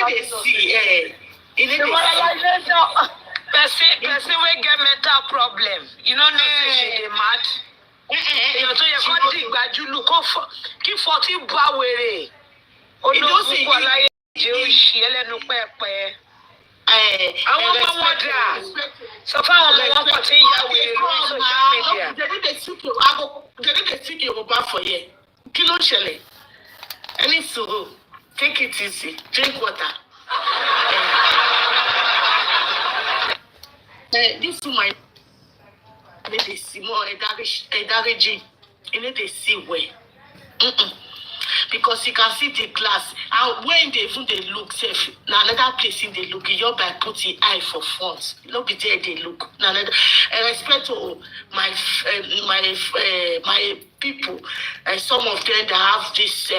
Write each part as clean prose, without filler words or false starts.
they see. Person will get mental problem. You know, they mad. You so you can't think that you look off. Keep 40 bawere. Oh no, so far, they speak Yoruba for you. Kilo Shelley. Any suru. Take it easy. Drink water. This woman, they see more encouraging. You know they see where. Because you can see the glass. And when they look safe, now another place in they look, you're by putting eye for front. No be there they look. Now another respect to my people, some of them that have this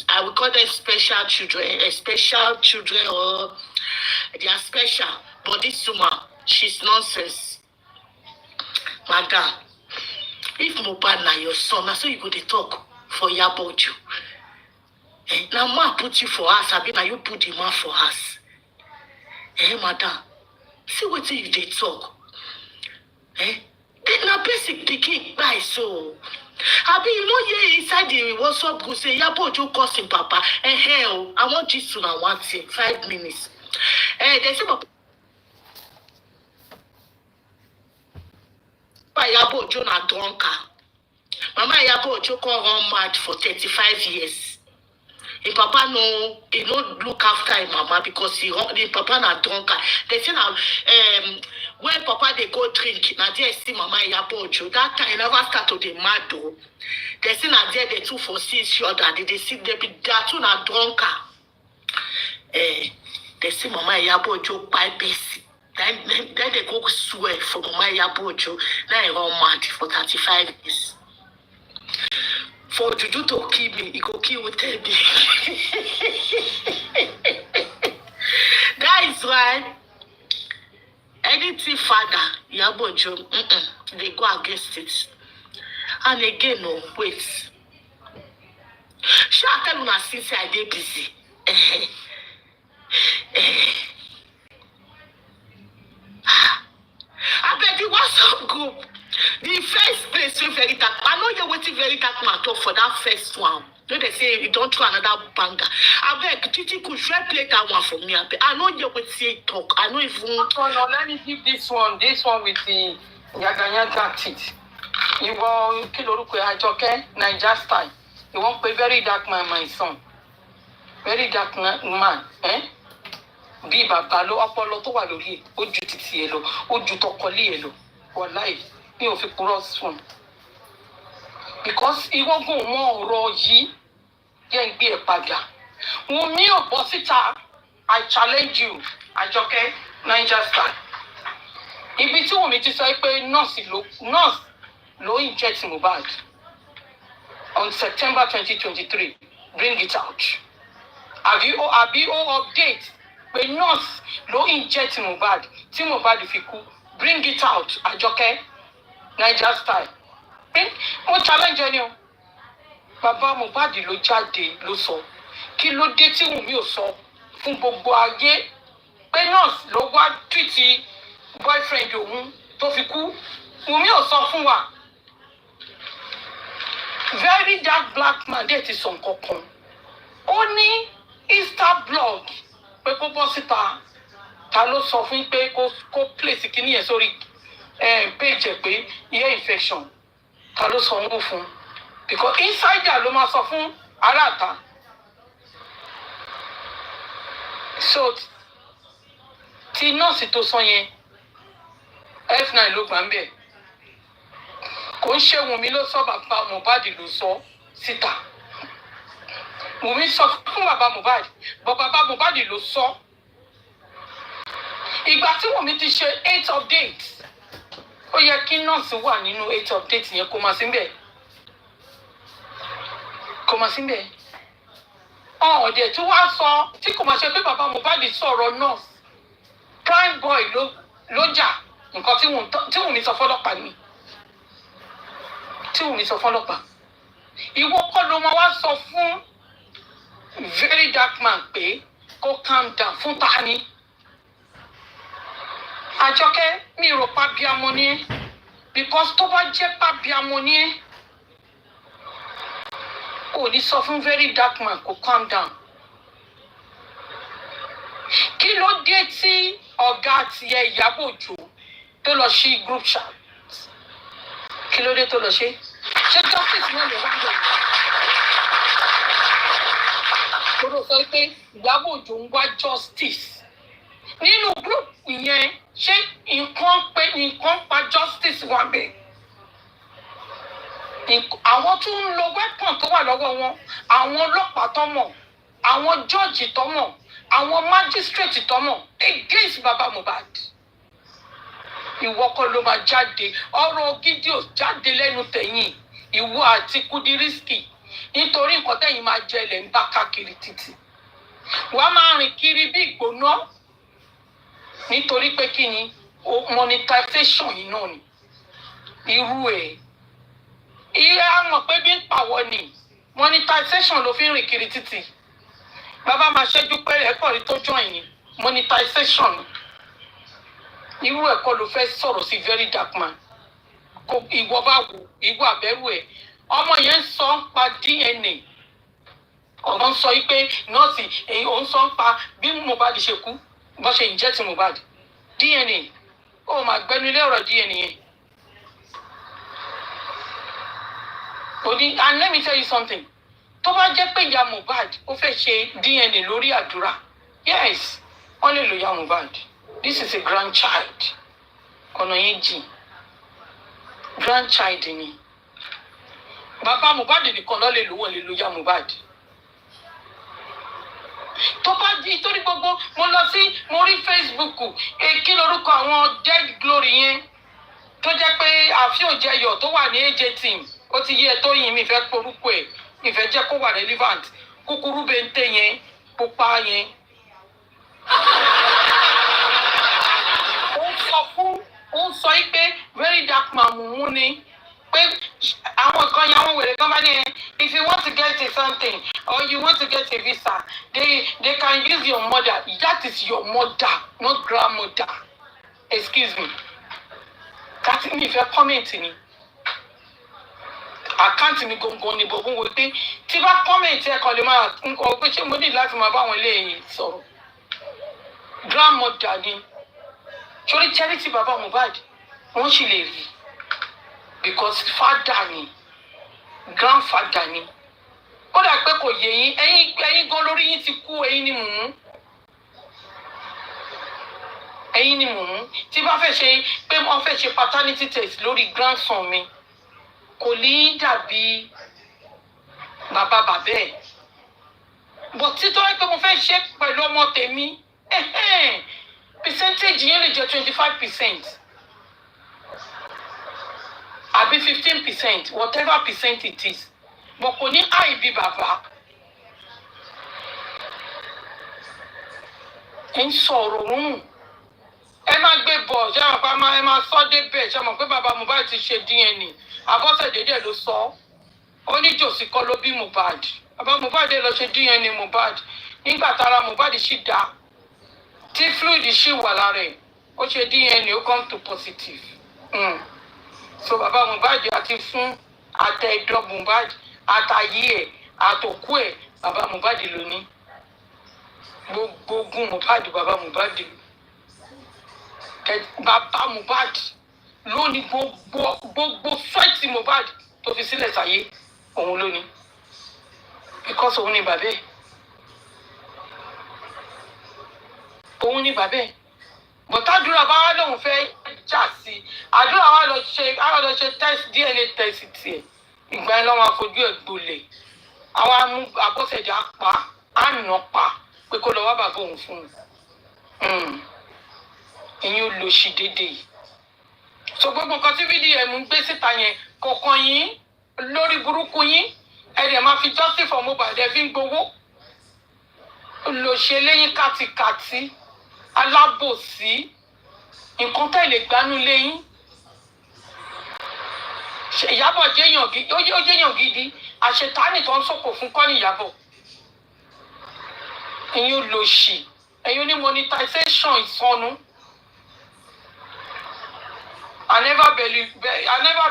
I would call them special children, or they are special. But this woman, she's nonsense. Madam, if Mohbad na your son, now so you go to talk for Iyabo. Now man put you for us, I mean now you put the man for us. Madam, see what you they talk. Now basic picking by so. I mean, you know, yeah, inside the WhatsApp group say Iyabo calling Papa. I want this to now 5 minutes. They say Iyabo na drunker. Mama Iyabo run mad for 35 years. His papa he don't look after his mama because the papa na drunker. They say now when papa they go drink, now they see Mama Iyabo. That time never start to the mad though. They say now they two for each other. They see they two na drunker. They see Mama Iyabo by basic. Then they go swear for Mama Iyabo. Now he run mad for 35 years. For Juju to kill me, he go kill with Teddy. That is why anything father, Iyabo, they go against it. And again, no, wait. Shall I tell you now since I dey busy? I bet the WhatsApp group. The first place we very dark. I know you're waiting very dark man talk for that first one. No, they say you don't try another banger. I beg, Titi could you play that one for me? I know you're waiting talk. I know if you no, let me give this one with the Yaga teeth. You want Kiloruku Ajoke, Niger style. You won't play very dark man, my son. Very dark man, eh? Bí bàbá ló ọpọlọ tó wà lórí ojú títí ẹ lọ ojú tọkọlé ẹ lọ wàláì mi ò fi purọ́ sùn because ìwọ́gùn mọ́ ọ̀rọ̀ yìí yẹn ń gbé ẹ̀ padà Wunmi ò bọ́ síta I challenge you Àjọkẹ́ Niger style ibi tí Wunmi ti sọ pé nurse ló inject Mohbad on September 2023 bring it out have you update pé nurse ló inject Mohbad tí Mohbad fi kú bring it out Àjọkẹ́ Niger style mo challenge ẹni o bàbá Mohbad ló jáde ló sọ kí ló dé tí Wunmi ò sọ fún gbogbo ayé pé nurse ló wá treat boyfriend òun tó fi kú Wunmi ò sọ fún wa very dark black man dé ti sọ nǹkan kan ó ní Insta blog pé kó bọ́ síta ta ló sọ fún pé kó place kíní yẹn sórí page pé ear infection ta ló sọ wọ́n fún because insider ló máa sọ fún aráàta so tí nọ́ọ̀sì tó sọ yẹn F9 ló gbà ń bẹ̀ kò ń ṣe Wunmi ló sọ bàbá Mohbad ló sọ síta Wunmi sọ fún bàbá Mohbad bàbá Mohbad ló sọ ìgbà tí Wunmi ti ṣe 8 updates ó yẹ kí nọ́ọ̀sì wà nínú 8 updates yẹn kó máa sí bẹ́ẹ̀ ọ̀dẹ̀ tí wàá sọ tí kò máa ṣe pé bàbá Mohbad sọ̀rọ̀ nọ́ọ̀sì prime boy ló jà nǹkan tí Wunmi sọ fọ́lọ́pàá ni tí Wunmi sọ fọ́lọ́pàá ìwọ kọ́ ló máa wá sọ fún very dark man pé kó calm down fún tani. Àjọkẹ́ mi rò pa bíamọ ni ẹ́ because tó bá jẹ́ pa bíamọ ni ẹ́ ò ní sọ fún very dark man kó calm down. Kí ló dé tí ọ̀gá tiẹ̀ Iyabo Ojo tó lọ sí group chat? Kí ló dé tó lọ ṣe? Ṣé justice náà lè wá lọ? Kódò sọ pé Iyabo Ojo ń wá justice. Nínú group yẹn ṣé nǹkan pa justice wà bẹ́ẹ̀? Àwọn tó ń lo weapon tó wà lọ́wọ́ wọn, àwọn ọlọ́pàá tó mọ̀, àwọn judge tó mọ̀, àwọn magistrate tó mọ̀ against Baba Mohbad. Ìwọ kọ́ ló máa jáde, ọ̀rọ̀ gidi ò jáde lẹ́nu tẹ̀yìn, ìwọ àti Kudirisky, nítorí nǹkan tẹ̀yìn máa jẹ ilẹ̀ ń bá káàkiri títì. Wàá máa rìn kiri bí ìgbóná nítorí pé kí ni monetization yìí náà ni irú ẹ̀. Ilé àmọ̀ pé bí ń pàwọ́ ni monetization ló fi ń rìn kiri títì. Bàbá máa ṣẹ́jú pé ẹ̀kọ́ rí tó join ni monetization. Irú ẹ̀kọ́ ló fẹ́ sọ̀rọ̀ sí very dark man. Ìwọ bá wò ìwọ àbẹ̀rù ẹ̀. Ọmọ yẹn ń sọ ń pa DNA. Ọmọ ń sọ pé nọ́ọ̀sì èyí ò ń sọ ń pa bí Mohbad ṣe kú bó ṣe inject Mohbad. DNA ó máa gbẹnu ilé ọ̀rọ̀ DNA yẹn. And let me tell you something. Tó bá jẹ́ pé ìyá Mohbad ó fẹ́ ṣe DNA lórí àdúrà, yes, wọ́n lè lo ìyá Mohbad. This is a grandchild. Ọ̀nà yẹn jìn. Grandchild ni. Bàbá Mohbad nìkan ló lè lò wọ́n lè lo ìyá Mohbad. Tó bá di torí gbogbo mo rí Facebook kí lorúkọ àwọn dead glory yẹn tó jẹ́ pé àfíòjẹyọ̀ tó wà ní AJ team ó ti yẹ tó yin mi fẹ́ porúkọ ẹ̀ ìfẹ́ jẹ́ kó wà relevant kúkúrú bente yẹn pupa yẹn. ó sọ pé very dark man mú ni pé àwọn kan yẹn àwọn wèrè kan bá ní if you want to get a something or you want to get a visa they can use your mother. That is your mother, not grandmother. Excuse me. Kàtí mi fẹ́ comment ni. Àkáǹtì mi gangan ni bọ̀bọ̀ wò pé tí bá comment ẹ̀kọ́ lè máa nǹkan pé ṣé mo ní láti máa bá àwọn eléyìí sọ̀rọ̀. Grandmother ni. Sórí charity Baba Mohbad wọ́n sì lè rí because father ni grandfather ni. Ó dà pé kò yé yín ẹ̀yin gan lórí yín ti kú ẹ̀yin ni mùmú. Ẹ̀yin ni mùmú. Tí bá fẹ́ ṣe pé wọ́n fẹ́ ṣe paternity test lórí grandson mi kò ní dàbí bàbá ẹ̀. But títọ́ pé mo fẹ́ ṣe pẹ̀lú ọmọ tèmi percentage yẹn lè jẹ́ 25% àbí 15%, whatever percent it is. But kò ní àìbí bàbá. Ẹ ń sọ̀rọ̀ rún. Ẹ má gbé bọ̀ ṣé àwọn kan ẹ máa sọ débẹ̀ ṣé mọ̀ pé bàbá Mohbad ti ṣe DNA. Abọ́sẹ̀dé dẹ̀ ló sọ. Ó ní jòsí kọ́ ló bí Mohbad. Bàbá Mohbad lọ ṣe DNA Mohbad. Nígbà tára Mohbad sì dá. Tí fluid sì wà lára ẹ̀. Ó ṣe DNA ó come to positive. So bàbá Mohbad àti fún àtẹ̀dọ̀ Mohbad àtàyé ẹ̀ àtòkú ẹ̀ bàbá Mohbad ló ní. Gbogbo ogun Mohbad bàbá Mohbad ló. Bàbá Mohbad ló ní gbogbo sweat Mohbad tó fi sílẹ̀ sáyé òun ló ní. Because òun ni bàbá ẹ̀. Òun ni bàbá ẹ̀. Bọ̀tádúrà bá wá lóun fẹ́ jà sí. Àdúrà wá lọ ṣe test DNA test tiẹ̀. Ìgbà yẹn lọ́wọ́ afojú ẹ̀ gbolẹ̀. Àwọn amú Abọ́sẹ̀dé apá àná pa pé kó lọ wá bàbá òun fún un. Ẹ̀yin ò lò sí dédé yìí. So gbogbo nǹkan tí fídíò ẹ̀ mú gbé síta yẹn kọ̀ọ̀kan yín lórí burúkú yín ẹ̀rẹ̀ máa fi justice for Mohbad ẹ̀ fi ń gbowó. Lòṣè lẹ́yìn kàtìkàtì alábòsí nǹkan tẹ̀lé gbanú lẹ́yìn. Ìyábọ̀ jẹ́yàn gidi ó jẹ́yàn gidi àṣetánì tó ń sọ̀kò fún kọ́ni Ìyábọ̀. ẹ̀yin olóṣì, ẹ̀yin oní monetization ìsọnù. I never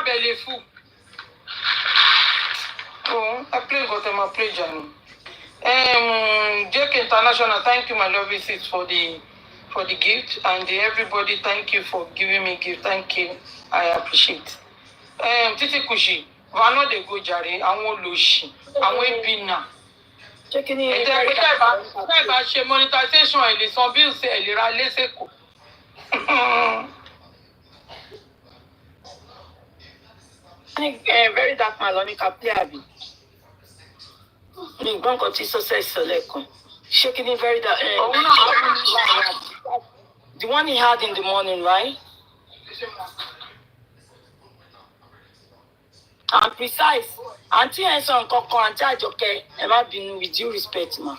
belly full. Oh, I play Gotham, I play Janu. JK International, thank you, my lovely sis, for the gift, and everybody, thank you for giving me gift. Thank you, I appreciate. Titi Kushi, Vano de go jare, àwọn olóṣì, àwọn ebina. Bẹ́ẹ̀ bá ṣe monetization ẹ̀ lè san bills ẹ̀ lè ra lẹ́sẹ̀kọ̀. Very dark man lọ ní Kapley àbí. Mi gbọ́n kan tí success sọ lẹ́ẹ̀kan. Ṣé kí ni very dark? The one he had in the morning, right? And precise. Àǹtí ẹ̀ sọ nǹkan kan, àǹtí Àjọkẹ́, ẹ má bínú, with due respect ma.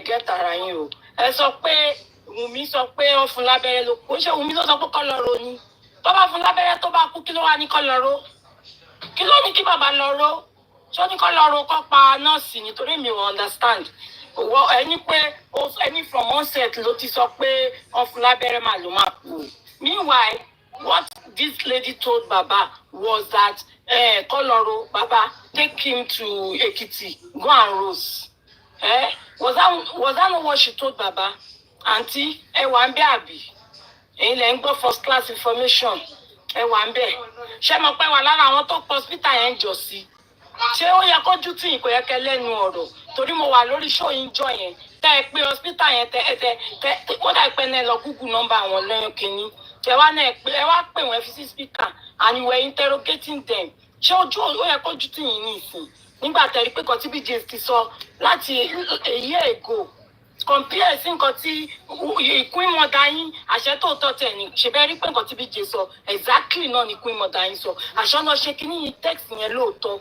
Get ara yín o. Ẹ sọ pé Wùmí sọ pé ó fún lábẹ́rẹ́ ló kú. Ó ṣe Wùmí ló sọ pé kọ́ lọ ro ni. Tó bá fún lábẹ́rẹ́ tó bá kú, kí ló wá ní kọ́ lọ ro? Kí ló ní kí bàbá lọ ro? Ṣé ó ní kọ́ lọ ro kọ́ pa nọ́ọ̀sì nítorí mi ò understand. Ẹni pé ẹni from onset ló ti sọ pé ó fún lábẹ́rẹ́ mà ló máa kú. Meanwhile, what this lady told Baba was that Koloro, Baba, take him to Ekiti, go and rose. Was that not what she told Baba? Auntie, wà ń bẹ̀ àbí? Ẹ̀yin lẹ ń gbọ́ first class information. Wà ń bẹ̀. Ṣé mo pẹ́ wà lára àwọn tó pọ̀ hospital yẹn jọ sí? Ṣé ó yẹ kójú tí ìkò yẹ kẹ́ lẹ́nu ọ̀rọ̀? Torí mo wà lórí show yín jọ yẹn. Tẹ́ ẹ pé hospital yẹn tẹ́ ó dà pé náà lọ Google number àwọn lẹ́yìn kìíní. Ẹ wá pè wọ́n fi sí speaker and you were interrogating them. Ṣé ojú ó yẹ kójú tí yín ní ìsìn? Nígbà tẹ́ rí pé kan tí BJ ti sọ láti a year ago. Compare sí nǹkan tí Queen Mother yín àṣẹ tó tọ́ tẹ̀ ní. Ṣé bẹ́ẹ̀ rí pé nǹkan tí BJ sọ exactly náà ni Queen Mother yín sọ. Àṣọ náà ṣe kíní yìí text yẹn lóòótọ́.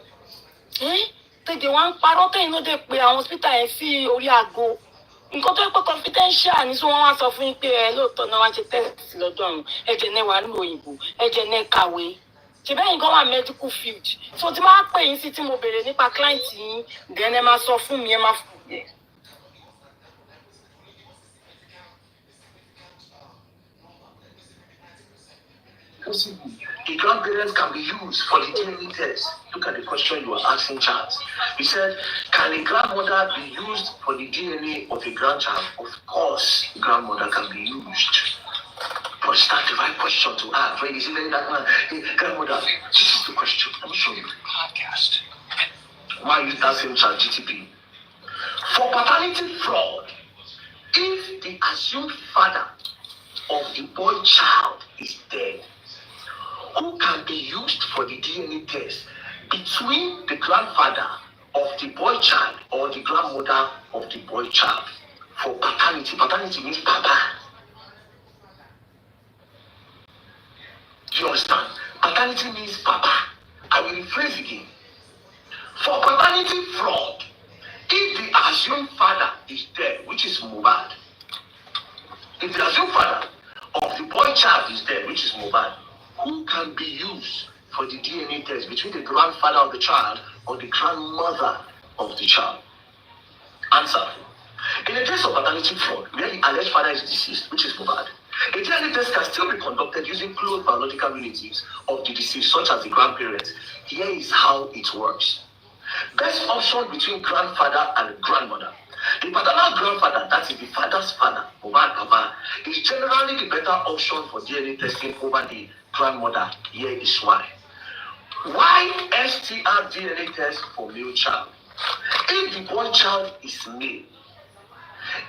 Tèdè wá ń parọ́ tẹ̀yìn ló dé pé àwọn hospital yẹn sí orí aago. Nǹkan tó yẹ pé confidential ní sọ wọ́n wá sọ fún yín pé lóòótọ́ náà wá ṣe test lọ́dọ̀ àwọn ẹ̀jẹ̀ náà wà ní òyìnbó ẹ̀jẹ̀ náà kàwé. Ṣé bẹ́ẹ̀ yín gan wà medical field? So tí máa pè yín sí tí mo béèrè nípa client yín then ẹ máa sọ fún mi ẹ máa fún mi. The grandparents can be used for the DNA test. Look at the question you were asking, Charles. He said, can a grandmother be used for the DNA of a grandchild? Of course, the grandmother can be used. But it's not the right question to ask. When you see that man, hey, grandmother, this is the question. Let me show you the podcast. Why use that same chat GTP? For paternity fraud, if the assumed father of the boy child is dead, who can be used for the DNA test between the grandfather of the boy child or the grandmother of the boy child for paternity? Paternity means Papa. Do you understand? Paternity means Papa. I will rephrase again. For paternity fraud, if the assumed father is dead, which is Mohbad, if the assumed father of the boy child is dead, which is Mohbad, who can be used for the DNA test between the grandfather of the child or the grandmother of the child? Answer. In the case of paternity fraud, where the alleged father is deceased, which is Mohbad, a DNA test can still be conducted using close biological relatives of the deceased, such as the grandparents. Here is how it works. Best option between grandfather and grandmother. The paternal grandfather, that is the father's father, Mohbad Papa, is generally the better option for DNA testing over the grandmother. Here is why. Why STR DNA test for male child? If the boy child is male,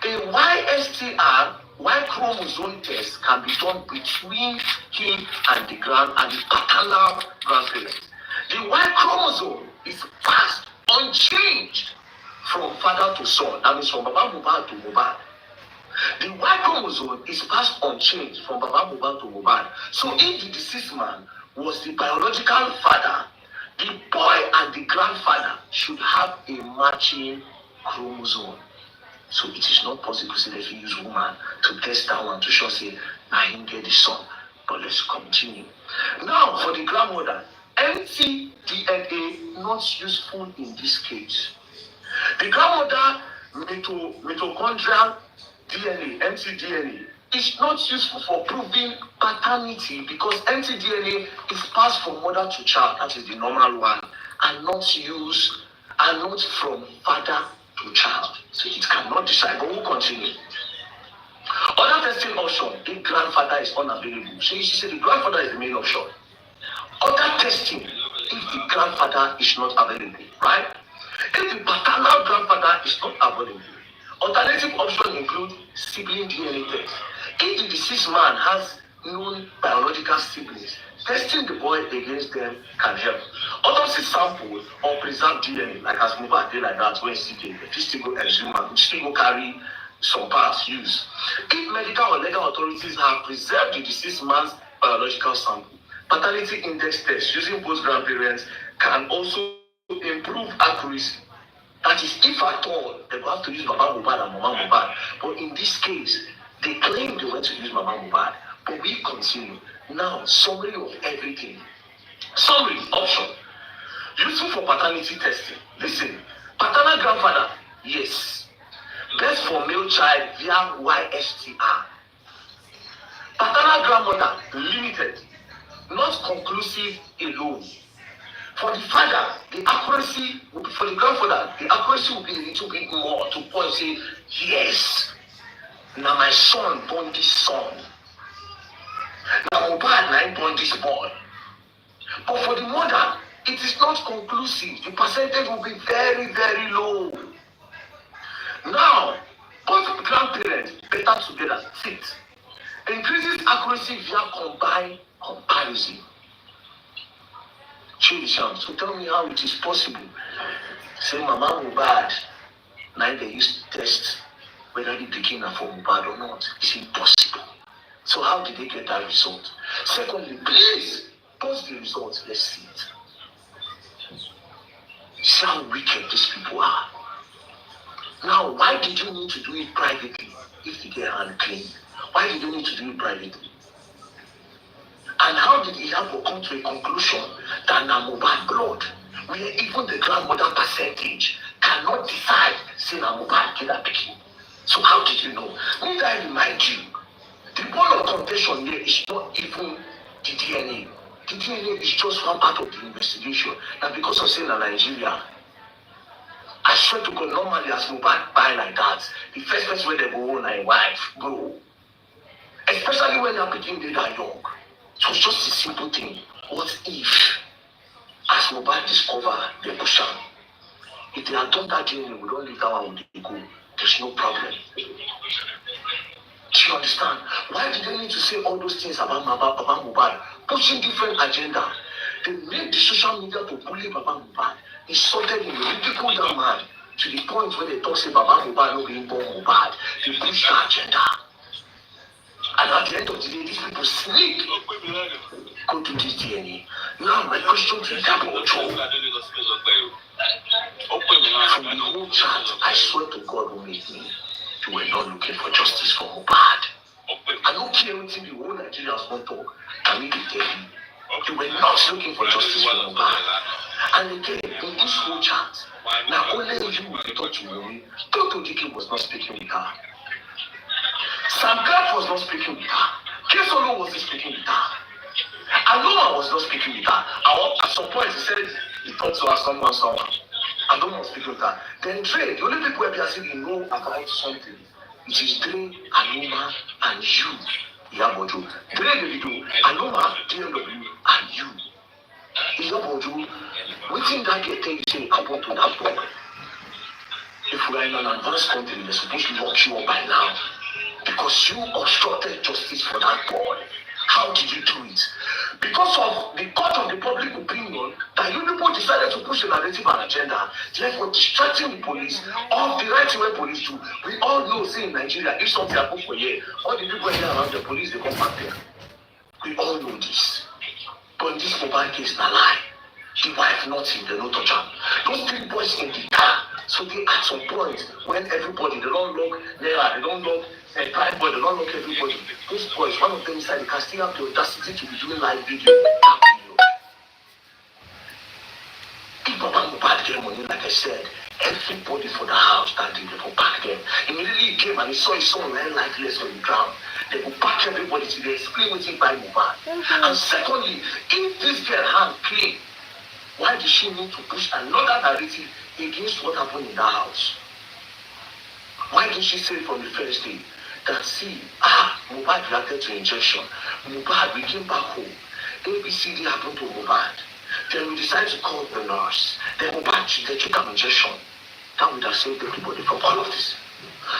a Y chromosome test can be done between him and the paternal grandparent. The Y chromosome is passed unchanged from father to son. That means from Baba Mohbad to Mohbad. The Y chromosome is passed unchanged from Baba Mohbad to Mohbad. So if the deceased man was the biological father, the boy and the grandfather should have a matching chromosome. So it is not possible to if you use woman to test that one to show say I didn't get the son. But let's continue. Now for the grandmother, empty DNA not useful in this case. The grandmother mitochondrial DNA, mtDNA, is not useful for proving paternity because mtDNA is passed from mother to child, that is the normal one, and not from father to child. So it cannot decide, but we'll continue. Other testing option, if grandfather is unavailable. So you see, the grandfather is the main option. Other testing, if the grandfather is not available, right? If the paternal grandfather is not available, alternative options include sibling DNA test. If the deceased man has known biological siblings, testing the boy against them can help. Autopsy sample or preserved DNA, like as Mohbad did like that, when CK, the still go exhume and still go carry some parts used. If medical or legal authorities have preserved the deceased man's biological sample, paternity index tests using both grandparents can also improve accuracy. That is, if at all, they will have to use Baba Mohbad and Mama Mohbad. But in this case, they claim they went to use Mama Mohbad. But we continue. Now, summary of everything. Summary option. Useful for paternity testing. Listen, paternal grandfather, yes. Best for male child via YSTR. Paternal grandmother, limited. Not conclusive alone. For the father, the accuracy will be, for the grandfather, the accuracy will be a little bit more to point say, yes, now my son born this son. Now Mohbad now born this boy. But for the mother, it is not conclusive. The percentage will be very, very low. Now, both grandparents better together, fit. Increases accuracy via combined comparison. So tell me how it is possible. Say Mama Mohbad, now they used to test whether the pikin are for Mohbad or not. It's impossible. So how did they get that result? Secondly, please post the results. Let's see it. See how wicked these people are. Now, why did you need to do it privately if you get hand clean? Why did you need to do it privately? And how did Iyabo come to a conclusion that na Mohbad blood, where even the grandmother percentage cannot decide say na Mohbad kill her pikin? So how did you know? Need I remind you, the point of contention here is not even the DNA. The DNA is just one part of the investigation. Now because of saying na Nigeria, I swear to God, normally as Mohbad buy like that, the first person where they go on a wife, bro. Especially when they're picking they that young. So it's just a simple thing. What if, as Mohbad discover the push am, if they had done that DNA, we don't leave that one with the go. There's no problem. Do you understand? Why did they need to say all those things about Mohbad? Pushing different agenda. They made the social media to bully Baba Mohbad. Insulted him, ridiculed that man to the point where they talk say Baba Mohbad not being born Mohbad. They push the agenda. And at the end of the day, these people sneak go to this DNA. Now my question to Iyabo from the whole chat, I swear to God who made me, you were not looking for justice for Mohbad. I don't care anything the whole Nigerians won't talk. Can we be tell you? You were not looking for justice for Mohbad. And again, in this whole chat, now only you will talk to Omowummi. Dr. Dike was not speaking with her. Sam Graf was not speaking with her. Kesolo was not speaking with her. Aloma was not speaking with her. At some point, he said he thought to her someone. Aloma was speaking with her. Then Dre, the only people where they know about something, it is Dre, Aloma, and you, Iyabo. Dre, Davido, Aloma, DLW, and you. Iyabo, within that day, tell you say, I want to that boy. If we are in an advanced country, they're supposed to lock you up by now. Because you obstructed justice for that boy. How did you do it? Because of the court of the public opinion that you people decided to push a narrative and agenda, therefore distracting the police of the right way police do. We all know, say in Nigeria, if something happens for a year, all the people here around the police, they come back there. We all know this. But in this mobile case, na lie. The wife nothing, they don't touch her. Those three boys in the car. So they at some point, when everybody, they don't look there, they don't look a prime boy, they don't look everybody. Those boys, one of them inside the car still have the audacity to be doing live video. If Baba Mohbad get money, like I said, Everybody for the house that day, they go back them. Immediately he came and he saw his son lying lifeless on the ground. They go back everybody till they explain what he by Mohbad. And secondly, if this girl hand clean, why did she need to push another narrative against what happened in that house? Why didn't she say from the first day that see, Mohbad reacted to injection. Mohbad, we came back home. ABCD happened to Mohbad. Then we decided to call the nurse. Then Mohbad, they took an injection. That would have saved everybody from all of this.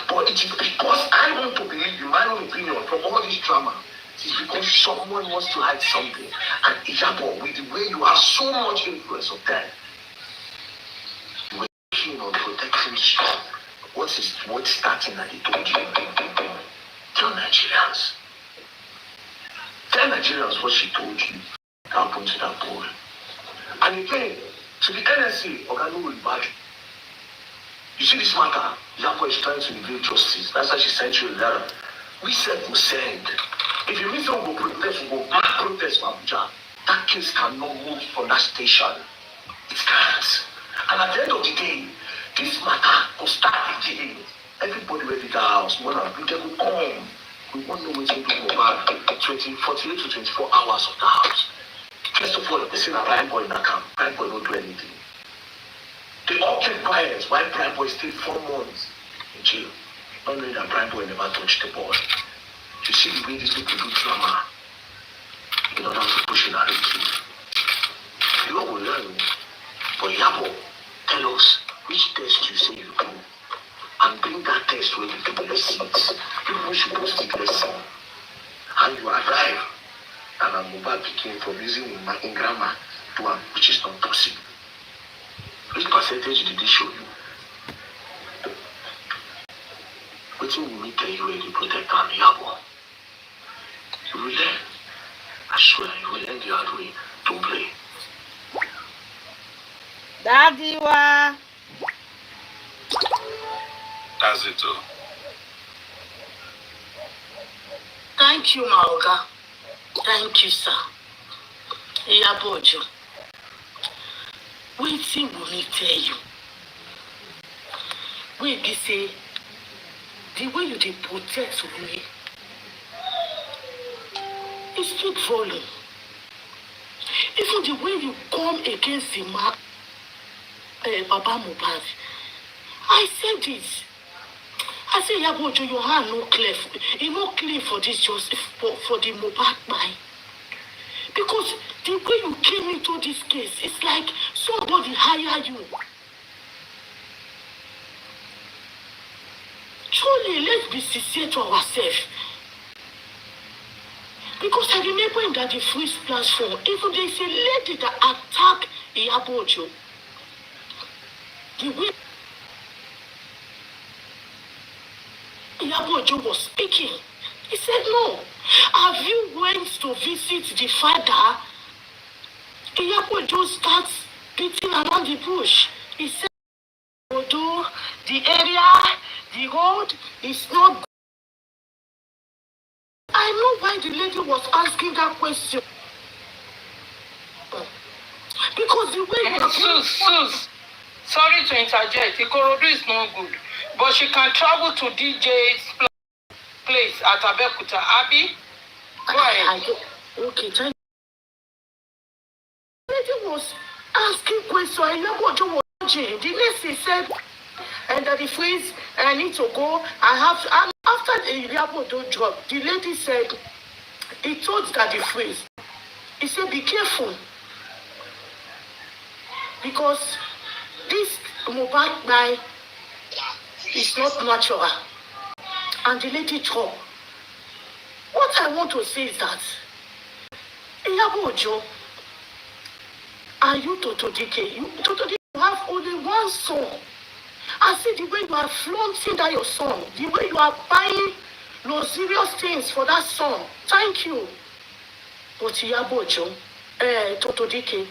But it is because I want to believe in my own opinion from all this drama. It is because someone wants to hide something. And Iyabo, with the way you have so much influence of that, you were keen on protecting stuff. What's starting that he told you? Tell Nigerians. Tell Nigerians what she told you happened to that boy. And again, to the NSA, Oganu will back. You see this matter, Iyabo is trying to evade justice. That's why she sent you a letter. We said we send. If you mean to go protest, we go back protest for Abuja. That case cannot move from that station. It can't. And at the end of the day, this matter will start again. Everybody will be the house. When I bring them home, we won't know what's going to go back 48 to 24 hours of the house. First of all, they say a Prime Boy in that camp. Prime Boy don't do anything. They all kept quiet while Prime Boy stayed 4 months in jail. Not knowing that Prime Boy never touched the boy. You see the way these people do drama in order to push a narrative. You all will learn. But Iyabo, tell us which test you say you do. And bring that test where you do. Let's see it. People should post it. Let's see. And you arrive. And a Mohbad became from using in grammar to one which is not possible. Which percentage did they show you? What will we tell you where you protect and Iyabo? You will learn. I swear you will learn the hard way. Don't play. Daddy, wa. That's it too. Thank you, Maoga. Thank you, sir. Iyabo, wetin will me tell you? Wey be say the way you dey protect me, it speak volume. Even the way you come against the Baba Mohbad, I said this. I say, Iyabo, your hand no clear. It no clear for this just for the Mohbad buy. Because the way you came into this case, it's like somebody hire you. Truly, let's be sincere to ourselves. Because I remember in that the free platform, even there is a lady that attacked Iyabo. The way Iyabo was speaking, he said, no. Have you went to visit the father? Iyabo starts beating around the bush. He said, although the area, the road is not good. I know why the lady was asking that question. Because the way Sus, sorry to interject. Ikorodu is not good. But she can travel to DJ's place at Abeokuta. Abi, go ahead. Okay, thank you. The lady was asking questions. Iyabo was watching. The lady said, and that the phrase, I need to go. I have to. And after the Iyabo drop, the lady said, he told that the phrase, he said, be careful. Because this Mohbad guy is not natural. And the lady dropped. What I want to say is that, Iyabo, and you Totodike, you have only one son. I see the way you are flaunting that your son, the way you are buying luxurious things for that son. Thank you. But Iyabo, Totodike,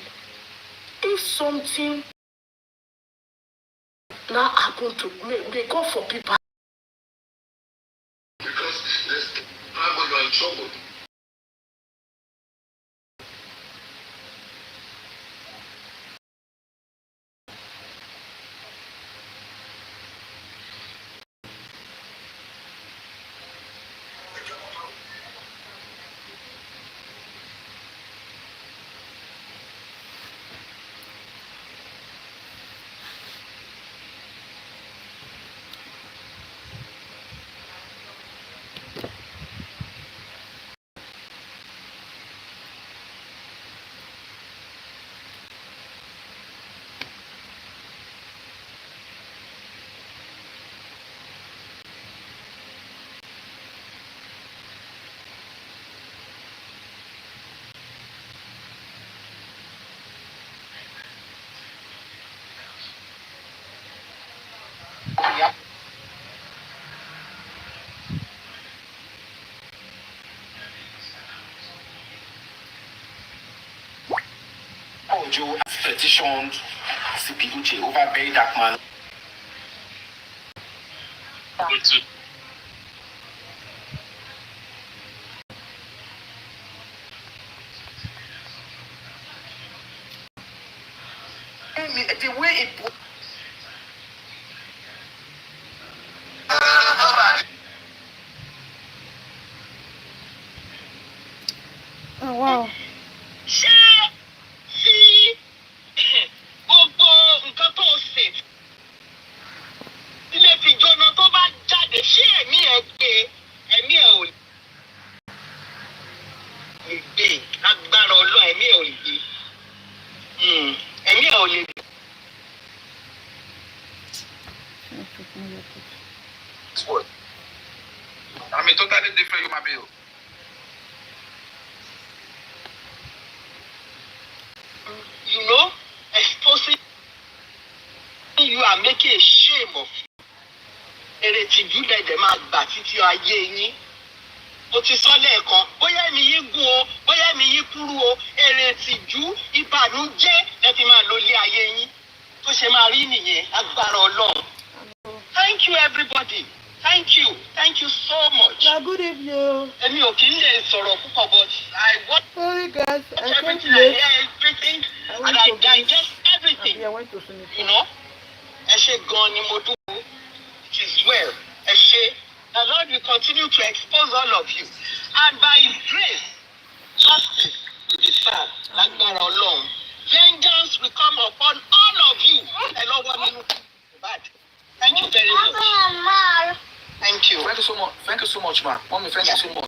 if something now happen to may go for people. Because this you are in trouble. Ojo has petitioned CP Uche over very dark man. The way it. Oh, wow. ṣé tí gbogbo nǹkan tó ṣe ilé fi jóná tó bá jáde ṣé ẹ̀mí ẹ̀ gbé ẹ̀mí ẹ̀ ò lè gbé agbára ọlọ́ ẹ̀mí ẹ̀ ò lè gbé ẹ̀mí ẹ̀ ò lè gbé. What? I'm a totally different human being. You know, exposing you and making a shame of you. Èrè tìjú lẹ̀dẹ̀ máa gbà títí ayé yín. Mo ti sọ lẹ́ẹ̀kan, bóyá ẹ̀mí yín gùn o, bóyá ẹ̀mí yín kúrú o, èrè tìjú ìbànújẹ́ ẹ fi máa lò lé ayé yín. Tó ṣe máa rí nìyẹn, agbára Ọlọ́run. Thank you everybody. Thank you. Thank you so much. Yeah, good evening. Èmi ò kì í lè sọ̀rọ̀ púpọ̀, but I watch Sorry guys, I came everything, I late. hear everything, I and I digest everything. I went to Singapore. You know? Ẹ ṣé gan ni mo dúró. It is well. Ẹ ṣé. The Lord will continue to expose all of you. And by His grace, justice will be served. Lágbára Ọlọ́run. Vengeance will come upon all of you. Ẹ lọ́wọ́ nínú bad. Thank you very much. Thank you. Thank you so much. Thank you so much, man. Mommy, thank you so much.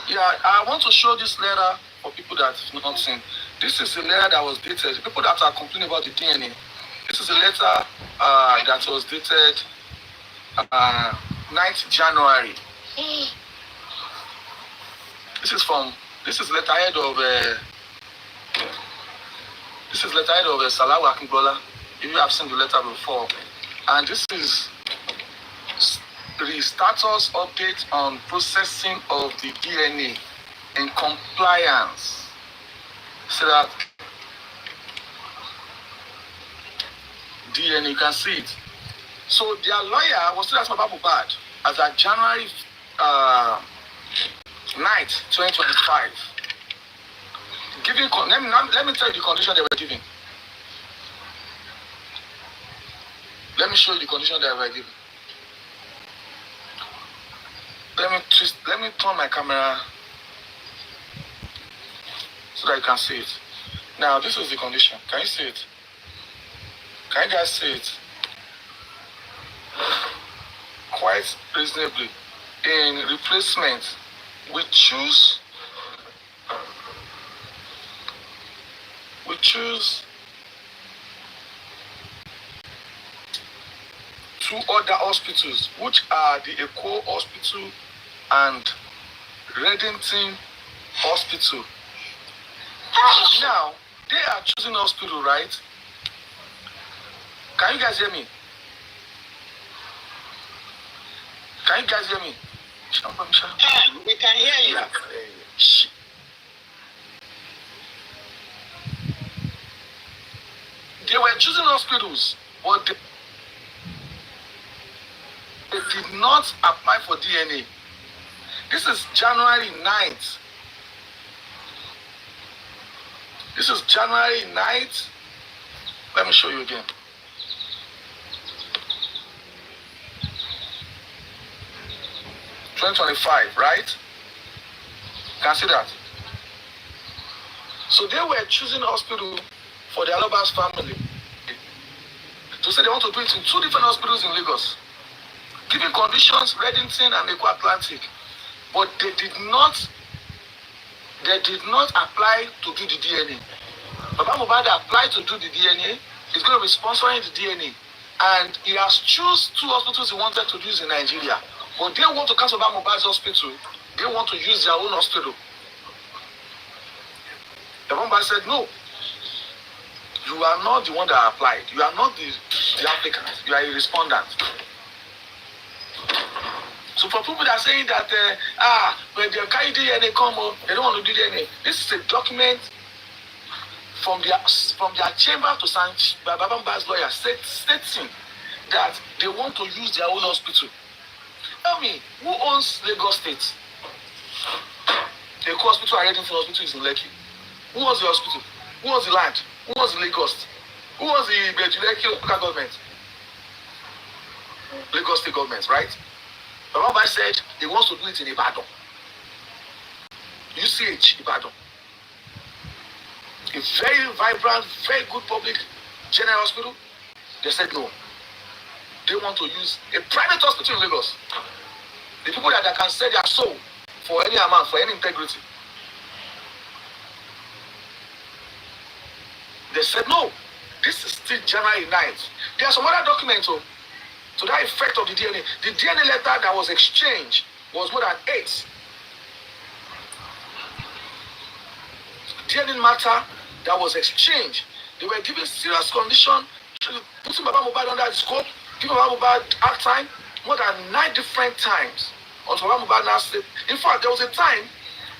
Yeah, I want to show this letter for people that have not seen. This is a letter that was dated. People that are complaining about the DNA. This is a letter that was dated 9th January. This is letterhead of Salawu Akingbola. If you have seen the letter before. And this is the status update on processing of the DNA in compliance. So that DNA, you can see it. So their lawyer was still asking about Mohbad as of January 9th, 2025. Let me tell you the condition they were giving. Let me show you the condition they were giving. Let me turn my camera so that you can see it. Now, this is the condition. Can you see it? Can you guys see it? Quite reasonably. In replacement, we choose two other hospitals, which are the Echo Hospital and Reddington Hospital. Now, they are choosing hospital, right? Can you guys hear me? Can you guys hear me? We can hear you. They were choosing hospitals, but they did not apply for DNA. This is January 9th. This is January 9th. Let me show you again. (2025), right? Can see that? So they were choosing hospital for the Alobas family to say they want to do it in two different hospitals in Lagos, giving conditions Reddington and Echo Atlantic, but they did not apply to do the DNA. Baba Mohbad applied to do the DNA. He's going to be sponsoring the DNA, and he has chosen two hospitals he wanted to use in Nigeria. But they want to cancel Baba Mohbad's hospital. They want to use their own hospital. The Mohbad said, no, you are not the one that applied. You are not the applicant. You are a respondent. So for people that are saying that, when they carry DNA come, they don't want to do DNA. This is a document from their chamber to sign by Baba Mohbad's lawyer stating that they want to use their own hospital. Tell me, who owns Lagos State? The hospital and Reddington Hospital is in Lekki. Who owns the hospital? Who owns the land? Who owns the Lagos? Who owns the Lekki local government? Lagos State government, right? Baba Mohbad said he wants to do it in Ibadan. UCH Ibadan. A very vibrant, very good public general hospital. They said no. They want to use a private hospital in Lagos. The people that can sell their soul for any amount, for any integrity. They said no. This is still January 9th. There are some other documents to that effect of the DNA. The DNA letter that was exchanged was more than 8. DNA matter that was exchanged. They were given serious condition, putting Baba Mohbad under the scope, giving Baba Mohbad act time more than 9 different times. Until Baba Mohbad now said, in fact, there was a time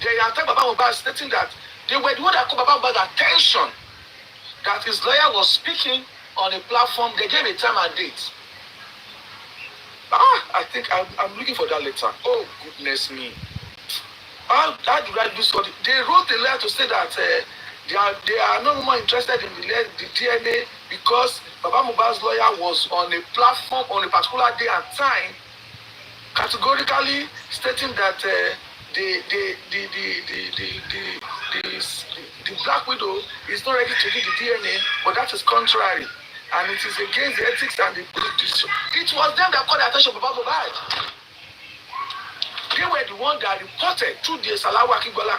they attacked Baba Mohbad stating that they were the one that called Baba Mohbad attention that his lawyer was speaking on a platform. They gave a time and date. I think I'm looking for that letter. Oh, goodness me. How did I do so? They wrote a letter to say that they are no more interested in the DNA because Baba Mohbad's lawyer was on a platform on a particular day and time, categorically stating that the Black Widow is not ready to do the DNA, but that is contrary. And it is against the ethics and the politics. It was them that called the attention of Baba Mohbad. They were the one that reported through the Salawa Akibola.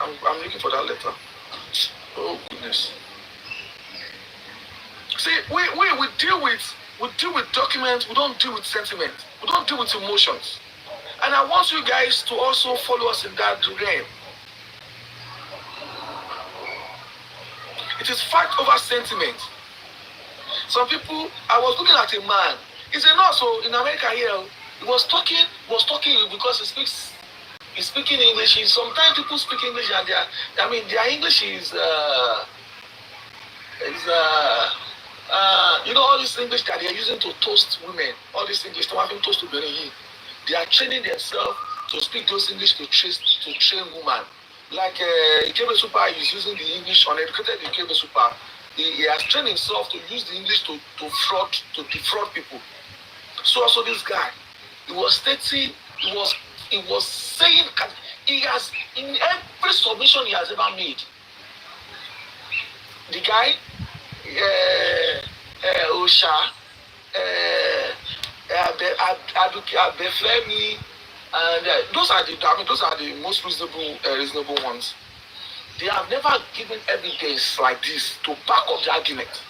I'm looking for that letter. Oh goodness. See, we deal with documents. We don't deal with sentiment. We don't deal with emotions. And I want you guys to also follow us in that realm. It is fact over sentiment. Some people, I was looking at a man. He's a nurse in America here. He was talking because he's speaking English. Sometimes people speak English and their English is all this English that they are using to toast women. All this English to having toast to Benin. They are training themselves to speak those English to train women. Like Iyabo Super is using the English, uneducated Iyabo Super. He has trained himself to use the English to defraud people. So also this guy, he was stating, he was saying, he has, in every submission he has ever made, the guy, Osha, Abefemi, and those are the most reasonable ones. They have never given evidence like this to back up the argument.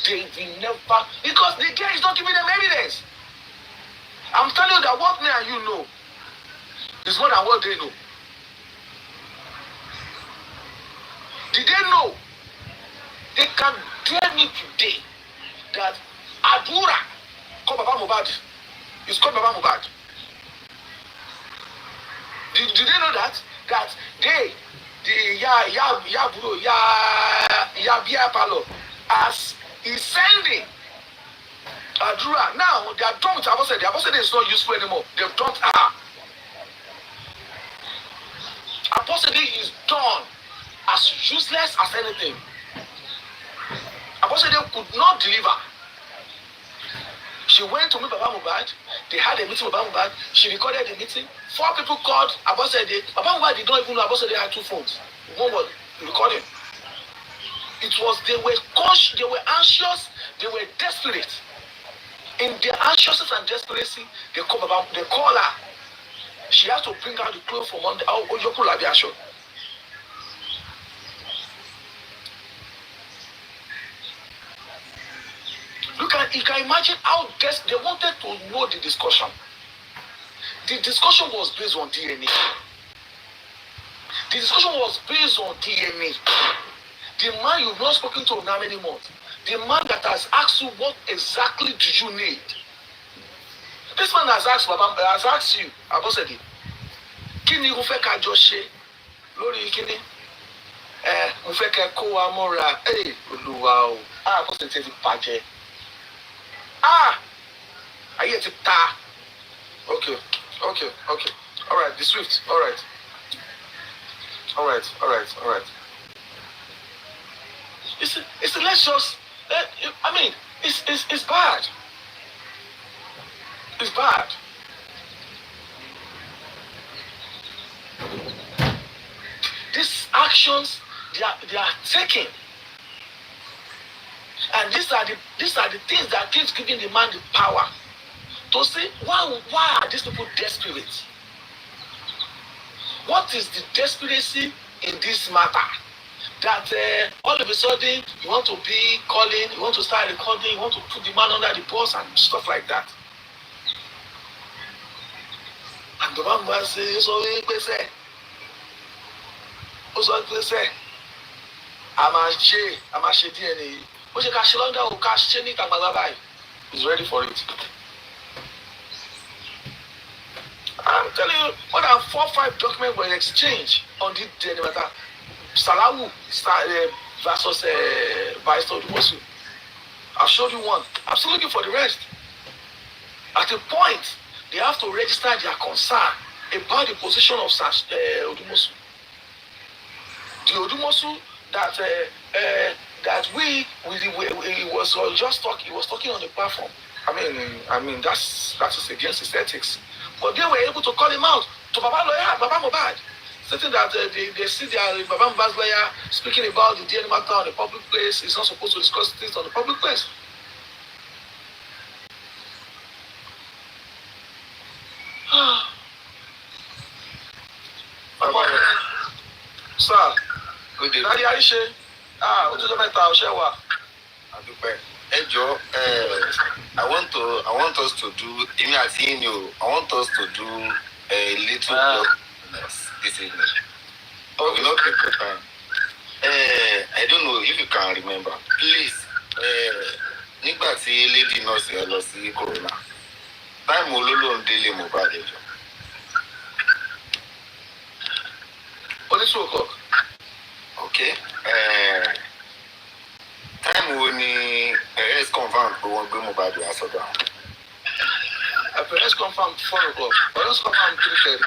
They will never, because the guy is not giving them evidence. I'm telling you that what me and you know is more than what they know. Did they know? They can tell me today that Adura called Baba Mohbad is called Baba Mohbad. Did they know that? That Iyabo Palo as is sending Adura. Now they are done with Abosede. Abosede is not useful anymore. They've dumped her. Abosede is done as useless as anything. Abosede could not deliver. She went to meet Baba Mohbad. They had a meeting with Baba Mohbad. She recorded the meeting. 4 people called Abosede. Baba Mohbad did not even know Abosede had 2 phones. One was recording. They were anxious, they were desperate. In their anxiousness and desperation, they call her. She has to bring out the clothes from under. You can imagine how they wanted to know the discussion. The discussion was based on DNA. The discussion was based on DNA. The man you've not spoken to now many months. The man that has asked you what exactly do you need. This man has asked you, Abosede, kí ni o fẹ́ ká jọ ṣe lórí kíní mo fẹ́ kẹ́ kó wa mọ́ra olúwa o kó sì ti bàjẹ́ ayé ti ta okay all right the swift all right it's let's just I mean it's bad. It's bad. These actions they are taking, and these are the things that keeps giving the man the power to say why are these people desperate? What is the desperacy in this matter? That all of a sudden you want to be calling, you want to start recording, you want to put the man under the bus and stuff like that. And the man was saying, I'm a DNA. He's ready for it. I'm telling you, more than 4 or 5 documents were exchanged on the DNA matter. Salawu versus Vice Odimosu. I've showed you one. I'm still looking for the rest. At a point, they have to register their concern about the position of Odimosu. The Odimosu that he was talking on the platform. I mean that is against his ethics. But they were able to call him out to Baba lawyer, Baba Mohbad. Stating that they see their Baba Mohbad's lawyer speaking about the DNA matter on the public place. He's not supposed to discuss things on the public place. Sir, good day. Daddy Aisha, Ojojo mẹ́ta ọ̀ṣẹ́ wa. Adúpẹ́. Ẹ jọ̀ọ́, I want us to do, I want us to do a little blog this evening. Oh, we not take the time. I don't know if you can remember. Please, nígbà tí lady nurse yẹn lọ sí corona, time olólò ń délé Mohbad ẹjọ́. Only 2 o'clock. Okay. Time wo ni parents confirm pé wọ́n gbé Mohbad wá sọ́dọ̀ àwọn. Parents confirmed 4 o'clock. Parents confirmed 3:30.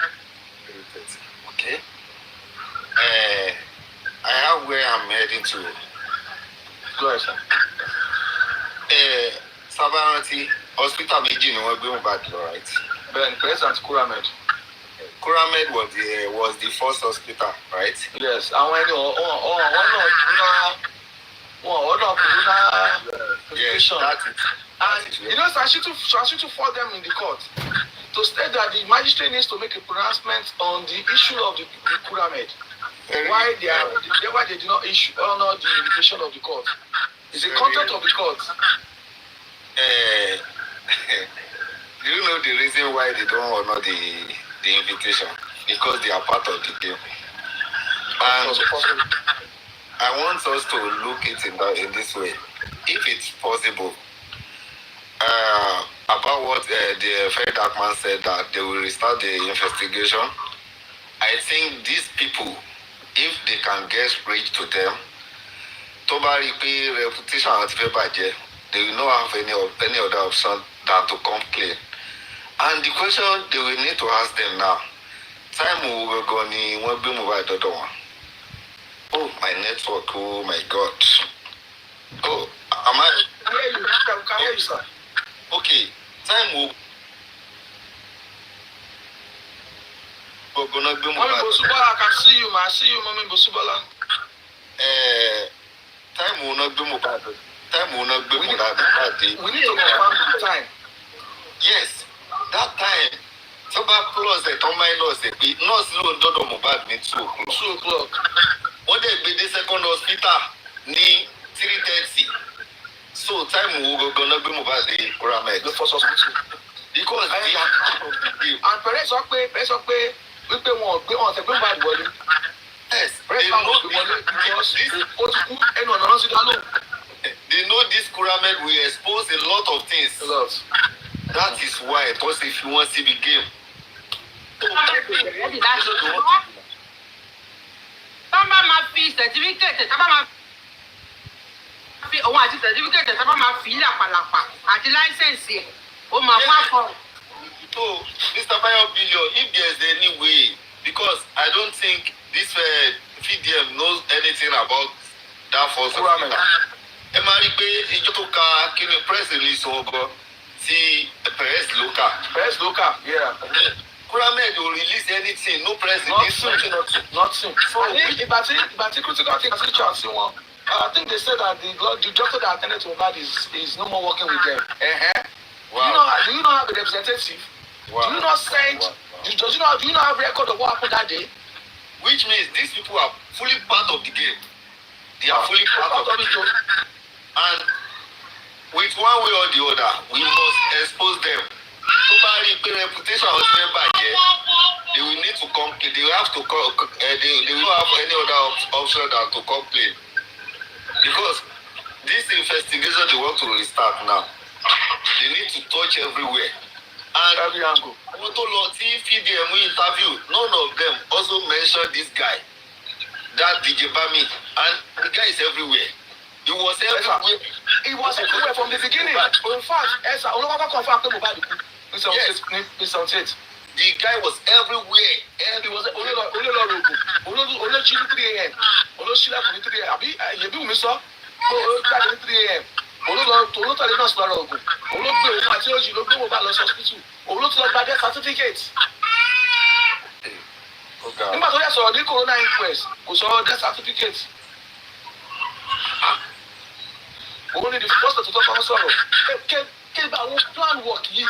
3:30. Okay. I have where I'm heading to. Go ahead, sir. Sabaranti hospital méjì ni wọ́n gbé Mohbad lọ, right? Ben, President Kuramed. Kuramed was the first hospital, right? Yes, and when Yes, that's it. and you know, Sashitu fought them in the court to state that the magistrate needs to make a pronouncement on the issue of the Kuramed. Why they did not honor the invitation of the court. It's the content of the court. Do you know the reason why they don't honor the invitation? Because they are part of the game. And I want us to look it in this way. If it's possible, about what the Fred Darkman said, that they will restart the investigation, I think these people, if they can get bridge to them, reputation they will not have any other option than to complain. And the question they will need to ask them now, time we will go ni wọ́n gbé Mohbad dọ́dọ̀ wọn. Oh, my network, oh my God. Oh, am I? Can hear you, sir. Okay, time we go gonna gbé Mommy Mohbad. Bosubola, I can see you, ma. I see you, Mommy Bosubola. Time we not gbé Mohbad. Time we not gbé Mohbad. We need to confirm the time. Yes, that time. So back plus the minus the nurse loan dọ́dọ̀ Mohbad ní 2 o'clock. 2 o'clock. Wọ́n dẹ̀ gbé dé second hospital ní 3:30. So time wo gonna gbé Mohbad dé Kuramed. The first hospital. Because they are part of the game. And parents sọ pé wípé wọn ò tẹ̀ gbé Mohbad wọlé. Yes, Parents náà wọ́n gbé wọlé because ó ti kú ẹnu ọ̀nà náà sí dálò. they know this Kuramed will expose a lot of things. A lot. That is why because if you want to see the game. tó bá máa fi certificate tó bá máa fi òun àti certificate tó bá máa fi làpàlàpà àti license ẹ̀ ó máa wá fọ. So, Mr. Bayo Billion, if there's any way, because I don't think this VDM knows anything about that force of people. Ẹ máa rí pé ìjọ tó ka kíni press release wọn gan sí press local. Press local, yeah. Kuramed will release anything, no press release. Nothing. So, ìgbà tí critical thing àti chance sí wọn, I think they said that the doctor that attended to Mohbad is no more working with them. Wow. Do you not have a representative? Wow. Do you not send? Wow. Do you not have record of what happened that day? Which means these people are fully part of the game. They are fully part of the game. And with one way or the other, we must expose them. So by the reputation of them bàjẹ́, they will need to complain. They will have to they will have any other option than to complain. Because this investigation they want to restart now. They need to touch everywhere. And every angle. VDM interview, none of them also mentioned this guy. That DJ Bami. And the guy is everywhere. He was everywhere. He was everywhere from the beginning. In fact, Esa, yes. The guy was everywhere. He was 3 a.m. 3 a.m. olótọ̀lé náà sọ̀rọ̀ ògùn olóògbé òun àti òjì ló gbé Mohbad lọ sí hospital olóòtú lọ gba death certificate. nígbà tó yẹ sọ̀rọ̀ ní corona inquest kò sọ̀rọ̀ death certificate. òun ni the first person tó kọ́ sọ̀rọ̀ kébà àwọn plan work yìí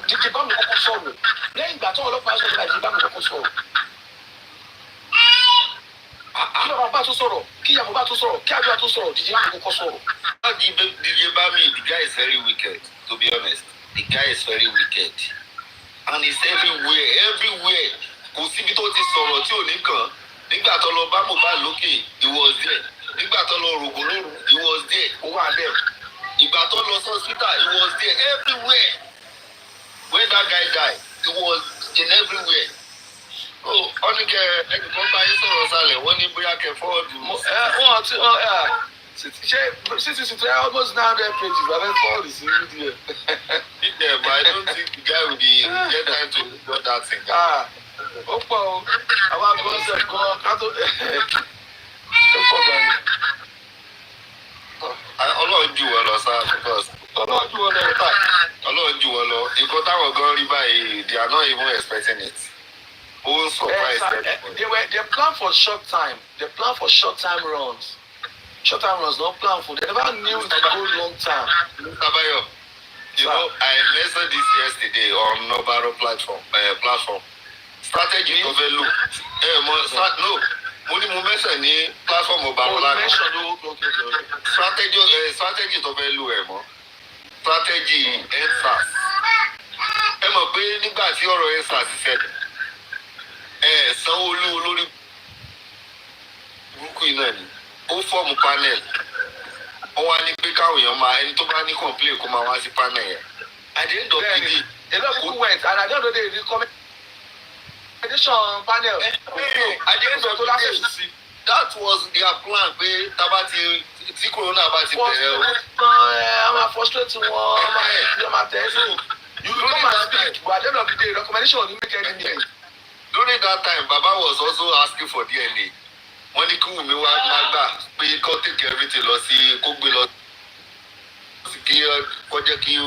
DJ Bami kọ́kọ́ sọ̀rọ̀ lẹ́yìn ìgbà tó ọlọ́pàá sọ̀rọ̀ DJ Bami kọ́kọ́ sọ̀rọ̀. Kí ọba bá tún sọ̀rọ̀, kí ìyàwó bá tún sọ̀rọ̀, kí àbí bá tún sọ̀rọ̀, DJ Bami kọ́kọ́ sọ̀rọ̀. DJ Bami, the guy is very wicked, to be honest. The guy is very wicked. And he's everywhere. Kò síbi tó ti sọ̀rọ̀ tí ò ní kàn. Nígbà tó lọ bá Mohbad lókè, he was there. Nígbà tó lọ rògbò lóru, he was there. Ó wà there. Ìgbà tó lọ hospital, he was there. Everywhere. When that guy died, he was in everywhere. Wọ́n ní kẹ ẹnìkan bá yín sọ̀rọ̀ sálẹ̀, wọ́n ní bóyá kẹ fọ́ọ̀dù. Ṣé CCTV almost 900 pages, but then forward is in video. Yeah, but I don't think the guy will get time to do that thing. Ó pọ̀ o, àwọn agbọ̀nsẹ̀ kan ká tó. Ó pọ̀ gan-an. Ọlọ́run jù wọ́n lọ sá because Ọlọ́run jù wọ́n lọ. Ọlọ́run jù wọ́n lọ. Nǹkan táwọn gan rí báyìí, they are not even expecting it. Who surprised them? They plan for short time. They plan for short time runs. Short time runs, not plan for. They never knew it would go long time. Mr. Bayo, you know, I mentioned this yesterday on Nobaro platform. Strategy of a look. No. Mo mention ní platform Nobaro. Strategy of a look. Strategy EndSARS. Ẹ mọ̀ pé nígbà tí ọ̀rọ̀ EndSARS ṣẹlẹ̀. Sanwó-Olú olórí burúkú iná ni ó fọ́ọ̀mù panel ó wá ní pé káwọn èèyàn máa ẹni tó bá ní complain kó máa wá sí panel yẹn. At the end of the day, a lot of people went and at the end of the day the recommendation panel. At the end of the day, that was their plan pé tí corona bá ti bẹ̀rẹ̀ o. I'm a frustrated one. I'm a test. You come and speak, but at the end of the day, recommendation will make any meaning. During that time, Baba was also asking for DNA. Wọ́n ní kí Wùmí wá gbà pé kó take everything lọ sí kó gbé lọ sí kí kó jẹ́ kí ó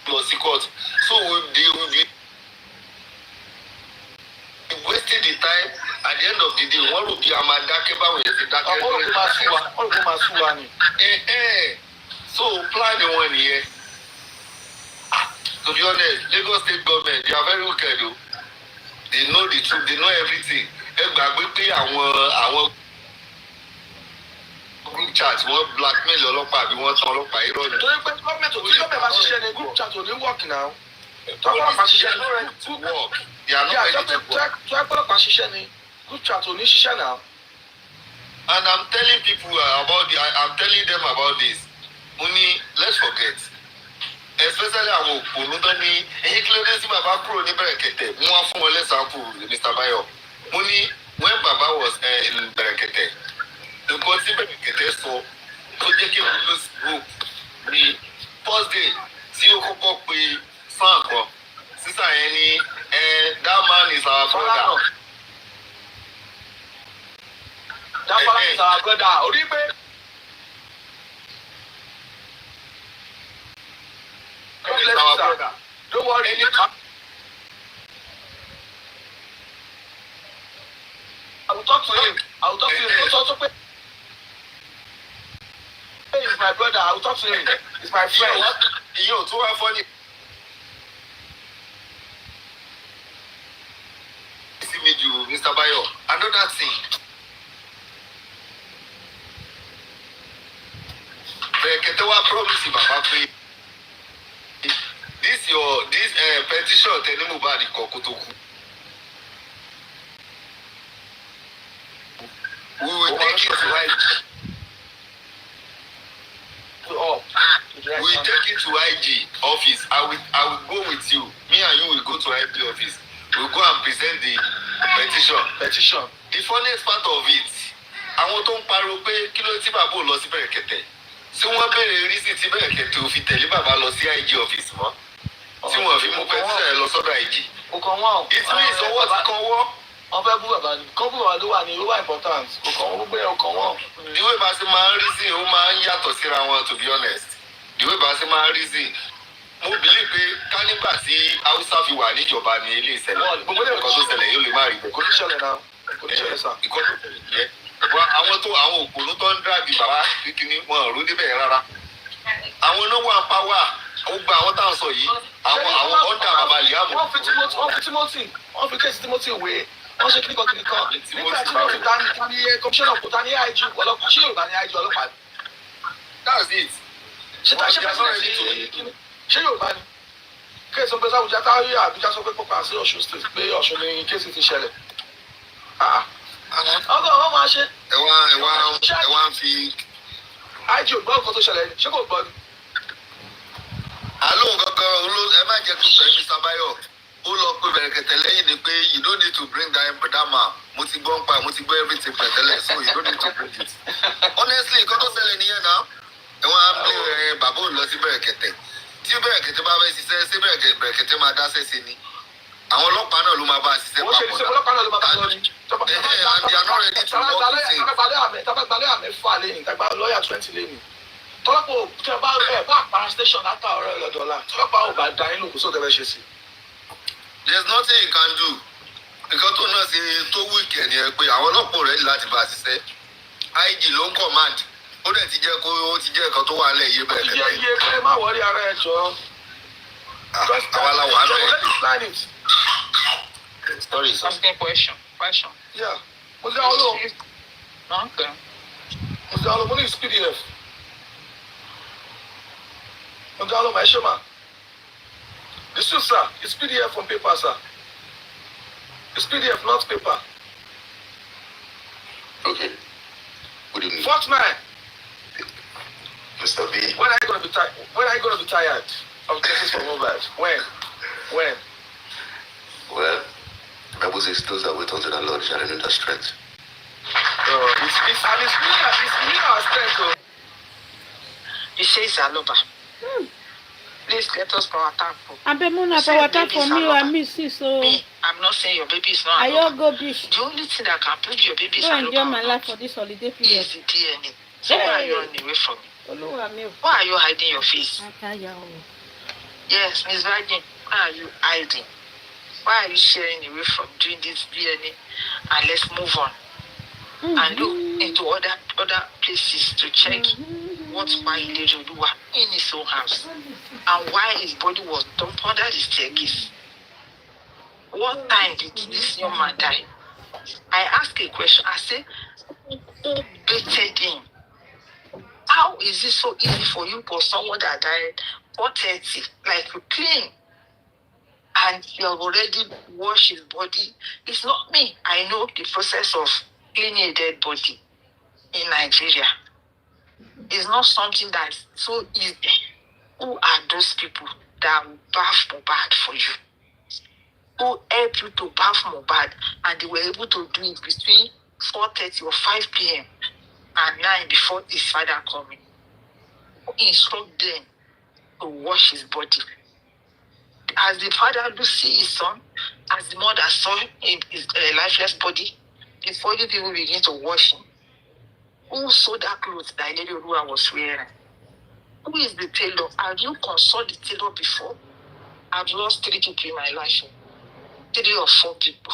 lọ sí court. So they will be wasting the time. At the end of the day, wọ́n rò bí a máa dákẹ́ báwo yẹn ti dákẹ́. Ọ̀pọ̀lọpọ̀ máa sú wa ni. So plan wọn nìyẹn. To be honest, Lagos state government, they are very wicked o. They know the truth, they know everything. Ẹ gbàgbé pé àwọn group chat wọ́n blackmail ọlọ́pàá àbí wọ́n tán ọlọ́pàá irọ́ ni. Torí pé gọ́ọ̀mẹ̀ntì bá ṣiṣẹ́ ní group chat ò ní work now. Tọ́pọ̀lọpàá ṣiṣẹ́ ní work. They are not ready to work. Tọ́pọ̀lọpàá ṣiṣẹ́ ní group chat ò ní ṣiṣẹ́ now. And I'm telling people I'm telling them about this. Mo ní let's forget. Especially àwọn òpònú tó ní ẹ̀yìn kí ló dé sí bàbá kúrò ní Bẹ̀rẹ̀kẹ̀tẹ̀ mú wá fún wọn lẹ́sàmpù Mr. Bayo. Mo ní when Baba was in Berekete, the concept Berekete so jẹ́ kí n lose hope ní first day tí ó kọ́kọ́ pe fan kan sísà yẹn ní that man is our brother. That man is our brother. Orí pé. Is our brother. Don't worry. I will talk to him. I will talk to him. He's my brother. I will talk to him. He's my friend. Yo, too funny. See me, you, Mr. Bayo. Another thing. Bereketewa promise Baba pé this petition tẹni Mohbad kọ̀ọ̀kan tó kù. We will take it to IG. We will take it to IG office. I will go with you. Me and you will go to IG office. We will go and present the petition. The funniest part of it, àwọn tó ń pariwo pé kí ló tí bàbá ò lọ sí Berekete. Tí wọ́n béèrè reason tí Berekete ò fi tẹ̀lé bàbá lọ sí IG office mọ́. Tí wọ́n fi mú petition lọ sọ́dọ̀ IG. It means owó ti kan wọ́. Wọ́n fẹ́ bú bàbá ni. Kọ́ bú bàbá ló wà ní ó wà important. Kò kàn wọ́n gbé ọkàn wọn. The way bá ṣe máa ń reason ó máa ń yàtọ̀ síra wọn, to be honest. The way bá ṣe máa ń reason. Mo believe pé ká nígbà tí Hausa fi wà níjọba ní ilé ìṣẹ̀lẹ̀. Gbogbo ilé Nǹkan tó ṣẹlẹ̀ yóò lè má rí bẹ́ẹ̀. Kò ní ṣẹlẹ̀ náà. Kò ní ṣẹlẹ̀ sà. Ìkọ́ tó ṣẹlẹ̀ yẹ. Àwọn òpònú tó ń dráàgì bàbá kíkíní wọn ò ró débẹ̀ rárá. Àwọn náà wà pàwà. Ó gba àwọn táwọn sọ yìí. Àwọn ọ̀dà bàbá Iyabo. Wọ́n fi kéèsì Timothy wé. Wọ́n ṣe kíníkan. Nígbà tí wọ́n fi tani commissioner kò tani IG ọlọ́pàá. Ṣé Yorùbá ní IG ọlọ́pàá? That's it. Ṣé Yorùbá ni? Kéèsì ọgbẹ́ sáwùjá táwọn Àbújá sọ pé pọ́pà sí Ọ̀ṣun state pé Ọ̀ṣun ni kéèsì ti ṣẹlẹ̀. Ọgọ́ máa ṣe. Ẹ wá ń fi. IG ò gbọ́ nǹkan tó ṣẹlẹ̀ ṣé kò gbọ́ ni? Àlọ́ gangan ẹ má jẹ́ kí n sọ Mr. Bayo. Ó lọ pé Berekete lẹ́yìn ni pé you don't need to bring that man. Mo ti gbọ́ ń pa, mo ti gbọ́ everything pẹ̀tẹ́lẹ̀, so you don't need to bring it. Honestly, nǹkan tó ṣẹlẹ̀ nìyẹn náà. Ẹ̀wọ̀n á lé bàbá òun lọ sí Berekete. Tí Berekete bá fẹ́ ṣiṣẹ́ sí Berekete máa dáṣẹ́ sí ni. Àwọn ọlọ́pàá náà ló máa bá a ṣiṣẹ́ papọ̀ náà. Wọ́n ṣe ọlọ́pàá náà ló máa bá a lọ ní. And they are not ready to work with him. Tábàgbálẹ̀ àmì fà lẹ́yìn, tábà lọ́ọ̀yà 20 lẹ́yìn. Tọ́lọ́pọ̀ tẹ bá para station látà ọ̀rẹ́ lọ́dọ̀ọ́lá. Tọ́lọ́pàá ò bá dá inú kò sóò tẹ́lẹ̀ ṣe sí. There's nothing you can do. Nǹkan tó náà ṣe tó wíìkì ni ẹ pé àwọn ọlọ́pàá rẹ̀ láti bá a ṣiṣẹ́. IG ló ń command. Ó dẹ̀ ti jẹ́ nǹkan tó wà lẹ̀ yé bẹ̀rẹ̀. Iye pé má wọrí ara ẹ̀ jọ. Àwa la wà Let me plan it. Sorry, sir. Asking question. Yeah. Mo ti dáwọ́ lóhùn. Okay. Mo ní his PDF. Mo ti dáwọ́ lóhùn ẹ ṣe mà. This is sir. It's PDF on paper, sir. It's PDF, not paper. Okay. Good evening. Fortnite. Mr. B. When are you gonna be tired of cases for mobile? When? Well, the Bible says those that wait unto the Lord shall renew their strength. It's me our strength, though. You say it's Aloba. Please let us power tap. Abemuna power tap for me. I miss it so. Me, I'm not saying your baby is not I Aloba. go beach. The only thing that can prove your baby is Go enjoy my Aloba life for this holiday period. is the DNA. So why are you running away from me? Olúwa mi o. Why are you hiding your face? Ataya o. Yes, Miss Virgin, why are you hiding? Why are you sharing away from doing this DNA? And let's move on and look into other places to check what's why Iyabo in his own house and why his body was dumped under the staircase. What time did this young man die? I asked a question. I said, who baited him? How is it so easy for you for someone that died 4:30, like you clean, and you have already washed his body? It's not me. I know the process of cleaning a dead body in Nigeria. It's not something that's so easy. Who are those people that will bath for bad for you? who helped you to bath Mohbad, and they were able to do it between 4:30 or 5 p.m. and 9 before his father coming. Who instruct them to wash his body? As the father do see his son, as the mother saw his lifeless body, before you people begin to wash him, who sewed that clothes that Lady Olua was wearing? Who is the tailor? Have you consulted the tailor before? I've lost 3 people in my life, 3 or 4 people.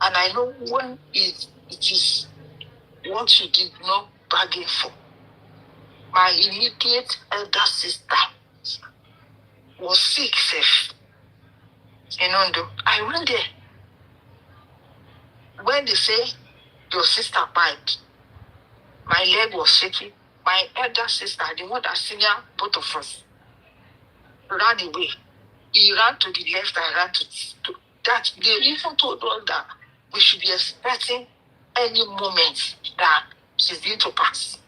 And I know when it is what you did not bargain for. My immediate elder sister was sick, safe. I went there. When they say your sister died, my leg was shaking. My elder sister, the one that senior both of us, ran away. He ran to the left, I ran to that. They even told us that we should be expecting any moment that she's going to pass.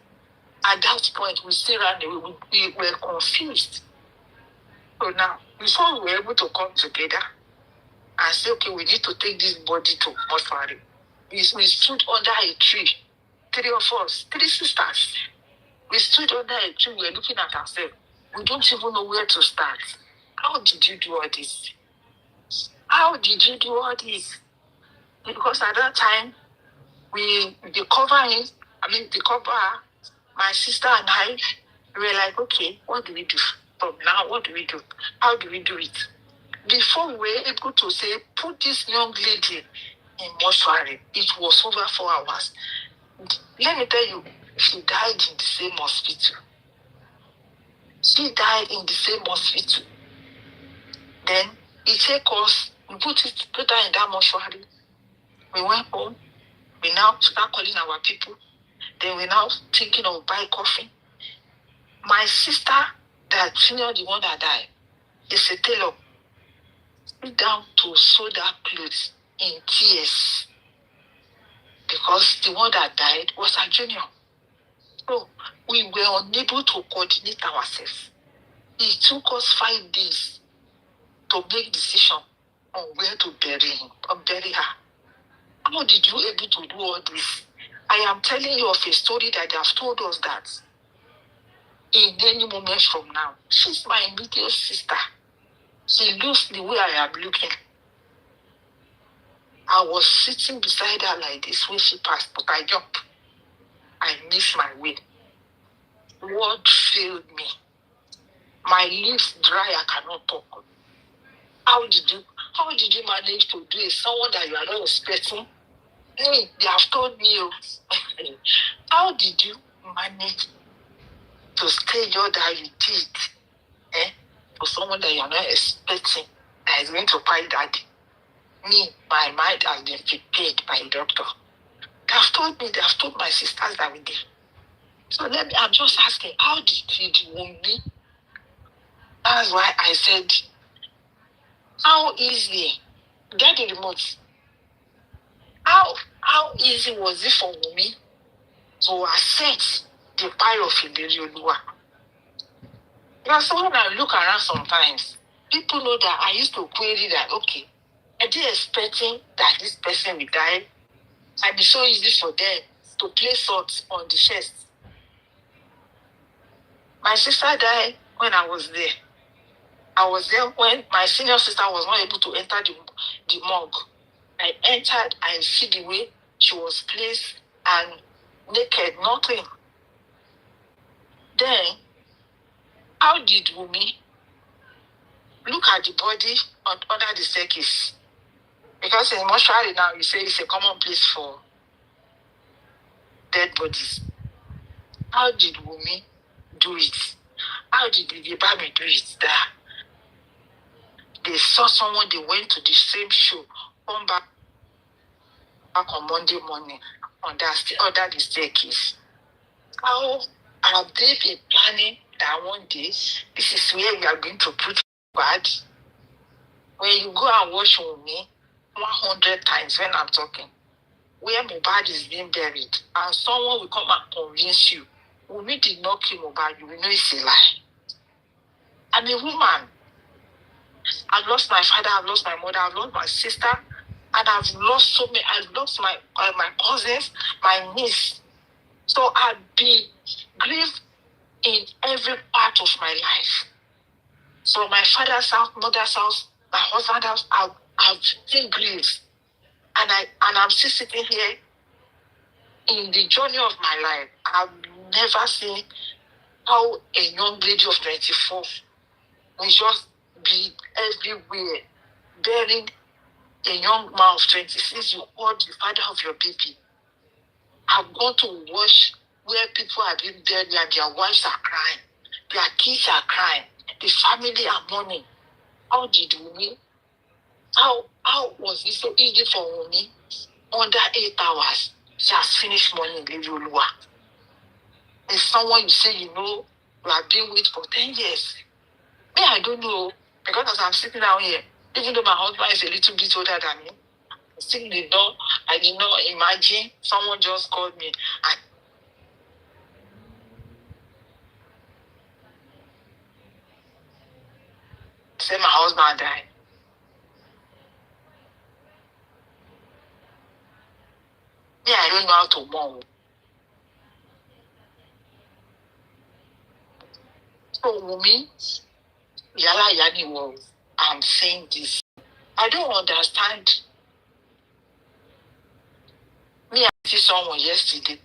At that point, we still ran away. We were confused. So now, before we were able to come together and say, okay, we need to take this body to mortuary, we stood under a tree, 3 of us, 3 sisters. We stood under a tree, we were looking at ourselves. We don't even know where to start. How did you do all this? How did you do all this? Because at that time, they cover my sister and I, we were like, okay, what do we do? From now, what do we do? How do we do it? Before we were able to say, put this young lady in mortuary, it was over 4 hours. Let me tell you, she died in the same hospital. She died in the same hospital. Then it took us, we put her in that mortuary. We went home. We now start calling our people. Then we now thinking of buying coffee. My sister, that senior, the one that died, is a tailor. Sit down to sew that clothes in tears because the one that died was a junior. So we were unable to coordinate ourselves. It took us 5 days to make decision on where to bury him or bury her. How did you able to do all this? I am telling you of a story that they have told us that in any moment from now, she's my immediate sister. She looks the way I am looking. I was sitting beside her like this when she passed, but I jumped. I missed my way. Word failed me. My lips dry, I cannot talk. How did you manage to do it? Someone that you are not expecting? Hey, they have told me. How did you manage to stage all that you did for someone that you are not expecting that is going to buy daddy? Me, my mind has been prepared by the doctor. They have told me, they have told my sisters that we did. So I'm just asking, how did you wound me? That's why I said, how easy, get the remote. How easy was it for me to accept the power of Ilerioluwa? Because when I look around sometimes, people know that I used to query that, okay, are they expecting that this person will die? And it's so easy for them to place salt on the chest. My sister died when I was there. I was there when my senior sister was not able to enter the morgue. I entered, I see the way she was placed and naked, nothing. Then, how did Wunmi look at the body under the staircase? Because in mortuary now, you say it's a common place for dead bodies. How did Wunmi do it? How did the Ibami do it? That they saw someone, they went to the same show, come back on Monday morning under the staircase. How have they been planning that one day, this is where we are going to put bad? When you go and watch Wunmi 100 times when I'm talking, where Mohbad is being buried, and someone will come and convince you, Wunmi did not kill Mohbad, you will know it's a lie. I'm a woman. I've lost my father, I've lost my mother, I've lost my sister, and I've lost so many. I've lost my cousins, my niece. So I've been grieved in every part of my life. So my father's house, mother's house, my husband's house, I've seen grief, and I'm still sitting here in the journey of my life. I've never seen how a young lady of 24 will just be everywhere, bearing a young man of 26. You call the father of your baby. I've gone to watch where people have been buried and their wives are crying, their kids are crying, the family are mourning. How did we? How was it so easy for me? Under 8 hours, she has finished mourning, Lady Oluwa. There's someone you say you have been with for 10 years. Me, I don't know, because as I'm sitting down here, even though my husband is a little bit older than me, I did not imagine someone just called me and said my husband died. Me, I don't know how to mourn. So, Wumi, Yala Yani was, I'm saying this. I don't understand. Me, I see someone yesterday.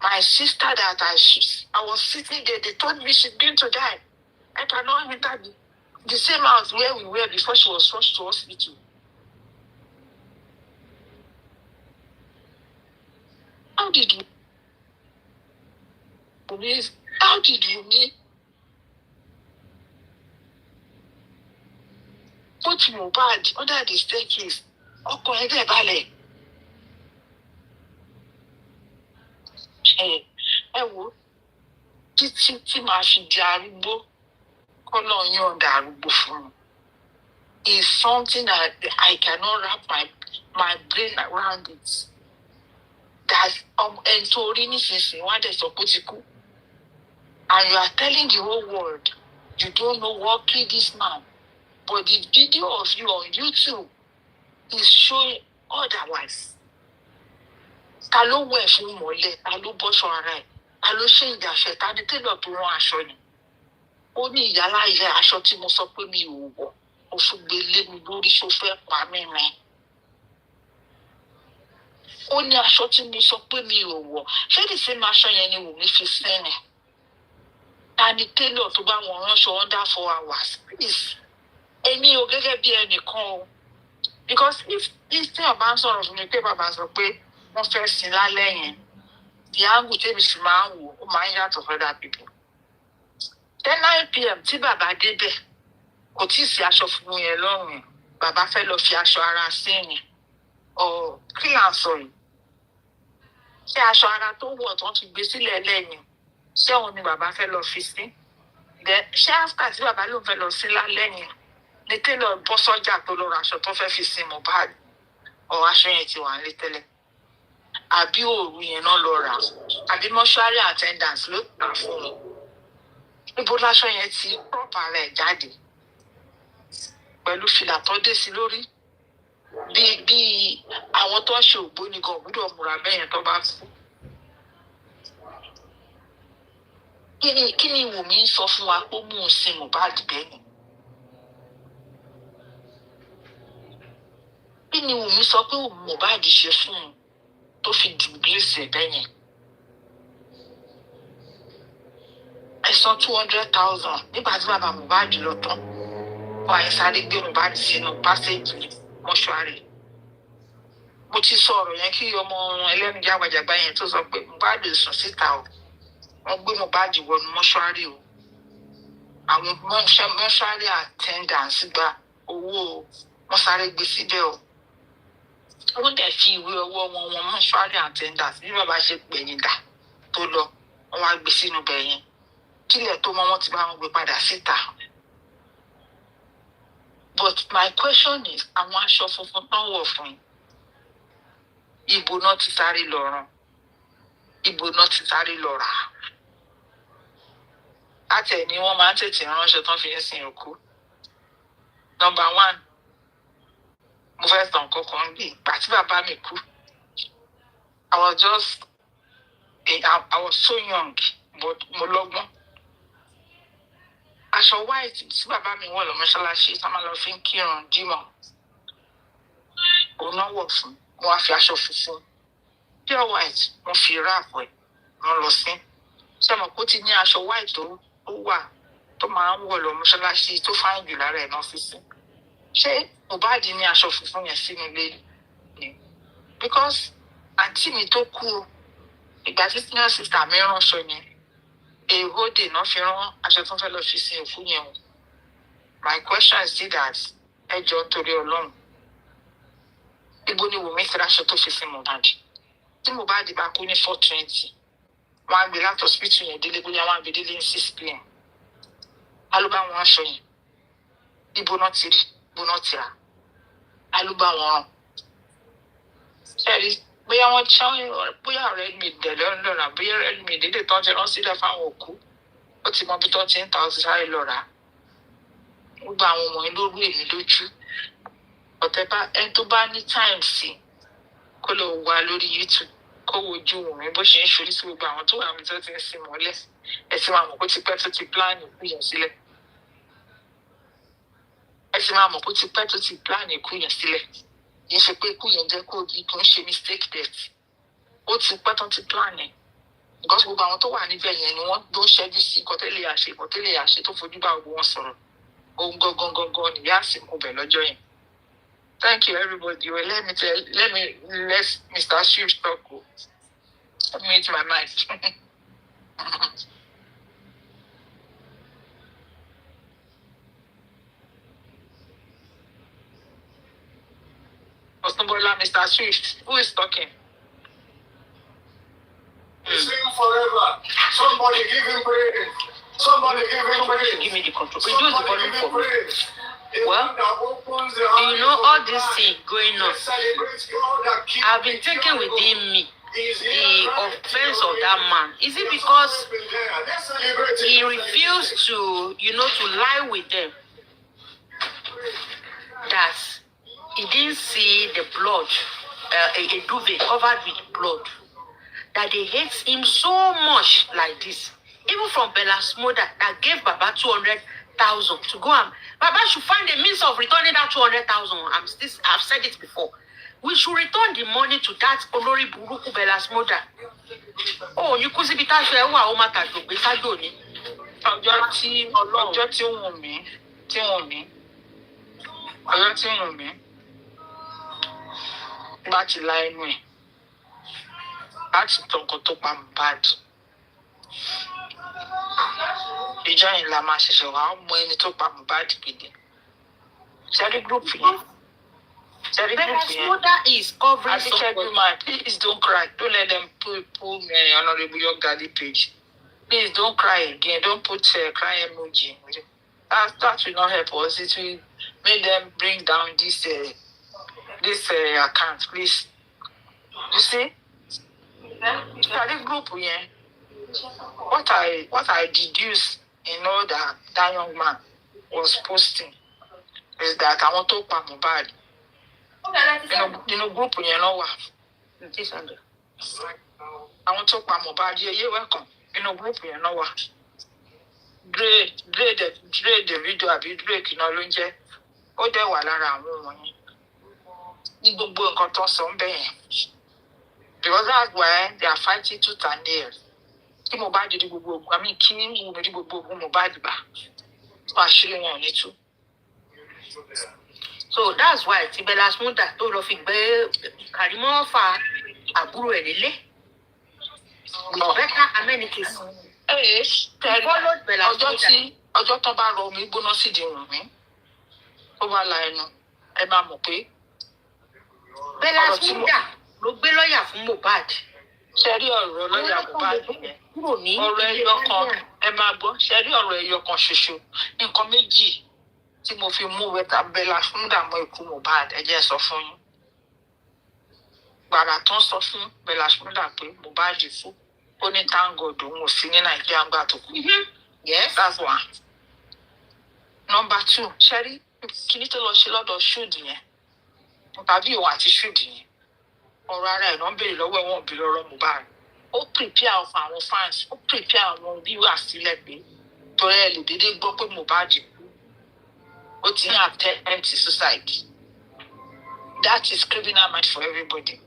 My sister that I was sitting there, they told me she's going to die. I cannot enter the same house where we were before she was rushed to hospital. How did you put Mohbad under the staircase? Ọkọ ẹgbẹ́ balẹ̀. Ẹ wo títí tí màá fi di arúgbó kọ́nà yọ̀ǹda arúgbó fún mi. Is something that I cannot wrap my brain around it. That ẹni tó rí nísinsìnyí wọ́n á dẹ̀ sọ pé ó ti kú. And you are telling the whole world you don't know what killed this man. But the video of you on YouTube is showing otherwise. Ta ló wẹ̀ fún mọ́lẹ̀, ta ló bọ́ṣọ ara ẹ̀, ta ló ṣe ìdàṣẹ, ta ni télọ̀ tó rán aṣọ ni. Ó ní ìyálà ìyá aṣọ tí mo sọ pé mi ò wọ̀, mo fi gbé lé mi lórí ṣó fẹ́ pa mí rìn. Ó ní aṣọ tí mo sọ pé mi ò wọ̀, ṣé the same aṣọ yẹn ni Wùmí fi sẹ́ni? Ta ni télọ̀ tó bá wọn ránṣọ under 4 hours? Please. Èmi ò gẹ́gẹ́ bí ẹnìkan o. Because if tí ọba ń sọ̀rọ̀ fún mi pé bàbá sọ pé wọ́n fẹ́ sin lálẹ́ yẹn, the angle tèmi sì máa ń wò ó máa ń yàtọ̀ for other people. 9 p.m. tí bàbá débẹ̀, kò tí ì sí aṣọ funfun yẹn lọ́rùn yẹn. Bàbá fẹ́ lọ fi aṣọ ara sí ni. Kí là ń sọ yìí? Ṣé aṣọ ara tó wọ̀ tó ń fi gbé sílẹ̀ lẹ́yìn? Ṣé òun ni bàbá fẹ́ lọ fi sí? Ṣé after tí bàbá ló fẹ́ lọ sí lálẹ́ yẹn? Ní télọ̀ bọ́ sọ́jà tó lọ ra aṣọ tó fẹ́ fi sin Mohbad, aṣọ yẹn ti wà nílé tẹ́lẹ̀. Àbí òru yẹn náà lọ rà, àbí mọ́ṣúárì attendance ló tà fún un. Níbo láṣọ yẹn ti crop ara ẹ̀ jáde pẹ̀lú fìlà tó dé sí lórí? Bí àwọn tó ń ṣe ògbóni gan gbúdọ̀ múra bẹ́yẹn tó bá kú. Kí ni Wùmí sọ fún wa pé ó mú un sin Mohbad bẹ́yẹn? Kí ni Wùmí sọ pé Mohbad ṣe fún un tó fi disgrace bẹ́yẹn? Ẹ san 200,000 nígbà tí bàbá Mohbad lọ tán. Wọ́n àyè sáré gbé Mohbad sínú pásẹ́jì mọ́ṣúárì. Mo ti sọ ọ̀rọ̀ yẹn kí ọmọ ẹlẹ́nu jágbajàgba yẹn tó sọ pé Mohbad sùn síta o. Wọ́n gbé Mohbad wọnú mọ́ṣúárì o. Àwọn mọ́ṣúárì attendants gba owó wọ́n sáré gbé síbẹ̀ o. Wọ́n dẹ̀ fi ìwé ọwọ́ wọn mọ́ṣúárì attendants bí bàbá ṣe pẹ̀yìn dà tó lọ, wọ́n wá gbé sínú bẹ̀ yẹn. Kílẹ̀ tó mọ́ wọ́n ti bá wọn gbé padà síta. But my question is, àwọn aṣọ funfun tán wọ̀ fún yín, ibo náà ti sáré lọ rán, ibo náà ti sáré lọ rà. Àtẹ̀ ni wọ́n máa ń tètè ránṣẹ́ tán fi ń sin òkú. Number one, mo fẹ́ sọ nǹkan kan bí ìgbà tí bàbá mi kú. I was so young, but mo lọ́gbọ́n. Aṣọ white tí bàbá mi wọ̀ lọ mọ́ṣáláṣí tá máa lọ fi ń kírun jímọ̀. Òun náà wọ̀ fún. Mo wá fi aṣọ funfun. Pure white, mo fi ráàpù ẹ̀. Mo lọ sí. Ṣé mo kó ti ní aṣọ white tó wà tó máa ń wọ̀ lọ mọ́ṣáláṣí tó fáìn jù lára ẹ̀ náà fi sí. Ṣé Mohbad ní aṣọ funfun yẹn sínú ilé ni? Because àǹtí mi tó kú o, ìgbà tí senior sister mi ránṣọ yẹn, èrò dè náà fi rán aṣọ tó fẹ́ lọ fi sin òkú yẹn o. My question is still that ẹ jọ̀ọ́ torí Ọlọ́run. Ibo ni Wùmí ti raṣọ tó fi sin Mohbad? Tí Mohbad bá kú ní 420, wọ́n á gbé láti hospital yẹn délé bóyá wọ́n á gbé délé ní 6 p.m. Alúbá wọn aṣọ yẹn. Ibo náà ti rí, ibo náà ti rà. Alúbá wọn rán. Ṣẹ́rí, bóyá wọ́n bóyá Redmi dẹ̀lẹ́ lọ́ra, bóyá Redmi dédé tán ti rán sílẹ̀ fáwọn òkú. Ó ti mọ bí tán ti ń ta ọtí sáré lọ́ra. Gbogbo àwọn ọmọ yẹn ló rú èmi lójú. Ọ̀tẹ́bá ẹni tó bá ní time sí kó lọ wà lórí YouTube kó wojú Wùmí bó ṣe ń ṣorí sí gbogbo àwọn tó wà mí tó ti ń sin mọ́lẹ̀. Ẹ sì máa mọ̀ kó ti pẹ́ tó ti plan ikú yẹn sílẹ̀. Ẹ sì máa mọ̀ kó ti pẹ́ tó ti plan ikú yẹn sílẹ̀. Kì í ṣe pé ikú yẹn jẹ́ kó ń ṣe mistake death. Ó ti pẹ́ tó ti plan ẹ̀. Because gbogbo àwọn tó wà níbẹ̀ yẹn ni wọ́n ló ń ṣẹ́jú sí kọ́tẹ́lẹ̀ àṣẹ tó fojú bá gbogbo wọn sọ̀rọ̀. Ohun gangan nìyá àsìkò bẹ̀ lọ́jọ́ yẹn. Thank you, everybody. Well, let Mr. Shiv talk. Let me hit my mic. Mr. Swift, who is talking? He's singing forever. Somebody give him praise. Somebody give him Somebody praise. should give me the control. Reduce the Somebody volume give him for me. praise. Well, you know all this thing going on. I've been thinking within me the offense of that man. Is it because he refused to, to lie with them? That he didn't see the blood, a duvet covered with blood. That they hate him so much like this. Even from Bella's mother that gave Baba 200,000 to go and Baba should find a means of returning that 200,000. I've said it before. We should return the money to that Olori Buruku Bella's mother. Oh, you could see because you are a matter to be Sadoni. Ọjọ́ tí wọ́n mi. Láti la ẹnu ẹ̀. Láti tọkọ tó pa Mohbad. Ìjọ yìí la máa ṣẹ̀ṣẹ̀ wá mọ ẹni tó pa Mohbad gidi. Ṣẹ́rí group yẹn. Bella's mother is covering somebody. Man, please don't cry. Don't let them pull me Honorable Yogali page. Please don't cry again. Don't put cry emoji. That will not help us. It will make them bring down this account, please. You see? This group, yeah. What I deduce in all that young man was posting is that I want to pa Mohbad. Group yẹn náà wà. Àwọn tó pa Mohbad yẹ welcome. Group yẹn náà wà. Dre Davido àbí Drake náà ló ń jẹ́. Ó dẹ̀ wà lára àwọn wọ̀nyí. Ní gbogbo nǹkan tó ń sọ ń bẹ̀ yẹn. Because that's why they are fighting tooth and nail. Kí Mohbad di gbogbo ogun, kí Wùmí di gbogbo ogun Mohbad gbà. Àṣírí wọn ò ní tú. So that's why Bella's mother tó lọ fi gbé Karimo fa àbúrò ẹ̀ nílé. With better amenities. Followed Bella's mother. Ọjọ́ tó bá rọ omi gbóná sí di Wùmí. Ó bá la ẹnu. Ẹ máa mọ̀ pé. Bella's mother ló gbé lọ́yà fún Mohbad. Ṣé rí ọ̀rọ̀ lọ́yà Mohbad yẹn? Ọ̀rọ̀ ẹyọ kan ẹ máa gbọ́. Ṣé rí ọ̀rọ̀ ẹyọ kan ṣoṣo? Nǹkan méjì tí mo fi mú wẹ́tà Bella's mother mọ́ ikú Mohbad ẹ jẹ́ sọ fún yín. Gbàrà tó ń sọ fún Bella's mother pé Mohbad fún ó ní thank God òun ò sí ní Nàìjíríà gbà tó kú. Yes, that's one. Number 2, ṣé rí kíní tó lọ ṣe lọ́dọ̀ ṣúùdì yẹn tàbí òun àti ṣúùdì yẹn ọ̀rọ̀ ara ẹ̀ náà ń béèrè lọ́wọ́ ẹ̀wọ̀n òbí lọ́rọ̀ Mohbad ó prepare fún àwọn fans ó prepare àwọn viewers sílẹ̀ pé torí ẹ lè dédé gbọ́ pé Mohbad ó ti ní attempt suicide that is criminal mind for everybody.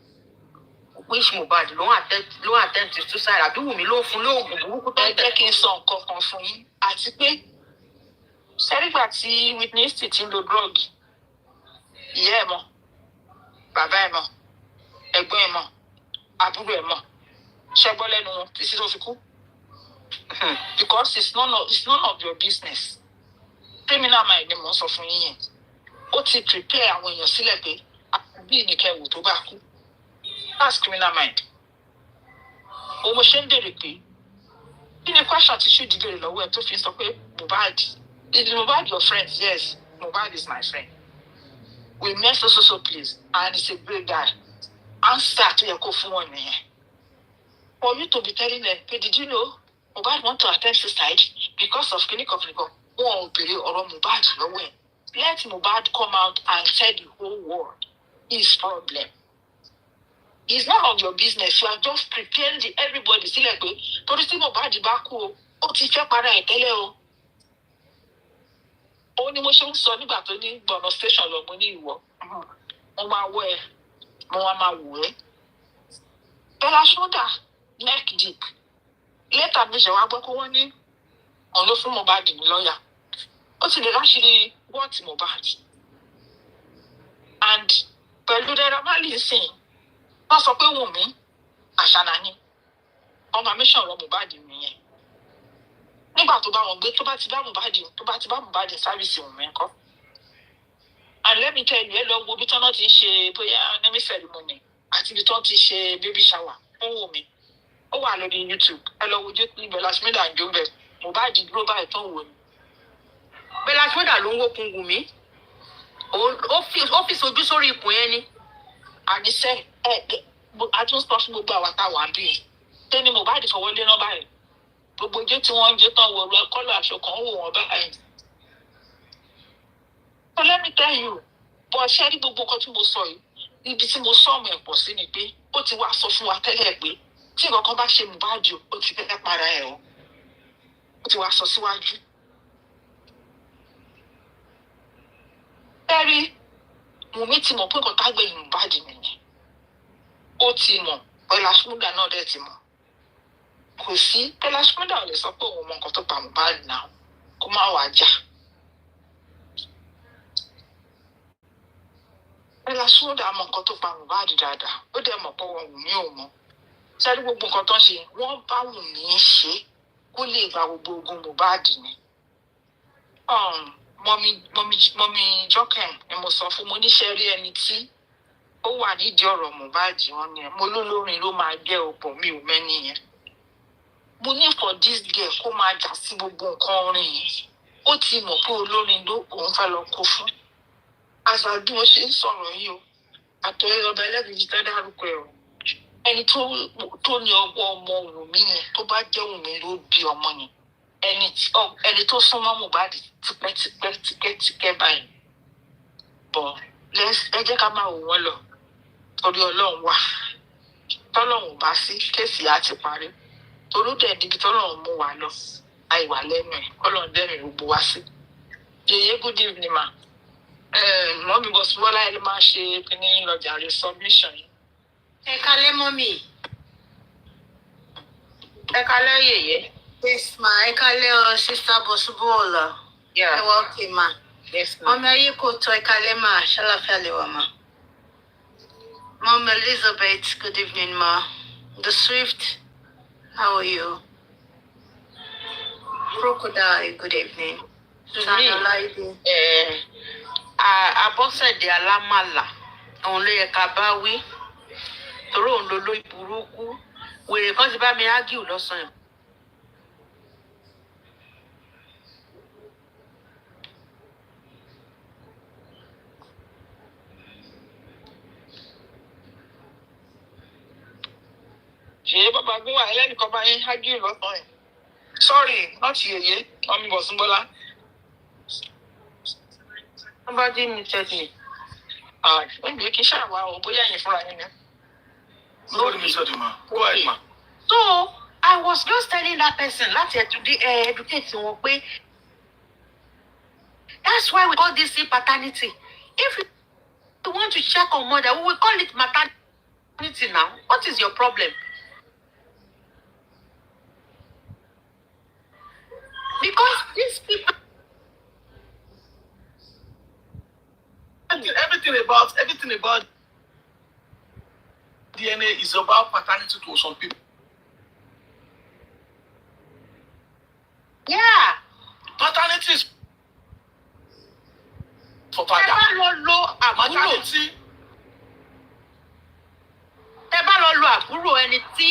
Which Mohbad ló attempt suicide àbí Wùmí ló fún lóògùn burúkú tó ẹ jẹ́ kí n sọ nǹkan kan fún yín àti pé sẹ́rígbà tí witness ti ń lo drug ìyá ẹ̀ mọ̀ bàbá ẹ̀ mọ̀ ẹ̀gbọ́n ẹ̀ mọ̀ àbúrò ẹ̀ mọ̀ ṣẹ́gbọ́ lẹ́nu wọn títí tó fi kú because it's none of your business criminal mind ni mò ń sọ fún yín yẹn ó ti prepare àwọn èèyàn sílẹ̀ pé àbí ìníkẹ́wò tó bá kú that's criminal mind. Òun ṣe ń béèrè pé kí ni question tí ṣùdí béèrè lọ́wọ́ ẹ̀ tó fi sọ pé Mohbad is Mohbad your friend? Yes, Mohbad is my friend. We met so please and he's a great guy. Answer tó yẹ kó fún wọn nìyẹn. For you to be telling them, hey, did you know Mohbad want to attempt suicide because of clinical wọn ò béèrè ọ̀rọ̀ Mohbad lọ́wọ́ ẹ̀. Let Mohbad come out and tell the whole world his problem. It's none of your business. You are just preparing everybody sílẹ̀ pé torí tí Mohbad bá kú o ó ti fẹ́ para ẹ̀ tẹ́lẹ̀ o. Ó ní mo ṣe ń sọ nígbà tó ní gbọ̀nà station lọ mo ní ìwọ. Mo máa wọ ẹ, mo wá máa wò ẹ́. Bella shoulder neck deep. Later mi ṣe wá gbọ́ pé wọ́n ní òun ló fún Mohbad ní lọ́ọ̀yà. Ó ti lè láṣìírí wọ́ọ̀tì Mohbad. And pẹ̀lú Naira Marley sìn wọ́n sọ pé Wùmí àṣànà ni ọmọ àmíṣàn ọ̀rọ̀ Mohbad nìyẹn nígbà tó bá wọn gbé tó bá ti bá Mohbad sáfìsì Wùmí ńkọ́. And let me tell you ẹ lọ wo bí tọ́nà ti ń ṣe bóyá naming ceremony àti bí tọ́n ti ṣe baby shower fún Wùmí ó wà lórí YouTube ẹ lọ wo ojú ní Bella Shmurda ń jó bẹ Mohbad dúró báyìí tó ń wò ni. Bella Shmurda ló ń wókun Wùmí ó fi sojú sórí ikùn yẹn ni. Àníṣe àtúnṣe fún gbogbo àwọn táwọn àbí yìí tẹ́ ni Mohbad fọwọ́ lé náà báyìí gbogbo ojú tí wọ́n ń jẹ́ tán wọ kọ́lọ̀ aṣọ kan wò wọ́n báyìí. So let me tell you bọ́ ṣẹ́ rí gbogbo nǹkan tí mo sọ yìí ibi tí mo sọ ọmọ ẹ̀ pọ̀ sí ni pé ó ti wá sọ fún wa tẹ́lẹ̀ pé tí nǹkan kan bá ṣe Mohbad ó ti fẹ́ para ẹ̀ o ó ti wá sọ síwájú. Bẹ́ẹ̀ni Wùmí ti mọ̀ pé nǹkan tá gbẹ̀yìn Mohbad nìyẹn ó ti mọ̀ Bella Shmurda náà dẹ̀ ti mọ̀ kò sí Bella Shmurda ò lè sọ pé òun mọ nǹkan tó pa Mohbad náà kó má wàá jà. Bella Shmurda mọ nǹkan tó pa Mohbad dáadáa ó dẹ̀ mọ̀ pé wọn Wùmí ò mọ̀ sẹ́rí gbogbo nǹkan tó ń ṣe wọ́n bá Wùmí ṣe kó lè gba gbogbo ogun Mohbad ni. Mọ́mí Jọ́kẹ́ ni mo sọ fún mo níṣẹ́ rí ẹni tí ó wà nídìí ọ̀rọ̀ Mohbad wọn ni mo lólórin ló máa jẹ́ ọ̀pọ̀ mi ò mẹ́ni yẹn. Mo ní for this girl kó máa jà sí gbogbo nǹkan orin yìí ó ti mọ̀ pé olórin ló òun fẹ́ lọ kó fún. Àṣà bí wọ́n ṣe ń sọ̀rọ̀ yìí o àtọ̀rẹ́ ọba ẹlẹ́gbẹ̀ẹ́ tó dárúkọ ẹ̀ o ẹni tó ní ọwọ́ ọmọ Wùmí yẹn tó bá jẹ́ Wùmí ló bí ọmọ yẹn ẹni tó súnmọ́ Mohbad tipẹ́tipẹ́ báyìí bọ̀ ẹ jẹ́ ká máa wò wọ́n lọ torí Ọlọ́run wà tọ́lọ́run bá sí kéèsì á ti parí torí dẹ̀ níbi tọ́lọ́run mú wa lọ àìwà lẹ́nu ẹ̀ Ọlọ́run dẹ́rìn gbogbo wa sí. Yèyé good evening ma mọ́mí Bọ́sibọ́lá ẹ ló máa ṣe kíní lọ́jà rẹ̀ submission yìí. Ẹ kálẹ́ mọ́mí. Ẹ kálẹ́ yèyé. Yes ma ẹ kálẹ́ sister Bọ́sibọ́lá. Ẹ wá òkè ma. Yes ma. Mọ́mí ayé kò tọ́ ẹ kálẹ́ ma ṣàlàfíà lè wà ma. Mom Elizabeth, good evening, ma. The Swift, how are you? Crocodile, good evening. Abọ́sẹ̀dé alámàlà òun ló yẹ ká bá wí torí òun ló lórí burúkú wèrè kan ti bá mi ágìw lọ́sàn-án. Ṣèyí bàbá gbé wà ẹlẹ́nìkan bá yín ágìw lọ́sàn-án. Sorry, not Yèyé, Mọ́mí Bọ́sibọ́lá. Somebody muted me. Maybe kì í ṣàwá o, bóyá ẹ̀yin fúnra yín ni. Nobody muted you, ma. Go ahead, ma. So I was just telling that person láti educate wọn pé that's why we call this thing paternity. If you want to check on mother, we will call it maternity now. What is your problem? Because these people, everything about DNA is about paternity to some people. yeah. Paternity is for father. Maternity. Tẹ́ bá lọ lo àbúrò ẹni tí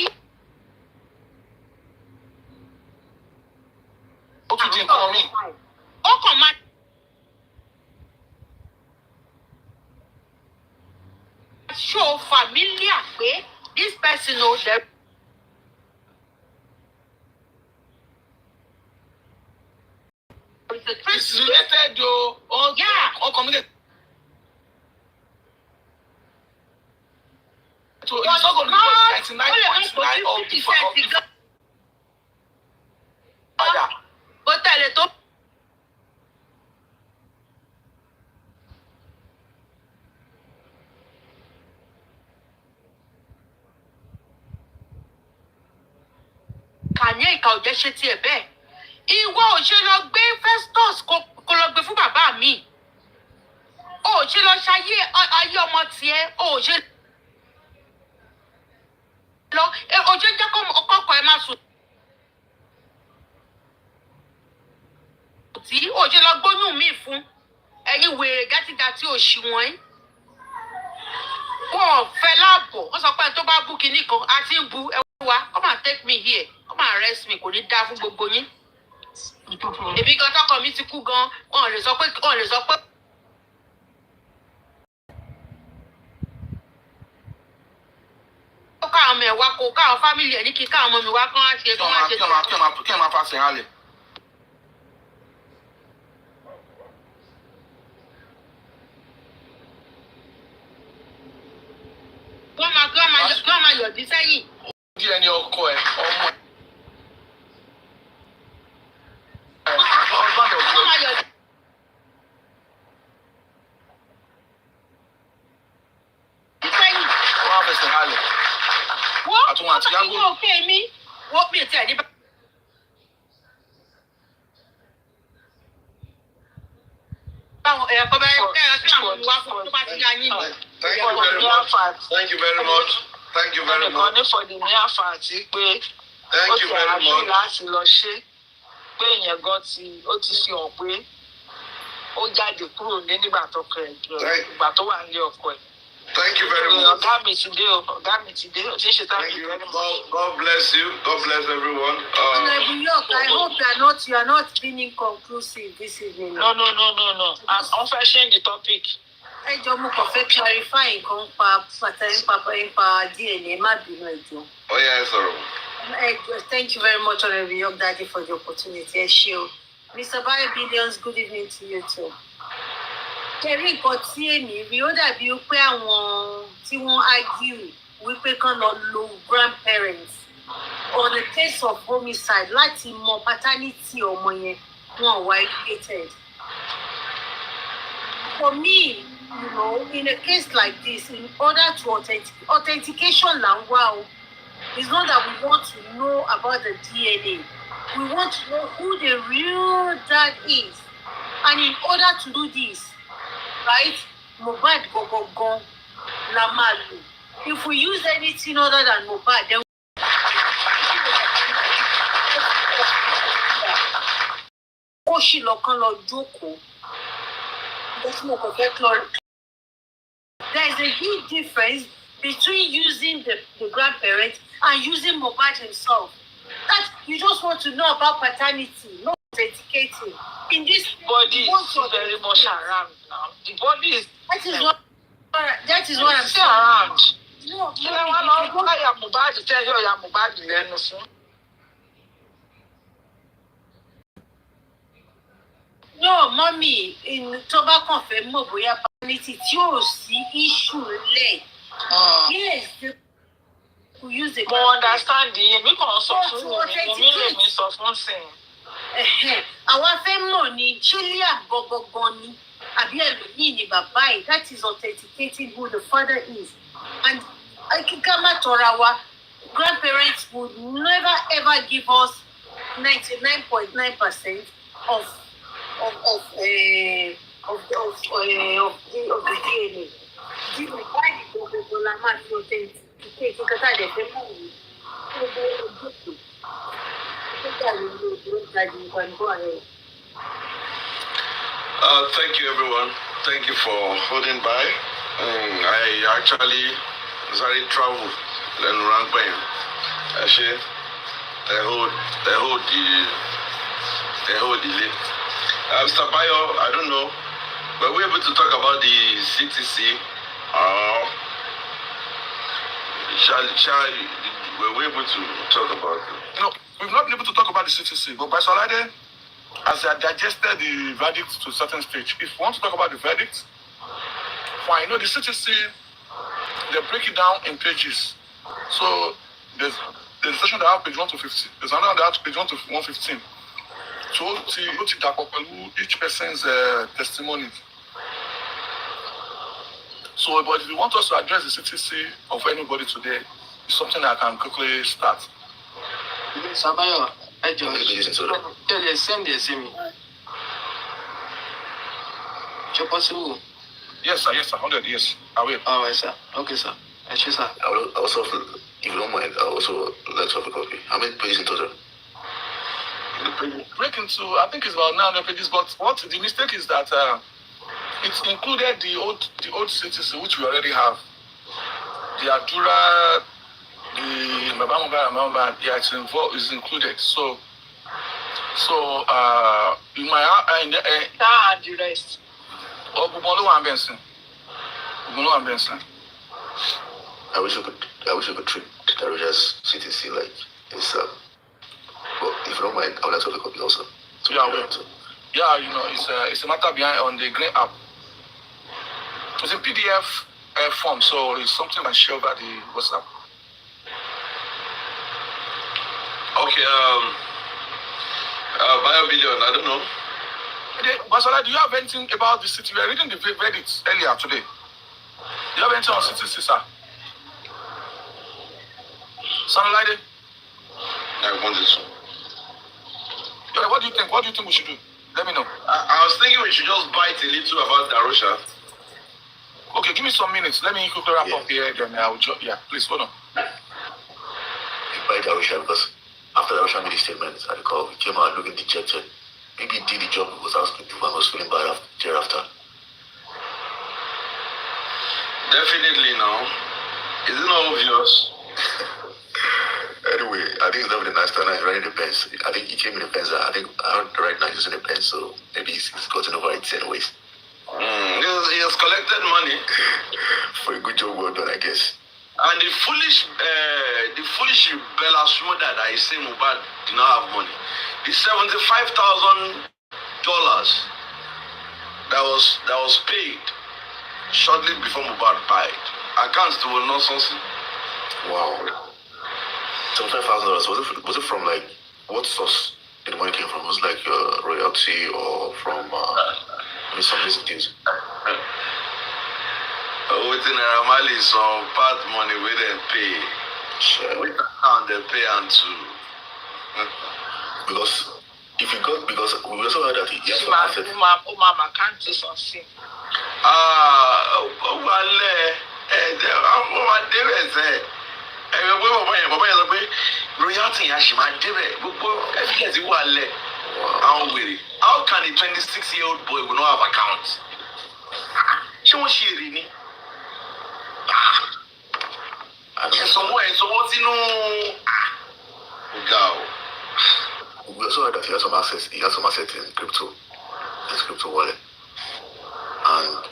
ó tún di nǹkan mi. ó kàn máa show familiar pé this person knows them. It's related to all community. So it's not going to be 99.9 of the father. But tell it up. Kàní ìka ò jẹ́ ṣe tiẹ̀ bẹ́ẹ̀. Ìwọ ò ṣe lọ gbé Festus kó lọ gbé fún bàbá mi. O ò ṣe lọ ṣayé ayé ọmọ tiẹ̀. O ò ṣe lọ. O ṣe jẹ́ kọ́kọ́ ẹ máa sùn. Tí o ṣe lọ gbóyún mi fún. Ẹ̀yin wèrè gátìgátì òṣì wọ̀nyí. Wọ́n fẹ́ láàbọ̀. Wọ́n sọ pé tó bá bú kinní kan, a ti ń bu ẹwú wa. Come and take me here. Come and arrest me. Kò ní dá fún gbogbo yín. Èmi gan tọkọ mi ti kú gan. Wọ́n lè sọ pé. Ó káwọn ọmọ ẹ̀ wá kó káwọn fámìlì ẹ̀ ní kí káwọn ọmọ mi wá kán á ṣe. Kí ẹ máa fa ṣe hálẹ̀. Wọ́n máa yọ̀dí sẹ́yìn. Bí ẹni ọkọ ẹ, ọmọ ẹ. Wọ́n máa yọ̀dí. Sẹ́yìn. Wọ́n á fẹsẹ̀ hálẹ̀. Àtúnwò àti Yágò. Wọ́n òkè mi. Wọ́n mi ti ẹ̀ ní bá. Báwo ẹ̀kọ́ bẹ́ẹ̀ kí àwọn ọmọ wa fún tó bá ti yá yín ni. Thank you very much. Thank you very much. Thank you very much. Ní for the mere fact pé Thank you very much. láti lọ ṣe pé èèyàn gan ó ti fi hàn pé ó jáde kúrò ní nígbà tó kẹ ìgbà tó wà ní ọkọ ẹ̀. Thank you very much. Ọ̀gá mi ti dé ó ti ń ṣe Thank you. God bless you. God bless everyone. I hope you are not being inconclusive this evening. No. I'm fashioning the topic. Ẹ jọ̀ọ́ mo kàn fẹ́ clarify nǹkan pa DNA má bínú ẹ jọ̀ọ́. Oh yeah, sorry. Thank you very much, Honorable Young Daddy, for the opportunity. Ẹ ṣé o. Mr. Bayo Billions, good evening to you too. Kẹ̀rí nǹkan tí èmi rí ó dàbí pé àwọn tí wọ́n argue wípé kán lọ lo grandparents on the case of homicide láti mọ paternity ọmọ yẹn wọn wá educated. For me, in a case like this, in order to authentication là ń wá o. It's not that we want to know about the DNA. We want to know who the real dad is. And in order to do this, right, Mohbad gogogon la máa lò. If we use anything other than Mohbad, then ó ṣì lọ́kàn lọ jókòó. There is a huge difference between using the grandparents and using Mohbad himself. That you just want to know about paternity, not authenticating. In this body is very much around now. The body is that is what I'm still saying. around. No, Mohbad tell you Mohbad lẹ́nu fún. No, mommy, in tobacco fẹ́ mọ̀ bóyá paternity tí ò sí issue lẹ̀. Yes, they could use the Mo understand yín, mi kàn sọ fún mi lè mi sọ fún sìn. Àwa fẹ́ mọ̀ ní Chilean gangan ni àbí ẹlòmíì ni bàbá ẹ̀. That is authenticating who the father is. And kíkà má tọra wa, grandparents would never ever give us 99.9% of the DNA. Di bàbá ẹ̀ gbogbo la máa fi authenticate nǹkan tá a dẹ̀ fẹ́ mọ̀ wò. Gbogbo ojútùú. Thank you, everyone. Thank you for holding by. I actually traveled and ran by him. Actually, they hold the lead. Mr. Bayo, I don't know, but we're able to talk about the CTC. Were we able to talk about it? No, we've not been able to talk about the CTC, but by Salade, as they digested the verdict to a certain stage, if we want to talk about the verdict, fine. You know, the CTC, they break it down in pages. So there's a section that has page 1 to 50. There's another that has page 1 to 115. So each person's testimony. So, but if you want us to address the CTC of anybody today, it's something that I can quickly start. Sabayo, tell you, send the same. Possible? Yes, sir, 100, yes, I will. All right, sir. Okay, sir. Yes, sir. I will also, if you don't mind, I also like to have a copy. How many pages in total? Break into, I think it's about 900 pages, but what the mistake is that it's included the old CTC, which we already have. The Adura, the Mabamba, yeah, it's included. So in my The rest. I wish I could treat Daruja's CTC like it's but if you don't mind, I would like to have a copy also. So yeah, yeah, you know, it's a matter behind on the green app. It's a PDF form, so it's something I share over the WhatsApp. Okay, Bio Billion, I don't know. Basola, do you have anything about the city? We are reading the verdict earlier today. Do you have anything on CTC, sir? Sanolaide? I wanted to. Yeah, what do you think? What do you think we should do? Let me know. I was thinking we should just bite a little about Darusha. Okay, give me some minutes. Let me quickly wrap up here. Then I will yeah, please hold on. By Darusha, because after Darusha made the statement at the call, we came out looking dejected. Maybe he did the job he was asked to do and was feeling bad thereafter. Definitely now. Is it not obvious? Anyway, I think he's having a nice time now. He's riding the Benz. I think he came in the Benz. I think right now he's using the Benz, so maybe he's gotten over it anyways. He has collected money. For a good job well done, I guess. And the foolish Bella Shmoda that is saying Mubad did not have money. The $75,000 that was paid shortly before Mubad died. Accounts to were nonsense. Wow. $75,000. Was it from like what source did the money came from? Was it like royalty or from some music things? Within Ramali, some part money we didn't pay. Sure. We can't they pay and to. Because we also heard that he has some assets. Mama can't do something. Royalty how can a 26-year-old boy will not have accounts? She won't share any. We also heard that he has some assets. He has some assets in crypto, his crypto wallet. And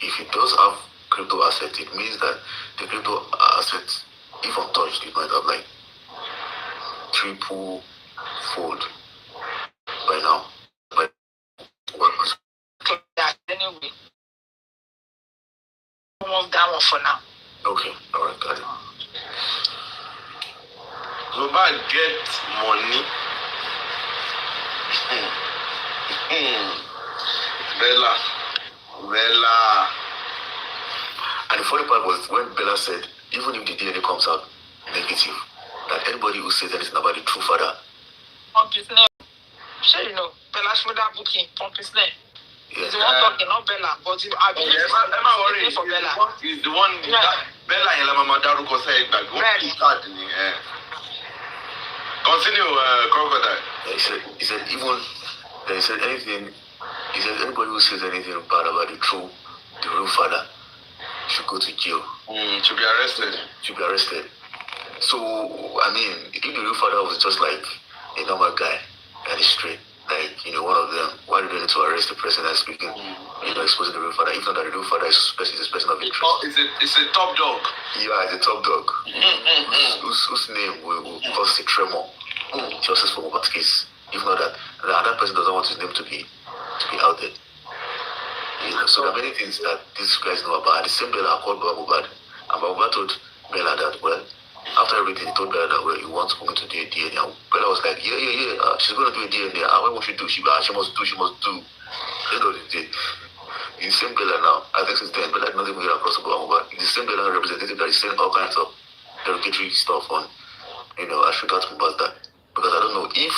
if he does have crypto assets, it means that the crypto assets, if untouched, it might have like triple fold by now. way. Almost that one for now. Okay, all right, got it. Mohbad get money. Bella. And the funny part was when Bella said, even if the DNA comes out negative, that anybody who says anything about the true father. Pump his name. Sure, you know, Bella's shoulder booking, pump his name. He's the one talking, not Bella. But I believe I'm worried for Bella. He's the one that Bella and Mama Daruko said that go to start in the air. Continue, Crocodile. He said even he said anything. He said anybody who says anything bad about the real father should go to jail. Should be arrested. Should be arrested. So I mean, if the real father was just like a normal guy and he's straight, like one of them, why do they need to arrest the person that's speaking? Exposing the real father. If not that the real father is a person of interest. It's a top dog. Yeah, it's a top dog. whose name will cause a tremor. Justice for Mohbad's case. If not that, the other person doesn't want his name to be out there. So there are many things that these guys know about. The same Bella called Mohbad, and Mohbad told Bella that after everything, he told Bella that he wants women to do a DNA. And Bella was like, yeah, she's going to do a DNA. What will she do? She must do. End of the day. The same Bella now, I think since then, Bella did not even get across about Mohbad. The same Bella representative that is saying all kinds of derogatory stuff on, as regards Mohbad's dad. Because I don't know if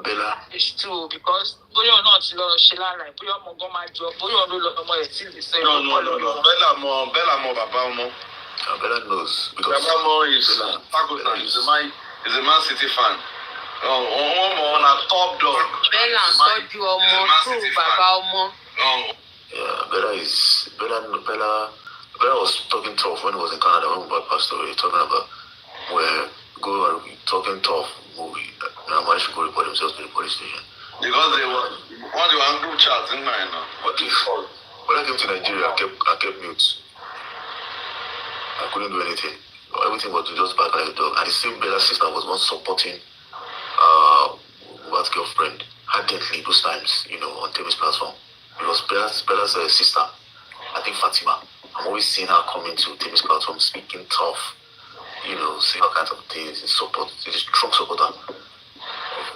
Bella. It's true because Boyo not Sheila like Boyo Mogoma job Boyo no more No. Bella more Baba more. Bella knows because Baba more is a Man City fan. On a top dog. Bella told you true Baba Omo. Yeah, Bella was talking tough when he was in Canada when Mohbad passed away, talking about where go and talking tough movie. Now managed to go report themselves to the police station. Because they were on group chats in mine now. What is when I came to Nigeria, I kept mute. I couldn't do anything. Everything was just back like a dog. And the same Bella's sister was once supporting Mohbad's girlfriend ardently those times, on Temi's platform. Because Bella's sister, I think Fatima, I'm always seeing her coming to Temi's platform speaking tough, saying all kinds of things in support. She's a strong supporter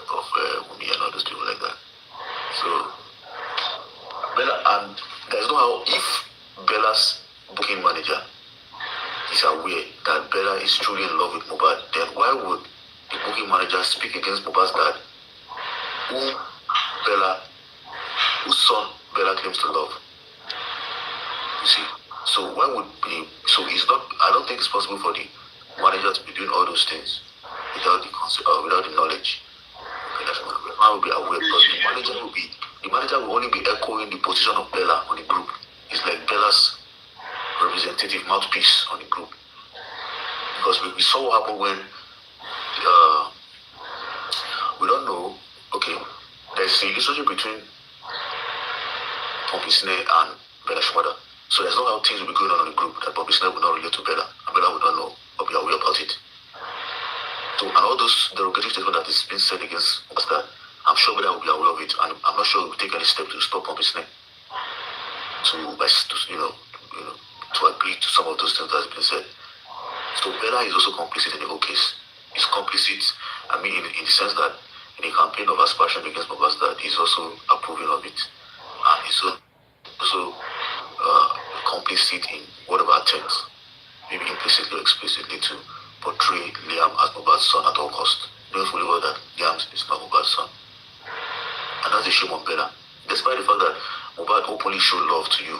of Wunmi and all those people like that. So Bella, and there's no how if Bella's booking manager is aware that Bella is truly in love with Mohbad, then why would the booking manager speak against Mohbad's dad, whose son Bella claims to love? You see, so why would it's not. I don't think it's possible for the manager to be doing all those things without the knowledge. I will be aware, because the manager will only be echoing the position of Bella on the group. It's like Bella's representative mouthpiece on the group. Because we saw what happened when we don't know. Okay, there's a relationship between Pompey Snare and Bella Shmurda. So there's no how things will be going on in the group that Pompey Snare will not relate to Bella, and Bella will not know or be aware about it. So, and all those derogatory statements that is being said against Master, I'm sure Bella will be aware of it, and I'm not sure he will take any step to stop Pompey Snare to agree to some of those things that have been said. So Bella is also complicit in the whole case. He's complicit, I mean, in the sense that in a campaign of aspersion against Mohbad's dad, he's also approving of it. And he's also complicit in whatever attempts, maybe implicitly or explicitly, to portray Liam as Mohbad's son at all costs. Don't fully aware that Liam is not Mohbad's son. And that's a shame on Bella. Despite the fact that Mohbad openly showed love to you,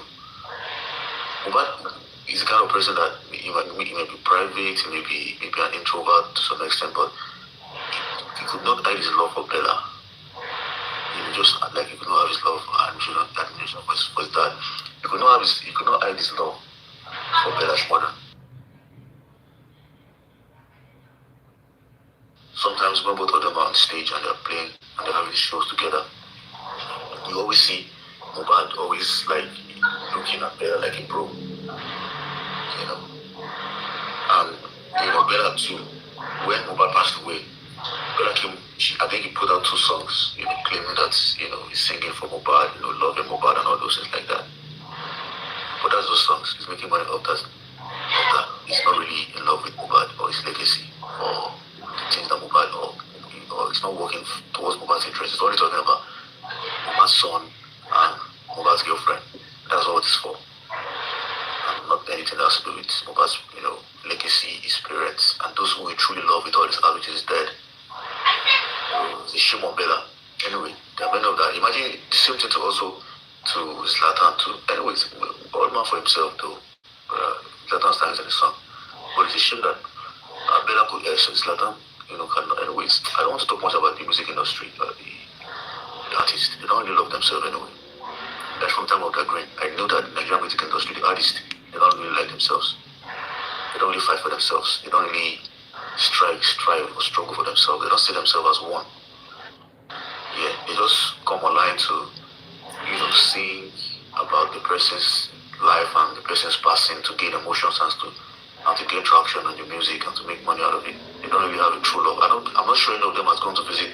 Mohbad is the kind of person that he may be private, he may be an introvert to some extent, but he could not hide his love for Bella. Just like he could not have his love and admiration for his dad. He could not hide his love for Bella's mother. Sometimes when both of them are on stage and they're playing and they're having shows together, you always see Mohbad always like looking at Bella like a bro. And Bella too, when Mohbad passed away, Bella Kim, I think he put out 2 songs, claiming that, he's singing for Mohbad, loving Mohbad and all those things like that. But that's those songs. He's making money off that. He's not really in love with Mohbad or his legacy or things that Mohbad or it's not working towards Mohbad's interest. It's only talking about Mohbad's son and Mohbad's girlfriend. That's all it's for. And not anything that has to do with Mohbad's, legacy, his parents, and those who we truly love with all his heart, which is dead. It's a shame on Bella. Anyway, there are many of that. Imagine the same thing to Zlatan too. Anyways, all man for himself though. Zlatan stands in the sun. But it's a shame that Bella could Zlatan, anyways. I don't want to talk much about the music industry, the artists. They don't really love themselves anyway. That's from time of their grain. I know that the Nigerian music industry, the artists, they don't really like themselves. They don't really fight for themselves. They don't really strive or struggle for themselves. They don't see themselves as one. Yeah, they just come online to, sing about the person's life and the person's passing to gain emotions and to gain traction on the music and to make money out of it. They don't really have a true love. I'm not sure any of them has gone to visit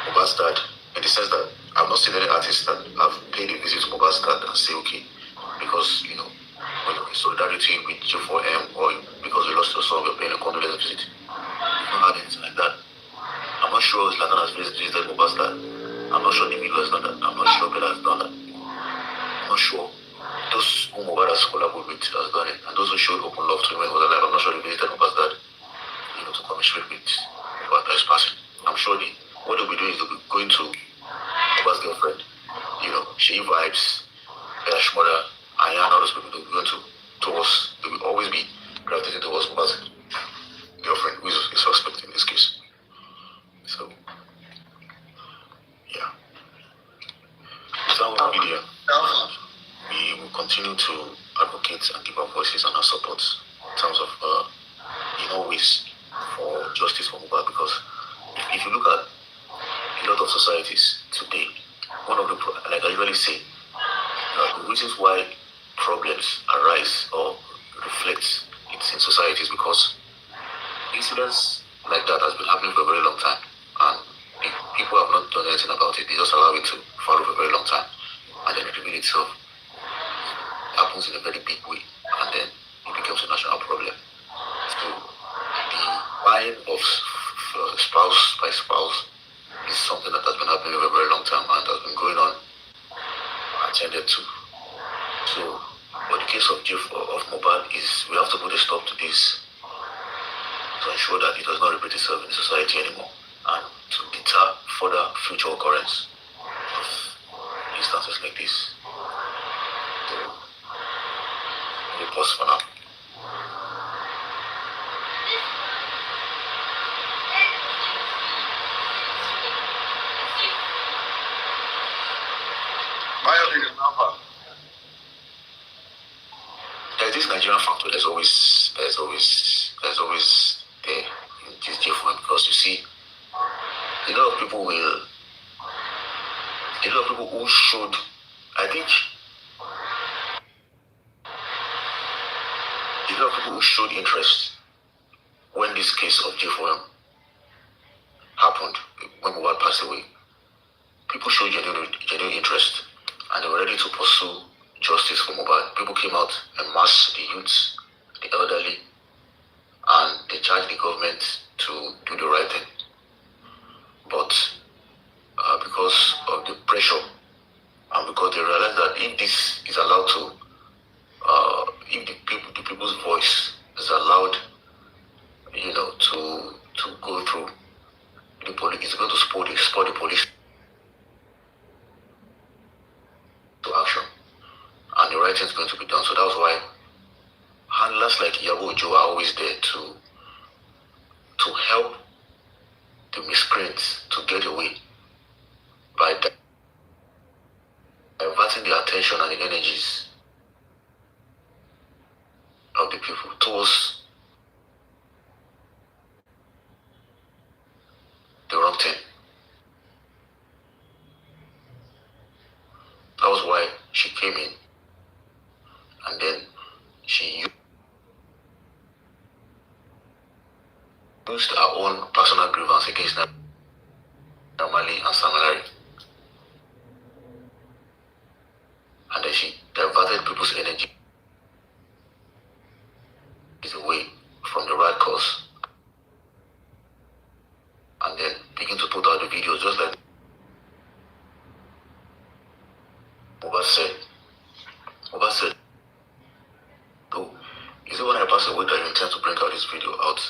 Mohbad's dad, in the sense that I've not seen any artists that have paid a visit to Mohbad's dad and say, okay, because, when you're in solidarity with G4M or because you lost your son, you're paying a condolence visit. You've not had anything like that. I'm not sure Zlatan has visited Mohbad's dad. I'm not sure Davido has done that. I'm not sure Bella has done that. I'm not sure those who Mohbad has collaborated with has done it. And those who showed open love to him when he was alive, I'm not sure they visited Mohbad's dad, to commiserate with Mohbad that is passing. I'm sure what they'll be doing is they'll be going to Mohbad's girlfriend, Sheyi Vibes, Bella Shmurda, and all those people, they'll be going towards, they will always be gravitating towards Mohbad's girlfriend, who is a suspect in this case. So, yeah. So, media, we will continue to advocate and give our voices and our support in terms of, in all ways, for justice for Mohbad, because if you look at a lot of societies today, one of the, like I usually say, the reasons why problems arise or reflect in societies because incidents like that has been happening for a very long time, and people have not done anything about it. They just allow it to follow for a very long time, and then the reveal itself happens in a very big way, and then it becomes a national problem. So the buying of spouse by spouse is something that has been happening over a very long time and has been going on attended to. So, but the case of Mohbad is we have to put a stop to this to ensure that it does not repeat itself in society anymore and to deter further future occurrence of instances like this. So, we pause for now. There's this Nigerian factor there's always there in this different, because you see a lot of people who should, I think a lot of people who showed interest when this case of G4M happened, when Mohbad passed away. People showed genuine interest and they were ready to pursue justice for Mohbad. People came out en masse, the youths, the elderly, and they charged the government to do the right thing. But because of the pressure and because they realized that if this is allowed to, if the people's voice is allowed, to go through the police, it's going to spur the police to action, and the right thing is going to be done. So that's why handlers like Iyabo are always there to help the miscreants to get away by diverting the attention and the energies of the people towards the wrong thing. That was why she came in, and then she used her own personal grievance against Namali and Samari. And then she diverted people's energy away from the right cause. And then begin to put out the videos just like Oba said. Oba said, oh, is it when I pass away that you intend to bring out this video out?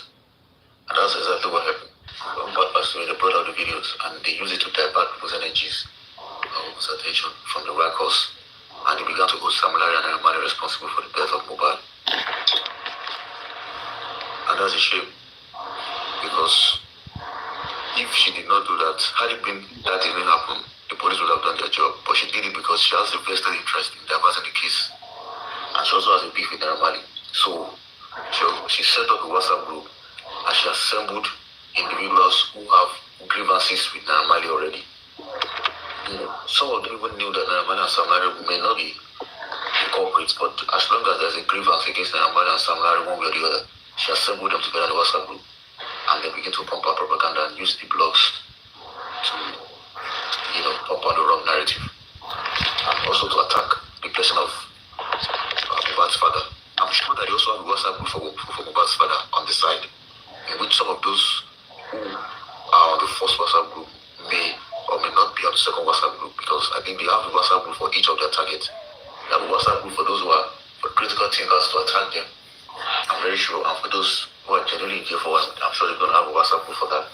And that's exactly what happened. When Oba passed away, they brought out the videos and they used it to divert people's energies, people's attention from the right cause. And they began to hold Samulari and everybody responsible for the death of Mohbad. And that's a shame, because if she did not do that, had it been that didn't happen, the police would have done their job. But she did it because she has a vested interest in diverting the case. And she also has a beef with Naramali. So she set up a WhatsApp group and she assembled individuals who have grievances with Naramali already. You know, some of them even knew that Naramali and Samari may not be the culprits, but as long as there's a grievance against Naramali and Samari one way or the other, she assembled them together in the WhatsApp group and they begin to pump out propaganda and use the blogs to, you know, pump out the wrong narrative and also to attack the person of Mohbad's father. I'm sure that they also have a WhatsApp group for Mohbad's father on the side, in which some of those who are on the first WhatsApp group may or may not be on the second WhatsApp group, because I think they have a WhatsApp group for each of their targets. They have a WhatsApp group for those who are for critical thinkers to attack them, I'm very sure, and for those who are genuinely in jail for one, I'm sure they're going to have a WhatsApp group for that.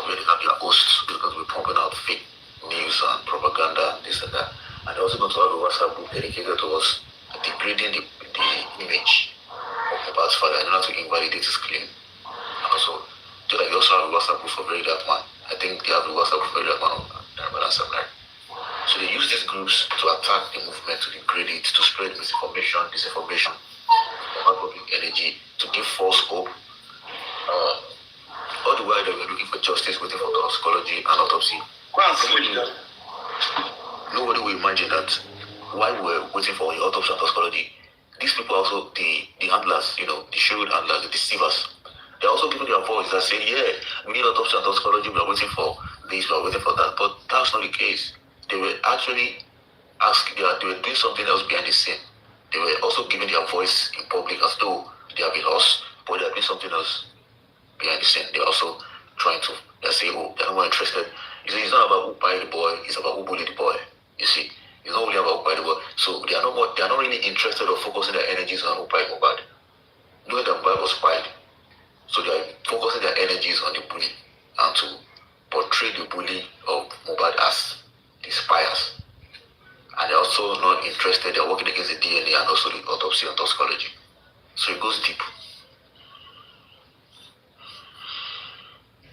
Where they have their hosts who's going to be pumping out fake news and propaganda and this and that. And they're also going to have a WhatsApp group dedicated towards degrading the image of Mohbad's father in order to invalidate his claim. And also, just like they also have a WhatsApp group for Very Dark Man. I think they have a WhatsApp group for Very Dark Man on Samari. So they use these groups to attack the movement, to degrade it, to spread misinformation, disinformation, public energy, to give false hope. All the while they were looking for justice, waiting for toxicology and autopsy. Nobody will imagine that while we were waiting for the autopsy and toxicology, these people also, the handlers, you know, the shriveled handlers, the deceivers, they're also giving their voice and saying, yeah, we need autopsy and toxicology, we are waiting for this, we are waiting for that. But that's not the case. They were actually asking, they were doing something else behind the scene. They were also giving their voice in public as though they have been lost, but they are doing something else behind the scene. They're also trying to, they're saying, oh, they're more interested. You see, it's not about who buy the boy, it's about who bully the boy. You see, it's not only about who buy the boy. So they are not really interested or focusing their energies on who buy Mohbad. Knowing that Mohbad was quiet, so they are focusing their energies on the bully and to portray the bully of Mohbad as the spies. And they're also not interested, they're working against the DNA and also the autopsy and toxicology. So it goes deep.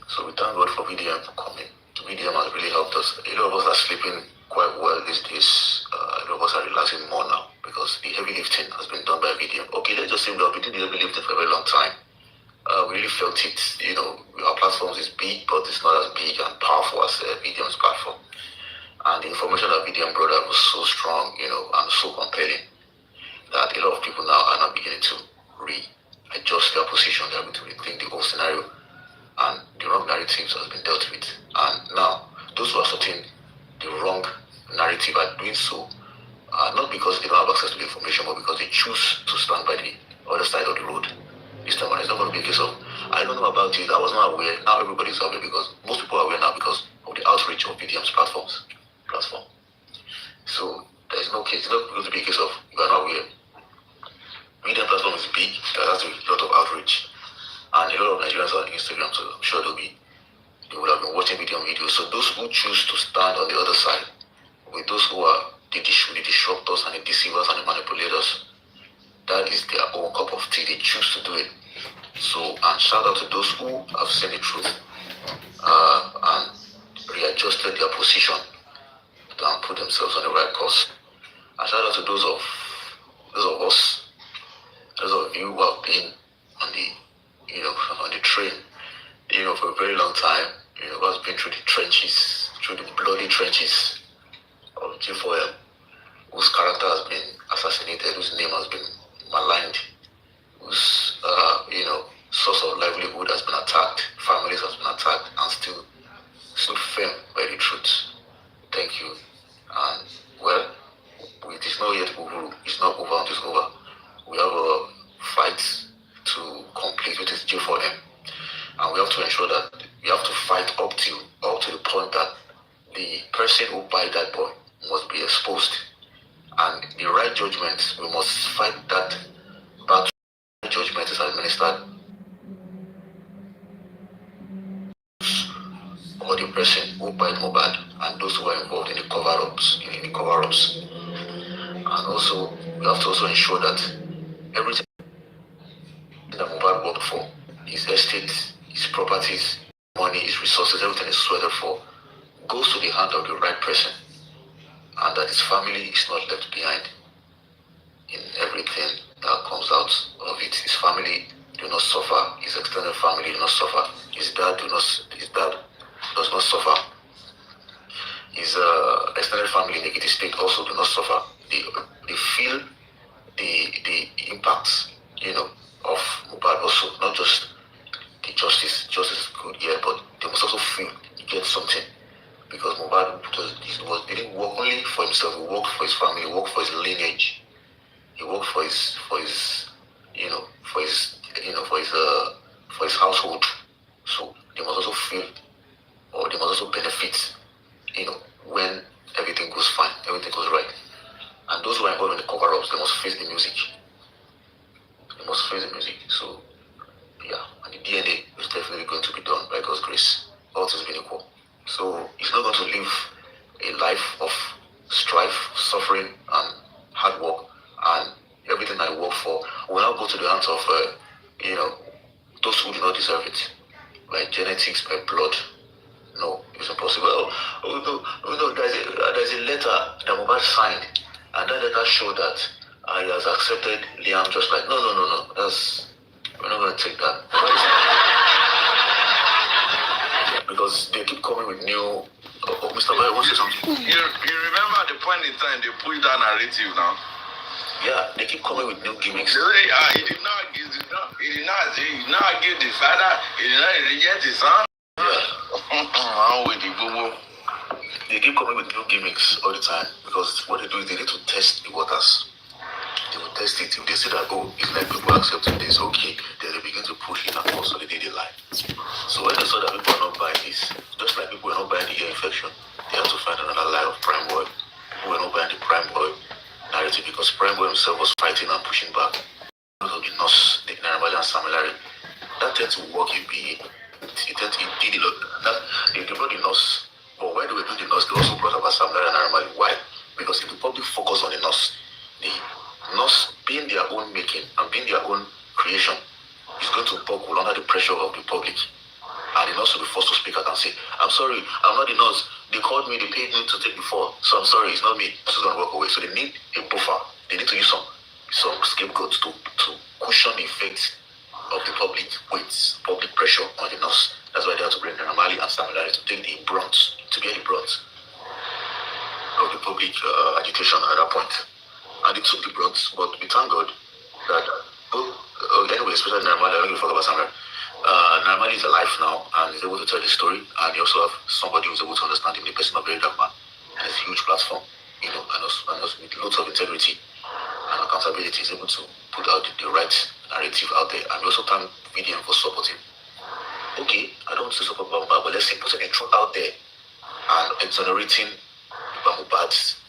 So we thank God for VDM for coming. VDM has really helped us. A lot of us are sleeping quite well these days. A lot of us are relaxing more now because the heavy lifting has been done by VDM. Okay, let's just say we have been doing the heavy lifting for a very long time. We really felt it. You know, our platforms is big, but it's not as big and powerful as VDM's platform. And the information that VDM brought out was so strong, you know, and so compelling that a lot of people now are not beginning to readjust their position. They're going to rethink the whole scenario. And the wrong narratives has been dealt with. And now, those who are asserting the wrong narrative are doing so, not because they don't have access to the information, but because they choose to stand by the other side of the road. This time, it's not going to be a case of, I don't know about it, I was not aware. Now everybody's aware because most people are aware now because of the outreach of VDM's platform. So there's no case, it's not going to be a case of you are not aware. VDM platform is big, there has to be a lot of outreach. And a lot of Nigerians are on Instagram, so I'm sure they would have been watching videos. So those who choose to stand on the other side, with those who are the disruptors and the deceivers and the manipulators, that is their own cup of tea. They choose to do it. So, and shout out to those who have seen the truth and readjusted their position and put themselves on the right course. And shout out to those of us, those of you who have been on the train, for a very long time, who has been through the trenches, through the bloody trenches of G4M, whose character has been assassinated, whose name has been maligned, whose, source of livelihood has it's not over until it's over. We have a fight to complete, which is jail for him. And we have to ensure that we have to fight up to the point that the person who buy that boy must be exposed. And the right judgment, we must fight that battle. Judgment is administered or the person who buy Mohbad and those who are involved in the cover-ups, And also, we have to also ensure that everything that Mohbad worked for, his estate, his properties, money, his resources, everything is sweated for, goes to the hand of the right person, and that his family is not left behind in everything that comes out of it. His family do not suffer, his extended family do not suffer, his dad does not suffer, his extended family in Ekiti State also do not suffer. They feel the impacts, of Mohbad also, not just the justice. Justice is good, yeah, but they must also feel get something. Because Mohbad didn't work only for himself, he worked for his family, he worked for his lineage, he worked for his household. So they must also feel, or they must also benefit, when everything goes fine, everything goes right. And those who are involved in the cover-ups, they must face the music. So, yeah, and the DNA is definitely going to be done by God's grace. All things being equal. So, he's not going to live a life of strife, suffering, and hard work, and everything I work for will now go to the hands of, those who do not deserve it, by genetics, by blood. No, it's impossible. There's a letter that Mohbad signed, and that letter showed that he has accepted Liam just like, no. We're not going to take that. Because they keep coming with new. Mr. Bayo, wants to say something. You remember at the point in time they put that narrative now? Yeah, they keep coming with new gimmicks. He did not give the father, he did not reject his son. Yeah. They keep coming with new gimmicks all the time, because what they do is they need to test the waters. They will test it. If they see that, it's like people accepting this, okay, then they begin to push it and consolidate the lie. So when they saw that people are not buying this, just like people are not buying the ear infection, they have to find another lie of Prime Boy. People were not buying the Prime Boy narrative, because Prime Boy himself was fighting and pushing back. Out of the nurse, the Naramali and Samilari, that tends to work in BA. They brought the nurse, but when they were doing the nurse, they also brought about Samilari and Naramali. Why? Because if the public focus on the nurse being their own making and being their own creation is going to buckle under the pressure of the public. And the nurse will be forced to speak out and say, I'm sorry, I'm not the nurse. They called me, they paid me to take before. So I'm sorry, it's not me. This is going to walk away. So they need a buffer. They need to use some scapegoats to cushion the effect of the public weight, public pressure on the nurse. That's why they have to bring Naramali and Samilari to take the brunt, to bear the brunt of the public agitation at that point. And they took the brunt, but we thank God that anyway, especially Naramali, I don't give a fuck about Samilari. Naramali is alive now and is able to tell the story, and you also have somebody who's able to understand him, the person of very dark man, and it's a huge platform, and also with loads of integrity and accountability is able to put out the right narrative out there. And we also thank VDM for supporting. Okay, I don't want to support Bamba, but let's say putting the truth out there and exonerating Bamubad's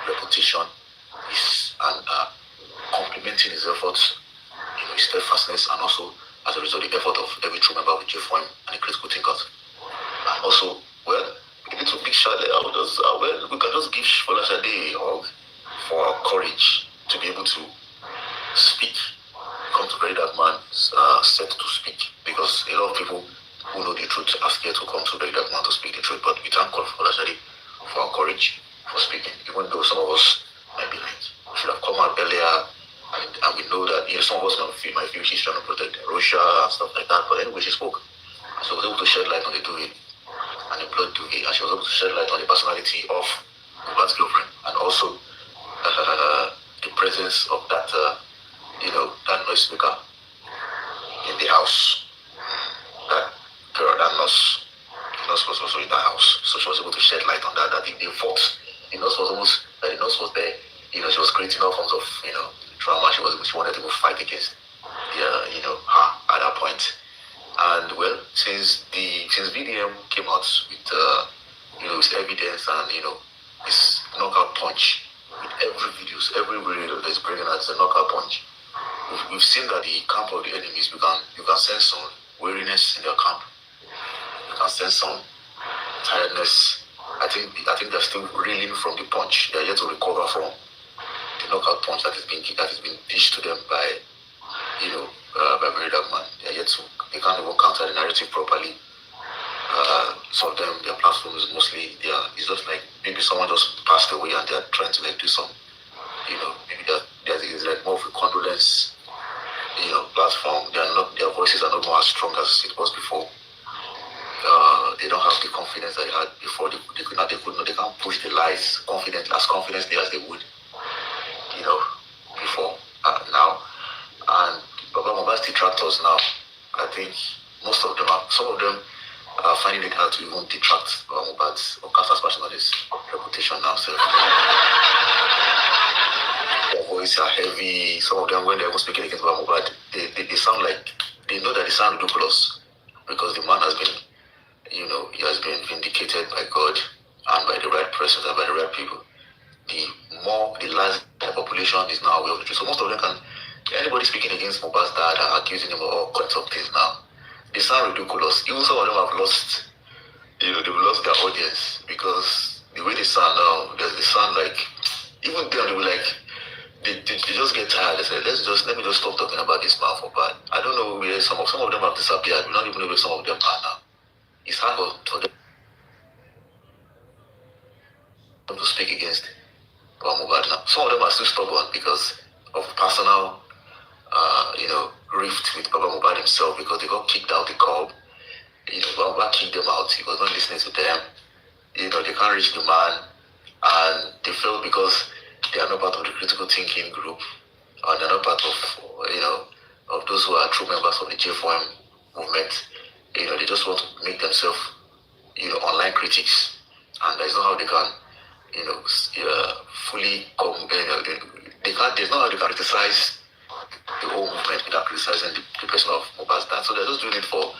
reputation and complimenting his efforts, his steadfastness, and also as a result the effort of every true member of the J4M and the critical thinkers. And also, we need to big shout out. We can just give Folasade a hug for our courage to be able to speak, come to very dark man set to speak, because a lot of people who know the truth are scared to come to very dark man to speak the truth. But we thank God for Folasade for our courage for speaking, even though some of us might be like, we should have come out earlier, and we know that some of us might feel she's trying to protect Russia and stuff like that, but anyway, she spoke. And so she was able to shed light on the duvet and the blood duvet, and she was able to shed light on the personality of Mohbad's girlfriend, and also the presence of that noise maker in the house. That girl, that nurse was also in the house, so she was able to shed light on that they fought. The nurse was there she was creating all forms of, drama. She wanted to go fight against, her at that point. And well, since VDM came out with, his evidence and his knockout punch, with every video that's bringing out a knockout punch, we've seen that the camp of the enemies you can sense some weariness in their camp. You can sense some tiredness. I think they're still reeling from the punch. They're yet to recover from the knockout punch that has been dished to them by Barry Dagman. They can't even counter the narrative properly. Some of them, their platforms mostly, it's just like maybe someone just passed away and they're trying to do some, maybe there's like more of a condolence, platform. Their voices are not more as strong as it was before. They don't have the confidence that they had before. They can't push the lies confidently as they would, before, now. And Baba Mohbad's detractors now, I think some of them are finding it hard to even detract Baba Mohbad's or cast aspersion on his reputation now. So their voices are heavy. Some of them, when they're even speaking against Baba Mohbad, they sound like, they know that they sound ridiculous because the man has been, he has been vindicated by God and by the right persons and by the right people. The large population is now aware of the truth. So most of them anybody speaking against Mohbad's dad and accusing him of all kinds of things now, they sound ridiculous. Even some of them have lost, they've lost their audience because the way they sound now, they sound like, even them, they were like, they just get tired. They say, let me just stop talking about this man for bad. I don't know where some of them have disappeared. We don't even know where some of them are now. It's hard for them to speak against Mohbad now. Some of them are still stubborn because of personal, rift with Baba Mohbad himself because they got kicked out the club. Baba Mohbad kicked them out. He was not listening to them. They can't reach the man, and they felt because they are not part of the critical thinking group, and they're not part of, of those who are true members of the J4M movement. They just want to make themselves, online critics, and that's not how they can, fully come. There's not how they can criticize the whole movement without criticizing the person of Mohbad's dad. So they're just doing it for.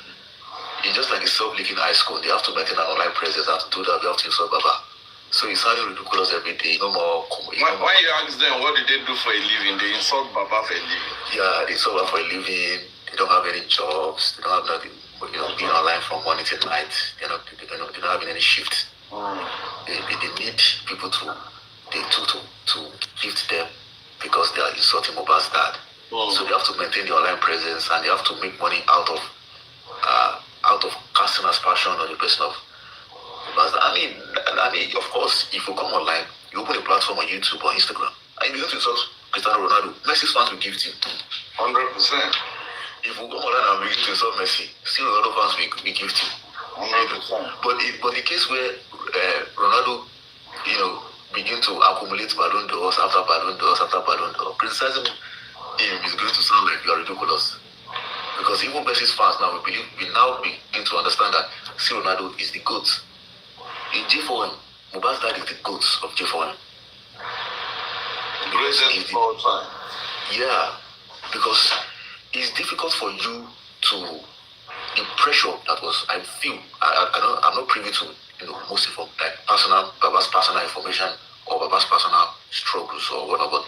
It's just like a self-leaking ice cone. They have to maintain an online presence, and to do that, they have to insult Baba. So it's sounding ridiculous every day. No more. When you ask them what did they do for a living, they insult Baba for a living. Yeah, they insult Baba for a living. They don't have any jobs. They don't have nothing. Being online from morning till night. They're not having any shift. They need people to gift them because they are insulting Mohbad's dad. So they have to maintain the online presence and they have to make money out of casting aspersion on the person of Mohbad's dad. I mean, of course, if you come online, you open a platform on YouTube or Instagram, and you begin to insult Cristiano Ronaldo, Messi's fans will gift you. 100%. If you go online and begin to insult Messi, still Ronaldo fans will gift you. 100%. But the case where Ronaldo, begin to accumulate Ballon d'Ors after Ballon d'Ors after Ballon d'Or, criticizing him is going to sound like you are ridiculous. Because even Messi's fans now, we now begin to understand that Ronaldo is the GOAT. In J4M, Mohbad's dad is the GOAT of J4M. Greatest of all time. Yeah, because it's difficult for you to, the pressure that was, I feel, I'm not privy to, most of like Baba's personal information or Baba's personal struggles or whatever.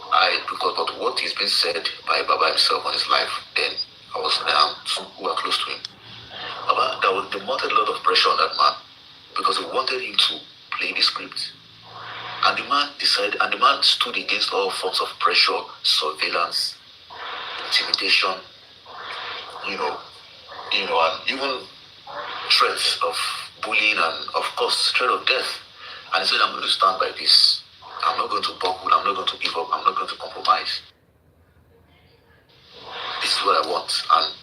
But what is being said by Baba himself on his life, then I was some who were close to him. Baba, they mounted a lot of pressure on that man because they wanted him to play the script. And the man stood against all forms of pressure, surveillance, intimidation, and even threats of bullying and, of course, threat of death. And he said, I'm going to stand by this. I'm not going to buckle. I'm not going to give up. I'm not going to compromise. This is what I want. And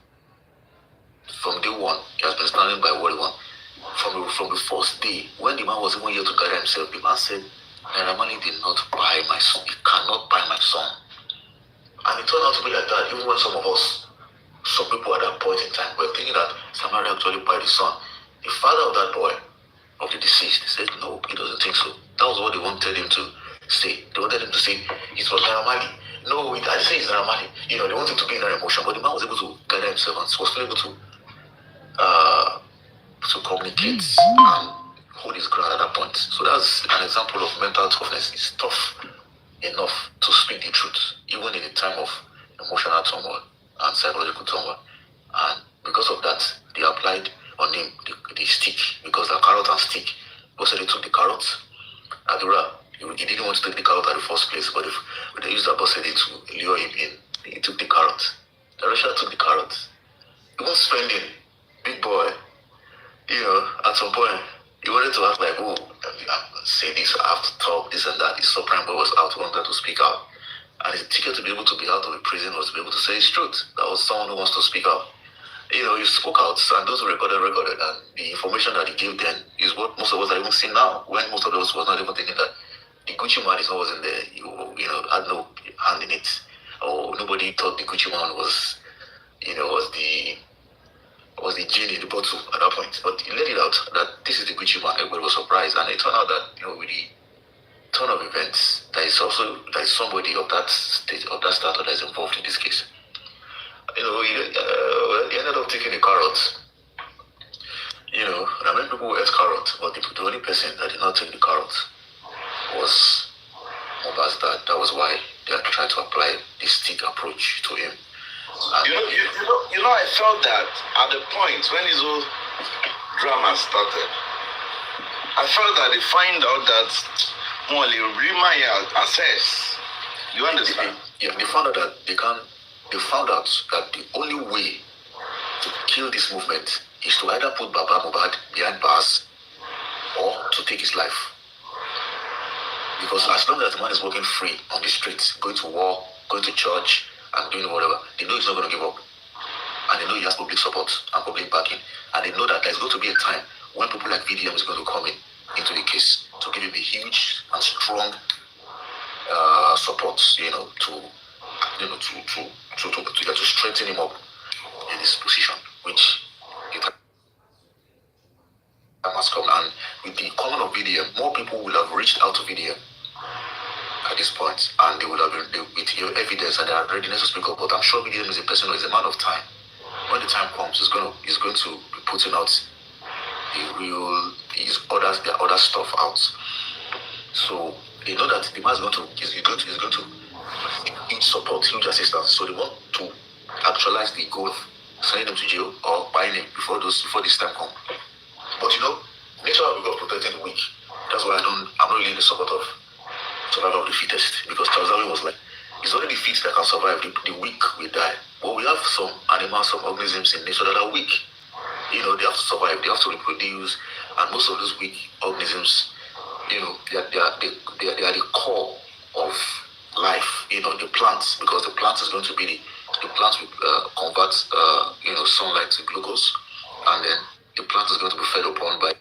from day one, he has been standing by what he wants. From the first day, when the man was even here to gather himself, the man said, Naramani did not buy my son. He cannot buy my son. And it turned out to be like that, even when some people at that point in time were thinking that Samari actually bought his son. The father of that boy, of the deceased, said no, he doesn't think so. That was what they wanted him to say. They wanted him to say it was Naira Marley. No, I didn't say it's Naira Marley. They wanted him to be in that emotion, but the man was able to gather himself and was able to communicate and hold his ground at that point. So that's an example of mental toughness. It's tough enough to speak the truth, even in a time of emotional turmoil and psychological turmoil. And because of that, they applied on him the stick, because the carrot and stick. Also, they took the carrot. Adura, he didn't want to take the carrot at the first place, but if they used that person to lure him in, he took the carrot. The Russian took the carrot. He was spending, big boy. At some point, he wanted to ask, like, oh, say this, I have to talk, this and that. His subprime boy was out, wanted to speak out. And his ticket to be able to be out of the prison was to be able to say his truth. That was someone who wants to speak out. He spoke out, and those who recorded, and the information that he gave then is what most of us are even seeing now, when most of us was not even thinking that the Gucci man wasn't there, had no hand in it, or nobody thought the Gucci man was the genie in the bottle at that point. But he let it out that this is the Gucci man. Everybody was surprised, and it turned out that with the turn of events, there is somebody of that stage, of that stature that is involved in this case. He ended up taking the carrot. And many people ate carrot, but the only person that did not take the carrot was Mohbad's dad. That was why they are trying to apply the stick approach to him. I felt that at the point when this whole drama started, I felt that they find out that Molly Rima assess. You understand? Yeah, they found out that they found out that the only way to kill this movement is to either put Baba Mohbad behind bars or to take his life. Because as long as the man is walking free on the streets, going to war, going to church, and doing whatever, they know he's not going to give up. And they know he has public support and public backing. And they know that there's going to be a time when people like VDM is going to come into the case to give him a huge and strong support, to strengthen him up in this position, which it has come. And with the coming of VDM, more people will have reached out to VDM at this point, and they would have been with evidence and their readiness to speak up. But I'm sure VDM is a person who is a man of time. When the time comes, he's going to be putting out their other stuff out. So they know that the man is going to huge support, huge assistance. So they want to actualize the goal of sending them to jail or buying him before this time comes. But nature will be protecting the weak. That's why I'm not really in the support of survival of the fittest, because Charles Darwin was like, it's only the fit that can survive, the weak will die. But we have some animals, some organisms in nature that are weak. They have to survive, they have to reproduce, and most of those weak organisms, they are the core of life, the plants, because the plant is going to be the plant will convert sunlight to glucose, and then the plant is going to be fed upon by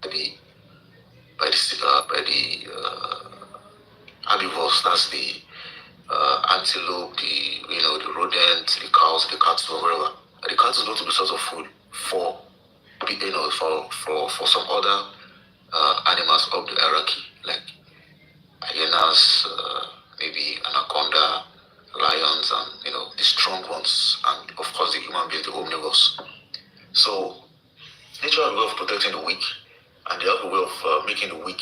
the herbivores. That's the antelope, the rodents, the cows, the cattle, whatever. And the cattle is going to be source of food for some other animals of the hierarchy, like hyenas, maybe anaconda, lions, and the strong ones, and of course the human being, the omnivores. So nature has a way of protecting the weak, and they have a way of making the weak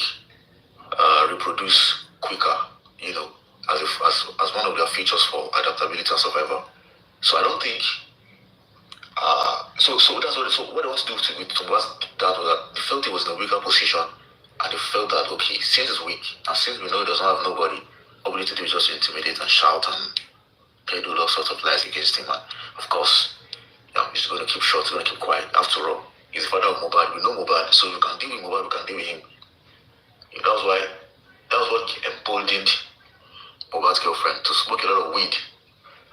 reproduce quicker, as one of their features for adaptability and survival. So I don't think. So that's what. So what they want to do with Mohbad's dad was that they felt he was in a weaker position, and they felt that okay, since he's weak, and since we know he doesn't have nobody, all we need to do is just intimidate and shout and do all sorts of lies against him. And of course, he's going to keep short, he's going to keep quiet. After all, he's the father of Mohbad. We know Mohbad, so we can deal with Mohbad, we can deal with him. That was what emboldened Mohbad's girlfriend to smoke a lot of weed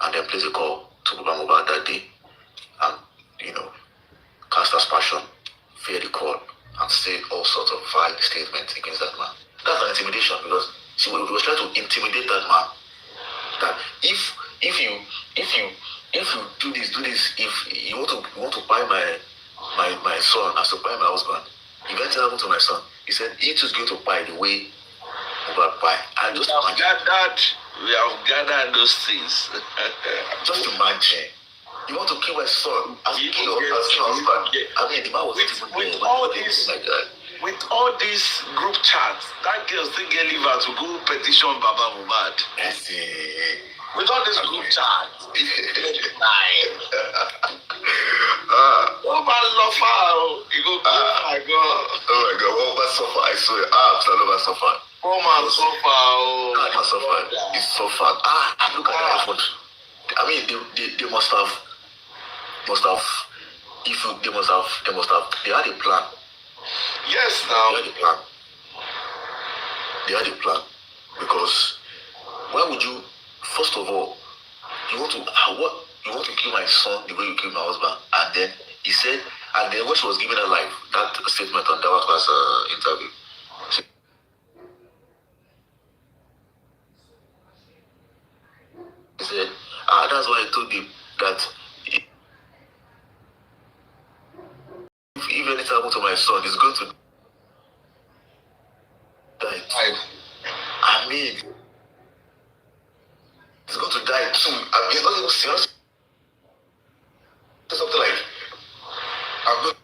and then place a call to Mohbad that day, and cast aspersion, fear the call, and say all sorts of vile statements against that man. That's an intimidation, because she was trying to intimidate that man. That if you do this, if you want to buy my son, I supply my husband. If anything happened to my son, he said it is going to buy the way Mohbad buy. I just imagine. We have gathered those things. Just imagine. You want to kill my son as a husband. I mean, the man was with all this, with all these group chats, that girl still get liver to go petition Baba Mohbad. With all this group chats, oh my love, you go, oh my God. Oh my God, what suffer? I swear, I suffer. Oh my suffer, I suffer. It's suffered. Look at that effort. I mean, they must have, they had a plan. Yes, now. They had a plan. Because why would you, first of all, you want to kill my son the way you killed my husband? And then he said, and then when she was giving her life, that statement on Dawaka's interview, he said, that's why I told him that if anything happens to my son, he's going to die. I mean, he's going to die too. I mean, it's not even serious. Something like, I'm going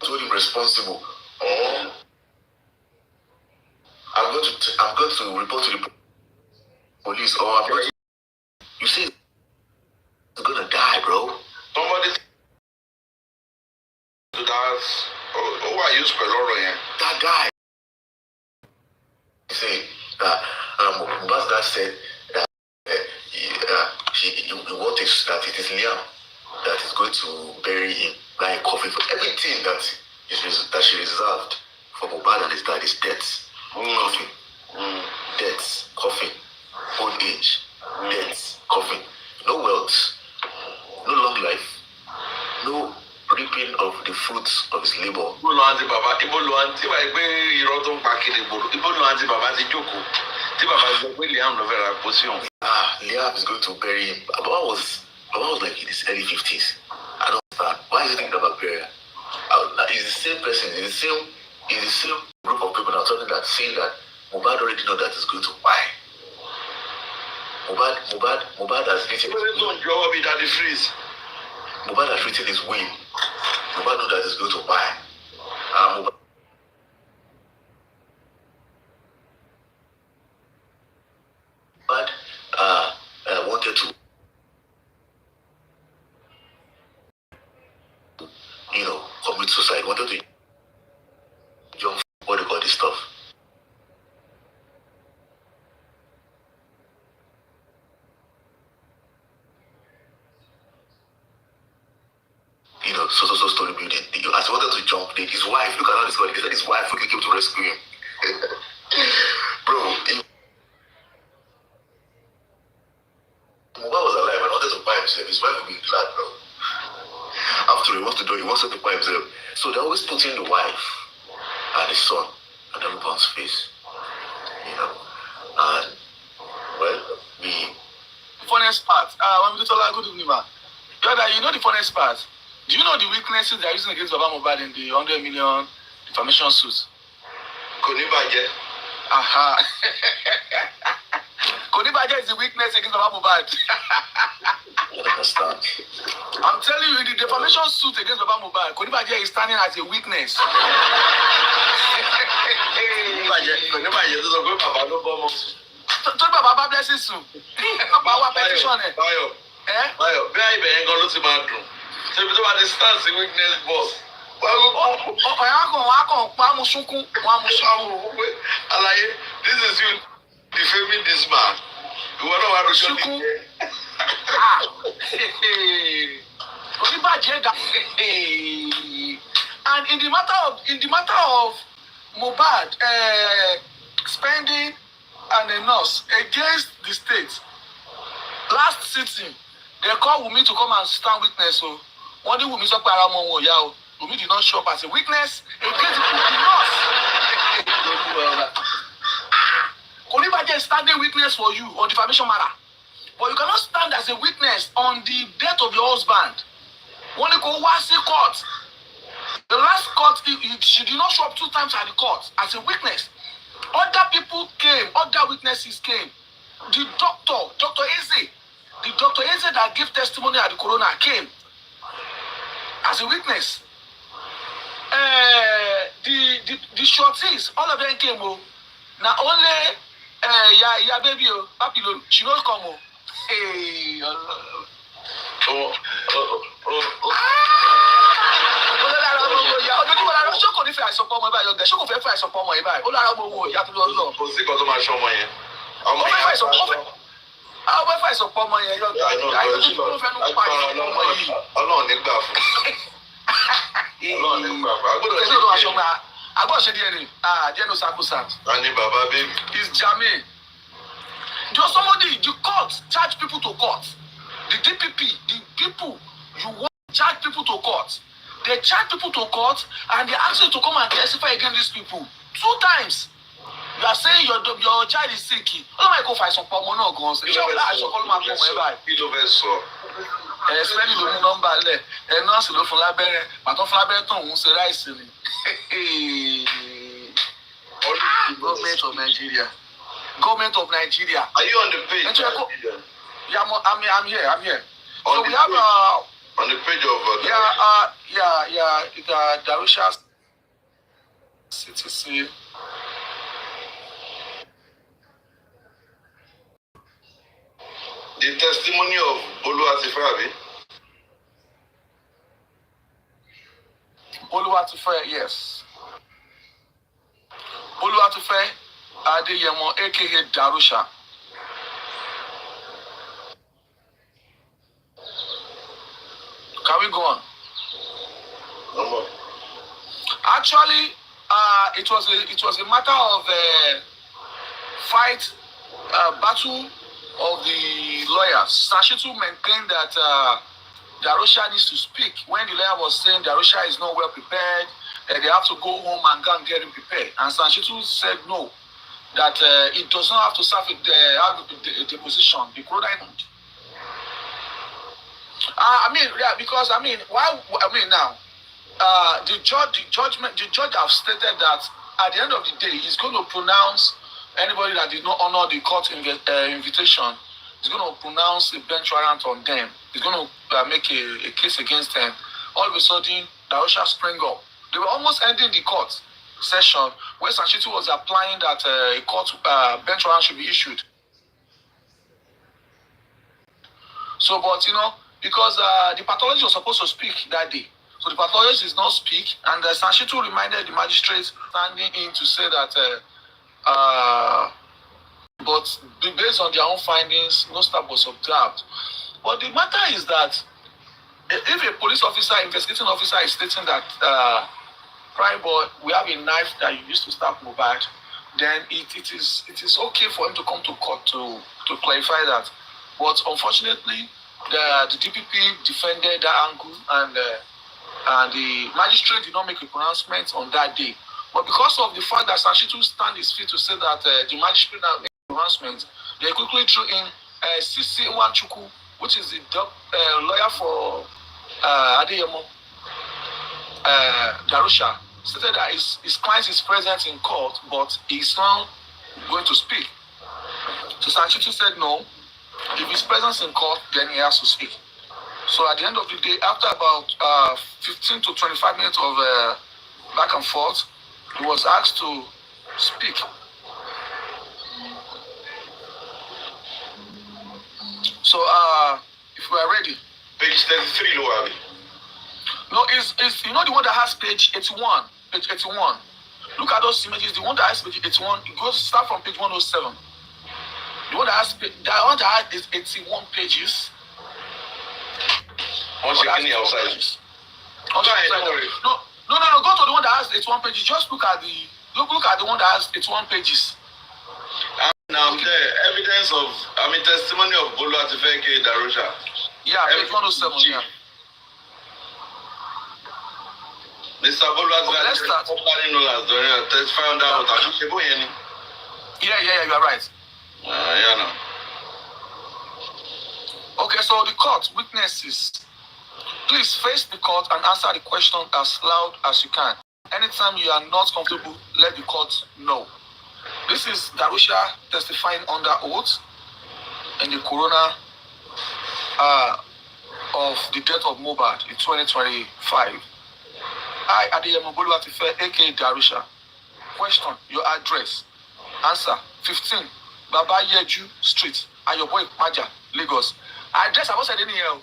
to hold him responsible, or I'm going to report to the police, or I'm going to, you see, he's going to die, bro. Somebody to that, who are you spelling? That guy. He said that Dad said that he wanted that it is Liam that is going to bury him, like a coffin for everything that she reserved for Mohbad and his dad is death, coffin, death, coffin, old age, death, coffin, no wealth, no long life, no reaping of the fruits of his labor. Liam is going to bury him. Baba was like in his early 50s. I don't understand. Why is he thinking about burial? It's the same person, it's the same group of people now talking that, saying that Mohbad already know that he's going to buy. Mohbad has written his will. Mohbad has written his will. Mohbad know that he's going to buy. Mohbad wanted to, commit suicide, wanted to jump, what do you call this stuff? So story building. As he wanted to jump, his wife, look at how this guy, he said his wife quickly came to rescue him. Bro, Mohbad was alive and wanted to buy himself. His wife would be glad, bro. After he wants to buy himself. So they're always putting the wife and his son on everyone's face. And well, the funniest part, good evening, man. You know the funniest part? Do you know the weaknesses they are using against Baba Mohbad in the 100 million defamation suits? Konibaje. Aha. Konibaje is the weakness against Baba Mohbad. I understand. I'm telling you, in the defamation suit against Baba Mohbad, Konibaje is standing as a weakness. Konibaje is a good Baba no bomb. Talk about Baba blessings soon. About what petition? Bayo, bí àyè bẹ̀yẹn gan ló ti máa dùn. Ṣé ibi tó bá ti stand sí weakness boss? Alaye, this is you defaming this man. Ìwọ náà wà lóṣù ní jẹ́. And in the matter of Mohbad spending an enough against the state, last sitting, they called Wunmi to come and stand witness. So one day Wunmi sọ pé ara ọmọ wọn ò yá o. Wunmi did not show up as a witness against the nurse. Konibaje is standing witness for you on defamation matter, but you cannot stand as a witness on the death of your husband. When you go see court, the last court, she did not show up 2 times at the court as a witness. Other people came, other witnesses came. The doctor, Dr. Eze, that gave testimony at the corona came as a witness. The shorties, all of them came. Now only yeah baby Papilo, she don't come. Hey, ṣókò nífẹ̀ẹ́ àìsànpọ̀ ọmọ ìbáyọ̀ ọ̀gẹ̀ ṣókò fẹ́ fẹ́ àìsànpọ̀ ọmọ ìbáyọ̀ ó lára gbogbo ìyá tó lọ lọ. Kò sí kan tó máa ṣọmọ yẹn. Ọmọ yẹn á sọ. Àwọn fẹ́ fẹ́ àìsànpọ̀ ọmọ yẹn yọ̀gẹ̀ àìsànpọ̀ tó fẹ́ nu pa àìsànpọ̀ ọmọ yìí. Ọlọ́run ní gbà fún. Ọlọ́run ní gbà fún. Agbọ́dọ̀ ṣe díẹ̀ ni jẹ́nu sakusa. Ta ni bàbá bébì? Is Jamin. Just somebody, the court charge people to court. The DPP, the people, you want to charge people to court. They charge people to court and they ask you to come and testify against these people 2 times. You are saying your child is sick. Ó máa kó fa àìsàn pọ̀ ọmọ náà gan-an. Ṣé ó bá àìsàn kọ́ ló máa pọ̀ ọmọ ẹ báyìí? Kí ló fẹ́ sọ? Spẹ́lì ló mú nọ́mbà lẹ̀. Nọ́ọ̀sì ló fún lábẹ́rẹ́. Màtọ́ fún lábẹ́rẹ́ tán òun ṣe ráìsì ni. Government of Nigeria. Government of Nigeria. Are you on the page? Yeah, I'm here. On So the we have on the page of Darusha CTC. the testimony of Oluwatife. Oluwatife, yes. Oluwatife Adeyemo, aka Darusha. Can we go on? No more. Actually, it was a matter of battle of the lawyers. Sanshitu maintained that Darusha needs to speak. When the lawyer was saying Darusha is not well prepared, they have to go home and go and get him prepared. And Sanshitu said no, that it does not have to serve the position. The corona. Now, the judge have stated that at the end of the day, he's going to pronounce anybody that did not honor the court invitation. He's going to pronounce a bench warrant on them. He's going to make a case against them. All of a sudden, Darusha sprang up. They were almost ending the court session where Sanshitu was applying that a court bench warrant should be issued. So, but because the pathologist was supposed to speak that day. So the pathologist did not speak, and Sanshitu reminded the magistrate standing in to say that, but based on their own findings, no stab was observed. But the matter is that if a police officer, investigating officer is stating that, Prime Boy, we have a knife that you used to stab Mohbad, then it is okay for him to come to court to clarify that. But unfortunately, the DPP defended that angle, and the magistrate did not make a pronouncement on that day. But because of the fact that Sanshitu stand his feet to say that the magistrate now made a pronouncement, they quickly threw in CC Wanchuku, which is the lawyer for Adeyemo, Darusha, stated that his client is present in court, but he's not going to speak. So Sanshitu said no. If he's present in court, then he has to speak. So at the end of the day, after about 15 to 25 minutes of back and forth, he was asked to speak. So if we are ready. Page 33, Loabi. No, it's the one that has page 81. Page 81. Look at those images. The one that has page 81, it goes start from page 107. The one that has is 81 pages. Once you get outside. No. Go to the one that has 81 pages. Just look at the one that has 81 pages. Now there evidence of testimony of Oluwatife Darusha. Yeah, page 107. Yeah. Mr. Oluwatife, let's start. Testify on that. Yeah, you are right. Yeah, no. Okay, so the court witnesses. Please face the court and answer the question as loud as you can. Anytime you are not comfortable, let the court know. This is Darusha testifying under oath in the corona of the death of Mohbad in 2025. I, Adeyemo Boluwatife, aka Darusha. Question, your address. Answer, 15 Baba Yeju Street, Ayobo Ipaja, Lagos. Address, I wasn't in here.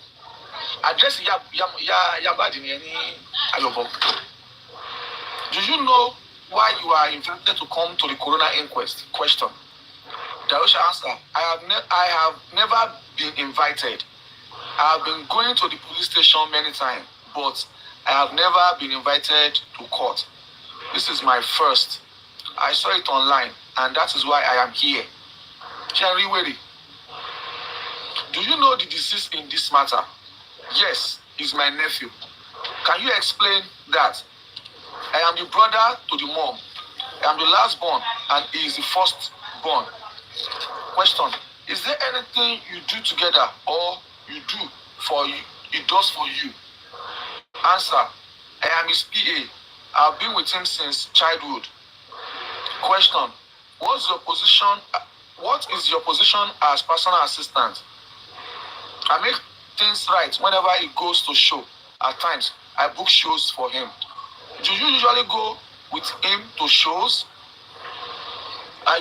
Address Yabadi ni Ayobo. Do you know why you are invited to come to the corona inquest? Question. Darusha answer, I have never been invited. I have been going to the police station many times, but I have never been invited to court. This is my first. I saw it online, and that is why I am here. Jerry Wedi, do you know the deceased in this matter? Yes, he's my nephew. Can you explain that? I am the brother to the mom. I am the last born, and he is the first born. Question, is there anything you do together or you do for you, he does for you? Answer, I am his PA. I've been with him since childhood. Question, what is your position as personal assistant? I make things right whenever he goes to show. At times, I book shows for him. Do you usually go with him to shows? I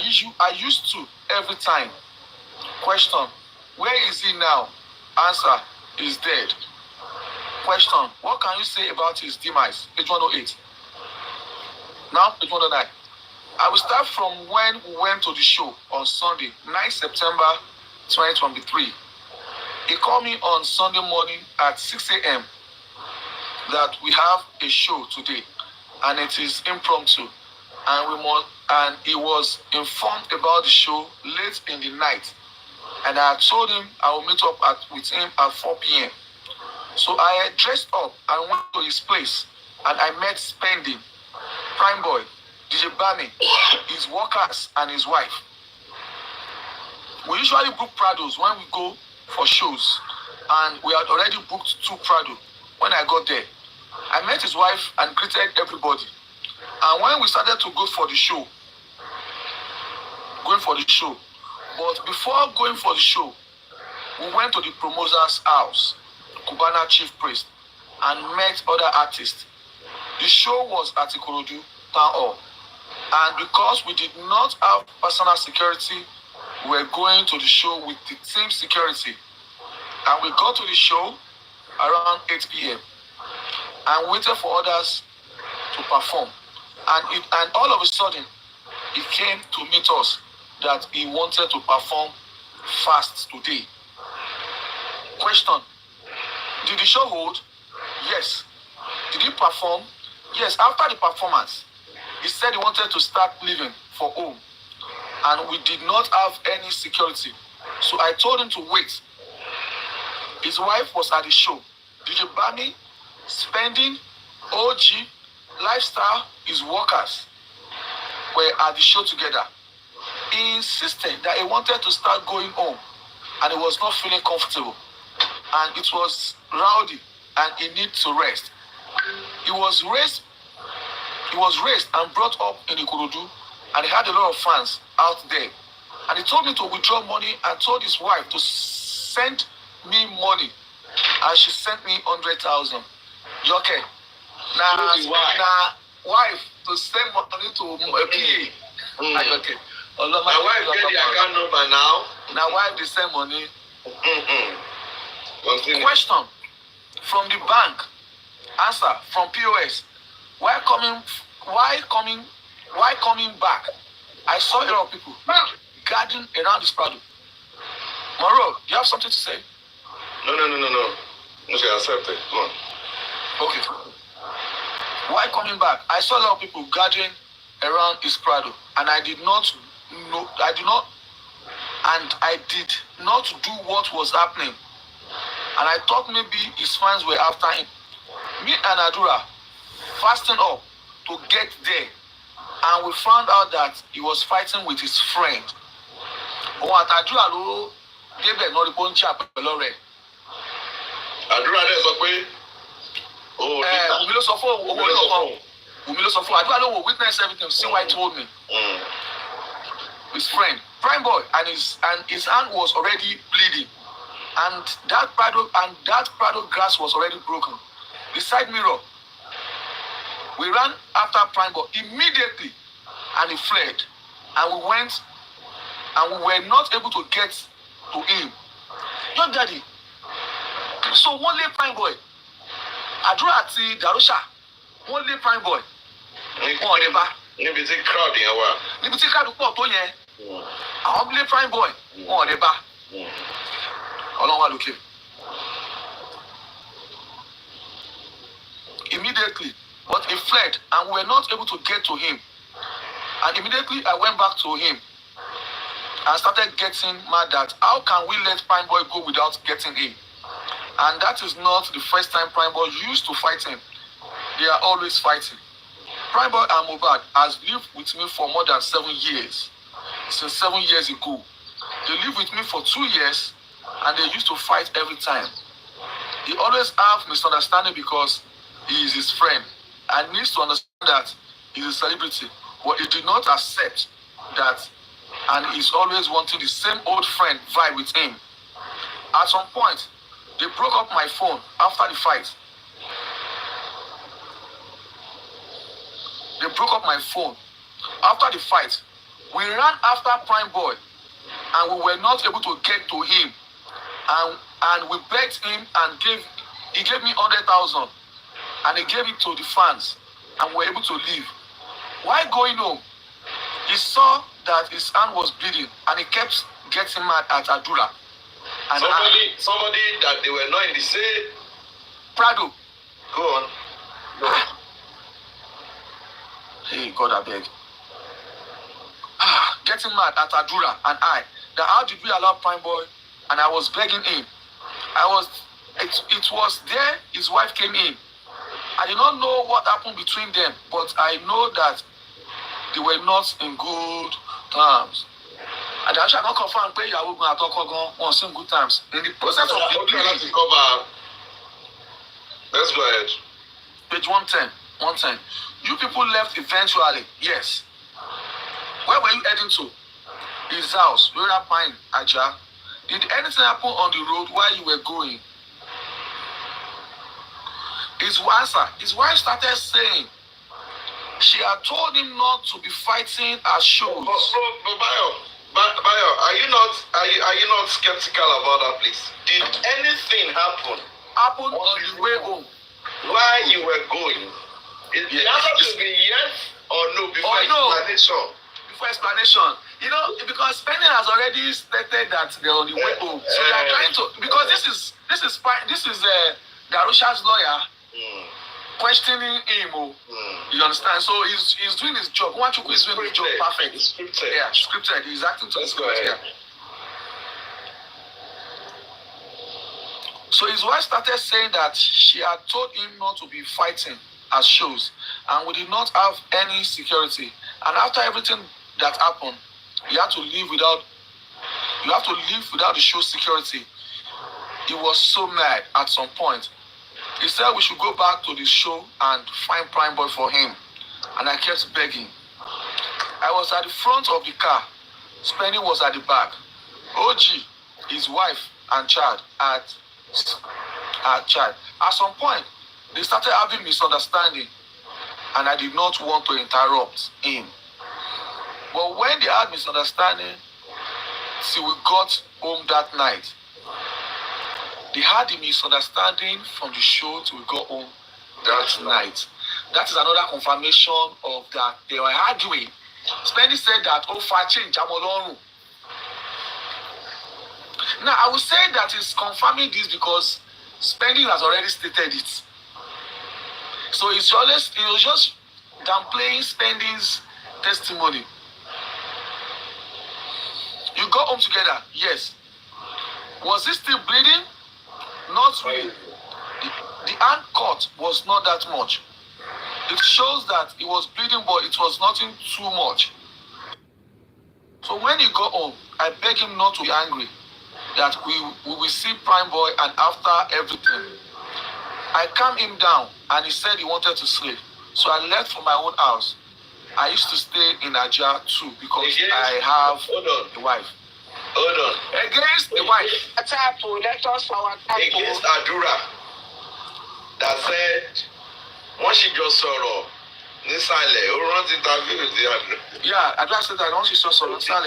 used to every time. Question, where is he now? Answer, he's dead. Question, what can you say about his demise? Page 108. Now, page 109. I will start from when we went to the show on Sunday, 9 September 2023. He called me on Sunday morning at 6 a.m. that we have a show today, and it is impromptu. And he was informed about the show late in the night. And I told him I will meet up with him at 4 p.m. So I dressed up and went to his place, and I met Spendy, Prime Boy, DJ Bami, his workers, and his wife. We usually book Prados when we go for shows, and we had already booked 2 Prado when I got there. I met his wife and greeted everybody. And when we started to go for the show, but before going for the show, we went to the promoter's house, Cubana Chief Priest, and met other artists. The show was at Ikorodu Town Hall. And because we did not have personal security, we were going to the show with the team security. And we got to the show around 8 p.m. and waited for others to perform. And all of a sudden, he came to meet us that he wanted to perform fast today. Question, did the show hold? Yes. Did he perform? Yes. After the performance, he said he wanted to start leaving for home. And we did not have any security. So I told him to wait. His wife was at the show. DJ Bami, Spending, OG, Lifestyle, his workers were at the show together. He insisted that he wanted to start going home, and he was not feeling comfortable. And it was rowdy, and he needed to rest. He was raised and brought up in Ikorodu, and he had a lot of fans out there. And he told me to withdraw money and told his wife to send me money, and she sent me 100,000. You okay? Now, wife to send money to a PA. Are you okay? My wife get the account number now. Now, wife they send money. Continue. Question from the bank. Answer from POS. Why coming back? I saw a lot of people gathering around this Prado. Moro, you have something to say? No. Okay, accept it. Go on. Okay. Why coming back? I saw a lot of people gathering around his Prado, and I did not do what was happening. And I thought maybe his fans were after him. Me and Adura fasting up to get there, and we found out that he was fighting with his friend. Àdúrà dẹ̀ sọ pé Wùmí ló sọ fún owó olóòkan. Wùmí ló sọ fún Adúlá ló will witness everything. See why he told me. His friend, prime boy, and his hand was already bleeding, and that Prado grass was already broken. The side mirror. We ran after prime boy immediately, and he fled. And we went, and we were not able to get to him. Your daddy. So one lay prime boy. Adúrà àti Darusha. One lay prime boy. Wọ́n lè bá. Níbi tí crowd yẹn wà. Níbi tí crowd pọ̀ tó yẹn. Àwọn lay prime boy. Wọ́n lè bá. Ọlọ́run wà lókè. Immediately, but he fled, and we were not able to get to him. And immediately I went back to him and started getting mad that how can we let Prime Boy go without getting him? And that is not the first time Prime Boy used to fight him. They are always fighting. Prime Boy and Mohbad has lived with me for more than 7 years. Since 7 years ago. They lived with me for 2 years, and they used to fight every time. They always have misunderstanding because he is his friend and needs to understand that he's a celebrity. But he did not accept that, and he's always wanting the same old friend vibe with him. At some point, they broke up my phone after the fight. They broke up my phone after the fight. We ran after Prime Boy, and we were not able to get to him. And we begged him, and he gave me 100,000, and he gave it to the fans, and we were able to leave. While going home, he saw that his hand was bleeding, and he kept getting mad at Adura. And somebody that they were not in the same. Prado. Go on. No. Hey, God, I beg. Getting mad at Adura and I. That how did we allow Prime Boy? And I was begging him. It was there his wife came in. I did not know what happened between them, but I know that they were not in good terms. And I shall not confirm pé Iyabo gan àtọkọ gan wọn sí in good terms. In the process of the to cover. Let's go ahead. Page 110. You people left eventually, yes. Where were you heading to? His house, Rora Pine, Aja. Did anything happen on the road while you were going? His wife started saying she had told him not to be fighting at shows. But Bayo, are you not skeptical about that place? Did anything happen on the way home? While you were going? The answer to be yes or no before explanation. Before explanation. You know, because Penny has already stated that they're on the way home. So they are trying to, because this is Darusha's lawyer questioning him. You understand? So he's doing his job. Nwachukwu is doing his job perfect. Scripted. Yeah, scripted. He's acting to the script. Yeah. So his wife started saying that she had told him not to be fighting at shows, and we did not have any security. And after everything that happened, you have to live without the show security. He was so mad at some point. He said we should go back to the show and find Prime Boy for him. And I kept begging. I was at the front of the car. Spenny was at the back. OG, his wife and child at some point, they started having misunderstanding, and I did not want to interrupt him. But when they had misunderstanding, till we got home that night, they had the misunderstanding from the show till we got home that night. That is another confirmation of that they were arguing. Spenny said that, change, now, I would say that he's confirming this because Spenny has already stated it. So he was just downplaying Spenny's testimony. You got home together, yes. Was he still bleeding? Not really. The hand cut was not that much. It shows that he was bleeding, but it was nothing too much. So when he got home, I begged him not to be angry, that we will see Prime Boy, and after everything, I calmed him down and he said he wanted to sleep. So I left for my own house. I used to stay in Aja too because I have a wife. Hold on. Against the wife. Let us for Against Adura that said, once she just sorrow, Nisale, who runs interview with the Adura. Yeah, Adura said that once she saw Solo Sale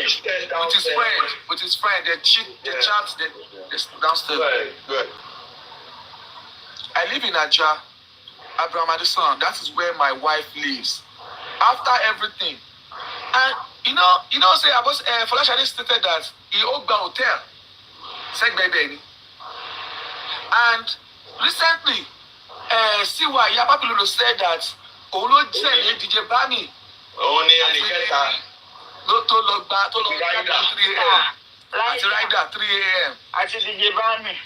with his friend, they chat downstairs. Good. I live in Aja, Abraham Addison. That is where my wife lives. After everything, and say I was Folashade stated that he opened a hotel, said baby, and recently, Siwa Iyabo said that Olo Jelle DJ Bami. Only any get to log 3 a.m. At Rider 3 a.m. At DJ Bami.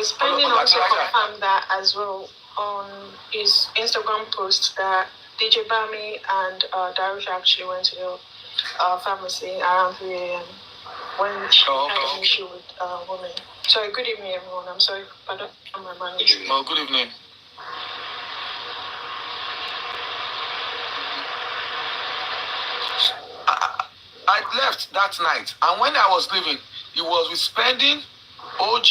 Spending also confirmed that as well on his Instagram post that DJ Bami and Darush actually went to the pharmacy around 3 a.m. when she had an issue with women. Sorry, good evening everyone. I'm sorry, I don't know my manager. Oh, good evening. I left that night, and when I was leaving, he was with Spending, OG,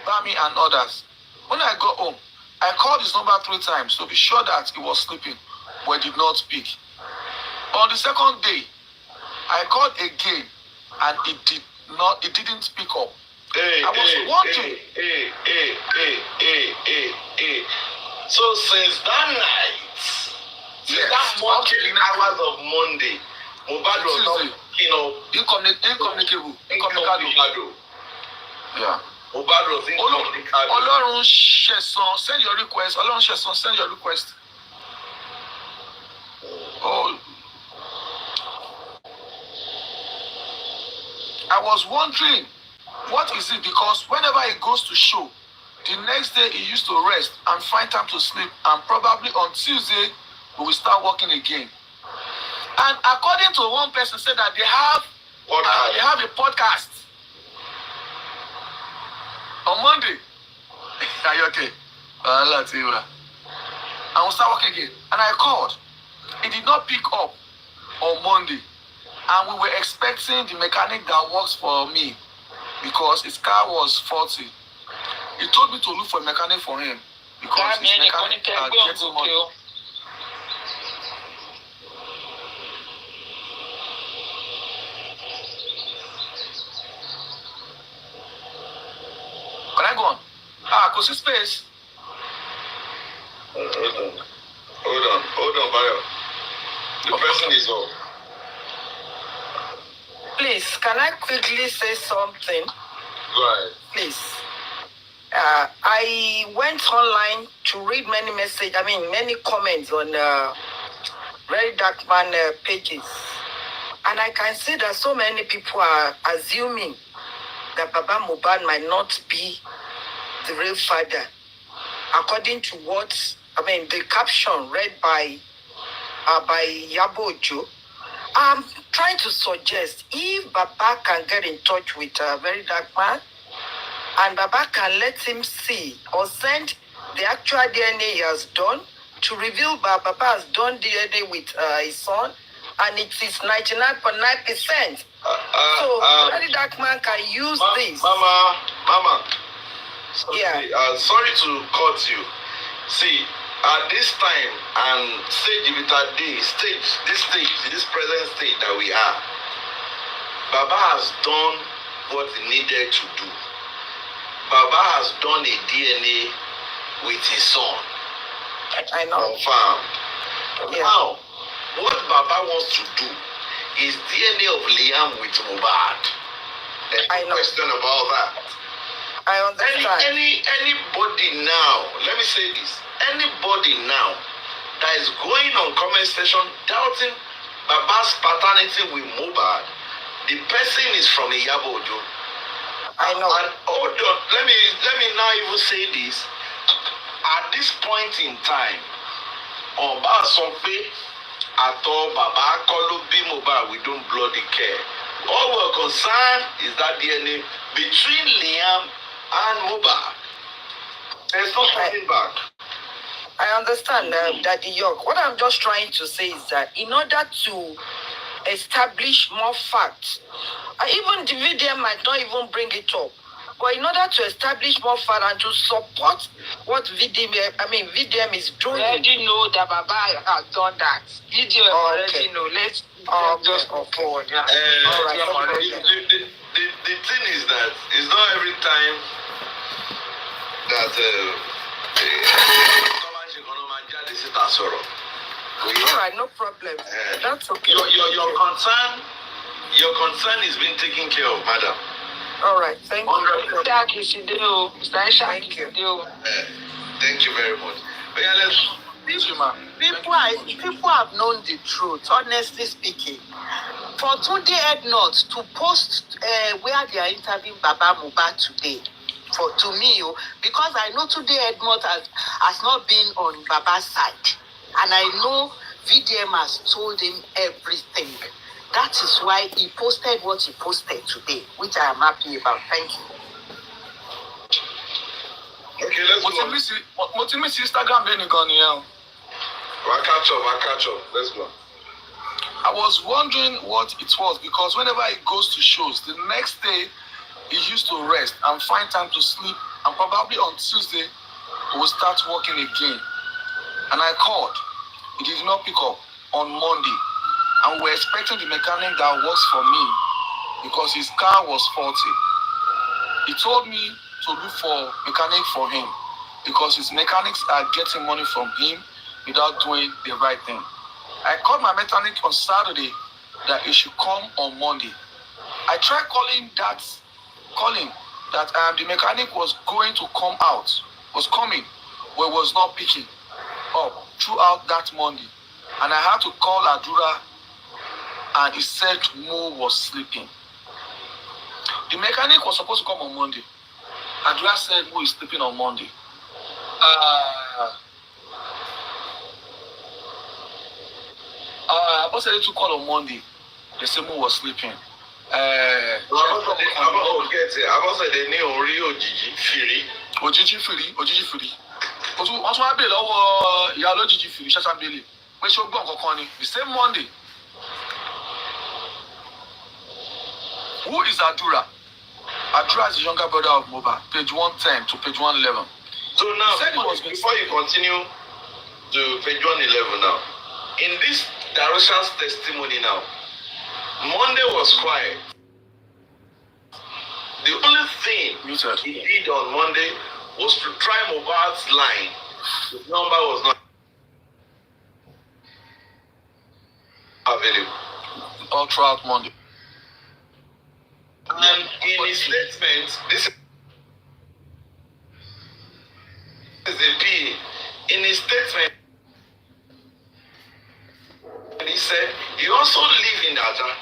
Bami, and others. When I got home, I called his number 3 times to be sure that he was sleeping, but he did not speak. On the second day, I called again, and it didn't pick up. I was wondering. So since that night, since that morning hours of Monday, Mohbad was not, incommunicable. Yeah. Mohbad was incommunicable. Ọlọ́run ṣẹ̀san, send your request. Ọlọ́run ṣẹ̀san, send your request. Oh. I was wondering, what is it? Because whenever he goes to show, the next day he used to rest and find time to sleep, and probably on Tuesday we will start working again. And according to one person, said that they have a podcast on Monday. Are you okay? And we'll start working again. And I called. He did not pick up on Monday. And we were expecting the mechanic that works for me because his car was faulty. He told me to look for a mechanic for him because his mechanic gets money. Can I go on? Cause his space. Hold on, Bayo. The person is up. Please, can I quickly say something? Go ahead. Please. I went online to read many comments on Very Dark Man pages. And I can see that so many people are assuming that Baba Mohbad might not be the real father. According to the caption read by Iyabo. I'm trying to suggest if Baba can get in touch with Very Dark Man, and Baba can let him see or send the actual DNA he has done to reveal that Baba has done DNA with his son, and it is 99.9%. So Very Dark Man can use this. Mama. Yeah. Sorry to cut you. See, at this time and this present stage that we are, Baba has done what he needed to do. Baba has done a DNA with his son. I know. Confirmed. Yeah. Now, what Baba wants to do is DNA of Liam with Mohbad. There's no question about that. I understand. Anybody now, let me say this, anybody now that is going on comment section doubting Baba's paternity with Mohbad, the person is from Iyabo. I know. And hold on, let me now even say this. At this point in time, Oba Sompe, Ato Baba Kolo B Mohbad, we don't bloody care. All we're concerned is that DNA between Liam and Mohbad. There's no coming back. I understand that the York. What I'm just trying to say is that in order to establish more facts, even the VDM might not even bring it up, but in order to establish more facts and to support what VDM is doing. We already know that Baba has done that. VDM already know. Let's just go forward. Yeah. All right. The thing is that it's not every time that all right, no problem. That's okay. Your concern is being taken care of, madam. All right, thank you. Thank you. Thank you very much. But yeah, People have known the truth, honestly speaking. For Tunde Ednut to post where they are interviewing Baba Mohbad today, to me, because I know Tunde Ednut has not been on Baba's side. And I know VDM has told him everything. That is why he posted what he posted today, which I am happy about. Thank you. Okay, let's go. What's Instagram being gone here? I'll catch up. Let's go. I was wondering what it was because whenever he goes to shows, the next day he used to rest and find time to sleep, and probably on Tuesday he will start working again. And I called. He did not pick up on Monday. And we're expecting the mechanic that works for me because his car was faulty. He told me to look for mechanic for him because his mechanics are getting money from him without doing the right thing. I called my mechanic on Saturday that he should come on Monday. I tried calling that the mechanic was going to come out, was coming, but was not picking up throughout that Monday. And I had to call Adura, and he said Mo was sleeping. The mechanic was supposed to come on Monday. Adura said Mo is sleeping on Monday. I was able to call on Monday. They said Mo was sleeping. I was at the new Ojiji Firi. Wọ́n tún wá bèèrè lọ́wọ́ ìyá olójijì fìrí ṣẹ́ṣàbílì pé ṣé ó gbọ́ nǹkan kan ni the same Monday. Who is Adura? Adura is the younger brother of Mohbad, page 110 to page 111. So now, before you continue to page 111 now, in this Darusha's testimony now, Monday was quiet. The only thing he did on Monday was to try Mohbad's line. His number was not available. All throughout Monday. And in his statement, this is the PA. In his statement, he said he also lives in Aja.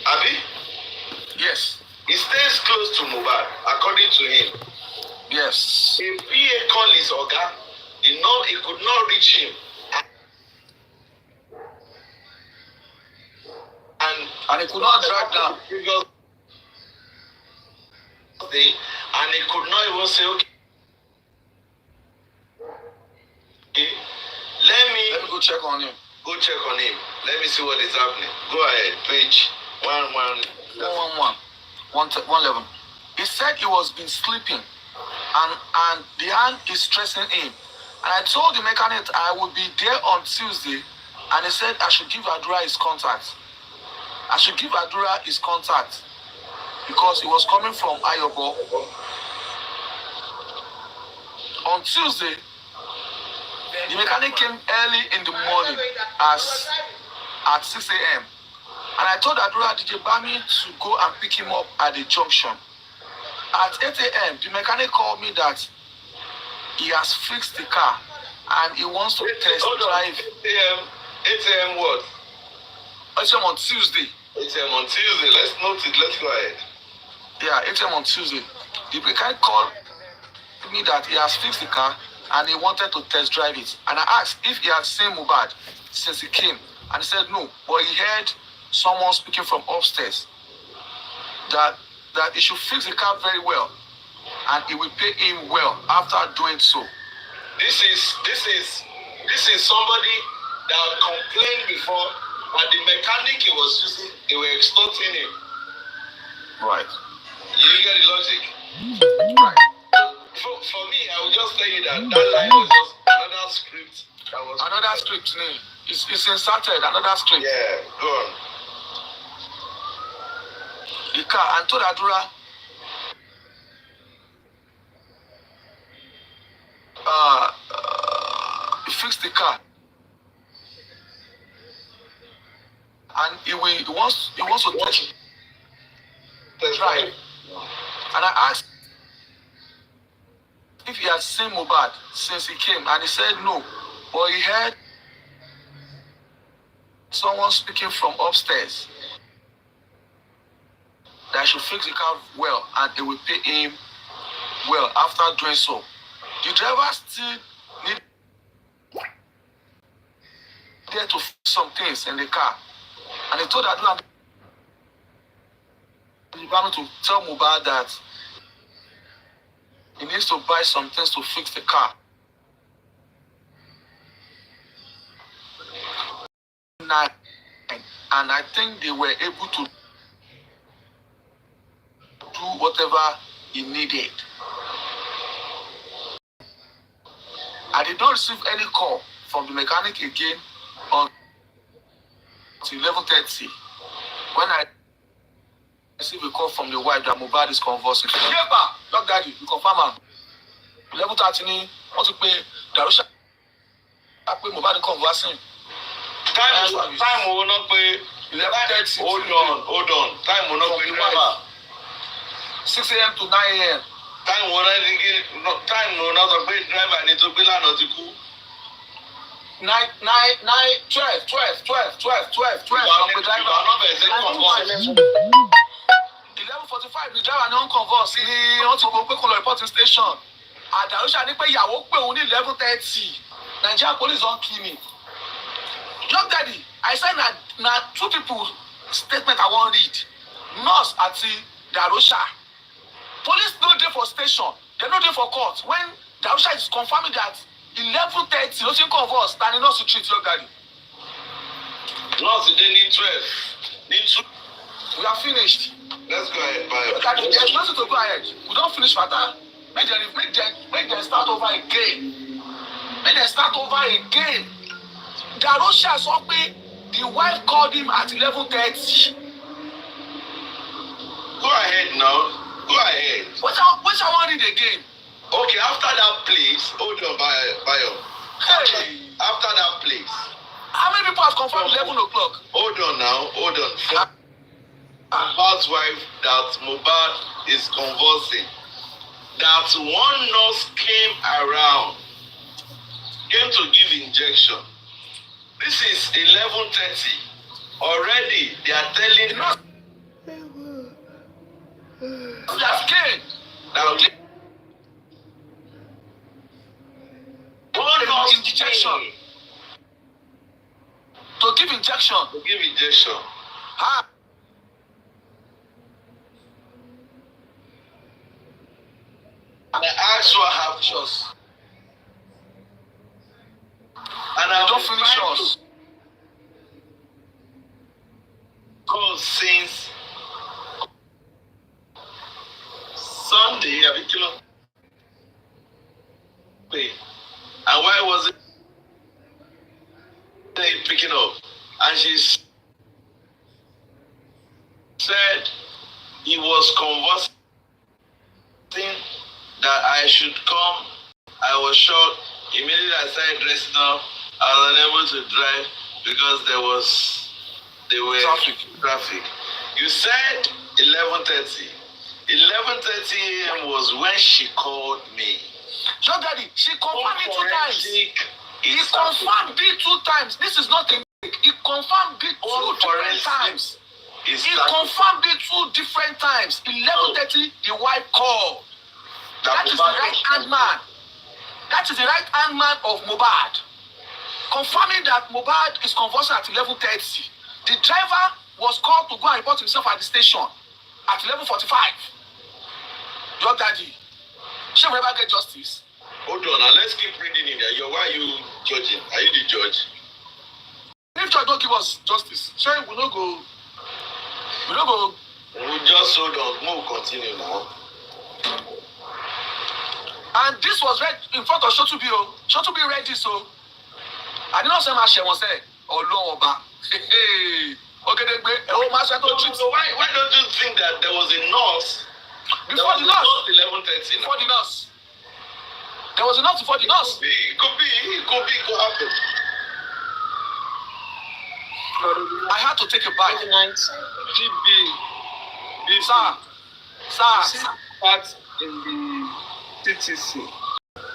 Abi? Yes. He stays close to Mohbad, according to him. Yes. A PA called his Oga. He could not reach him. And he could not track down. And he could not even say, okay, let me go check on him. Go check on him. Let me see what is happening. Go ahead, page 111. He said he was been sleeping and the hand is stressing him. And I told the mechanic I would be there on Tuesday, and he said I should give Adura his contact. Because he was coming from Iyabo. On Tuesday, the mechanic came early in the morning at 6 a.m. And I told Adura DJ Bami to go and pick him up at the junction. At 8 a.m., the mechanic called me that he has fixed the car and he wants to test drive. 8 a.m. what? 8 a.m. on Tuesday. 8 a.m. on Tuesday. Let's note it. Let's go ahead. Yeah, 8 a.m. on Tuesday. The mechanic called me that he has fixed the car and he wanted to test drive it. And I asked if he had seen Mohbad since he came. And he said no, but he heard someone speaking from upstairs that he should fix the car very well and he will pay him well after doing so. This is somebody that complained before that the mechanic he was using, they were extorting him. Right. You get the logic? Right. For me, I will just tell you that line was just another script. That was another script. It's inserted, another script. Yeah, go on. The car, and told Adura, he fixed the car. And he wants to touch it. That's right. And I asked if he had seen Mohbad since he came, and he said no. But he heard someone speaking from upstairs that I should fix the car well, and they will pay him well after doing so. The driver still needed to fix some things in the car, and he told Aduna to tell Mohbad that he needs to buy some things to fix the car. And I think they were able to do whatever he needed. I did not receive any call from the mechanic again until 11:30 when I received a call from the wife that Mohbad is conversing. Yeba, Dog Daddy, you confirm am. 11:30 ni wọ́n ti pe Darusha pé Mohbad is conversing. Time will not pay 11:30. Hold on. Time will not pay driver. 6 a.m. to 9 a.m. Time will not pay driver need to pay land or to cool. 12. The 11:45 the driver no converse ní wọ́n ti gbọ́ pé kò lọ reporting station. Àdàrúṣà ní pé ìyàwó pé òun ní 11:30. Nigerian police don kill me. Young Daddy, I said na two people statement I wan read. Nurse àti Darusha. Police no dey for station. They no dey for court. When Darusha is confirming that 11:30 ló ti ń converse, ta ni nurse treat Young Daddy. Nurse dey need 12. Need 2. We are finished. Let's go ahead, bye. There's nothing to go ahead. We don't finish matter. Make them start over again. Make them start over again. Darusha sọ pé the wife called him at 11:30. Go ahead now. Go ahead. Which I want read again. Okay, after that place, hold on, Bayo. Hey. After that place. How many people have confirmed 11 o'clock? Hold on now, hold on. Mohbad's wife that Mohbad is conversing. That one nurse came to give injection. This is 11:30. Already they are telling us That's came. now one nurse injection. To give injection. To give injection. Huh? And I asked what happened. And I don't finish us. Because since Sunday, I've been killing. And why was it picking up? And she said he was conversing that I should come. I was shocked. Immediately I started dressing up. I was unable to drive because there were traffic. You said 11:30. 11:30 a.m. was when she called me. Your Daddy, she confirmed it 2 times. He confirmed it 2 times. This is not a he confirmed it 2 different times. He confirmed it 2 different times. 11:30, the wife called. That is the right-hand man. That is the right-hand man of Mohbad. Confirming that Mohbad is conversing at 11:30. The driver was called to go and report himself at the station at 11:45. Your Daddy. Shall we never get justice? Hold on, now let's keep reading in there. Why are you judging? Are you the judge? If judge don't give us justice, shall we not go? We don't go. We just hold on. We'll continue now. And this was read in front of Shotubio. Shotubio read this, so I did not say my share was said. Oh, Lord, hey. Okay, why don't you think that there was a nurse before the nurse? 11:30 before the nurse. There was a nurse before the nurse. It could happen. I had to take a bite. Sir. That in the TTC.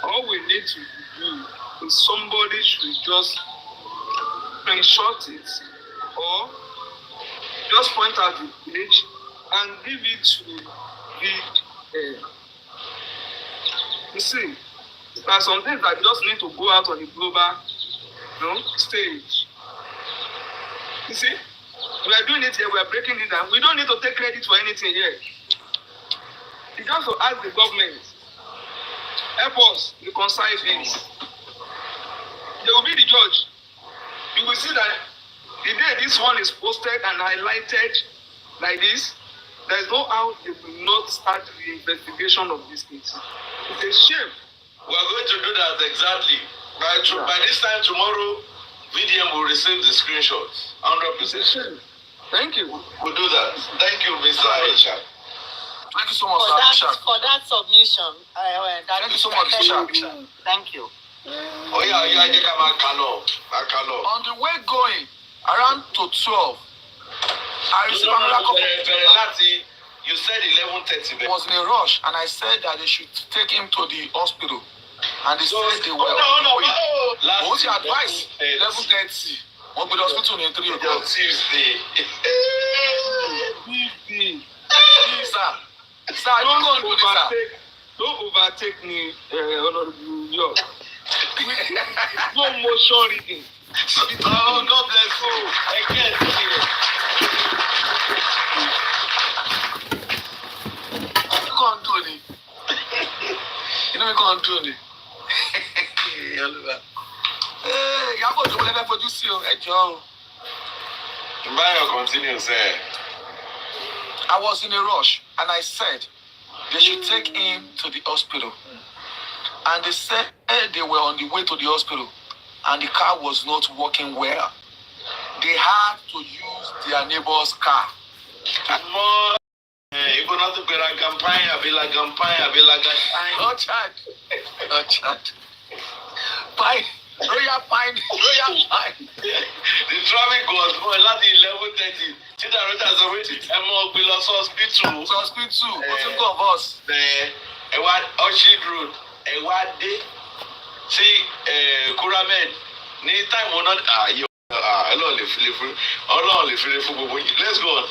All we need to do is somebody should just screenshot it or just point out the page and give it to the you see, there are some things that just need to go out on the global stage. You see, we are doing it here, we are breaking it down. We don't need to take credit for anything here. You just to ask the government, help us reconcile this. They will be the judge. You will see that the day this one is posted and highlighted like this, there is no how they will not start the investigation of this case. It's a shame. We are going to do that exactly. By this time tomorrow, VDM will receive the screenshots. 100%. Thank you. We'll do that. Thank you, Mr. Aisha. Thank you so much, for that submission. Thank you so much, Sir. Thank you. Oh yeah, On the way going around to 12, I received another call. You said 11:30. I was in a rush, and I said that they should take him to the hospital, and they said they were what's your advice? 11:30. We'll be to the hospital in 3 o'clock. Tuesday. Sir, don't overtake me, Honorable York. No motion reading. Oh, God bless you. I can't see it. You can't do it. You know you can't do it. Hey, Iyabo to whatever produce you, Joe. Continue, sir. I was in a rush, and I said they should take him to the hospital. And they said they were on the way to the hospital, and the car was not working well. They had to use their neighbor's car. No chat. Pine. Royal Pine. The traffic was more like 11:30. Tita Rota is already hospital. Hospital. What's in converse? Orchard Road. Day. See, Kuramed. Any time we're not. Let's go on.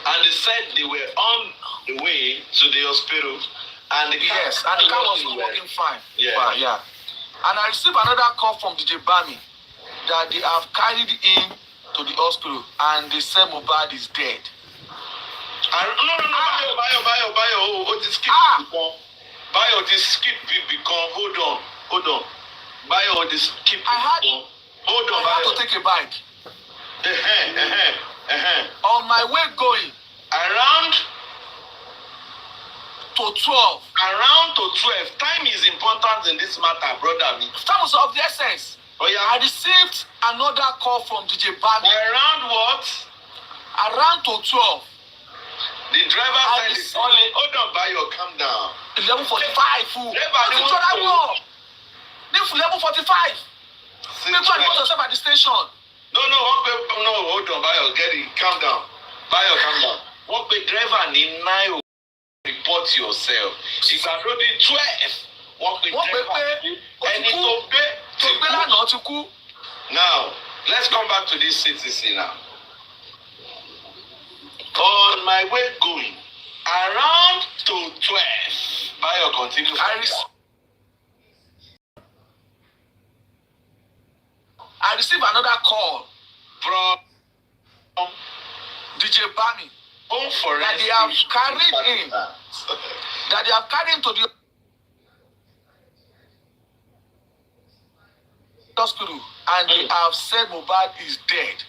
And they said they were on the way to the hospital. And the car was working fine. Yeah. And I received another call from DJ Bami that they have carried him to the hospital and they said Mohbad is dead. Bayo, this skip become. Hold on. Bayo, this skip. Hold on, I had to take a bike. On my way going around to 12. Around to 12. Time is important in this matter, brother. Time was of the essence. Oh yeah. I received another call from DJ Bami. Around what? Around to 12. The driver said it's only. Hold on, Bayo, calm down. 11:45. Level 45. People are going to at the station. No, hold on, Bayo, get it. Calm down. Bayo, calm down. What the driver need now? Report yourself. If I do the 12, what the driver and it's okay. Now, let's come back to this CTC now. On my way going around to 12. Bayo, continue. I received another call from DJ Bami. that they have carried him, that they have carried him to the hospital, and they have said Mohbad is dead.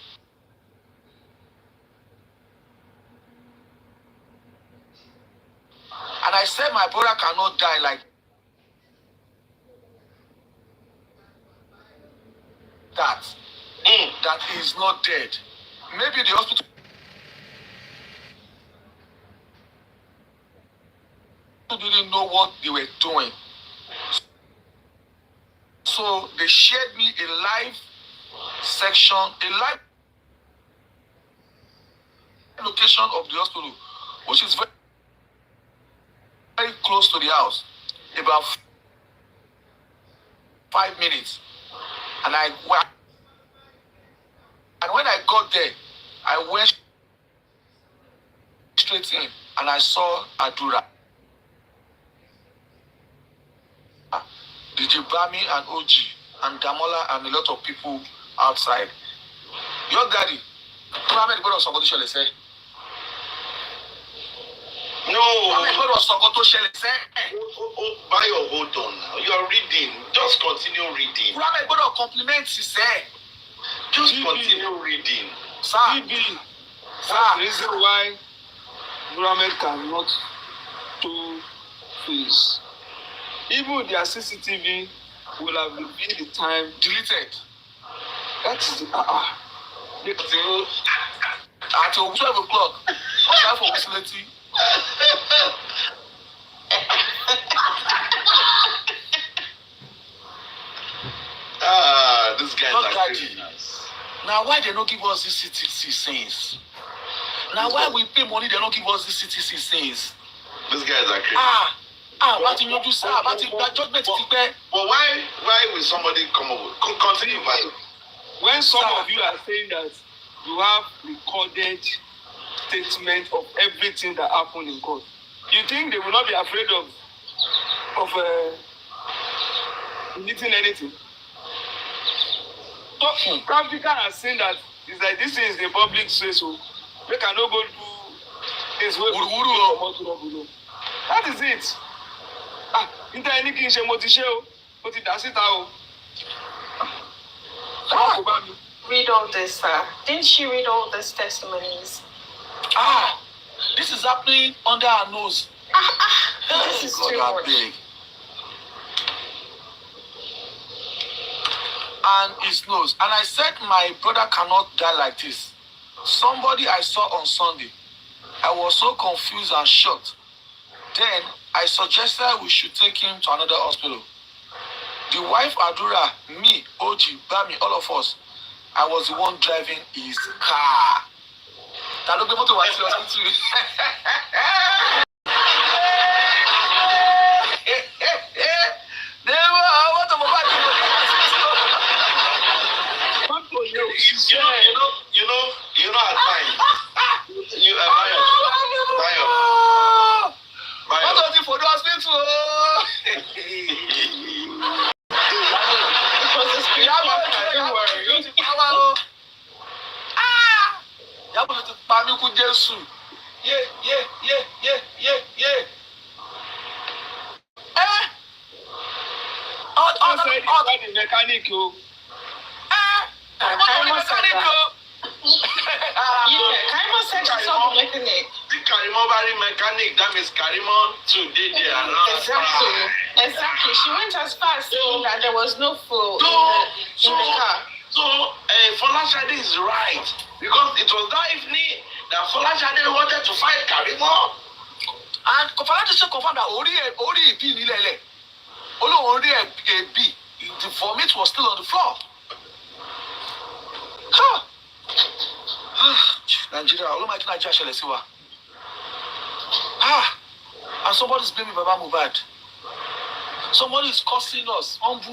And I said my brother cannot die like that. That he is not dead. Maybe the hospital didn't know what they were doing. So they shared me a live section, a live location of the hospital, which is very, very close to the house, about 5 minutes. And when I got there, I went straight in and I saw Adura, DJ Bami and OG and Damola and a lot of people outside. Your daddy, Mohammed gbọ́dọ̀ sọ nǹkan tó ṣẹlẹ̀ sẹ́. No. Mohammed gbọ́dọ̀ sọ nǹkan tó ṣẹlẹ̀ sẹ́. Bayo, hold on now. You're reading. Just continue reading. Mohammed gbọ́dọ̀ compliment sẹ́. Just continue reading. Sir. That's the reason why Mohammed cannot do face. Even their CCTV will have revealed the time Deleted. That is the At 12 o'clock, on time for facility. This guy is criminals. Now why they don't give us this CTC things? Now why we pay money they don't give us this CTC things? These guys are criminals. What you do, sir? What you judgment? But why will somebody come up with continue by? When some of you are saying that you have recorded statement of everything that happened in court, you think they will not be afraid of deleting anything? So Africa has seen that it's like this is the public space, so they cannot go do his way. That is it. Read all this, sir. Didn't she read all these testimonies? This is happening under our nose. This is too much. And his nose. And I said my brother cannot die like this. Somebody I saw on Sunday, I was so confused and shocked. Then I suggested we should take him to another hospital. The wife Adura, me, OG, Bami, all of us, I was the one driving his car. That look able to watch you. You know at times. Bayo. What does it for the hospital? Iyabo ti pa mí kú Jésù. The mechanic. Karimo said she's not the mechanic. The Karimo mechanic, that means Karimo today they are not. Exactly. She went as far as saying that there was no flow in the car. So, Folashade is right. Because it was that evening that Folashade wanted to fight Karimo. And Folashade confirmed that Ori B Nilele. Ori B. The vomit was still on the floor. Nigeria, all my Nigeria shall see what. And somebody's blaming Baba Mohbad. Somebody is cursing us. With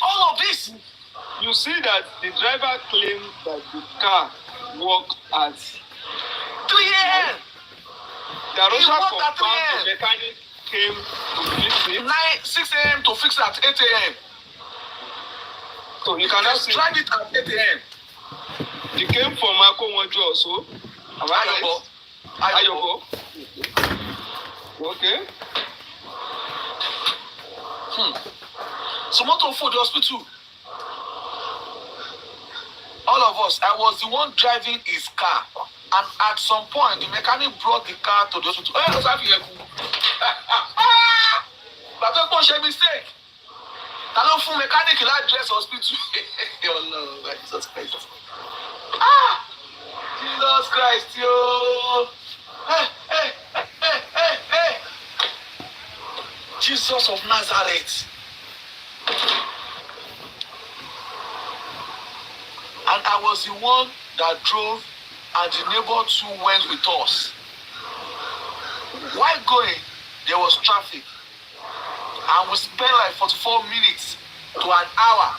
all of this. You see that the driver claimed that the car worked at 3 a.m. The Russia confirmed the mechanic came to fix it. 6 a.m. to fix it at 8 a.m. So you cannot see. Drive it at 8 a.m. He came from Akomoju also. Am I right? Iyabo. Okay. So motor for the hospital. All of us, I was the one driving his car. And at some point, the mechanic brought the car to the hospital. Hey, what's happening? But don't push a mistake. Hello, full mechanic in address hospital. Oh no, Jesus Christ. Jesus Christ, yo. Hey. Jesus of Nazareth. And I was the one that drove, and the neighbor too went with us. While going, there was traffic. And we spent like 44 minutes to an hour.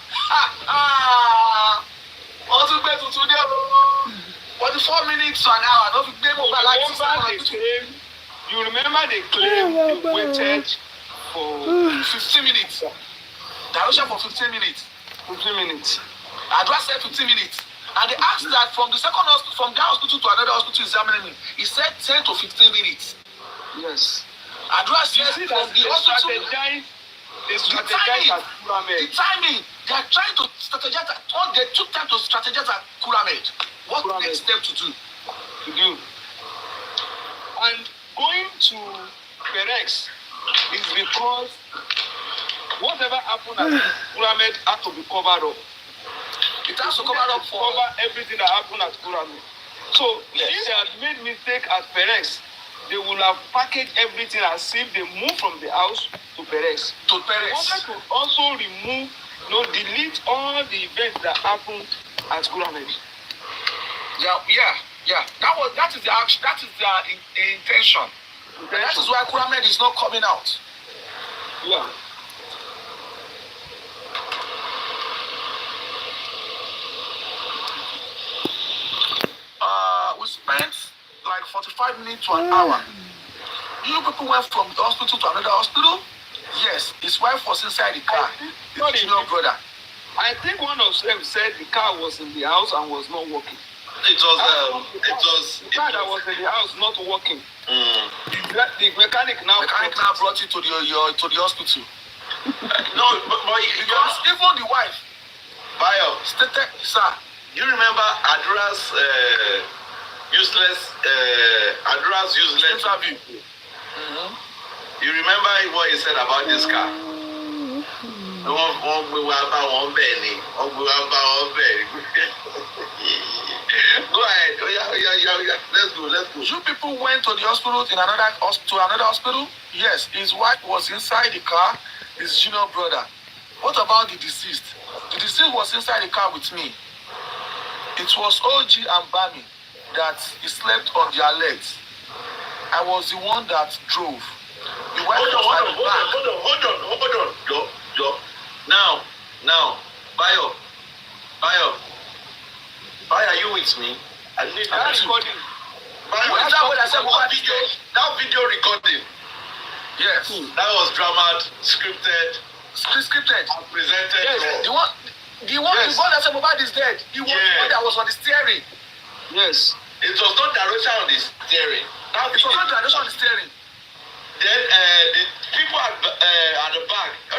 44 minutes to an hour. You remember they claimed you waited for 15 minutes. Direction for 15 minutes. 15 minutes. Address said 15 minutes. And they asked that from the second hospital, from that hospital to another hospital examining me. He said 10 to 15 minutes. Yes. Address said from the hospital. The timing. They are trying to strategize. They took time to strategize at Kuramed. What next step to do? And going to Perex is because whatever happened at Kuramed had to be covered up. It has to cover everything that happened at Kuramed. So if they had made mistake at Perex, they would have packaged everything as if they moved from the house to Perex. They wanted to also remove, delete all the events that happened at Kuramed. Yeah. That is the action. That is their intention. That is why Kuramed is not coming out. Yeah. We spent like 45 minutes to an hour. You people went from the hospital to another hospital? Yes, his wife was inside the car. His brother. I think one of them said the car was in the house and was not working. The car that was in the house not working. The mechanic now brought it to the hospital. No, but because even the wife, Bayo, stated, sir. You remember Adura's useless interview? You remember what he said about this car? Go ahead. Yeah. Let's go. You people went to the hospital to another hospital? Yes, his wife was inside the car, his junior brother. What about the deceased? The deceased was inside the car with me. It was OG and Bami that he slept on their legs. I was the one that drove. The wife Hold on. Yo. Now, Bayo, are you with me? I'm recording. That video recording. Yes. That was drama, scripted, and presented. Yes. The one that said Mohbad is dead. He was the one that was on the steering. Yes. It was not direction on the steering. It was not direction on the steering. Then the people at the back, the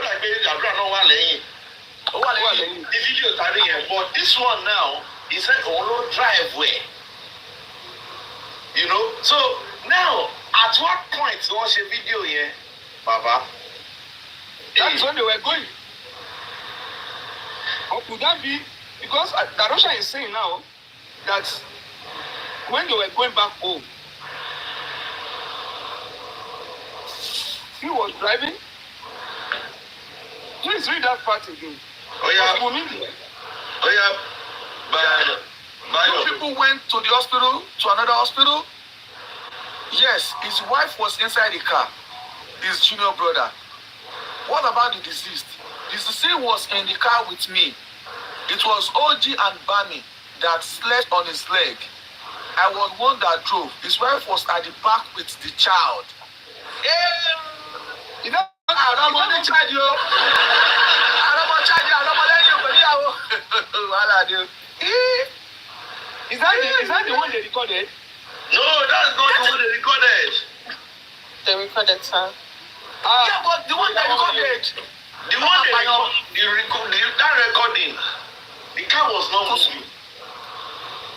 video is carrying him. But this one now, he said, driveway. So now, at what point was the video here, Baba? That's when they were going. Or could that be because Darosha is saying now that when they were going back home, he was driving. Please read that part again. People went to the hospital, to another hospital. Yes, his wife was inside the car, his junior brother. What about the deceased? The deceased was in the car with me. It was OG and Bami that slept on his leg. I was one that drove. His wife was at the back with the child. Is that the one they recorded? No, that's not the one they recorded. They recorded, sir. Yeah, but the one they recorded. The one that recording, the car was not moving.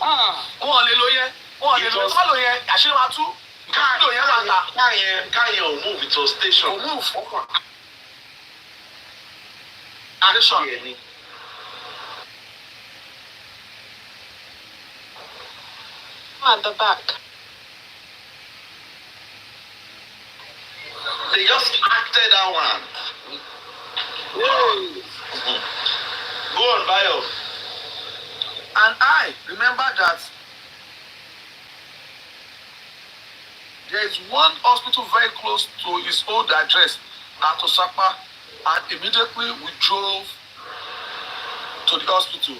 Wọ́n lè lo yẹn. Wọ́n lè lo yẹn. Àṣírí wa tú. Car yẹn ò move, it was station. Kò move. Station. At the back. They just acted that one. Whoa. Go on, Bayo. And I remember that there is one hospital very close to his old address at Osapa, and immediately we drove to the hospital.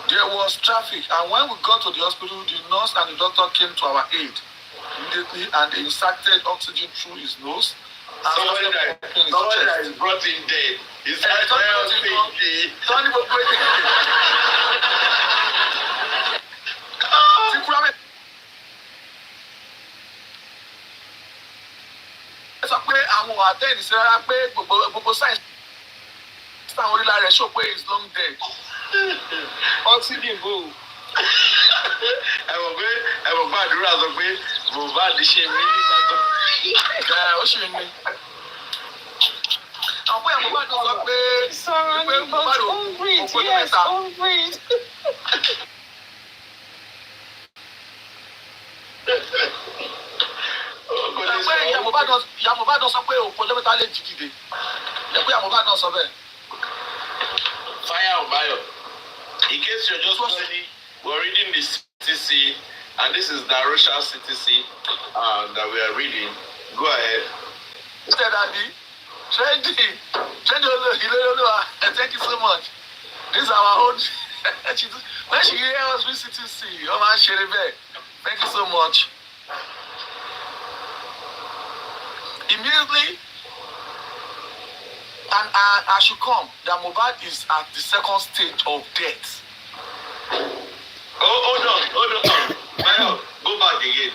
There was traffic, and when we got to the hospital, the nurse and the doctor came to our aid immediately, and they inserted oxygen through his nose. Somebody that is brought in dead. Is that sọ pé àwọn àtẹ́ẹ̀dì sí rárá pé gbogbo sáyẹ̀nsì táwọn orílẹ̀ rẹ̀ ṣó pé is long dead. Oxygen bò. Ẹ mọ̀ pé àdúrà sọ pé Mohbad ṣe mí nígbà tó. Ó ṣe mí. Àwọn bóyá Mohbad sọ pé Mohbad ò kó mẹ́ta. Ìyá Mohbad sọ pé òpó lẹ́mẹ́ta lè jí dìde. Ìyá Mohbad náà sọ bẹ́ẹ̀. Fire on Bayo. In case you're just listening, we're reading the CTC, and this is the Darusha CTC that we are reading. Go ahead. Mr. Daddy, Trendy, thank you so much. This is our own. When she hears us read CTC, oh man, Sherebe, thank you so much. Immediately, and I should come, that Mohbad is at the second stage of death. Hold on. Bayo, go back again.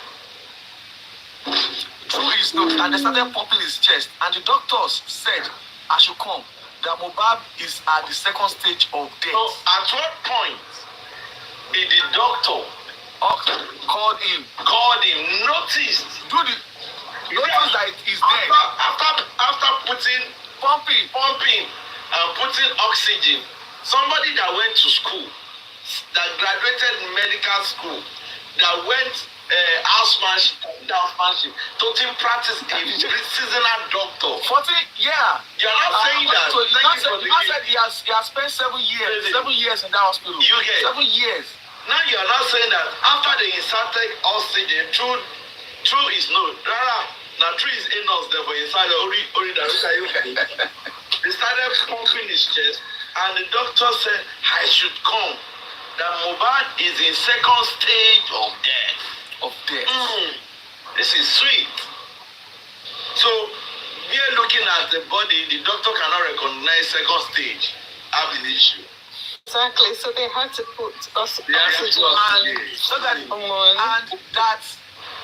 Through his nose, and they started pumping his chest, and the doctors said I should come, that Mohbad is at the second stage of death. So at what point did the doctor called him, noticed, notice that he's dead? After pumping and putting oxygen, somebody that went to school, that graduated medical school, that went housemanship, total practice a seasonal doctor. 40, yeah. You're not saying that. So he said he has spent 7 years. 7 years in that hospital. You get 7 years. Now you're not saying that after they inserted oxygen through his nose, now through his anus, therefore inside they started pumping his chest, and the doctor said I should come, that Mohbad is in second stage of death. This is sweet. So we are looking at the body, the doctor cannot recognize second stage of the issue. Exactly. So they had to put oxygen so that, and that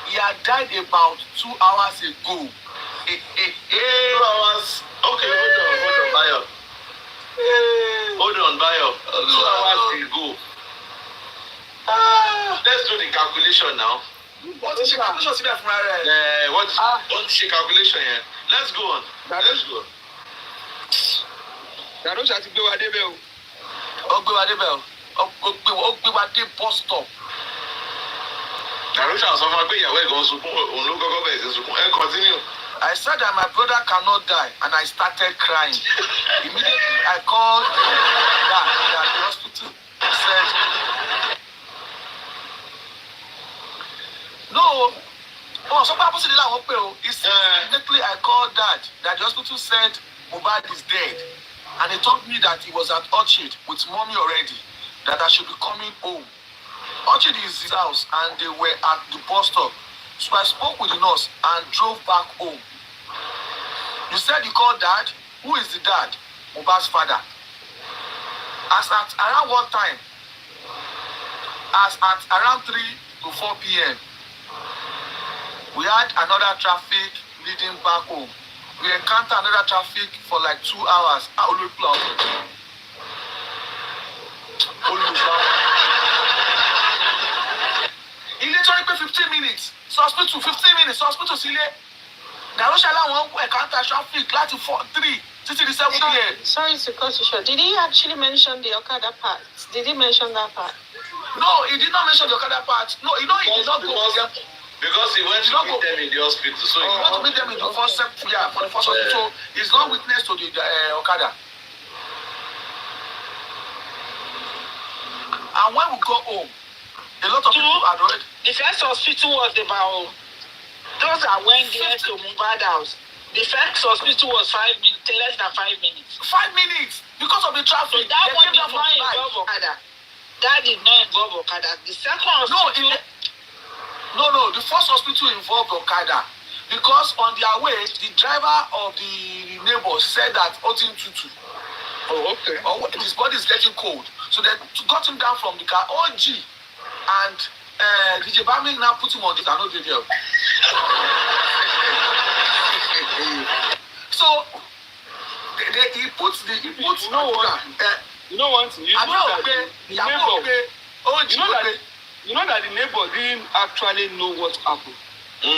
he had died about 2 hours ago. 2 hours. Okay, hold on, Bayo. Hold on, Bayo. 2 hours ago. Let's do the calculation now. What is the calculation? What's the calculation here? Let's go on. Darusha ti gbé wa débẹ̀ o. Ó gbé wa dé bus stop. Darusha sọ fún wa pé ìyàwó ẹ̀gbọ́n sunkún, òun ló kọ́kọ́ bẹ̀rẹ̀ sí sunkún. Continue. I said that my brother cannot die, and I started crying. Immediately, I called that the hospital said, no. Oh, so what happened to immediately I called that the hospital said Mohbad is dead, and they told me that he was at Orchard with mommy already, that I should be coming home. Orchard is his house, and they were at the bus stop. So I spoke with the nurse and drove back home. You said you called dad? Who is the dad? Mohbad's father. As at around what time? as at around 3 to 4 p.m., we had another traffic leading back home. We encountered another traffic for like 2 hours. Ilé tó rí pé 15 minutes, hospital 15 minutes, hospital sílé. Darushala won't encounter traffic láti 3 to 7 p.m. Sorry to cut you short. Did he actually mention the Okada part? Did he mention that part? No, he did not mention the Okada part. No, he did not go with them. Because he went to meet them in the hospital. So he went to meet them in the first for the first hospital. So he's not witness to the Okada. And when we go home, a lot of people had already. The first hospital was about those that went there to Mohbad house. The first hospital was 5 minutes, less than 5 minutes. 5 minutes because of the traffic. So that one did not involve Okada. That did not involve Okada. The second hospital. No, the first hospital involved Okada because on their way, the driver of the neighbor said that Otin Tutu. Oh, okay. His body is getting cold. So they got him down from the car. OG and DJ Bami now put him on the car. No video. So he puts no one. You know one thing. You know that the neighbor didn't actually know what happened. So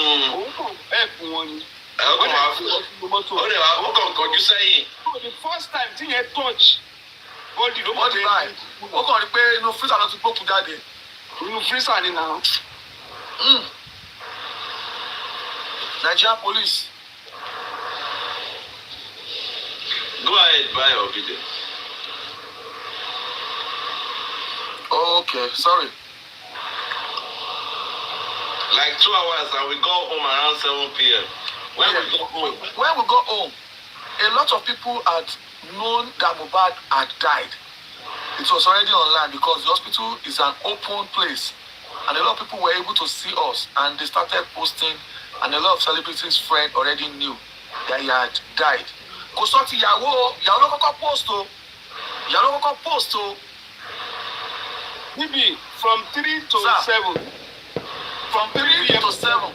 the first time thing had touch body by. No freezer not to go to that day. No freezer now. Nigeria police. Go ahead, buy your video. Okay, sorry. Like 2 hours and we go home around 7 p.m. When we got home, a lot of people had known that Mohbad had died. It was already online because the hospital is an open place. And a lot of people were able to see us and they started posting, and a lot of celebrities' friends already knew that he had died. Kosoti Iyabo post. Maybe from 3 to 7. From 3 to 7.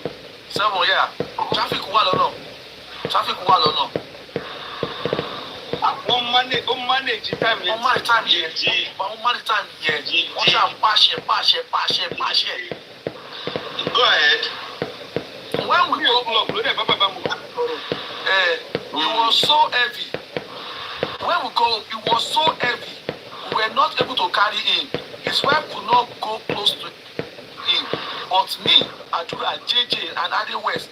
7, yeah. Traffic wall or no? One manage the time. One time here. Go ahead. When we go up, it was so heavy. When we go up, it was so heavy. We were not able to carry him. His wife could not go close to him. But me, Adura, JJ, and Ade West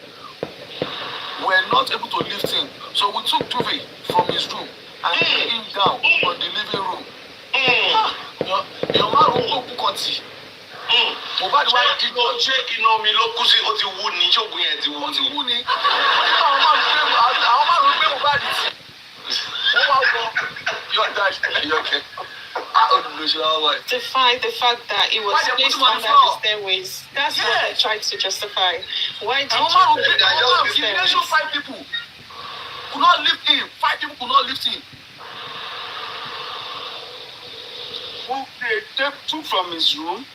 were not able to lift him. So we took Duve from his room and put him down on the living room. Your man won't go Pukoti. Mohbad wá di lọ ṣé iná mi ló kú sí ó ti wú ni ṣóògùn yẹn ti wú ni. Àwọn máa ń gbé Mohbad tì. Wọ́n wá gbọ́ yọ̀ọ̀dá. Defy the fact that it was placed under the stairways. That's what they tried to justify. Why did you stairways? 5 people could not lift him. 5 people could not lift him. Well, they took from his room.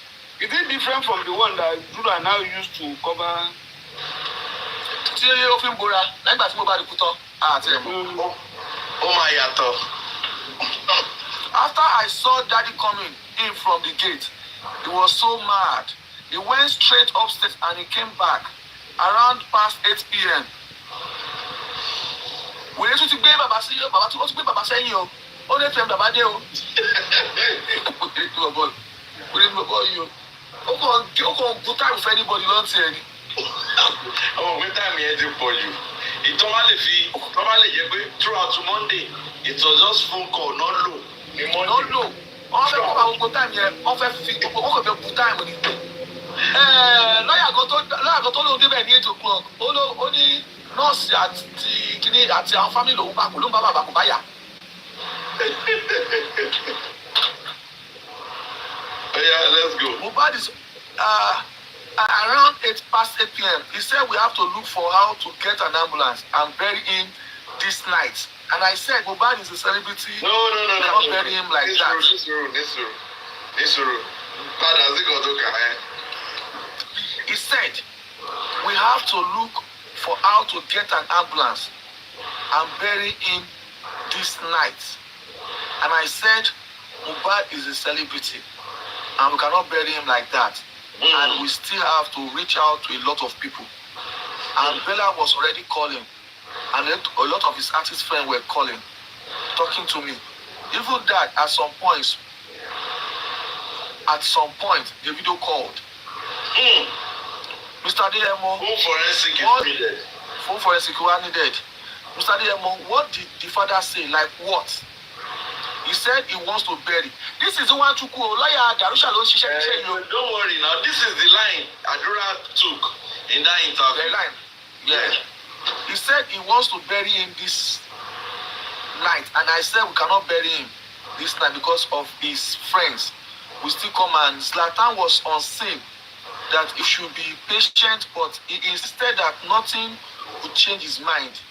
Is it different from the one that Judah now used to cover? After I saw Daddy coming in from the gate, he was so mad. He went straight upstairs and he came back around past 8 p.m. Wèrè tún ti gbé bàbá sí bàbá tí ó ti gbé bàbá sẹ́yìn o. Ó lè fẹ́ bàbá dé o. Ó kàn good time for anybody lọ́ntì ẹ̀ ni. Ọmọ mi time yẹn ti pọ̀ jù. Ìtọ́ máa lè fi tọ́ máa lè jẹ́ pé throughout Monday it was just phone call not low. Not low. Wọ́n fẹ́ kọ́ àwọn good time yẹn wọ́n fẹ́ fi wọ́n kàn fẹ́ good time ni. Lọ́yà kan tó lóun débẹ̀ ní 8 o'clock ó ní nọ́ọ̀sì àti kìíní àti àwọn fámìlì òun bá kò ló ń bá bàbá kò bá yà. Yeah, let's go. Mohbad is around 8 p.m. He said we have to look for how to get an ambulance and bury him this night. And I said Mohbad is a celebrity. No. Not bury him like that. This room. He said, we have to look for how to get an ambulance and bury him this night. And I said, Mohbad is a celebrity and we cannot bury him like that. And we still have to reach out to a lot of people. And Bella was already calling, and a lot of his artist friends were calling, talking to me. Even that, at some point, the video called. Mr. Adeyemo, full forensic were needed. Mr. Adeyemo, what did the father say? Like what? He said he wants to bury. This is the one to go. Lawyer Darusha don't don't worry now. This is the line Adura took in that interview. The line. Yeah. He said he wants to bury him this night. And I said we cannot bury him this night because of his friends. We still come, and Zlatan was on scene that he should be patient, but he insisted that nothing would change his mind.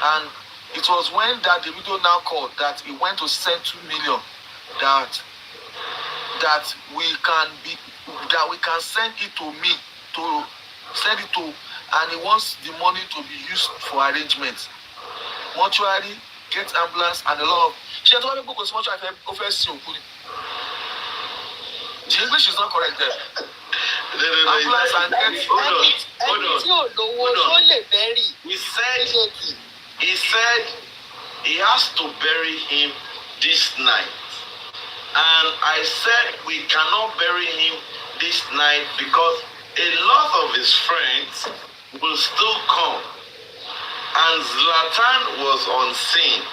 And it was when that the video now called that he went to send 2 million that we can send it to me to send it to, and he wants the money to be used for arrangements. Mortuary, get ambulance, and a lot of she has to go to mortuary the English is not correct there. Ambulance and get hold on. He said he has to bury him this night. And I said we cannot bury him this night because a lot of his friends will still come. And Zlatan was on scene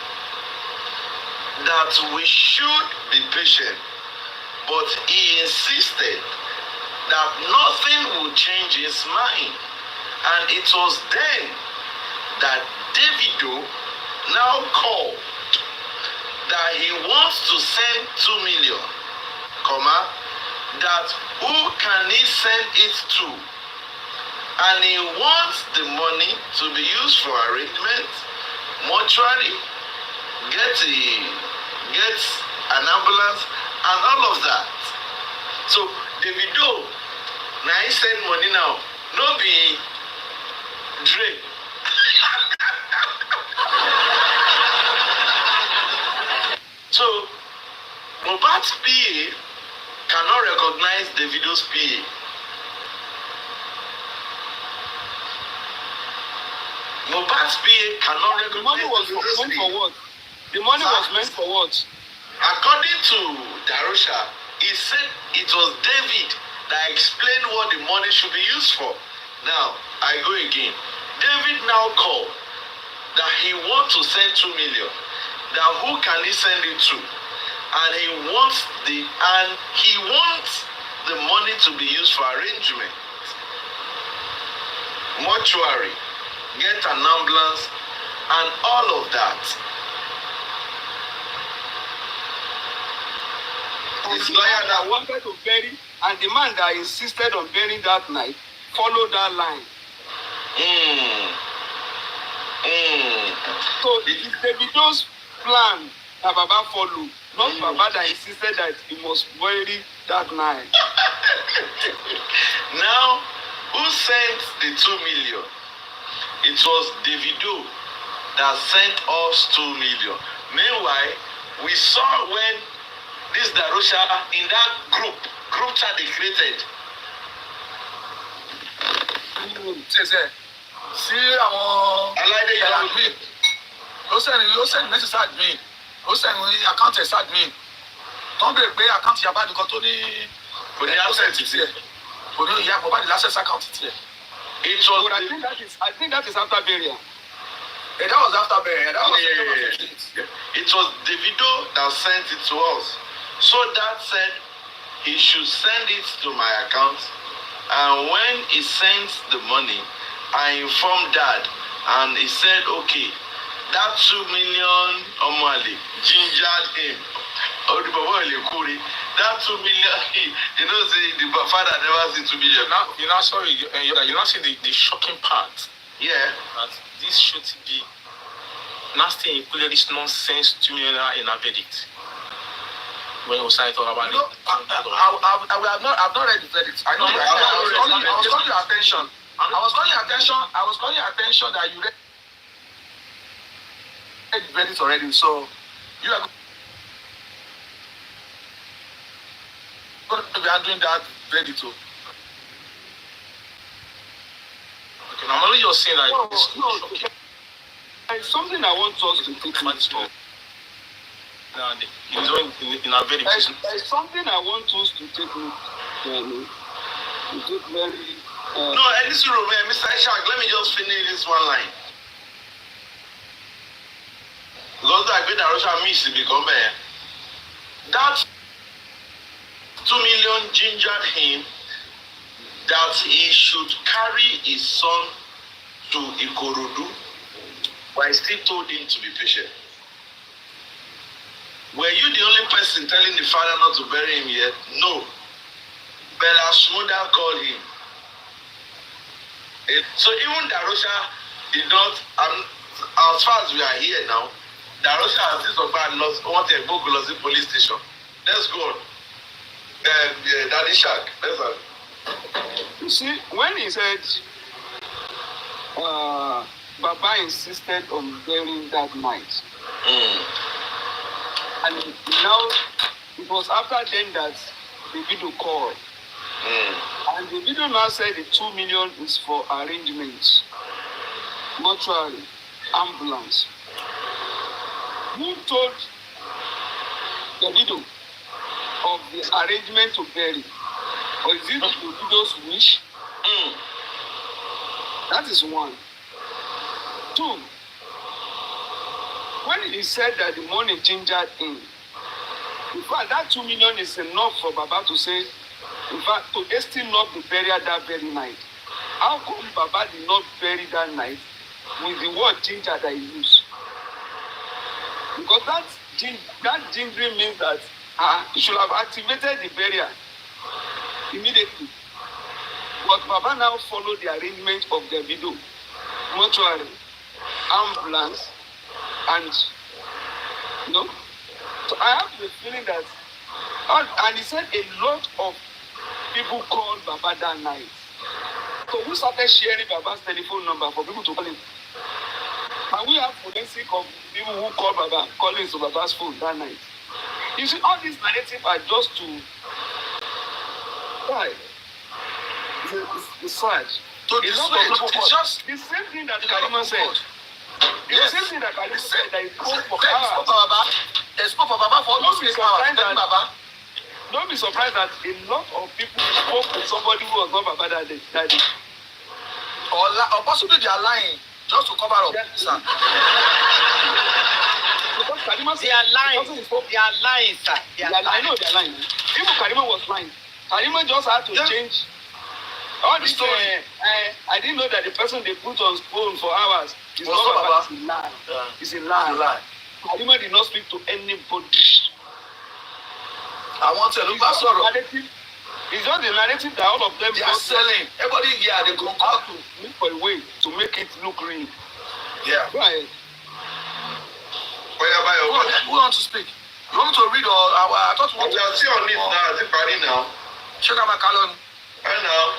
that we should be patient. But he insisted that nothing would change his mind. And it was then that Davido now called that he wants to send 2 million, that who can he send it to? And he wants the money to be used for arrangement, mortuary, get an ambulance, and all of that. So Davido, now he send money now, no be Dre. So Mohbad's PA cannot recognize Davido's PA. Mohbad's PA cannot recognize the money was meant for what? The money was meant for what? According to Darusha, he said it was David that explained what the money should be used for. Now, I go again. David now called that he wants to send 2 million. That who can he send it to? And he wants the money to be used for arrangement. Mortuary, get an ambulance, and all of that. His lawyer that wanted to bury, and the man that insisted on burying that night followed that line. So it is Davido's plan that Baba followed, not Baba that insisted that he must bury that night. Now, who sent the 2 million? It was Davido that sent us 2 million. Meanwhile, we saw when this Darusha in that group chat they created. See àwọn admin ló send message admin ló send account admin tó ń bèrè pé account Iyabo nìkan tó ní kò ní access tiẹ̀ kò ní Iyabo bá ní access account tiẹ̀. It was. But I think that is after burial. Yeah, that was after burial. That was It was Davido that sent it to us. So that said, he should send it to my account. And when he sends the money, I informed Dad, and he said, okay, that 2 million Omowummi gingered him. That 2 million, you know, the father never seen 2 million. You're not seeing the shocking part. Yeah. That this should be nasty included this nonsense 2 million in a verdict. when you say talk about You know, I've not read the verdict. I know that. I was calling your attention. I was calling your attention that you read the verdict already. So you are going to be handling that verdict too. Okay, normally you're saying that. No. There's something I want us to take note of. In a very there's something I want us to take note of. Very. No, this room, Mr. Ishak, let me just finish this one line. Because I bet Russia miss it become that 2 million gingered him that he should carry his son to Ikorodu, but I still told him to be patient. Were you the only person telling the father not to bury him yet? No. Bella's mother called him. So even Darosha did not, as far as we are here now, Darosha has this of want to go to the police station. Let's go. Daddy Shark. Let's go. You see, when he said, Baba insisted on burying that night. And now, it was after then that the video called. And the video now said the 2 million is for arrangements, mortuary, ambulance. Who told the video of the arrangement to bury? Or is it the widow's wish? That is one. Two, when he said that the money gingered in fact, that 2 million is enough for Baba to say, in fact, to hasten not the burial that very night. How come Baba did not bury that night with the word ginger that he used? Because that gingering means that he should have activated the burial immediately. But Baba now followed the arrangement of the widow, mortuary, ambulance, and so I have the feeling that, and he said a lot of people called Baba that night. So we started sharing Baba's telephone number for people to call him. And we have forensic of people who call Baba, calling to Baba's phone that night. You see, all these narratives are just to why? It's sad. So it's just the same thing that Karima said. The same thing that Karima said that he spoke for hours. They spoke for Baba for almost 6 hours. Don't be surprised that a lot of people spoke with somebody who was not Baba that day. Or possibly they are lying just to cover up. Yes. Sir. They are lying. They are lying, sir. I know they are lying. Even Karima was lying. Karima just had to change. All this story. I didn't know that the person they put on phone for hours is not Baba. It's a lie. It's a lie. Karima did not speak to anybody. I want to look back. It's just the narrative that all of them are selling. Everybody here, they go out to look for a way to make it look real. Yeah. Right. Who wants to speak? You want me to read or I thought we want to see on this now. Is it ready now? Check out my calendar. I know.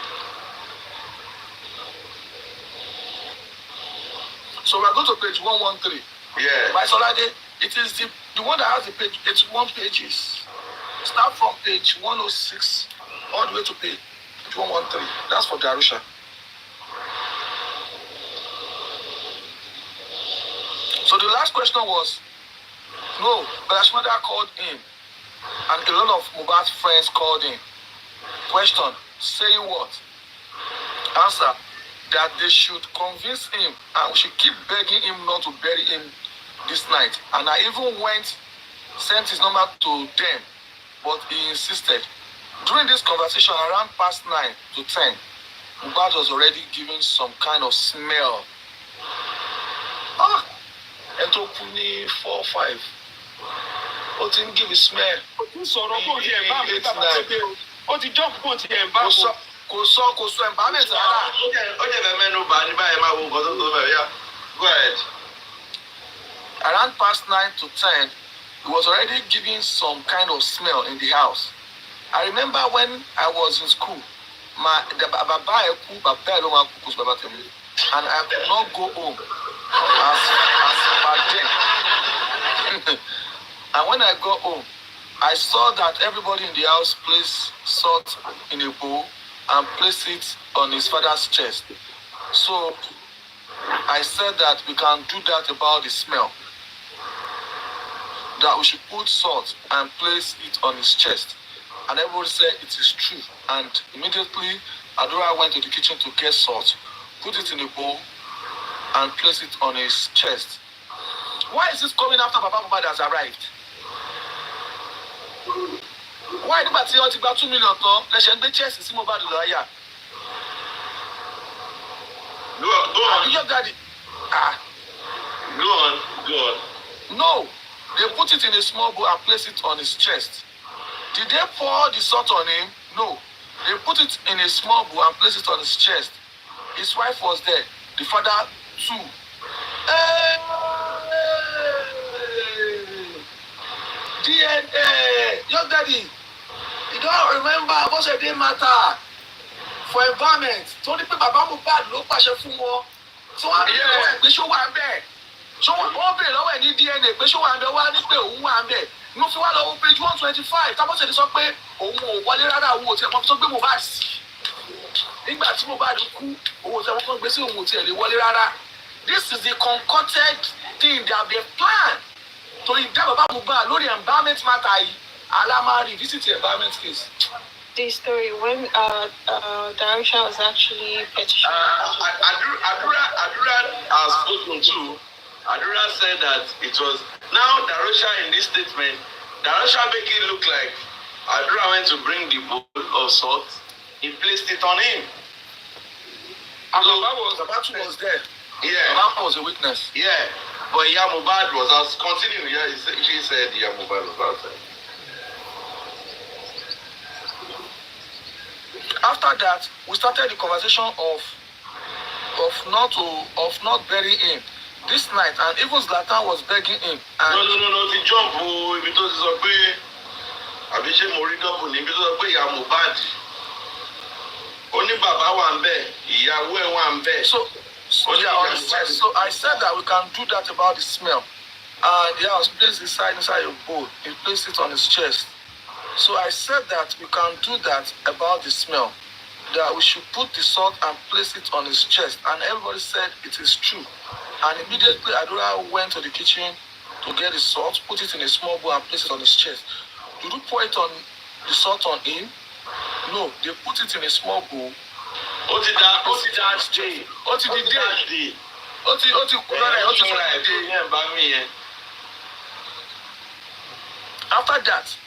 So we're going to page 113. Yeah. By Solade, it is the one that has the page, 81 pages. Start from page 106 all the way to page 113. That's for Darusha. So the last question was, no, but Ashmada called in, and a lot of Mohbad's friends called in. Question, say what? Answer, that they should convince him and we should keep begging him not to bury him this night. And I even sent his number to them, but he insisted. During this conversation, around past 9 to 10, Mohbad was already giving some kind of smell. And to Puni 4 or 5. Ó ti ń give a smell. Ó ti sọ̀rọ̀ kó di environment àbájáde o. Ó ti jump kó ti environment. Kò sọ environment rárá. Ó jẹ́ bẹ́ẹ̀ mẹ́nu bá ní báyìí máa wo nǹkan tó bẹ̀rẹ̀ yá. Go ahead. Around past 9 to 10, it was already giving some kind of smell in the house. I remember when I was in school, and I could not go home as back then. And when I got home, I saw that everybody in the house placed salt in a bowl and placed it on his father's chest. So I said that we can do that about the smell. That we should put salt and place it on his chest. And everybody said it is true. And immediately, Adora went to the kitchen to get salt, put it in a bowl, and place it on his chest. Why is this coming after Baba Mohbad has arrived? Why nígbà tí wọ́n ti gba 2 million tán lẹ́sẹ̀ ń gbé chest sí Mohbad lọ́yà? Go on. Your daddy. Go on. No, they put it in a small bowl and place it on his chest. Did they pour the salt on him? No. They put it in a small bowl and place it on his chest. His wife was there. The father too. DNA. Your daddy. You don't remember what's a day matter for environment. So the people Baba Mohbad ló pàṣẹ fún wọn. So wọ́n bí lọ́wọ́ ẹ̀ pé ṣó wà ń bẹ̀. So wọ́n bí lọ́wọ́ ẹ̀ ní DNA pé ṣó wà ń bẹ̀ wá ní pé òun wà ń bẹ̀. Mo fi wá lọ́wọ́ page 125. Tábọ́sẹ̀ sọ pé òun ò wọlé rárá, òun ò tiẹ̀ mọ́ tó gbé Mohbad sí. Nígbà tí Mohbad kú, òun ò tiẹ̀ mọ́ tó gbé sí, òun ò tiẹ̀ lè wọlé rárá. This is the concocted thing that they plan to indict Baba Mohbad lórí environment matter yìí. Alama revisit the environment case. The story when Darusha was actually petitioning. Adura has spoken too. Adura said that it was now Darusha in this statement. Darusha make it look like Adura went to bring the bowl of salt. He placed it on him. And Baba was there. Yeah. Baba was a witness. Yeah. But Iyabo was out. Continue. Yeah, she said Iyabo was outside. After that, we started the conversation of not burying him this night, and even Zlatan was begging him. And No. The jump because it's a pay. Abishe Morido Buni because of pay Iyabo bad. Only Baba one bed. Iyawo one bed. So I said that we can do that about the smell. And he was placed inside a bowl. He placed it on his chest. So I said that we can do that about the smell. That we should put the salt and place it on his chest. And everybody said it is true. And immediately Adora went to the kitchen to get the salt, put it in a small bowl and place it on his chest. Did you pour it on the salt on him? No, they put it in a small bowl. After that,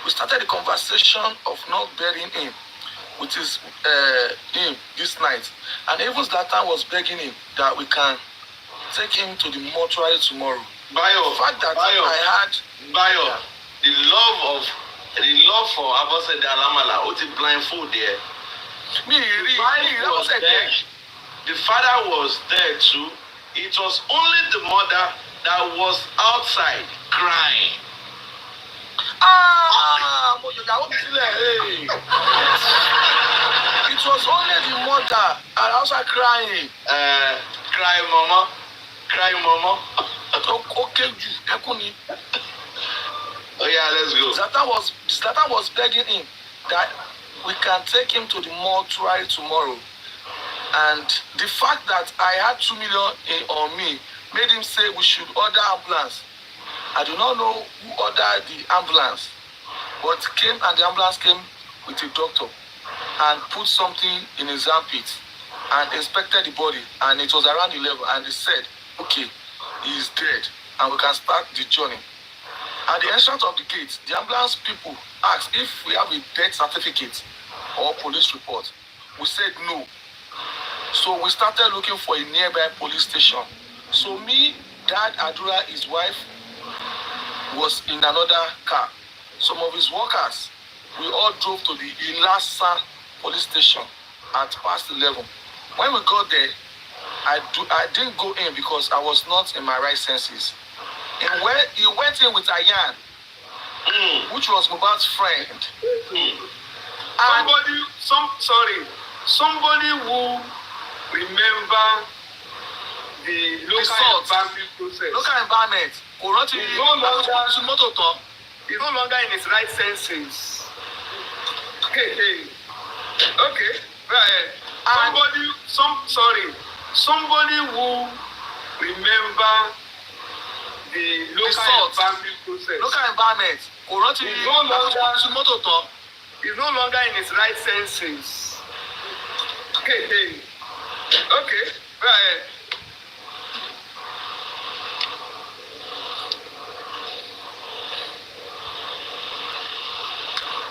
we started the conversation of not burying him, which is him this night. And even Zlatan was begging him that we can take him to the mortuary tomorrow. Bayo, the fact that the love for Abose de Alamala, what is blindfold there? The father was there too. It was only the mother that was outside crying. It was only the mother and outside crying. Cry, mama. Okay, oh yeah, let's go. Zlatan was begging him that we can take him to the mortuary tomorrow. And the fact that I had 2 million on me made him say we should order ambulance. I do not know who ordered the ambulance, but the ambulance came with a doctor and put something in his armpit and inspected the body, and it was around 11, and they said, okay, he is dead, and we can start the journey. At the entrance of the gate, the ambulance people asked if we have a death certificate or police report. We said no. So we started looking for a nearby police station. So me, Dad, Adura, his wife, was in another car. Some of his workers, we all drove to the Ilasa police station at past 11. When we got there, I didn't go in because I was not in my right senses. He went in with Ayan, which was Mohbad's friend. Somebody who remember the local environment process. Local environment. He's no longer in his right senses. Okay, right. Somebody who remember the local environment process. Local environment. He's no longer in his right senses. Okay, right.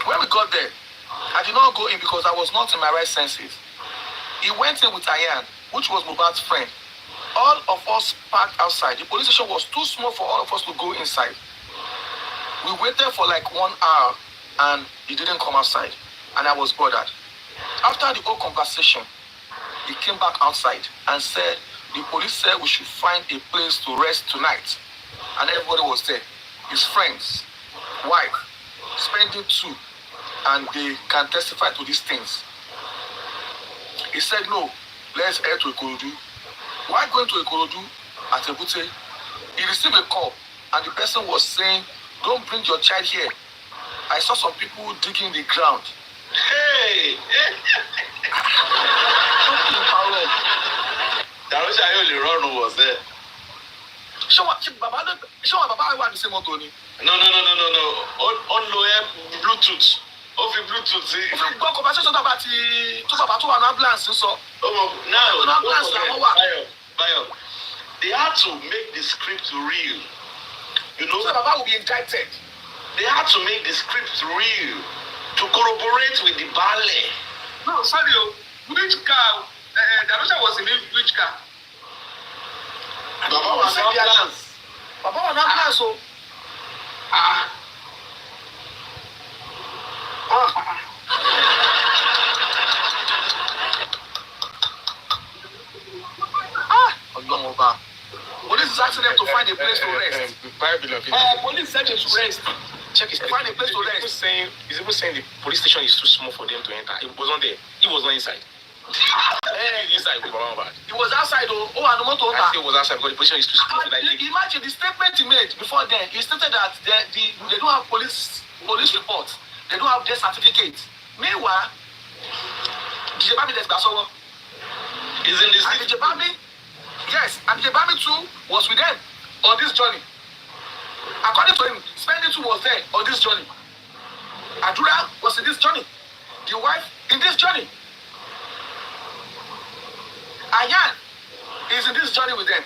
When we got there, I did not go in because I was not in my right senses. He went in with Ayan, which was Mohbad's friend. All of us parked outside. The police station was too small for all of us to go inside. We waited for like 1 hour and he didn't come outside. And I was bothered. After the whole conversation, he came back outside and said, the police said we should find a place to rest tonight. And everybody was there. His friends, wife, spending 2, and they can testify to these things. He said, no, let's head to Ikorodu. While going to Ikorodu at Ebute, he received a call, and the person was saying, don't bring your child here. I saw some people digging the ground. Hey! Darusha only run was there. Show what Baba want to say more Tony. No. On low Bluetooth. Off Bluetooth. If you go conversation about the to ambulance so. Bayo. They had to make the script real. You know, so Baba will be indicted. They had to make the script real to corroborate with the ballet. No, sorry, which car? Darusha was in which car? Baba was on ambulance. Baba was on ambulance, so. Police is asking them to find a place to rest. Police said they should rest. Check his Find a place to rest. He's even saying the police station is too small for them to enter. He wasn't there. He was not inside. Inside with Baba. He was outside. I think he was outside because the position is too small. Imagine the statement he made before then. He stated that they don't have police reports. They don't have death certificates. Meanwhile, DJ Bami is in this. And DJ Bami, yes, and DJ Bami too was with them on this journey. According to him, Spending 2 was there on this journey. Adura was in this journey. The wife in this journey. Ayan is in this journey with them.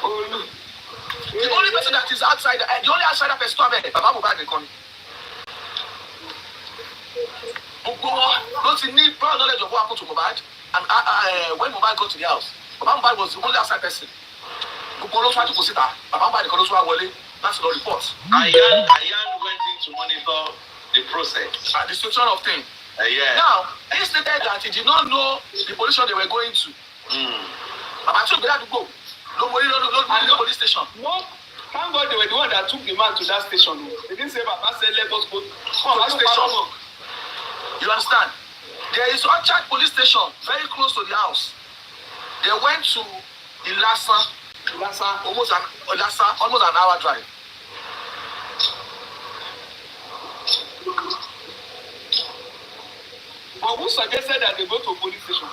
The only person that is outside, the only outsider person to have Baba Mohbad dey come. Don't need prior knowledge of what happened to Mohbad. And when Mohbad got to the house, Baba Mohbad was the only outside person. Baba Mohbad that's the report. Ayan went in to monitor the process. The situation of things. Yeah. Now, he stated that he did not know the position they were going to. Baba told to go. No police station. No, thank God they were the one that took the man to that station. They didn't say Baba said let us go to the station. You understand? There is Orchard police station very close to the house. They went to Ilasa, almost an hour drive. But who suggested that they go to a police station?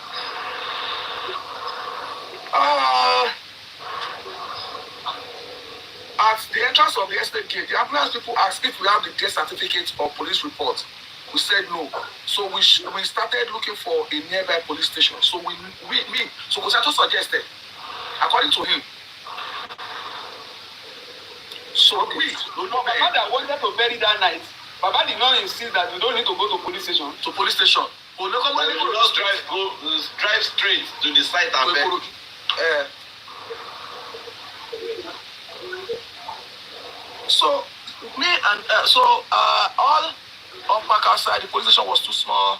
At the entrance of the estate gate, the ambulance people asked if we have the death certificate or police report. We said no. So we started looking for a nearby police station. So so Kosato suggested, according to him. So Baba that wanted to bury that night, Baba did not insist that we don't need to go to police station. To police station. We just drive straight to the site and bury. So all of back outside, the police station was too small.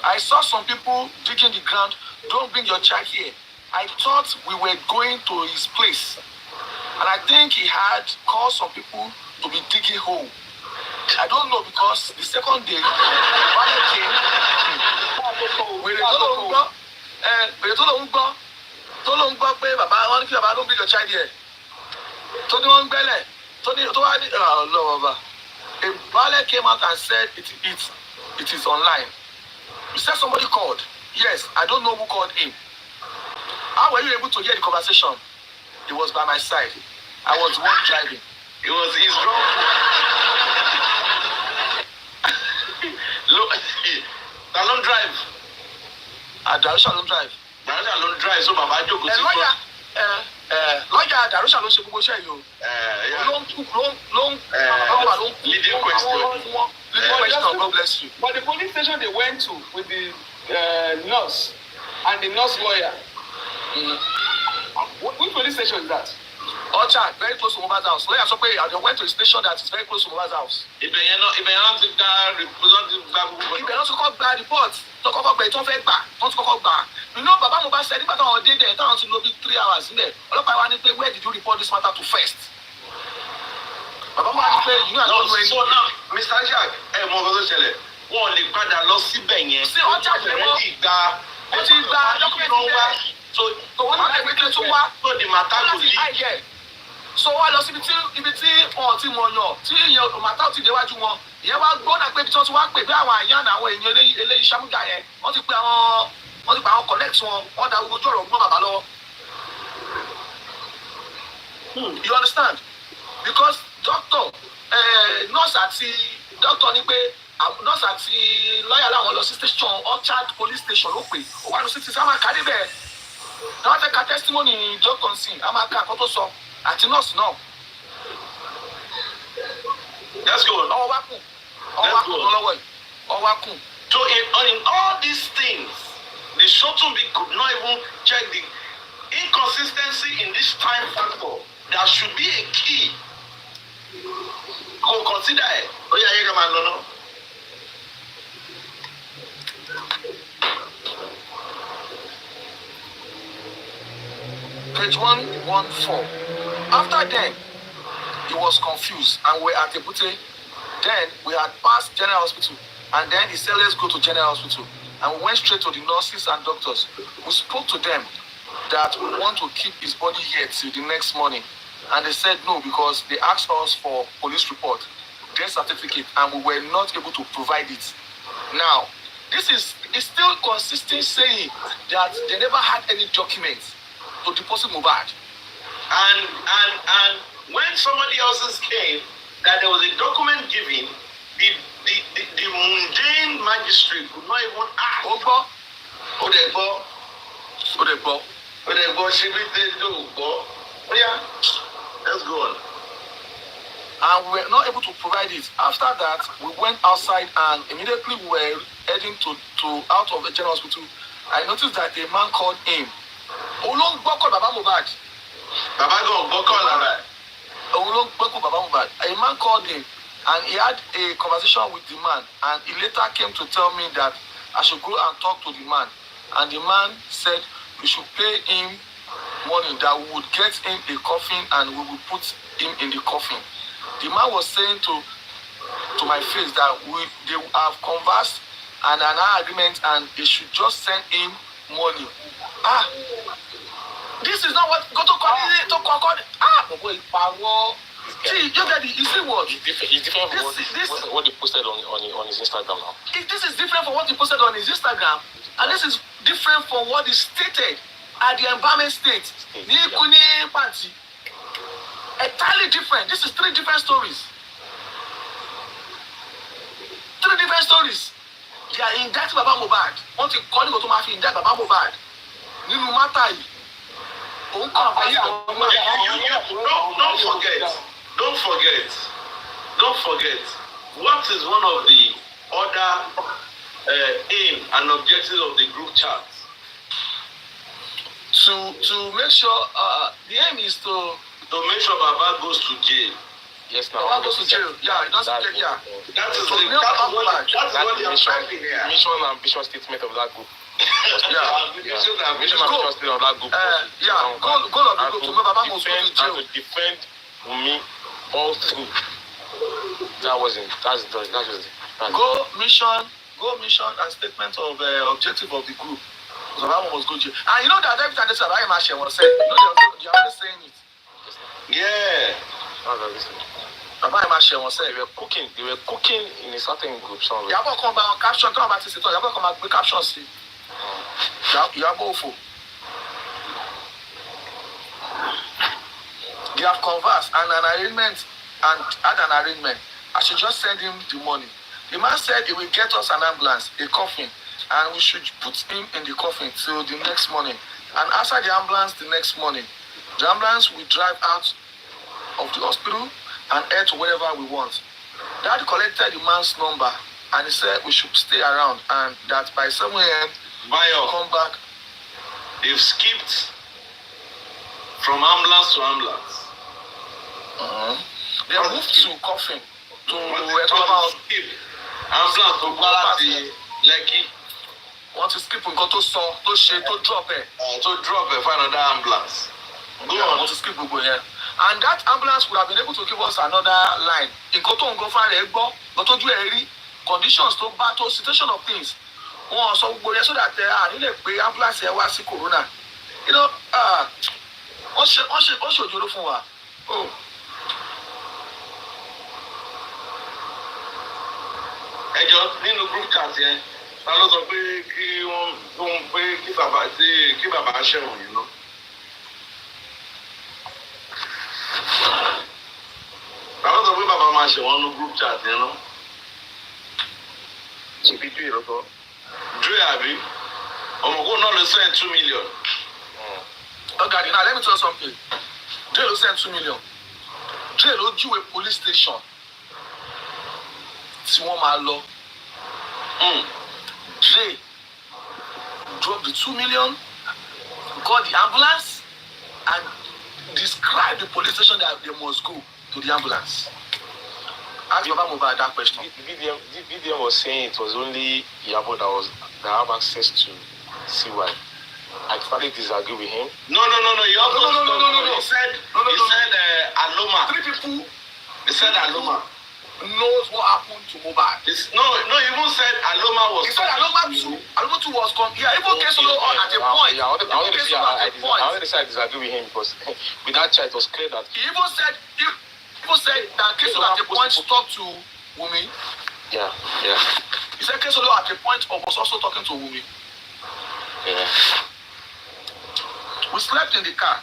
I saw some people digging the ground. Don't bring your child here. I thought we were going to his place. And I think he had called some people to be digging hole. I don't know because the second day, Wale came. Don't bring your child here. Wale came out and said it is online. You said somebody called. Yes, I don't know who called him. How were you able to hear the conversation? He was by my side. I was the one driving. It was his wrong. Look, I don't drive. Darusha don't drive. Darusha don't drive, so Baba Joko. Lawyer Darusha don't say gbogbo iṣẹ́ yìí o. Leading question. God bless you. But the police station they went to with the nurse and the nurse lawyer. Which police station is that? Orchard, very close to Mohbad's house. Lawyer sọ pé they went to a station that is very close to Mohbad's house. Ibẹ̀ náà ti gba report. Tó kọ́kọ́ gbẹ tó fẹ́ gbà, tó ti kọ́kọ́ gbà. You know, Baba Mohbad said nígbà táwọn dé there, táwọn ti lò bí 3 hours nílẹ̀. Ọlọ́pàá wa ní pé where did you report this matter to first? Baba Mohbad ní pé you are not knowing. So now, Mr. Jack, mọ ọkọ tó ṣẹlẹ̀, wọn lè padà lọ síbẹ̀ yẹn. Sí Orchard lè wọ́n. Wọ́n ti gba document there. So wọ́n ní pé tó wá. So the matter go leak. So wá lọ síbi tí wọn ti mọ̀ yàn tí ìyẹn màtá ti déwájú wọn ìyẹn wá gbọ́dọ̀ pé ibi tí wọ́n ti wá pè bí àwọn àyàn àwọn èèyàn eléyìí sàmúgà yẹn wọ́n ti pe àwọn connect wọ́n da ojú ọ̀rọ̀ gbọ́n bàbá lọ́wọ́. You understand? Because doctor nurse àti doctor ní pé nurse àti lawyer làwọn lọ sí station Orchard police station ló pè ó wà ní sí ti sá máa kárí bẹ́ẹ̀ ní wọ́n fẹ́ ka testimony doctor sí a máa ka àkọ́ tó sọ. Àti nurse náà. Let's go. Ọwọ́ wá kù lọ́wọ́ yìí. Ọwọ́ wá kù. So in all these things, the Shotunbi could not even check the inconsistency in this time factor. There should be a key. Go consider it. Oh yeah, you can know. Page 114. After then, he was confused and we were at Ebute. Then we had passed General Hospital and then he said, let's go to General Hospital. And we went straight to the nurses and doctors. We spoke to them that we want to keep his body here till the next morning. And they said no because they asked us for police report, death certificate, and we were not able to provide it. Now, this is still consistent saying that they never had any documents to deposit Mohbad. And when somebody else's came that there was a document given, the mundane magistrate could not even ask. Yeah, let's go on. And we were not able to provide it. After that, we went outside and immediately we were heading to out of the General Hospital. I noticed that a man called him. Baba Mohbad. A man called him and he had a conversation with the man and he later came to tell me that I should go and talk to the man. And the man said we should pay him money, that we would get him a coffin and we would put him in the coffin. The man was saying to my face that they have conversed and an agreement and they should just send him money. This is not what go to call it to concord. See, you get it. You see what? It's different from what he posted on his Instagram now. This is different from what he posted on his Instagram, and this is different from what is stated at the embalming state. Entirely different. This is 3 different stories. 3 different stories. They are indicting Baba Mohbad. Want to call it to mafia indict Baba Mohbad. Nínú matter yìí. Don't forget. What is one of the other aim and objectives of the group chat? To make sure the aim is to make sure Baba goes to jail. Yes, now. Baba goes to jail. Yeah, it doesn't get That is what they are typing here. Mission and vision statement of that group. Goal of the group to make Baba must go to jail. To defend me all through. That's Go mission and statement of objective of the group. So Baba must go to jail. And you know that every time they say Baba Mashe was saying, you know they are always saying it. Yeah. Baba Mashe was saying they were cooking in a certain group somewhere. Iyabo come back caption, talk about this. Iyabo come back with caption see. Iyabo Ofo. They have conversed and had an arrangement. I should just send him the money. The man said he will get us an ambulance, a coffin, and we should put him in the coffin till the next morning. And after the ambulance the next morning, the ambulance will drive out of the hospital and head to wherever we want. Dad collected the man's number and he said we should stay around and that by 7 a.m. come back. They've skipped from ambulance to ambulance. They moved to coffin to ambulance to Balati, Lekki. Want to skip and go to drop it. To drop it, find another ambulance. Want to skip Google here. And that ambulance would have been able to give us another line. In Koto and go find a go to do a conditions to battle situation of things. So that I need a pay ambulance here was corona. You know, what should you do for? Oh. Ẹjọ́ nínú group chat yẹn, ta ló sọ pé kí bàbá ṣẹ̀wọ̀n yìí lọ. Ta ló sọ pé bàbá máa ṣẹ̀wọ̀n nínú group chat yẹn lọ. Ṣèbí Dre ló sọ. Dre àbí? Ọmọkùnrin náà ló send 2 million. Okay, now let me tell you something. Dre ló send 2 million. Dre ló júwe police station. Tí wọ́n máa lọ. Dre dropped the 2 million, got the ambulance, and described the police station that they must go to the ambulance. Ask Baba Mohbad that question. The VDM was saying it was only Iyabo that have access to CY. I totally disagree with him. No. He said Aloma. 3 people. He said Aloma knows what happened to Mohbad. He even said Aloma was. He said Aloma too was come. Yeah, even Kesolo at a point. I wanted to say I disagree with him because with that chat it was clear that he even said that Kesolo at a point talked to Wunmi. Yeah. He said Kesolo at a point was also talking to Wunmi. Yeah. We slept in the car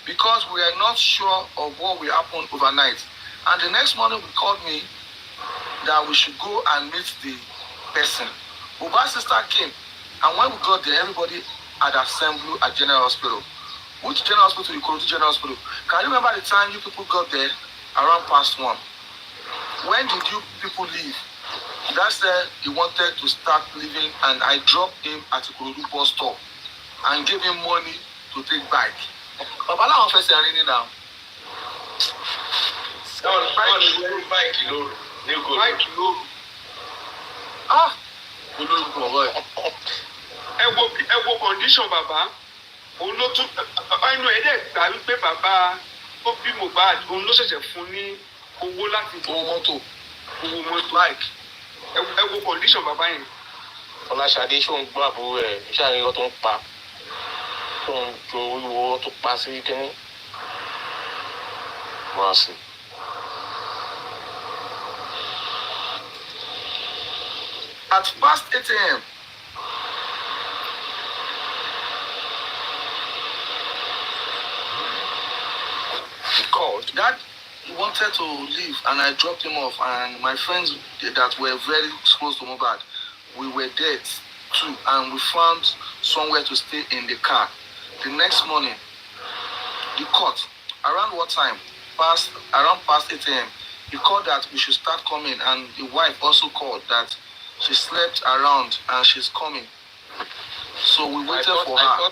because we are not sure of what will happen overnight. And the next morning we called me that we should go and meet the person. Mohbad's sister came, and when we got there, everybody had assembled at General Hospital. Which General Hospital? You go to General Hospital. Can you remember the time you people got there around past 1? When did you people leave? That said he wanted to start leaving, and I dropped him at the Ikorodu bus stop and gave him money to take bike. Baba la won fese rin ni now. Bike low. Ah, olórúkọ ọ̀rọ̀ ẹ̀. Ẹ wo condition bàbá. Òun ló tún ẹnu ẹ̀ dẹ̀ gbà wípé bàbá tó bí Mohbad òun ló ṣẹ̀ṣẹ̀ fún ní owó láti owó mọ́tò. Bike. Ẹ wo condition bàbá yẹn. Ọláṣadé ṣó ń gbọ́ àbúrò ẹ̀ iṣẹ́ àríyàn tó ń pa tó ń jo owó tó pa sí kínní. Wọ́n á sí. At past 8 a.m. He called. Dad wanted to leave and I dropped him off, and my friends that were very close to Mohbad, we were there too, and we found somewhere to stay in the car. The next morning, the court, around what time? Around past 8 a.m. He called that we should start coming, and the wife also called that she slept around and she's coming. So we waited for her.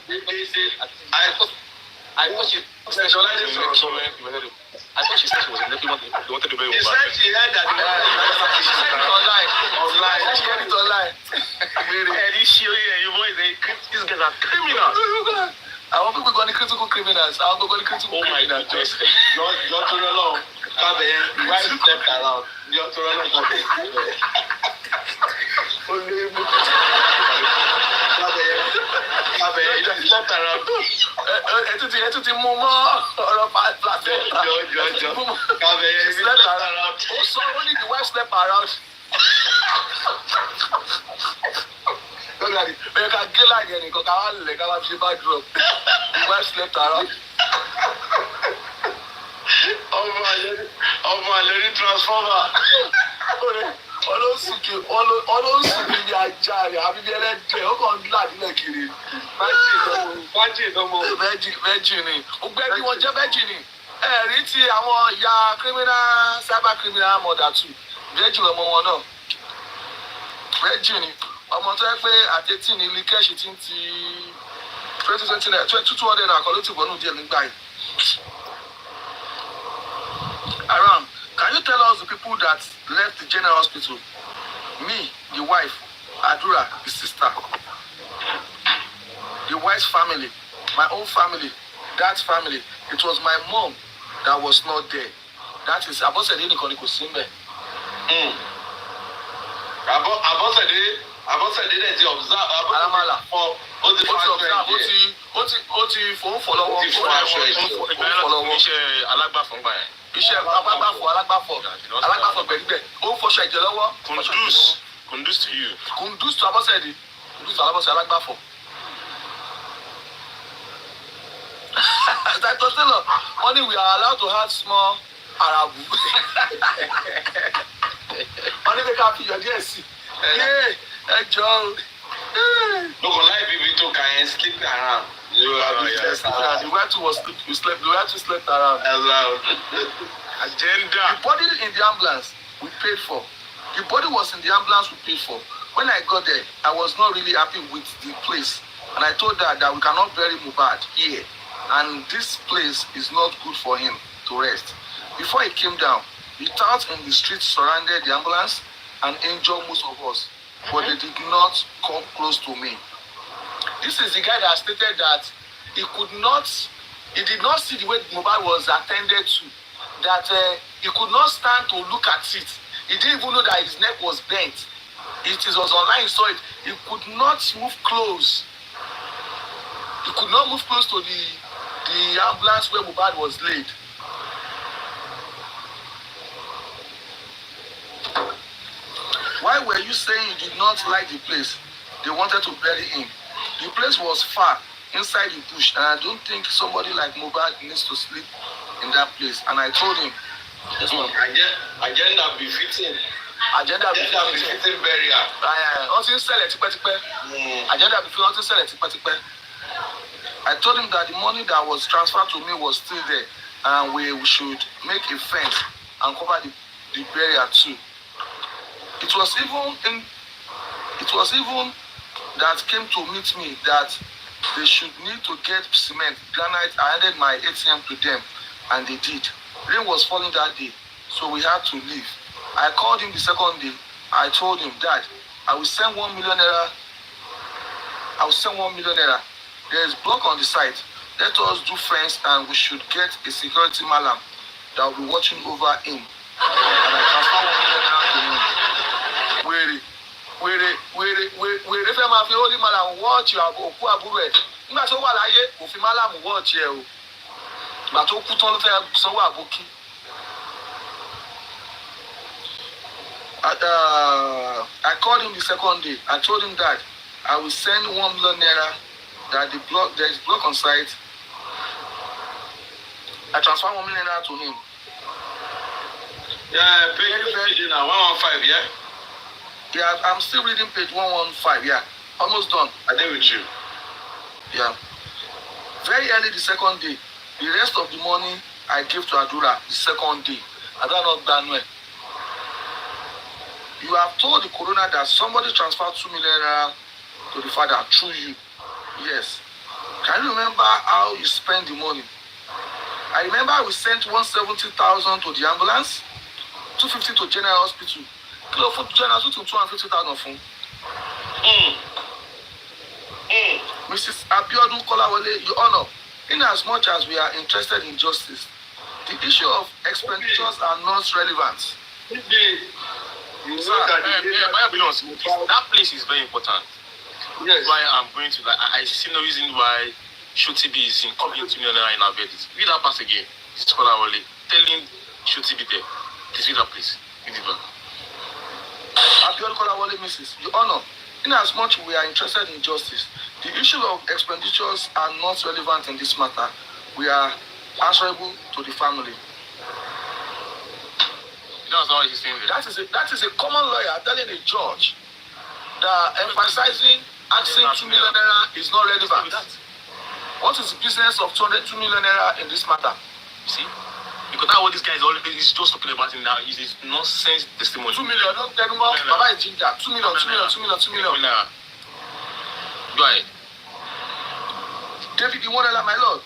I thought she said she was in Lekki. I thought she said she was in Lekki. They wanted to bury Mohbad. She said she heard that. She said it online. She heard it online. These guys are criminals. I want people going to critical criminals. I want people going to critical criminals. You're to the law. Why you stepped around? You're to the law. Only the wife slept around. Look at it. You can get like any because I have a bad drop. The wife slept around. Oh my lady transformer. Olóṣùkì bí ajá rẹ̀ àbí bí ẹlẹ́dẹ̀ ó kàn ń là nílẹ̀ kiri. Virgin ni. Ó gbẹ́ bí wọ́n jẹ́ virgin ni. Ẹ̀rí ti àwọn ìyá criminal cyber criminal mother too. Virgin ọmọ wọn náà. Virgin ni. Ọmọ tó yẹ pé àtẹ̀tì ní ilé kẹ́ẹ̀ṣì tí ń ti 200 naira kan ló ti bọ́nú díẹ̀ nígbà yìí. Aram, can you tell us the people that left the general hospital? Me, the wife, Adura, the sister, the wife's family, my own family, that family. It was my mom that was not there. That is Abosede Nikoniko Simbe. Abosede did the observe. Alamala. Ó ti fòun fọlọ́wọ́. Iṣẹ́ alágbàfọ̀ gbà yẹn. Iṣẹ́ alágbàfọ̀ gbẹ̀gbẹ̀. Ó ń fọṣọ ẹ̀jẹ̀ lọ́wọ́. Kundus to you. Kundus to Abosede. Kundus to Abosede alágbàfọ̀. Dr. Taylor, only we are allowed to have small Arabu. Only they can feel your DSC. Yeah, Joe. No, lie, baby, to can sleep around. The way to was you slept. The way to slept around. Agenda. The body in the ambulance we paid for. The body was in the ambulance we paid for. When I got there, I was not really happy with the place, and I told her that we cannot bury Mohbad here, and this place is not good for him to rest. Before he came down, the touts in the street surrounded the ambulance and injured most of us, but they did not come close to me. This is the guy that stated that he did not see the way Mohbad was attended to, that he could not stand to look at it. He didn't even know that his neck was bent. It was online, he saw it. He could not move close. He could not move close to the ambulance where Mohbad was laid. Why were you saying you did not like the place? They wanted to bury him. The place was far, inside the bush, and I don't think somebody like Mohbad needs to sleep in that place. And I told him, yes, agenda befitting. Agenda befitting burial. Agenda befitting. I told him that the money that was transferred to me was still there, and we should make a fence and cover the burial too. It was even that came to meet me that they should need to get cement, granite. I handed my ATM to them, and they did. Rain was falling that day, so we had to leave. I called him the second day. I told him, Dad, I will send 1 million naira. I will send 1 million naira. There is block on the site. Let us do fence, and we should get a security malam that will be watching over him. And I transfer 1 million naira to him. Wèrè fẹ́ máa fi holy malam watch òkú àbúrò ẹ̀. Nígbà tó wà láyé, kò fi malam watch ẹ̀ o. Ìgbà tó kú tán ló fẹ́ sanwó àbókí. I called him the second day. I told him that I will send 1 million naira, that there is block on site. I transfer 1 million naira to him. Yeah, page now 115, yeah? Yeah, I'm still reading page 115, yeah. Almost done. I did with you. Yeah. Very early the second day. The rest of the money I gave to Adura the second day. I don't know that way. You have told the coroner that somebody transferred 2 million naira to the father through you. Yes. Can you remember how you spend the money? I remember we sent 170,000 to the ambulance, 250 to General Hospital. Kilo food General Hospital 250,000 from. Mrs. Abiodun Kolawole, Your Honor, in as much as we are interested in justice, the issue of expenditures are not relevant. That place is very important. Yes. That's why I'm going to, like, I see no reason why Shotibi is in coming to me in our bed. Read that pass again. It's Kolawole telling Shotibi there. Please read that place. Read it back. Abiodun Kolawole, Mrs. Your Honor, in as much we are interested in justice, the issue of expenditures are not relevant in this matter. We are answerable to the family. That's not what he's saying there. That is a common lawyer telling a judge that emphasizing asking 2 million naira is not relevant. What is the business of 2 million naira in this matter? You see? Because that's what this guy is always just talking about in now. Is nonsense testimony. 2 million, don't tell me what Baba is ginger. 2 million. Go ahead. David, you want to my lord?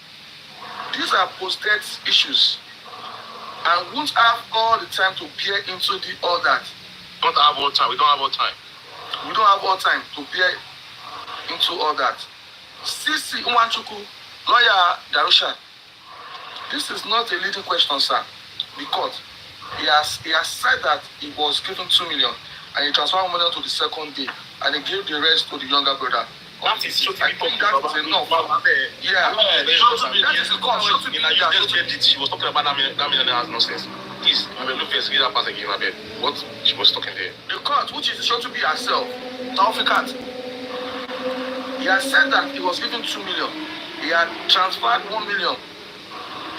These are post-death issues. And won't have all the time to peer into all that. Don't have all time. We don't have all time. We don't have all time to peer into all that. CC Nwanchukwu, lawyer Darusha, this is not a leading question, sir, because he has said that he was given 2 million and he transferred 1 million to the second day and he gave the rest to the younger brother. That is so I think that is enough. Yeah. She was talking about that million has nonsense. Please, I mean, look, let's get that part again, I bet. What she was talking there. The court, which is shown to be herself, Taufikat, he has said that he was given 2 million. He had transferred 1 million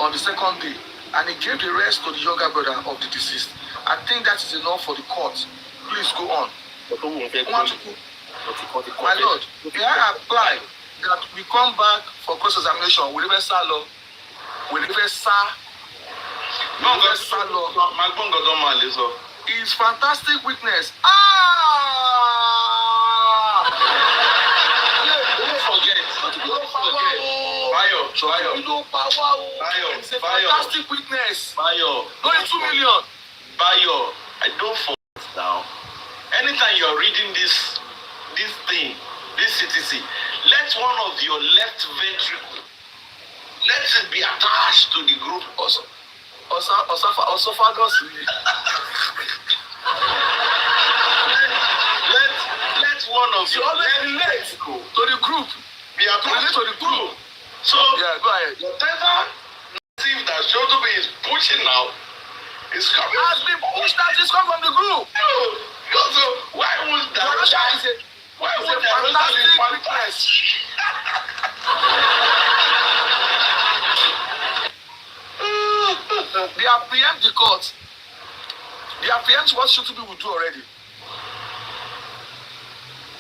on the second day, and he gave the rest to the younger brother of the deceased. I think that is enough for the court. Please go on. My lord, may I apply that we come back for cross-examination with Riverside law, with Riverside law. His fantastic witness. Don't forget. It's a fantastic witness. Only 2 million. Bayo, I don't forget now. Anytime you're reading this thing, this CTC, let one of your left ventricle, let it be attached to the group also. Osophagus. let one of your left ventricle to the group. Be attached to the group. So yeah, go ahead. Whatever narrative that Shotobe is pushing now is coming. Has been pushed that is come from the group. So why would that? Why would that be fantastic? They have preempt the court. They have preempt what Shotobe will do already.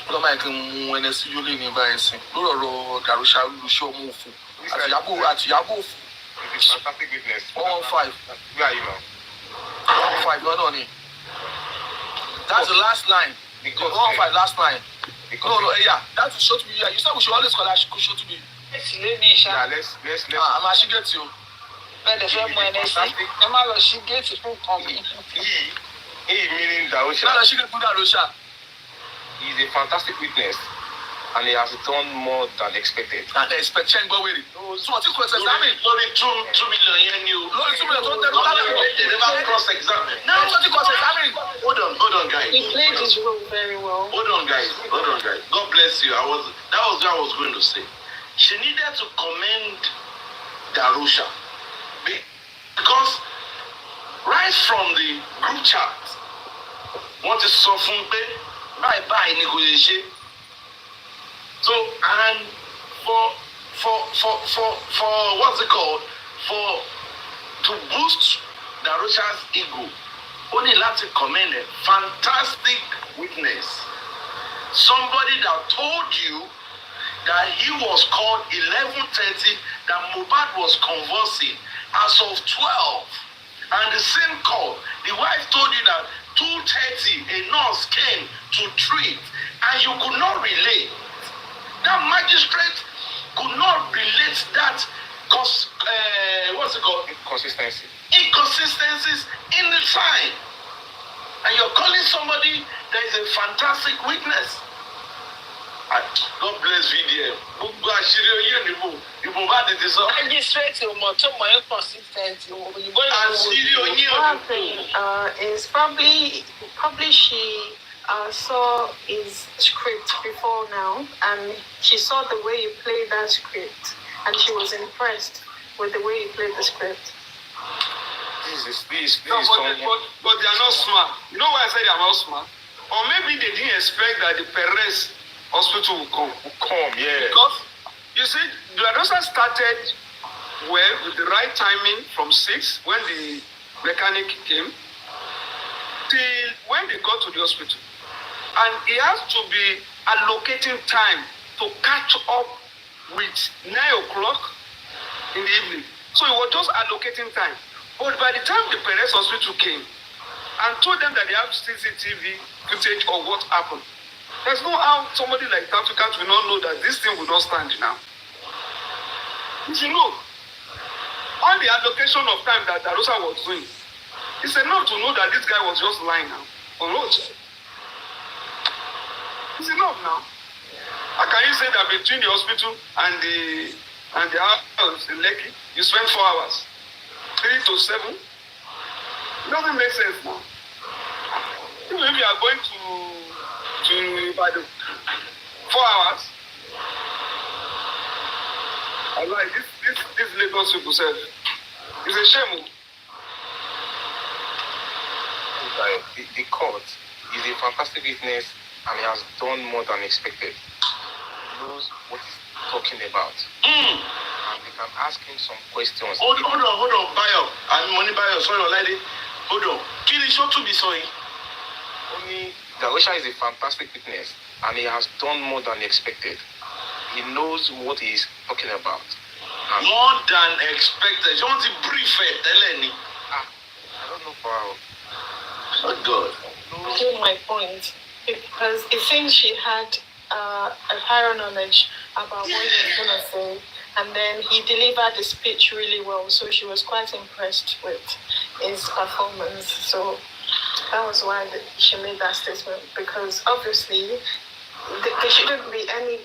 Lọ́mọ ẹ̀kẹ́ mú ẹni sí yóò lé ní báyìí sí. Lórí ọ̀rọ̀ Darusha olùṣọ́ ọmọ òfò. Àtìyábò òfò. Fantastic witness. 115. Where are you now? 115, no. That's the last line. Because 115, last line. No, yeah. That's Shotobe. Yeah, you said we should always call that Shotobe. Yeah, let's. I'm actually get you. He meaning Darusha. He's a fantastic witness, and he has done more than expected. And the expectation go with it. So what you cross-examine? Only 2 million you. Only 2 million. They never cross-examine. Now what you cross-examine? Hold on, guys. He played his role very well. Hold on, guys. God bless you. That was what I was going to say. She needed to commend Darusha because right from the group chat, what is suffering? Bye negotiation. So and for what's it called? To boost Darusha's ego, only let to commend a fantastic witness. Somebody that told you that he was called 11:30, that Mohbad was conversing as of 12. And the same call, the wife told you that 2:30 a nurse came to treat and you could not relate. That magistrate could not relate that what's it called? Consistency. Inconsistencies in the time. And you're calling somebody that is a fantastic witness. God bless VDM. Gbogbo àṣírí oyè nìbò. Ìbò bá tètè sọ. Magistrate ọmọ tó mọ inconsistent òyìnbó Àṣírí oyè One thing is probably she saw his script before now, and she saw the way you played that script, and she was impressed with the way you played the script. This No, is but they are not smart. You know why I said they are not smart? Or maybe they didn't expect that the Perez hospital will come. yeah. Because, you see, the Adosa started well with the right timing from 6 when the mechanic came till when they got to the hospital. And he has to be allocating time to catch up with 9 o'clock in the evening. So he was just allocating time. But by the time the Perez hospital came and told them that they have CCTV footage of what happened, there's no how somebody like Africans will not know that this thing will not stand now. You should know. On the allocation of time that Darosa was doing, it's enough to know that this guy was just lying now. On road. It's enough now. How can you say that between the hospital and the house in Lekki, you spend 4 hours? 3 to 7? It doesn't make sense now. Even if you are going to Ibadan, 4 hours. I like this Lagos people said. It's a shame. The court is a fantastic witness and he has done more than expected. He knows what he's talking about. And they can ask him some questions. Hold on, Bayo. I'm Money Bayo, sorry, lady. Hold on. Kí ni ṣó tún bí sọ yìí? Only Darosha is a fantastic witness and he has done more than expected. He knows what he is talking about. And more than expected. You want to brief it, Eleni? I don't know how. Oh God. To my point, because it seems she had a prior knowledge about what he was going to say, and then he delivered the speech really well, so she was quite impressed with his performance. So that was why she made that statement, because obviously there shouldn't be any,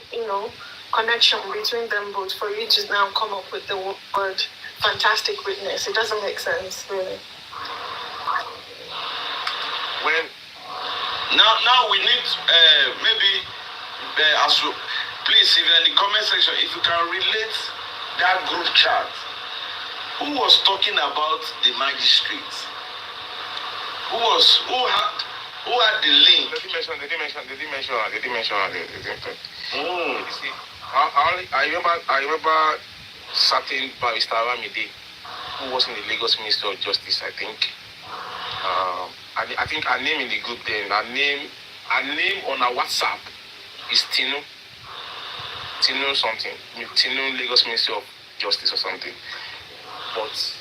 connection between them both for you to now come up with the word fantastic witness. It doesn't make sense, really. When now we need maybe please, if you're in the comment section, if you can relate that group chat, who was talking about the magistrates? Who had the link? They didn't mention. You see, I remember certain Barrister Ramide, who was in the Lagos Ministry of Justice, I think. I think her name in the group then, her name on her WhatsApp is Tinu something. Tinu, Lagos Ministry of Justice or something. But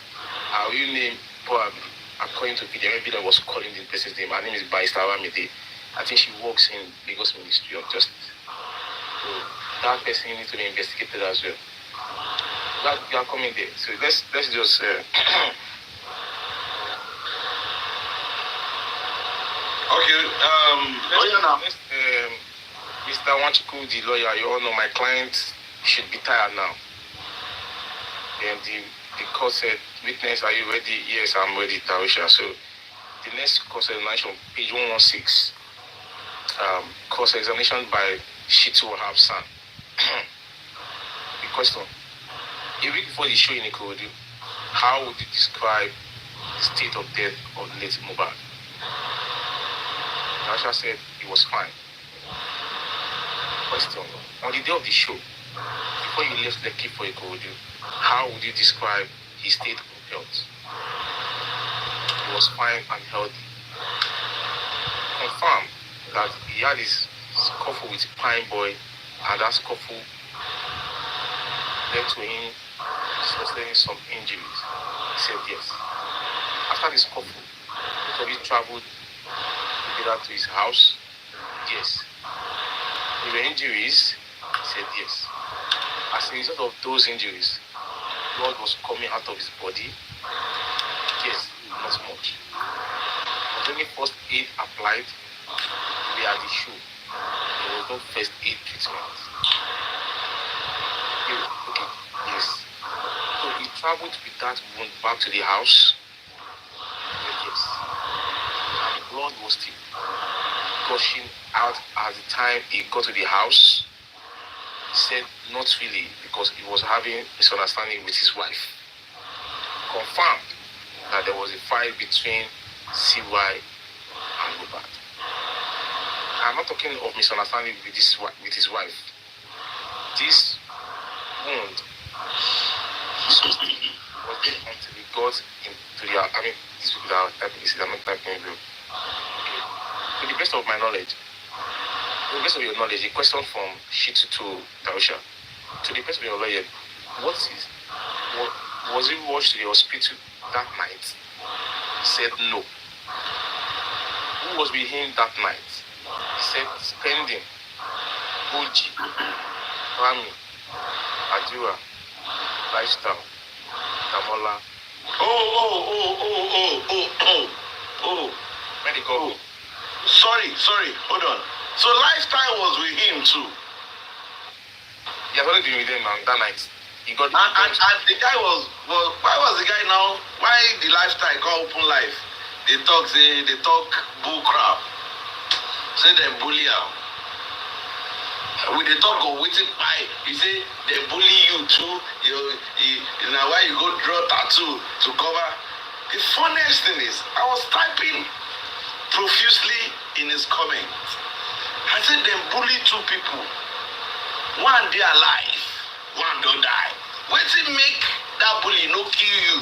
her real name, probably, according to video, that was calling the person's name, her name is Barrister Ramide. I think she works in Lagos Ministry of Justice. So that person needs to be investigated as well. That coming there. So let's just okay. Mr. Wanchiku, the lawyer, you all know my client should be tired now. And the court said, witness, are you ready? Yes, I'm ready, Tarisha. So the next cross-examination, page 116, cross-examination by Shitu Habsan. The question, a week before the show in Ikorodu, how would you describe the state of death of the late Mohbad? Tarisha said it was fine. Question, on the day of the show, before you left Lekki for Ikorodu, how would you describe his state of health? He was fine and healthy. Confirmed that he had his scuffle with Pine Boy, and that scuffle led to him sustaining some injuries. He said yes. After the scuffle, both of you traveled together to his house? Yes. There were injuries? He said yes. As a result of those injuries, blood was coming out of his body. Yes, not much. But when the first aid applied, we had the shoe. There was no first aid treatment. Okay, yes. So he traveled with that wound back to the house. Yes. And blood was still gushing out at the time he got to the house. He said not really, because he was having misunderstanding with his wife. Confirmed that there was a fight between CY and Mohbad. I'm not talking of misunderstanding with his wife. This wound was there until he got into the, I mean, these people that are typing this, I'm not typing blue. Okay. To the best of my knowledge, to the best of your knowledge, a question from Shitu to Darusha. To the best of your knowledge, was he rushed to the hospital that night? He said no. Who was with him that night? He said spending Oji, Rami, Adura, Lifestyle, Damola. Medical. Sorry, hold on. So Lifestyle was with him too. He had already been with him that night. He got and the guy was why was the guy now? Why the Lifestyle called open life? They talk bull crap. Say they bully am. With the talk of waiting by, you say they bully you too. You know why you go draw tattoo to cover. The funniest thing is, I was typing profusely in his comment. I said they bully two people. One they alive, one don't die. Wetin make that bully no kill you?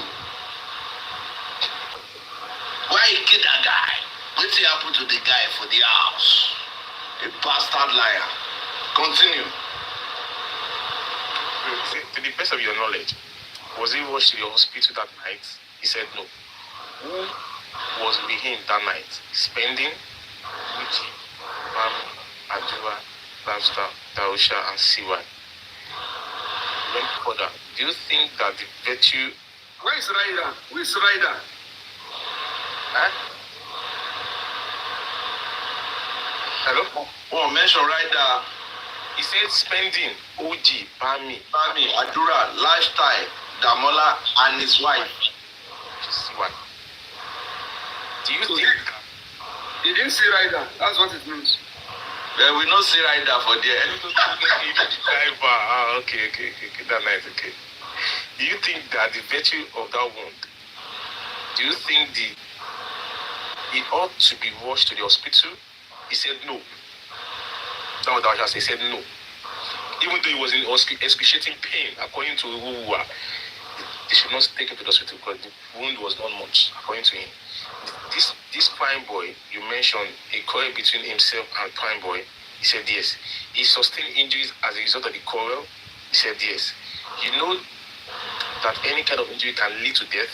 Why he kill that guy? Wetin happen to the guy for the house? A bastard liar. Continue. To the best of your knowledge, was he rushed to the hospital that night? He said no. Who was with him that night? Spending, Uchi, Mami, Adura, Lifestyle, Darusha, and CY. Went further. Do you think that the virtue... Where is Ryder? Who is Ryder? Huh? Hello? Oh, mention Ryder. He said spending, OG, Bami, Adura, Lifestyle, Damola, and his wife. CY. Do you think... He didn't see Ryder. That's what it means. Well, we don't see Ryder for there. Okay. That night, okay. Do you think that the virtue of that wound, do you think it ought to be rushed to the hospital? He said no. That was what he said no. Even though he was in excruciating pain, according to Uwa, they should not take him to the hospital because the wound was not much, according to him. This Prime Boy, you mentioned a quarrel between himself and Prime Boy. He said yes. He sustained injuries as a result of the quarrel. He said yes. You know that any kind of injury can lead to death?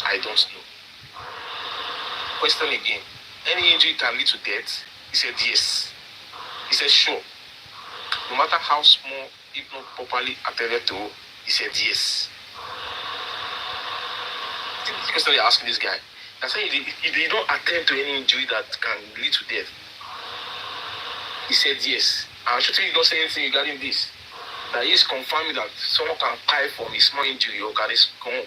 I don't know. Question again. Any injury can lead to death? He said yes. He said sure. No matter how small, if not properly attended to, he said yes. The question you're asking this guy. I said if they don't attend to any injury that can lead to death, he said yes. I'm sure he did not say anything regarding this. That he is confirming that someone can die from a small injury or can come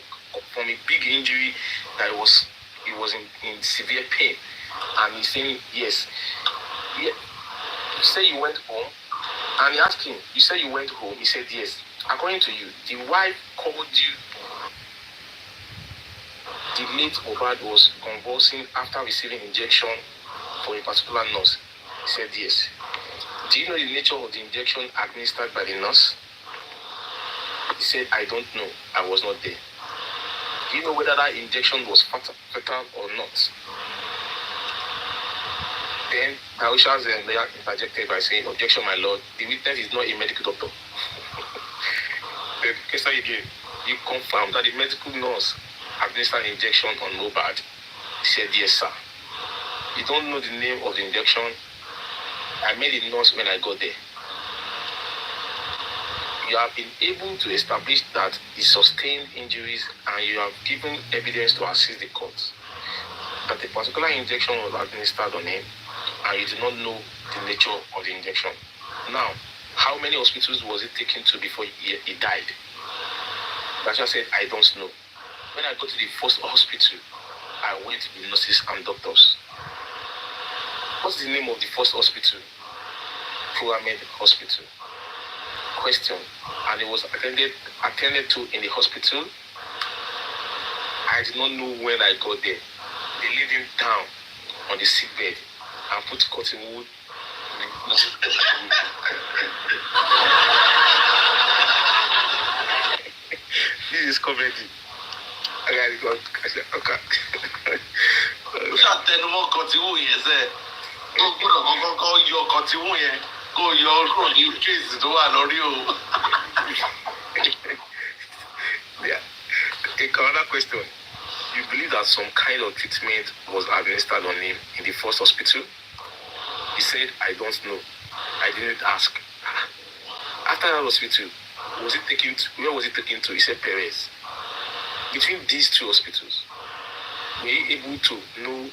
from a big injury that he was in severe pain. And he's saying yes. Yeah. You say you went home, and he asked him, you say you went home, he said yes. According to you, the wife called you, the late Mohbad was convulsing after receiving injection from a particular nurse. He said yes. Do you know the nature of the injection administered by the nurse? He said, I don't know. I was not there. Do you know whether that injection was fatal or not? Then Darusha's lawyer interjected by saying, objection, my lord. The witness is not a medical doctor. The case again, you confirmed that the medical nurse administered an injection on Mohbad. He said, yes, sir. You don't know the name of the injection. I made a nurse when I got there. you have been able to establish that he sustained injuries and you have given evidence to assist the court that a particular injection was administered on him and you do not know the nature of the injection. Now, how many hospitals was he taken to before he died? Basha said, I don't know. When I got to the first hospital, I went to the nurses and doctors. What's the name of the first hospital? Pyramid Hospital. Question. And it was attended to in the hospital. I did not know when I got there. They laid him down on the sick bed and put cotton wool. This is comedy. I got okay. Ó ṣàtẹnumọ́ kan tí wò yẹn sẹ́, ó gbọ́dọ̀ kọ́kọ́ yọ kan tí wò yẹn kó yọ kúrò ní kéèsì tó wà lórí o. Yeah. Another question. You believe that some kind of treatment was administered on him in the first hospital? He said, I don't know. I didn't ask. After that hospital, where was he taken to? He said, Perez. Between these two hospitals, were you able to know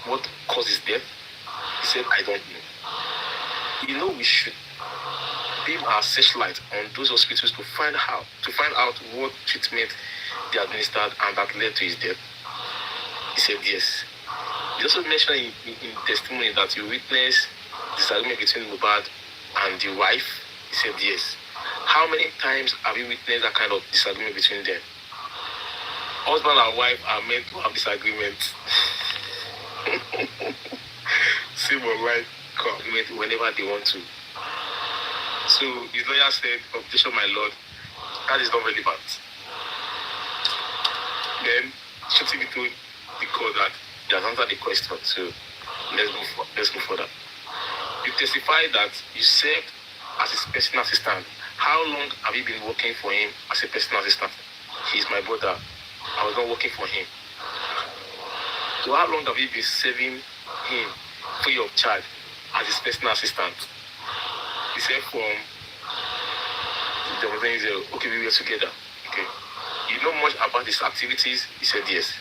what causes death? He said, I don't know. You know, we should beam our searchlight on those hospitals to find out what treatment they administered and that led to his death. He said, yes. He also mentioned in testimony that you witnessed disagreement between Mohbad and the wife. He said, yes. How many times have you witnessed that kind of disagreement between them? Husband and wife are meant to have disagreements. Same or right argument whenever they want to. So his lawyer said, objection, my lord, that is not relevant. Then Shooting told the court that he has answered the question. So let's go further. You testified that you served as his personal assistant. How long have you been working for him as a personal assistant? He is my brother. I was not working for him. So how long have you been serving him free of charge as his personal assistant? He said okay, we were together. Okay. You know much about his activities? He said yes.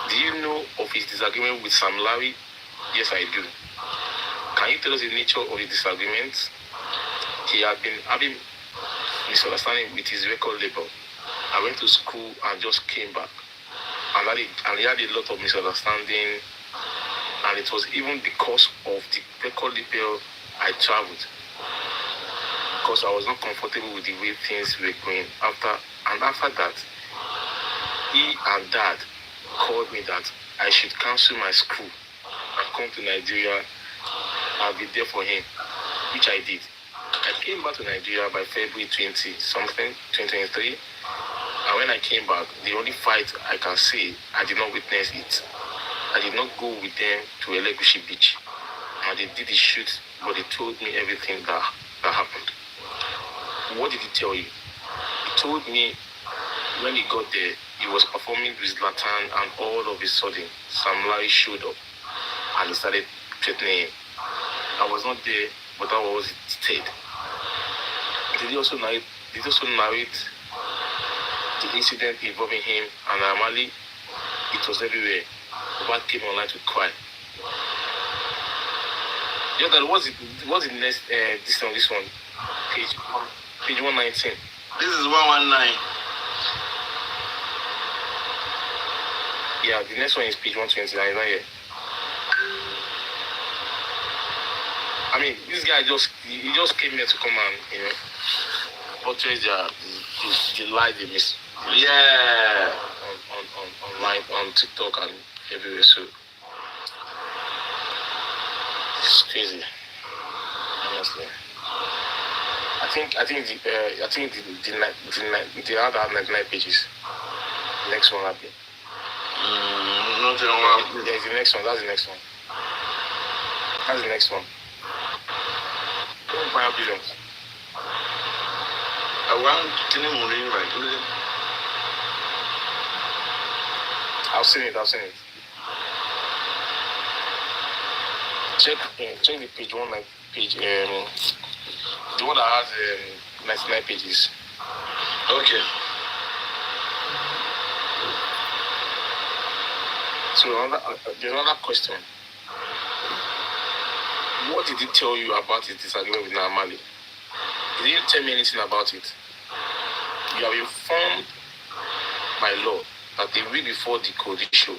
Do you know of his disagreement with Sam Larry? Yes, I do. Can you tell us the nature of his disagreements? He had been having misunderstanding with his record label. I went to school and just came back. And he had a lot of misunderstanding. And it was even because of the record label I traveled. Because I was not comfortable with the way things were going. After that, he and dad called me that I should cancel my school and come to Nigeria. I'll be there for him, which I did. I came back to Nigeria by February 2023. And when I came back, the only fight I can say, I did not witness it. I did not go with them to Elegushi Beach. And they did the shoot, but they told me everything that happened. What did he tell you? He told me when he got there, he was performing with Zlatan, and all of a sudden, Sam Larry showed up and he started threatening him. I was not there, but that was it stayed. Did he also narrate the incident involving him and Amali? It was everywhere. Mohbad came online to cry. Yeah, that was the next this one. Page 119. This is 119. Yeah, the next one is page 129, not here. I mean, this guy he just came here to come and, portray the lie they miss. Yeah. Online, on TikTok and everywhere. So it's crazy. Honestly. I think the other 99 pages. Next one, happy. Nothing wrong. There's the next one. That's the next one. That's the next one. Don't buy billions. I want to know right. I've seen it. Check the page one, like page the one that has 99 pages. Okay. So there's another question. What did he tell you about his disagreement with Naamali? He didn't tell me anything about it. You have informed my law that the week before the Kodi show,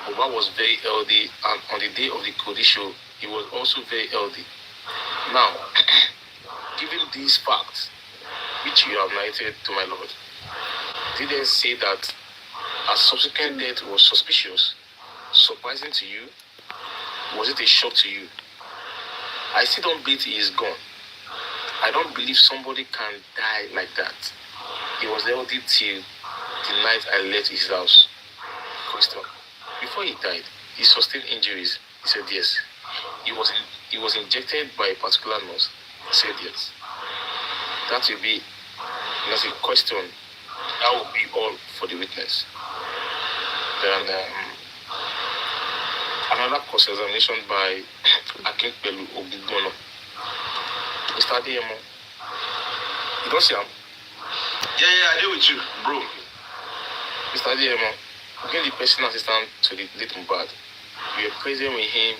Oba was very healthy, and on the day of the Kodi show, he was also very healthy. Now, given these facts, which you have narrated to my lord, did they say that a subsequent death was suspicious, surprising to you? Was it a shock to you? I still don't believe he is gone. I don't believe somebody can die like that. He was healthy till the night I left his house. Question. Before he died, he sustained injuries. He said yes. He was injected by a particular nurse. He said yes. That will be, that's a question. That will be all for the witness. Then another cross-examination by Akinpelu Ogubono. Mr. Adeyemo, you don't see him? Yeah, I deal with you, bro. Mr. Adeyemo, being the personal assistant to the late Mohbad, we were present with him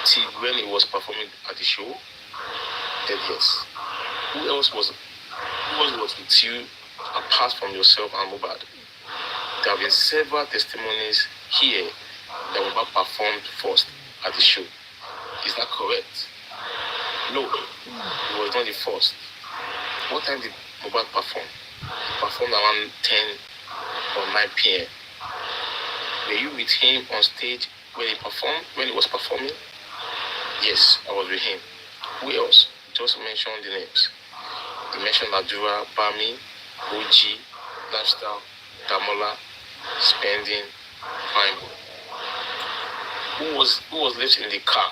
till when he was performing at the show. Then yes. Who else was with you apart from yourself and Mohbad? There have been several testimonies here that Mohbad performed first at the show. Is that correct? No, he was not the first. What time did Mohbad perform? He performed around 10 or 9 p.m. Were you with him on stage when he was performing? Yes, I was with him. Who else? Just mention the names. He mentioned Adura, Bami, OG, Lifestyle, Damola, Spending, Prime. Who was left in the car?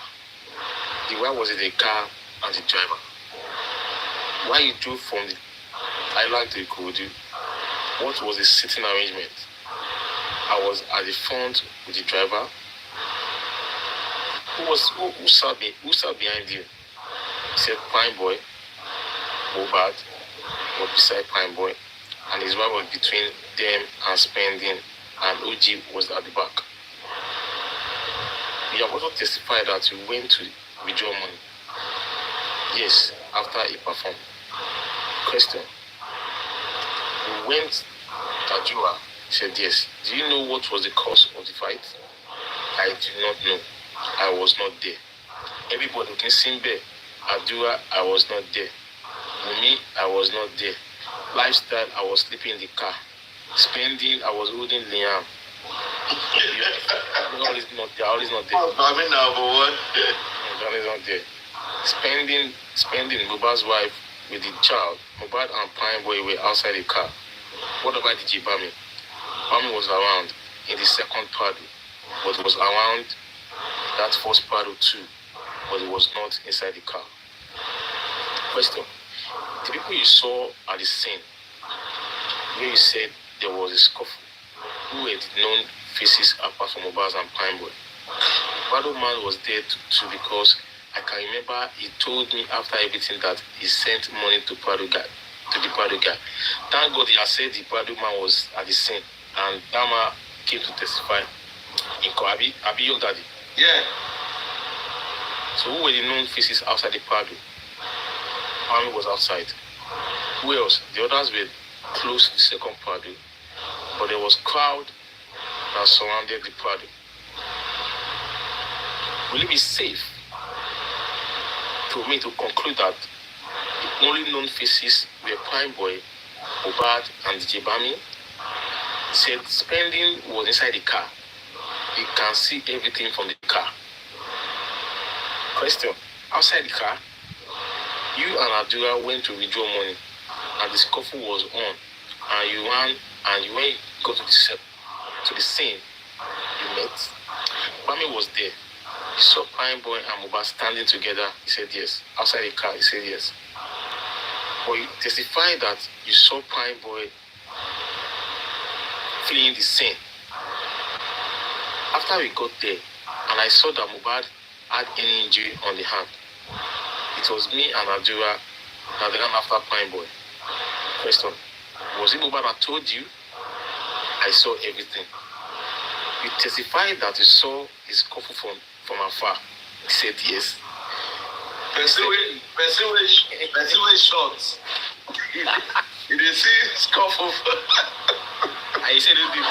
The wife was in the car and the driver. Why you drove from the island to Ikorodu? What was the sitting arrangement? I was at the front with the driver. Who sat behind you? He said Prime Boy, Mohbad was beside Prime Boy, and his wife was between them and Spending, and OG was at the back. You have also testified that you went to withdraw money. Yes, after he performed. Question. You went to Adura. He said yes. Do you know what was the cause of the fight? I do not know. I was not there. Everybody can Simbe, Adura, I was not there. Mumi, I was not there. Lifestyle, I was sleeping in the car. Spending, I was holding Liam. Always not there. Always not there. I mean, number one. Always not there. Spending Mohbad's wife with the child. Mohbad and Prime Boy were outside the car. What about DJ Bami? Bami was around in the second paddle, but was around that first paddle too, but it was not inside the car. Question. The people you saw at the scene, where you said there was a scuffle, who were the known faces apart from Mohbad and Prime Boy? The paddle man was there too because I can remember he told me after everything that he sent money to the paddle guy. Thank God he had said the paddle man was at the scene, and Dama came to testify in Koabi. Abi your daddy. Yeah. So who were the known faces outside the paddle? Army was outside. Who else? The others were close to the second paddle, but there was crowd that surrounded the paddle. Will it be safe to me to conclude that the only known faces were Prime Boy, Mohbad, and DJ Bami? Said Spending was inside the car. He can see everything from the car. Question. Outside the car, you and Adura went to withdraw money, and the scuffle was on, and you ran, and you went go to the scene. You met. Bami was there. He saw Prime Boy and Mohbad standing together. He said yes. Outside the car, he said yes. But you testified that you saw Prime Boy fleeing the scene. After we got there, and I saw that Mohbad had any injury on the hand, it was me and Adura that they ran after Prime Boy. Question. Was it Mohbad that told you? I saw everything. You testified that you saw his couple from afar. He said yes. Person wey short. You dey see his couple. And he said it did.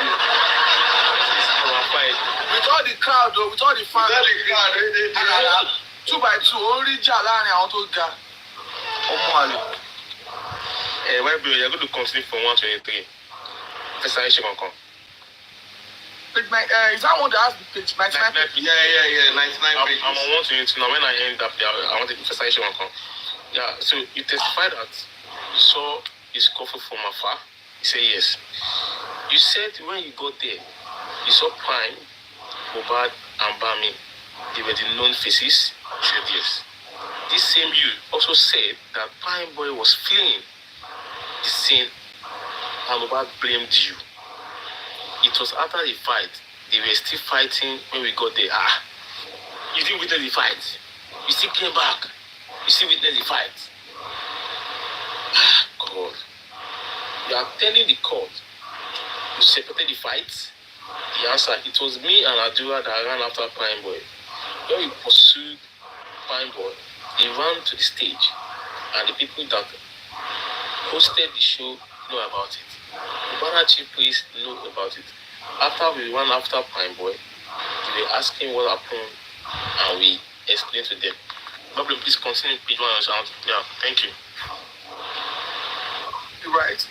With all the crowd though, with all the fans. With all the crowd, 2 by 2, only jà láàrin àwọn tó ga. Ọmọ àlè. Well, bro, you're going to continue from 123. Fẹsàyẹsẹ kankan. Is that one that has the page 99 page? Yeah, 99 pages. I'm on 122 now. When I end up there, I want to fẹsàyẹsẹ kankan. Yeah, so you testified that you saw his couple from afar. You say yes. You said when you got there, you saw Prime, Mohbad, and Bami. They were the known faces. You said yes. This same you also said that Prime Boy was fleeing the scene and Mohbad blamed you. It was after the fight. They were still fighting when we got there. You didn't witness the fight. You still came back. You still witnessed the fight. God. You are telling the court you separated the fight. The answer, it was me and Adura that ran after Prime Boy. When we pursued Prime Boy, he ran to the stage, and the people that hosted the show know about it. The Ghana chief police know about it. After we ran after Prime Boy, they were asking what happened, and we explained to them. Problem, please continue page 1 and sound. Yeah, thank you. You're right.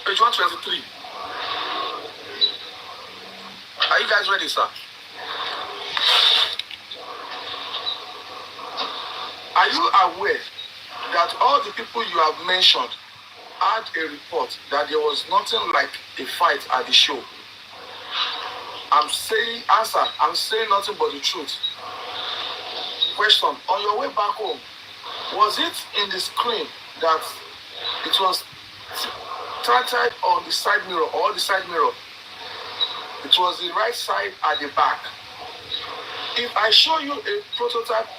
Page 123. Are you guys ready, sir? Are you aware that all the people you have mentioned had a report that there was nothing like a fight at the show? I'm saying nothing but the truth. Question, on your way back home, was it in the screen that it was tilted on the side mirror or the side mirror? It was the right side at the back. If I show you a prototype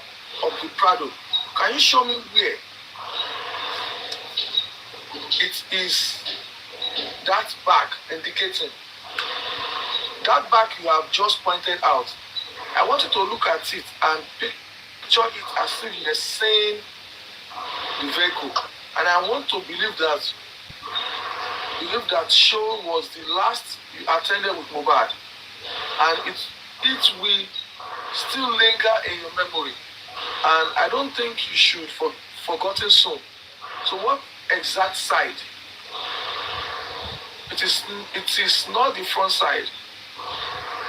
of the Prado, can you show me where it is that back indicating? That back you have just pointed out. I want you to look at it and picture it as if you're seeing the vehicle. And I want to believe that show was the last you attended with Mohbad. And it will still linger in your memory. And I don't think you should forgotten soon. So what exact side? It is not the front side.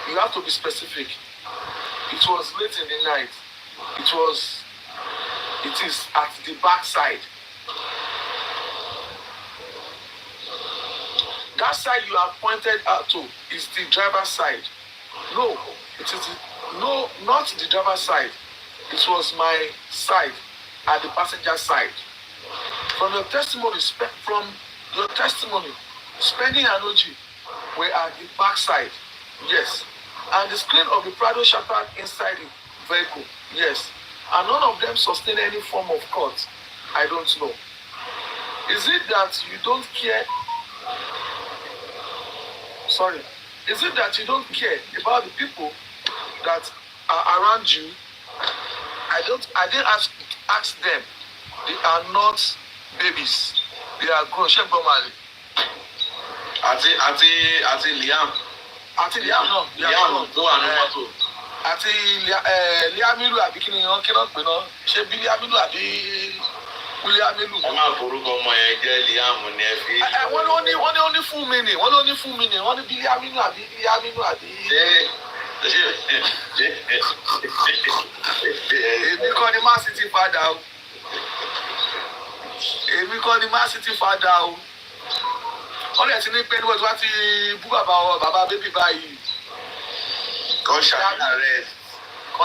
You have to be specific. It was late in the night. It is at the back side. That side you have pointed out to is the driver's side. No, not the driver's side. It was my side at the passenger side. From your testimony, spending and OG were at the back side. Yes. And the screen of the Prado shattered inside the vehicle. Yes. And none of them sustained any form of cut. I don't know. Is it that you don't care? Sorry. Is it that you don't care about the people that are around you? I didn't ask them. They are not babies. They are grown. Àti Liam. Àti Liam náà. Liam tó wà ní mọ́tò. Àti Liamilu àbí kí ni wọ́n kí náà pè náà? Ṣé bí Liamilu àbí Liamilu? Ẹ máa forúkọ ọmọ yẹn jẹ́ Liam ní ẹ fi. Wọ́n ní ó ní fún mi nì. Wọ́n ní bí Liamilu àbí Liamilu àbí. Èmi kọ́ ni Man City padà o. Wọ́n lè ti ní pé níwọ̀n tí wọ́n ti bú bàbá bébí báyìí. Kan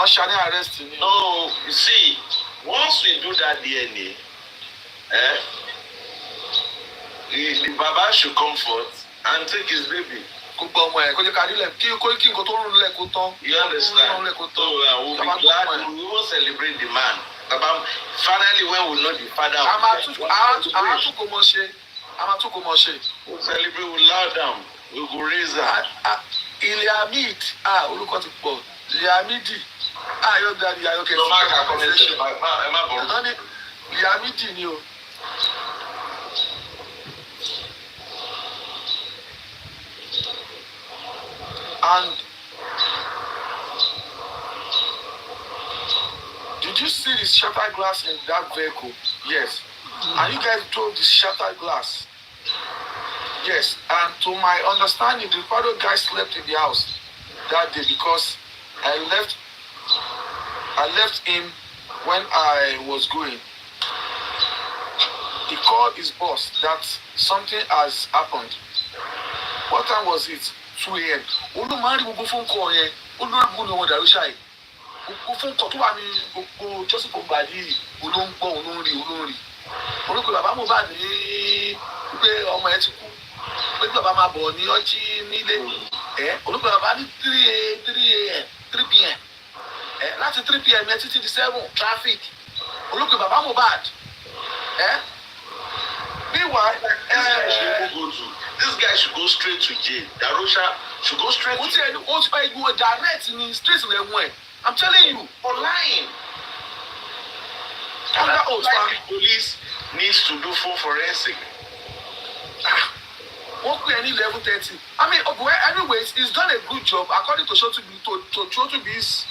ṣàní arrest ni. No, you see, once we do that DNA, the Baba should come forth and take his baby. kó gbọ́ ọmọ ẹ̀ kó jẹ́ ká nílẹ̀ kí nǹkan tó rún lẹ̀ kó tán. You understand? So we'll be glad we will celebrate the man. Finally, when we know the father of the we'll celebrate, we'll loud down, we'll go raise her. Iliamid, olùkọ́ ti pọ̀. Liamidi, your daddy, okay. No, Mark, I'm going to say, Liamidi ni o. And did you see the shattered glass in that vehicle? Yes. And you guys drove the shattered glass. Yes. And to my understanding, the father guy slept in the house that day because I left him when I was going. He called his boss that something has happened. What time was it? 2 a.m. Olùmọ̀rí gbogbo fún kọ yẹn, olùrẹ́gbọ̀n ni wọ́n dàrú ṣáì. Gbogbo fún kọ tó wà ní gbogbo jọ́sìn kò gbà yìí, olóńgbọ́ olóńrí. Orúkọ bàbá Mohbad ní pé ọmọ ẹ ti kú, pé bàbá máa bọ̀ ní ọjí nílé. Orúkọ bàbá ní 3 p.m. Láti 3 p.m. yẹn títí di 7 traffic. Orúkọ bàbá Mohbad. Meanwhile, this guy should go straight to jail. Darusha should go straight to jail. Direct in straight to the one. I'm telling you, for lying. And that's why the police needs to do full forensic. What we need level 30. I mean, anyways, he's done a good job according to Shotubi's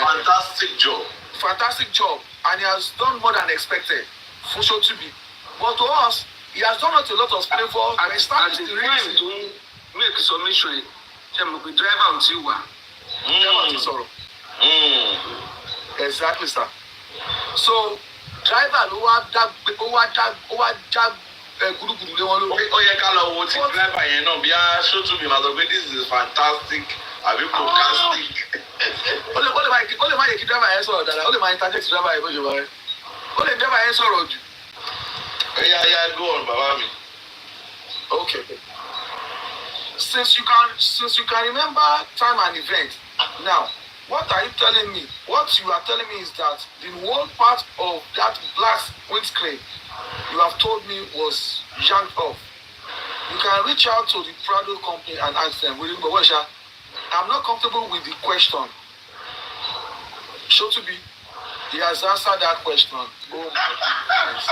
fantastic job. Fantastic job, and he has done more than expected for Shotubi. But to us, he has done not a lot of flavor and established the reason to make submission. The driver until one. Exactly, sir. So, driver ló wá já gudugudu lé wọn lórí. Ó yẹ ká lọ wo ti driver yẹn náà bí a Shotubi máa sọ pé this is fantastic àbí podcastic. Ó lè má yẹ kí driver yẹn sọ̀rọ̀ dáadáa, ó lè máa interject driver yẹn bó ṣe wà rẹ̀. Ó lè driver yẹn sọ̀rọ̀ jù. Yeah, go on, Baba. Okay. Since you can remember time and event, now what are you telling me? What you are telling me is that the whole part of that glass windscreen you have told me was yanked off. You can reach out to the Prado company and ask them, I'm not comfortable with the question. Shotubi, he has answered that question. Oh my goodness.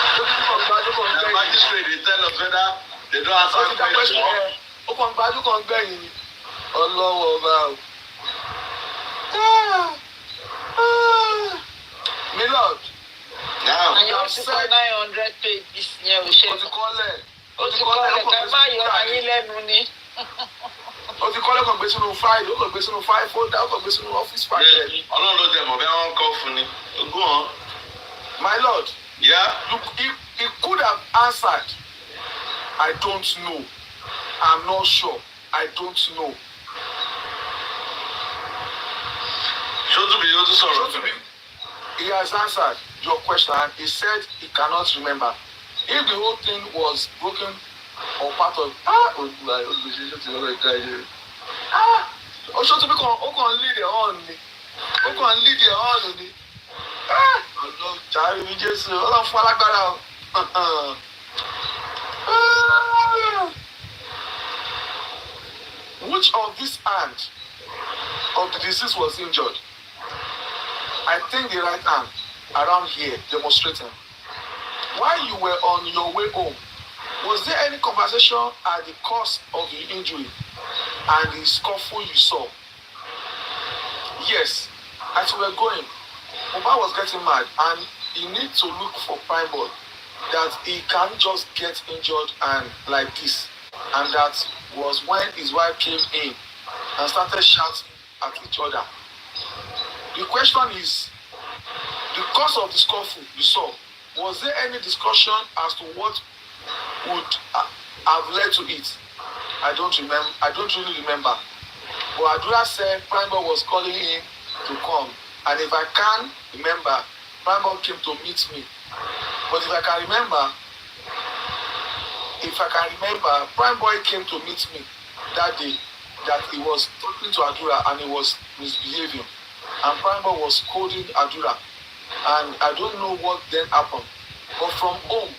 The magistrate, they tell us whether they don't answer the question. Milord. Now. And you also said 900 pages. Yeah, we should. What you call it? Ó ti kọ́lé kan gbé sínú fáìlì, ó kàn gbé sínú fáìlì fóldà, ó kàn gbé sínú ọ́fíìsì fáìlì. Ọlọ́run ló dẹ̀ mọ̀ bí wọ́n kọ́ fún ni. Go on. My lord. Yeah. He could have answered, I don't know. I'm not sure. I don't know. Shotubi. He has answered your question and he said he cannot remember. If the whole thing was broken or part of Shotubi can lead it on me. Ó kàn lead it on me. Ọlọ́run jàre mi Jésù, Ọlọ́run fún alágbára o. Which of this hand of the deceased was injured? I think the right hand around here demonstrating. While you were on your way home, was there any conversation at the cause of the injury and the scuffle you saw? Yes, as we were going, Mohbad was getting mad and he needs to look for Prime Boy that he can't just get injured and like this. And that was when his wife came in and started shouting at each other. The question is, the cause of the scuffle you saw, was there any discussion as to what would have led to it? I don't really remember. But Adura said Prime Boy was calling him to come. And if I can remember, Prime Boy came to meet me. But if I can remember, if I can remember, Prime Boy came to meet me that day, that he was talking to Adura and he was misbehaving. And Prime Boy was scolding Adura. And I don't know what then happened. But from home,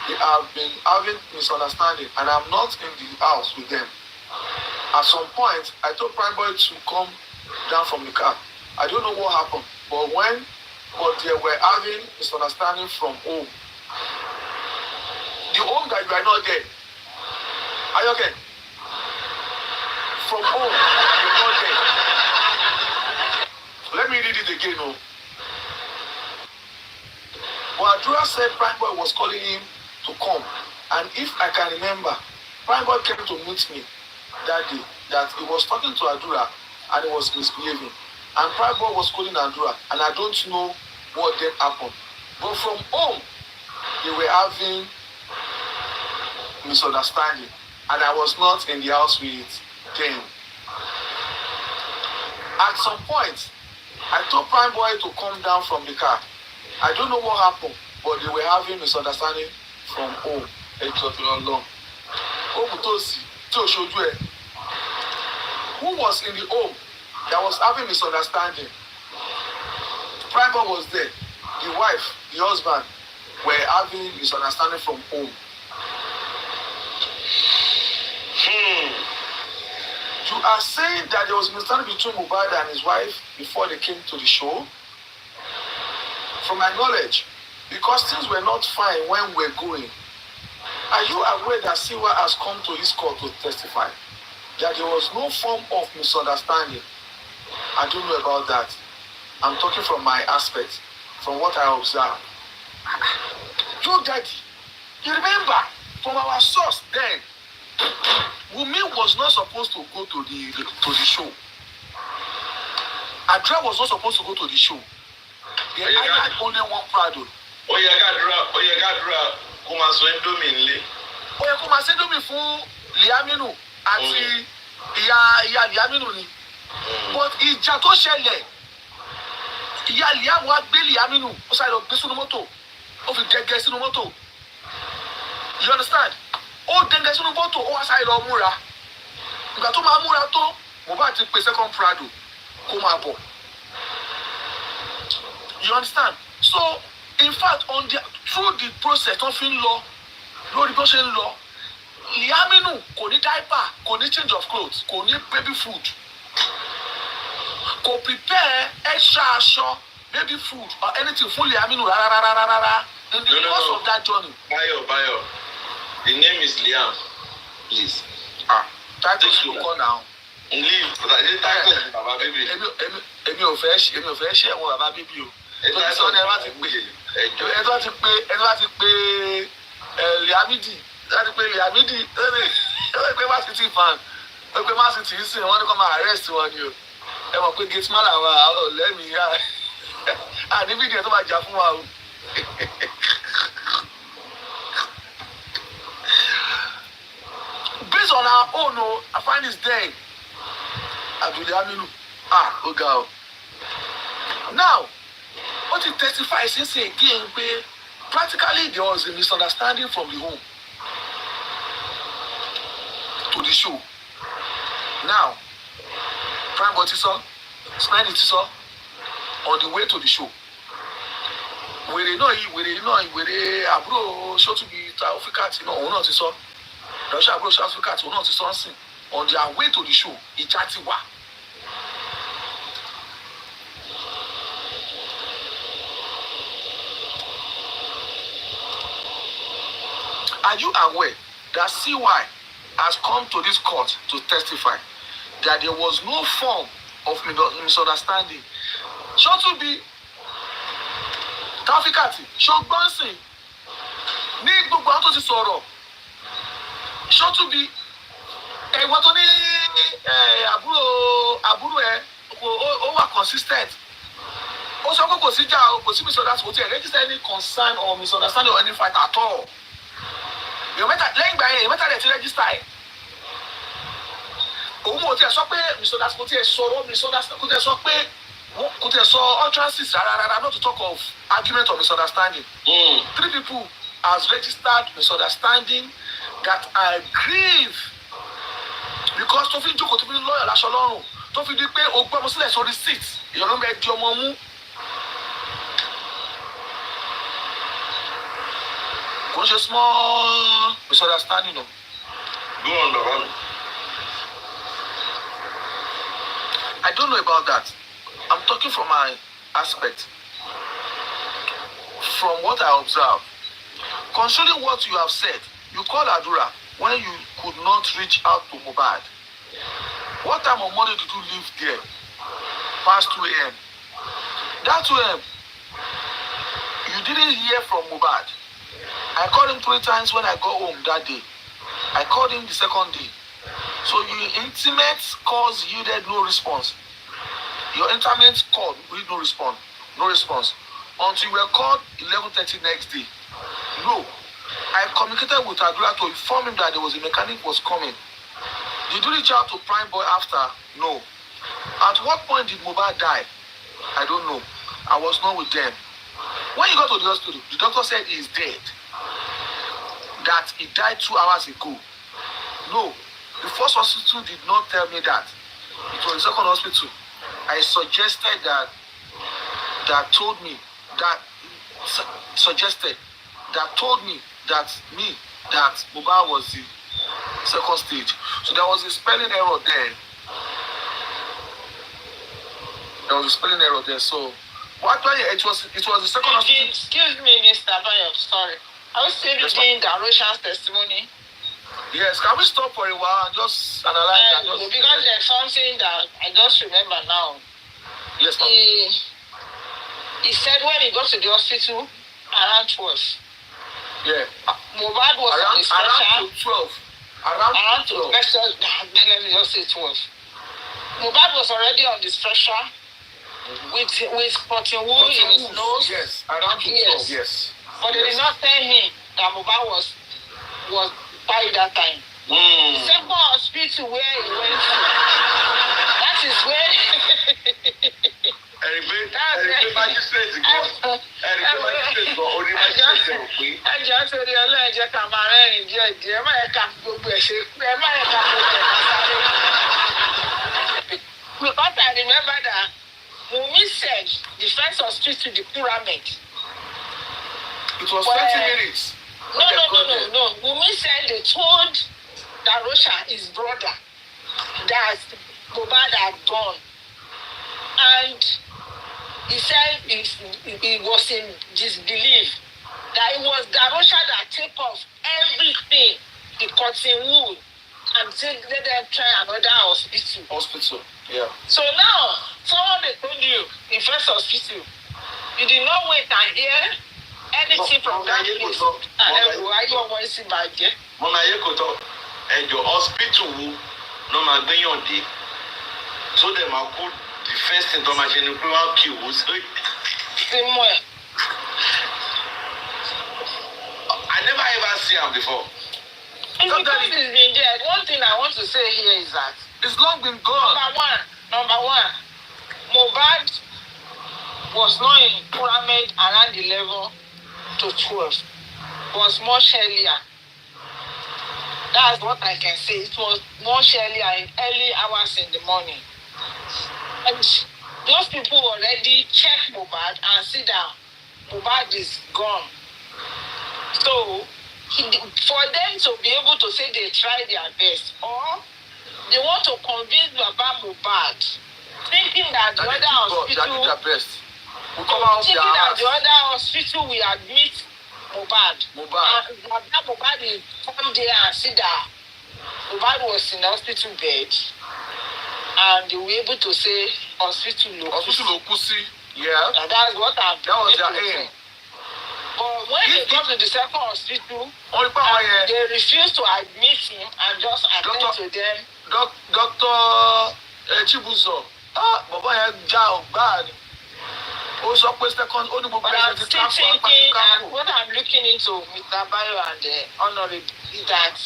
they have been having misunderstanding, and I'm not in the house with them. At some point, I told Prime Boy to come down from the car. I don't know what happened, but they were having misunderstanding from home. The home that you are not there. Are you okay? From home, you're not there. Let me read it again. Oh. But Adura said Prime Boy was calling him to come. And if I can remember, Prime Boy came to meet me that day, that he was talking to Adura and he was misbehaving. And Prime Boy was calling Adura, and I don't know what then happened. But from home, they were having misunderstanding, and I was not in the house with them. At some point, I told Prime Boy to come down from the car. I don't know what happened, but they were having misunderstanding from home. Who was in the home that was having misunderstanding? Prime Boy was there. The wife, the husband, were having misunderstanding from home. You are saying that there was misunderstanding between Mohbad and his wife before they came to the show? From my knowledge, because things were not fine when we were going. Are you aware that Siwa has come to his court to testify that there was no form of misunderstanding? I don't know about that. I'm talking from my aspect, from what I observed. Your daddy, you remember, from our source then, Wunmi was not supposed to go to the show. Adra was not supposed to go to the show. They had only one Prado. Kumasendomi fún Liaminu àti ìyá Liaminu ni. But ìjà tó ṣẹlẹ̀, ìyá Liam wá gbé Liaminu, ó sáré lọ gbé sínú mọ́tò, ó fi gẹ́gẹ́ sínú mọ́tò. You understand? Ó gẹ́gẹ́ sínú mọ́tò, ó wá sáré lọ múra. Ìgbà tó máa múra tó, Mohbad ti pè second Prado kó máa bọ̀. You understand? So, in fact, through the process, tó fi ń lọ, lórí bó ṣe ń lọ, Liaminu kò ní diaper, kò ní change of clothes, kò ní baby food, kò prepare extra aṣọ, baby food or anything fún Liaminu rárá in the course of that journey. Bayo, the name is Liam, please. Title to call now. Leave, title is Baba Baby. Èmi ò fẹ́ ṣe ẹ̀wọ̀n Baba Baby o. Torí sọ ni ẹ bá ti pè Liamidi, láti pé Liamidi, ẹ pé Man City fan, ẹ pé Man City sìn wọ́n ní kó máa arrest wọn ni o. Ẹ mọ̀ pé gate man làwọn lẹ́mìí àní fídíò tó máa jà fún wa o. Based on our own, I find this day. Liaminu, Oga. Now, what he testifies since again, practically there was a misunderstanding from the home to the show. Now, Prime Botiso, Smile Tiso, on the way to the show. Wèrè àbúrò show to be Taofikat, òun náà ti sọ. Russia àbúrò Taofikat, òun náà ti sọ ń sìn. On their way to the show, ìjà ti wà. Are you aware that CY has come to this court to testify that there was no form of misunderstanding? Show to be Taofikati, show Bonsin, ní gbogbo àwọn tó ti sọ̀rọ̀. Show to be wọ́n tó ní àbúrò ẹ̀ ó wà consistent. Ó sọ pé kò sí jà o, kò sí misunderstanding, kò tí ẹ̀ register any concern or misunderstanding or any fight at all. Lẹ́yìn ìgbà yẹn, ìmẹ́ta rẹ̀ ti register ẹ̀. Òun ò tiẹ̀ sọ pé misunderstanding, kò tiẹ̀ sọ̀rọ̀ misunderstanding, kò tiẹ̀ sọ pé kò tiẹ̀ sọ utterances rárá, not to talk of argument or misunderstanding. 3 people has registered misunderstanding that I grieve because tó fi jókòó tó fi lọ́yọ̀ láṣọ lọ́rùn tó fi di pé o gbọ́ ọmọ sílẹ̀ sórí seat èèyàn ló ń bẹ di ọmọ mú. Kò ń ṣe small misunderstanding o. Go on, Baba. I don't know about that. I'm talking from my aspect. From what I observe. Concerning what you have said, you call Adura when you could not reach out to Mohbad. What time of morning did you leave there? Past 2 a.m. That 2 a.m., you didn't hear from Mohbad. I called him 3 times when I got home that day. I called him the second day. So your intimate calls yielded no response. Your intimate call with no response. No response. Until you were called 11:30 next day. No. I communicated with Adura to inform him that there was a mechanic was coming. Did you reach out to Prime Boy after? No. At what point did Mohbad die? I don't know. I was not with them. When you got to the hospital, the doctor said he is dead. That he died 2 hours ago. No. The first hospital did not tell me that. It was the second hospital. I suggested that told me that Mohbad was the second stage. So there was a spelling error there. So actually it was the second hospital. Excuse me, Mr. Bayo, sorry. I was still reading Darosha's testimony. Yes, can we stop for a while and just analyze that? Because there's something that I just remember now. Yes, ma'am. He said when he got to the hospital around 12. Yeah. Mohbad was on his around 12. Around 12. Let me just say 12. Mohbad was already on the stretcher with cotton wool in his nose. Yes, around 12. Yes. But they did not tell him that Mohbad was by that time. The second hospital where he went to, that is where. Ẹjọ́ torí Ọlọ́run jẹ́ ká máa rẹ́rìn díẹ̀ díẹ̀ ẹ má yẹ ká gbogbo ẹ̀ ṣe ẹ má yẹ ká gbogbo ẹ̀ máa sáré. Because I remember that Wunmi said the first hospital the pyramid. It was 20 minutes. No. Wunmi said they told Darosha, his brother, that Mohbad had gone. And he said he was in disbelief that it was Darosha that took off everything, the cotton wool, and let them try another hospital. Yeah. So now, someone they told you in first hospital, you did not wait and hear anything from that place. Why you want to see my dear? Mama Yekoto, and your hospital no magbeyonde. So them are good. The first thing to imagine is we kill who's I never ever see him before. It's because he's been dead. One thing I want to say here is that it's long been gone. Number one, Mohbad was not in pyramid around 11 to 12. It was much earlier. That's what I can say. It was much earlier in early hours in the morning. And those people already checked Mohbad and see that Mohbad is gone. So, for them to be able to say they tried their best, or they want to convince Baba Mohbad, thinking that the other hospital, will admit Mohbad. And Baba Mohbad will come there and see that Mohbad was in the hospital bed, and they were able to say hospital Lokusi. Yeah. And that's what I'm That was their aim. But when they got to the second hospital, they refused to admit him and just attend to them. Dr. Chibuzo, Baba had job bad. Also, second, only but I'm still thinking, and what I'm looking into Mr. Bayo and Honorable is that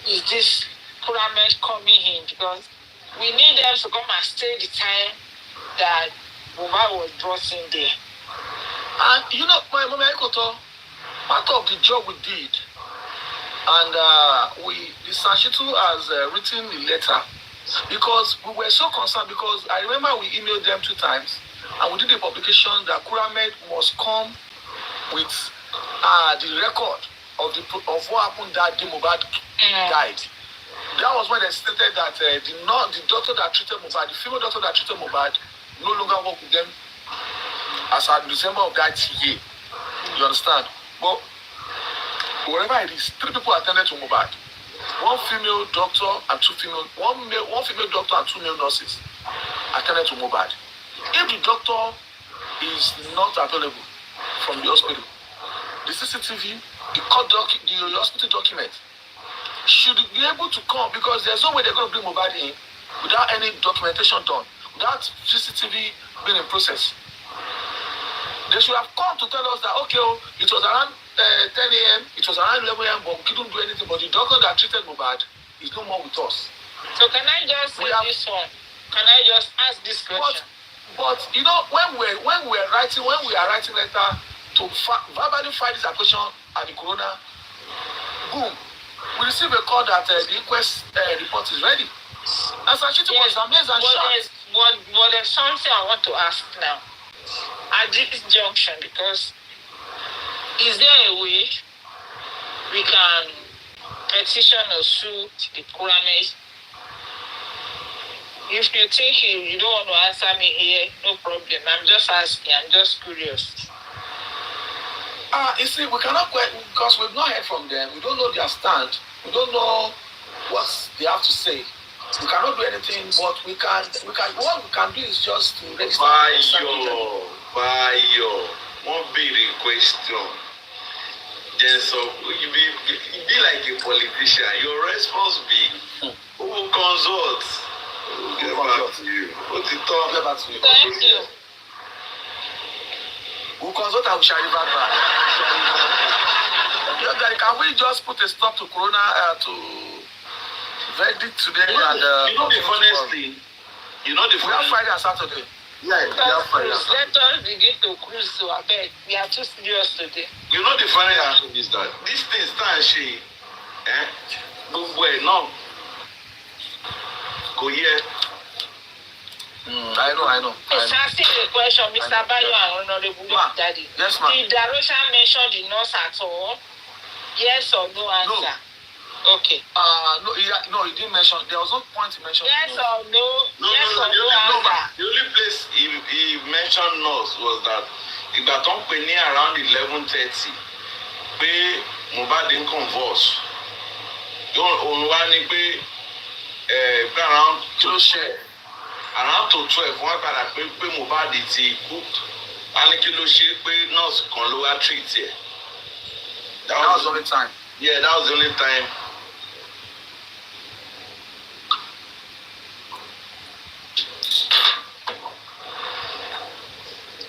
is this pyramid coming in, because we need them to come and stay the time that Mohbad was brought in there. And you know, my Mama Ekoto, part of the job we did And the Sashitu has written a letter because we were so concerned because I remember we emailed them 2 times and we did a publication that Kuramed must come with the record of what happened that day Mohbad died. That was when they stated that the doctor that treated Mohbad, the female doctor that treated Mohbad, no longer worked with them as at December of that year. You understand? But whatever it is, 3 people attended to Mohbad. 1 female doctor and 2 female, one female doctor and 2 male nurses attended to Mohbad. If the doctor is not available from the hospital, the CCTV, the hospital document should be able to come because there's no way they're going to bring Mohbad in without any documentation done, without CCTV being in process. They should have come to tell us that, okay, it was around 10 a.m., it was around 11 a.m., but we couldn't do anything. But the doctor that treated Mohbad is no more with us. So can I just say this one? Can I just ask this question? But you know, when we are writing letter to verbally fight this question at the corona, boom, we receive a call that the inquest report is ready. And Sashitu was amazed and shocked. But there's something I want to ask now. At this junction, because is there a way we can petition or sue the Kuramed? If you think you don't want to answer me here, no problem. I'm just asking. I'm just curious. You see, we cannot because we've not heard from them. We don't know their stand. We don't know what they have to say. We cannot do anything, but we can. What we can do is just to register. Bayo, one big question. Then so you be like a politician. Your response be who will consult? Get back to you. Thank you. We'll consult and we shall revert back. Can we just put a stop to corona to verdict today? You know the funniest thing? We have Friday and Saturday. Yeah, we have Friday and Saturday. Let us begin to cruise, so I beg. We are too serious today. You know the funniest thing is that this thing stands she no. Go here. I know. It's asking the question, Mr. Bayo and Honorable Daddy. Yes, ma'am. Did Darosha mention the nurse at all? Yes or no answer? No. Okay. No, he didn't mention. There was no point he mentioned. Yes or no? No, the only place he mentioned nurse was that if that company around 11:30, pay Mohbad didn't converse. Around to 12, one padà pé Mohbad ti kú. A ní kí ló ṣe pé nurse kan ló wá treat ẹ̀. That was the only time. Yeah, that was the only time.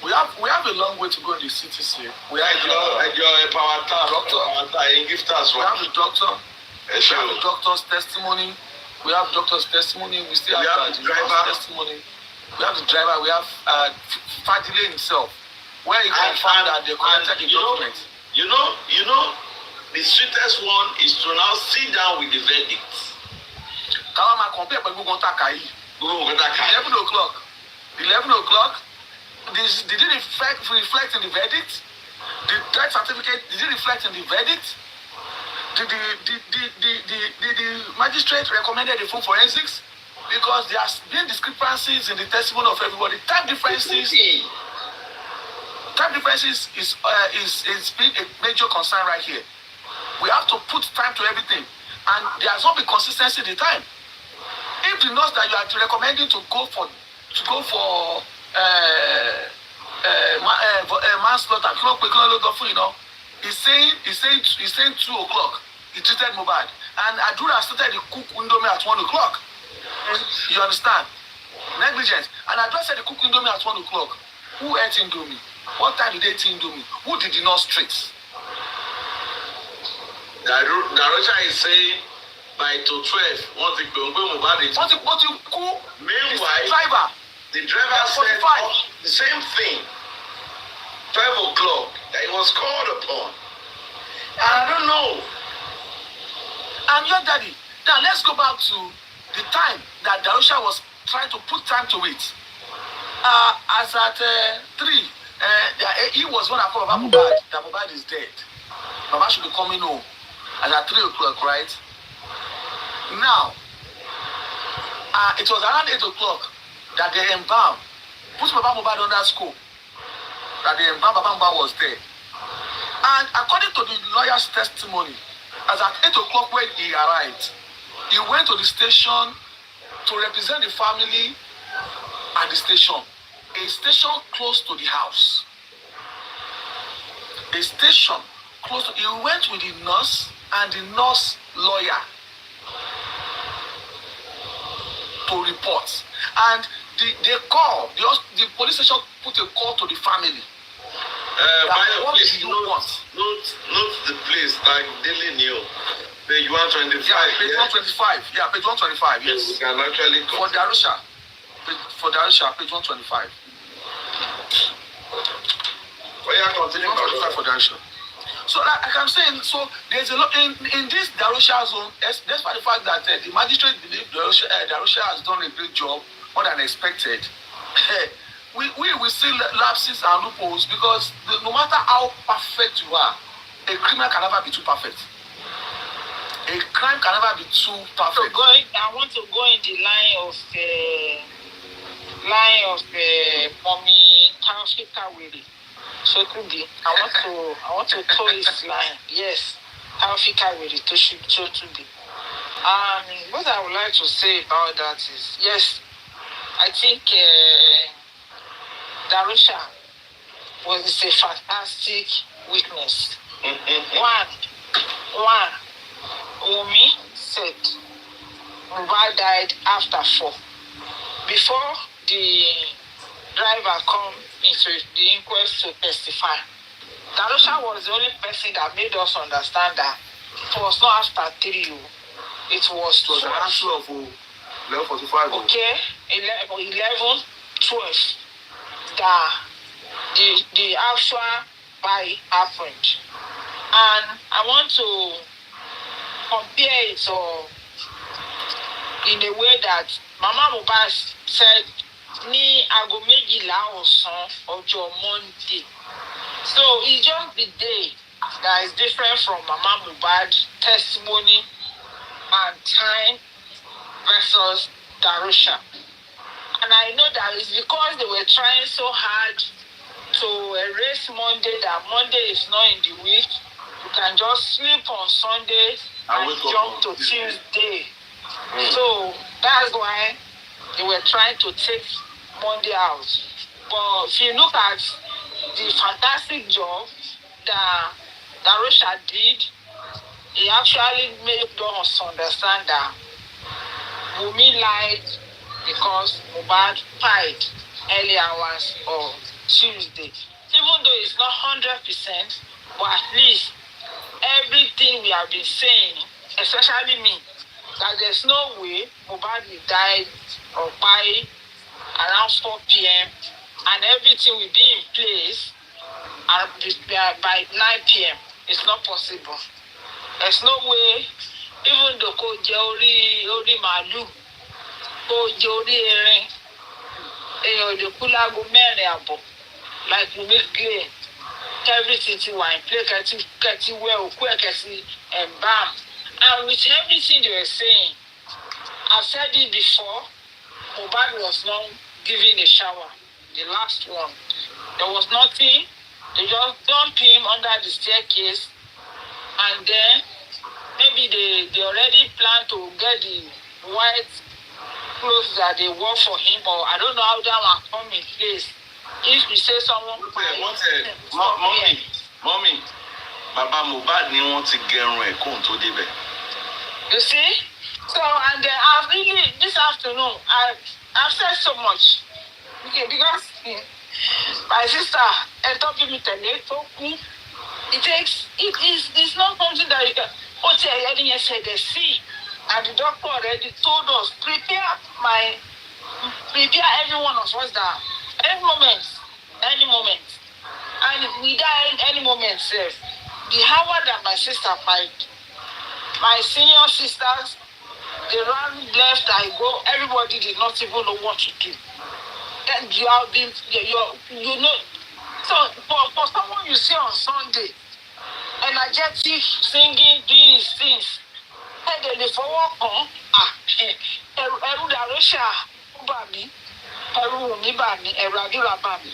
We have a long way to go in the CTC. We have your power doctor in gift us. We have the doctor. We have the doctor's testimony. We have doctor's testimony. We still have the driver's testimony. We have the driver. We have Fadile himself, where he confirmed that they collected the document. You know, the sweetest one is to now sit down with the verdict. Kalama compare with Google Takai. 11 o'clock. 11 o'clock. Did it reflect in the verdict? The death certificate, did it reflect in the verdict? Did the magistrate recommended the full forensics? Because there has been discrepancies in the testimony of everybody. Time differences is being a major concern right here. We have to put time to everything, and there has not been consistency in the time. If the nurse that you are recommending to go for manslaughter, he's saying 2 o'clock. He treated Mohbad, and Adura started the cook Indomie at 1 o'clock. You understand? Negligence. And Adura said the cook Indomie at 1 o'clock. Who ate Indomie? What time did they eat Indomie? Who did the nurse treat? Darosha is saying by to 12, once you go Mohbad, meanwhile, the driver said the same thing. 12 o'clock that he was called upon. And I don't know. I'm your daddy. Now let's go back to the time that Darusha was trying to put time to it. As at 3, he was one called Baba Mohbad. That Mohbad is dead. Baba should be coming home. As at 3 o'clock, right? Now, it was around 8 o'clock that they embalmed, put Baba Mohbad under school. That the embalmed Baba Mohbad was there. And according to the lawyer's testimony, as at 8 o'clock when he arrived, he went to the station to represent the family at the station. A station close to the house. A station close to, he went with the nurse and the nurse lawyer to report. And the police station put a call to the family. What do you want? Note the place like Daily New. Page 125. Yeah, page 125. Yeah, page 125. Yes. So we can actually for Darusha. Page 125. Well, yeah, continue. 125 for Darusha. So like I'm saying, so there's a lot in this Darusha zone, despite the fact that the magistrate believe Darusha has done a great job, more than expected. we see lapses and loopholes because no matter how perfect you are, a criminal can never be too perfect. A crime can never be too perfect. I want to go in the line of Mommy Taufika Wili. So today, I want to toe his line. Yes, Taufika Wili to shoot today. What I would like to say about that is, yes, I think Darusha was a fantastic witness. One, Omowummi said Mohbad died after 4. Before the driver come into the inquest to testify, Darusha was the only person that made us understand that it was not after 3. It was 12. The answer of 11:45. Okay, 11, 12. The actual buy happened. And I want to compare it in a way that Mama Mohbad said ní aago 12 ọ̀sán ọjọ́ Monday. So it's just the day that is different from Mama Mohbad's testimony and time versus Darusha. And I know that it's because they were trying so hard to erase Monday, that Monday is not in the week. You can just sleep on Sunday and jump to Tuesday. So that's why they were trying to take Monday out. But if you look at the fantastic job that Darusha did, he actually made us understand that Wunmi lied because Mohbad died early hours of Tuesday. Even though it's not 100%, but at least everything we have been saying, especially me, that there's no way Mohbad will die or by around 4 p.m. and everything will be in place by 9 p.m. It's not possible. There's no way, even though kò jẹ orí màálù, kò jẹ orí erin, èèyàn lè kú láago 4:00 like we make clear. Everything ti wà in place, kẹ́tí wẹ̀ òkú ẹ̀ kẹ́tí embalm. And with everything they were saying, I've said it before, Mohbad was not given a shower, the last one. There was nothing. They just dumped him under the staircase, and then maybe they already planned to get the white clothes that they wore for him, or I don't know how that one come in place. If you say someone... Mommy, Baba Mohbad ni wọ́n ti gẹrun ẹ̀ kóhun tó débẹ̀. You see? So, and then I've really, this afternoon, I've said so much. Okay, because my sister, it's not something that you can, see. And the doctor already told us, prepare every one of us that any moment. And if we die any moment, the hour that my sister died, My senior sisters, they ran left, I go. Everybody did not even know what to do. Then you have been, you know. So for someone you see on Sunday, energetic, singing, doing his things, and then they forward on, ẹrù Darosha bà mí, ẹrù Wunmi bà mí, ẹrù Adura bà mí,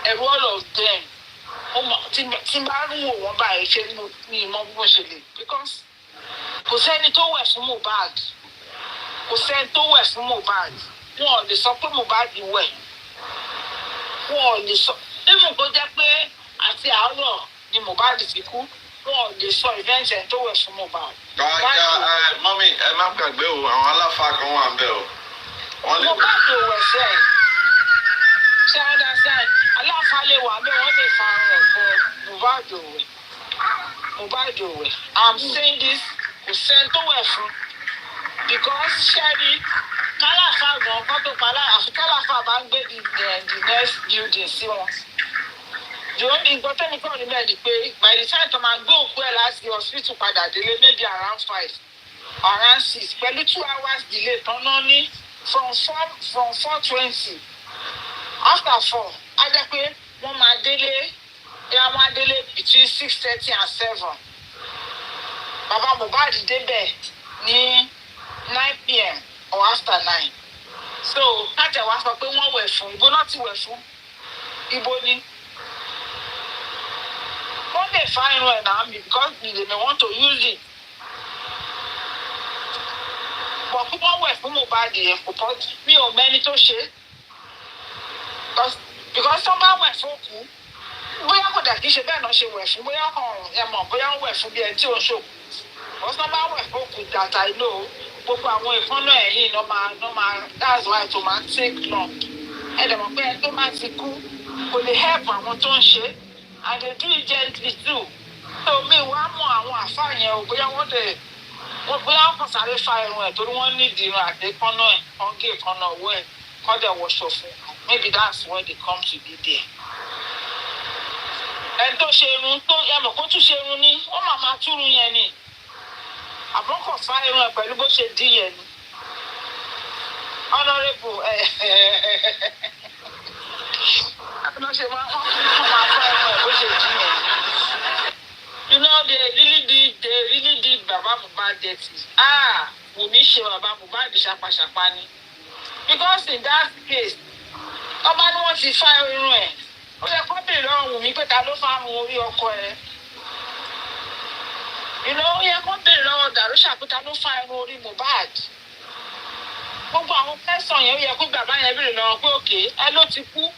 ẹrù all of them. Tí bá ń wò wọ́n báyìí ṣe ní ìmọ̀ bí wọ́n ṣe lè, because kò sẹ́ni tó wẹ̀ fún Mohbad, kò sẹ́ni tó wẹ̀ fún Mohbad, wọn ò lè sọ pé Mohbad wẹ̀, wọn ò lè sọ, even kó jẹ́ pé àti àárọ̀ ni Mohbad ti kú, wọn ò lè sọ event ẹ̀ tó wẹ̀ fún Mohbad. Mọ́mí ẹ má gbàgbé o, àwọn aláfa kan wà ń bẹ̀ o. Mohbad ò wẹ̀ sẹ́ẹ̀. Ṣé understand? Aláfa lè wà bẹ́ẹ̀ wọ́n lè fa ara ẹ̀ fún Mohbad ò wẹ̀. I'm saying this kò sẹ́ni tó wẹ̀ fún, because ṣẹ́ni kálàfà gan kọ́ tó pa àfi kálàfà bá ń gbé the next building sí wọn. Jòwó ní nǹkan tẹ́mi kàn ní bẹ́ẹ̀ ni pé by the time tó máa gbé òkú ẹ̀ láti hospital padà délé maybe around 5, around 6 pẹ̀lú 2 hours delay tán náà ní from 4:20 after 4 á jẹ́ pé wọ́n máa délé wọ́n á délé between 6:30 and 7. Bàbá Mohbad débẹ̀ ní 9 p.m. or after 9. So kájà wá sọ pé wọ́n wẹ̀ fún, ibo náà ti wẹ̀ fún, ibo ni. Wọ́n lè fa irun ẹ̀ náà because they may want to use it. But kí wọ́n wẹ̀ fún Mohbad yẹn kò pọ̀, mi ò mẹ́ni tó ṣe. Because tó bá wẹ̀ fún òkú, bóyá kò dà kí ṣe bẹ́ẹ̀ náà ṣe wẹ̀ fún, bóyá kan ẹ mọ̀ bóyá wọ́n wẹ̀ fún bí ẹni tí ò ń ṣòkú. Because tó bá wẹ̀ fún òkú dàtà inú gbogbo àwọn ìfọ́nà ẹ̀yìn ló máa that's why tó máa take long. Ẹ dẹ̀ mọ̀ pé ẹni tó máa ti kú kò lè help àwọn tó ń ṣe, and they do it gently too. So mi wá mọ àwọn àfáà yẹn o, bóyá wọ́n kàn sáré fa irun ẹ̀ torí wọ́n ní ìdìrún àdékọ́nà ẹ̀, kán gé ìkànnà owó ẹ̀, kán dẹ̀ wọṣọ fún. Maybe that's when they come to be there. Ẹni tó ṣe irun tó yàmọ̀ kó tún ṣe irun ní, wọ́n máa túrú yẹn ni. Àbọ̀kọ̀ fa irun ẹ̀ pẹ̀lú bó ṣe dí yẹn ni. Honourable ló ṣe máa fa irun ẹ̀ bó ṣe dí yẹn. You know they really did Baba Mohbad dirty. Wunmi ṣe Baba Mohbad ṣàpàṣàpà ni. Because in that case, ọba ni wọ́n ti fa irun ẹ̀. Ó yẹ kó bèrè lọ́wọ́ Wunmi pé ta ló fa irun orí ọkọ ẹ̀. Ó yẹ kó bèrè lọ́wọ́ Darosha pé ta ló fa irun orí Mohbad. Gbogbo àwọn pẹ́sàn yẹn ó yẹ kó bàbá yẹn bèrè lọ́wọ́ pé òkè ẹ ló ti kú.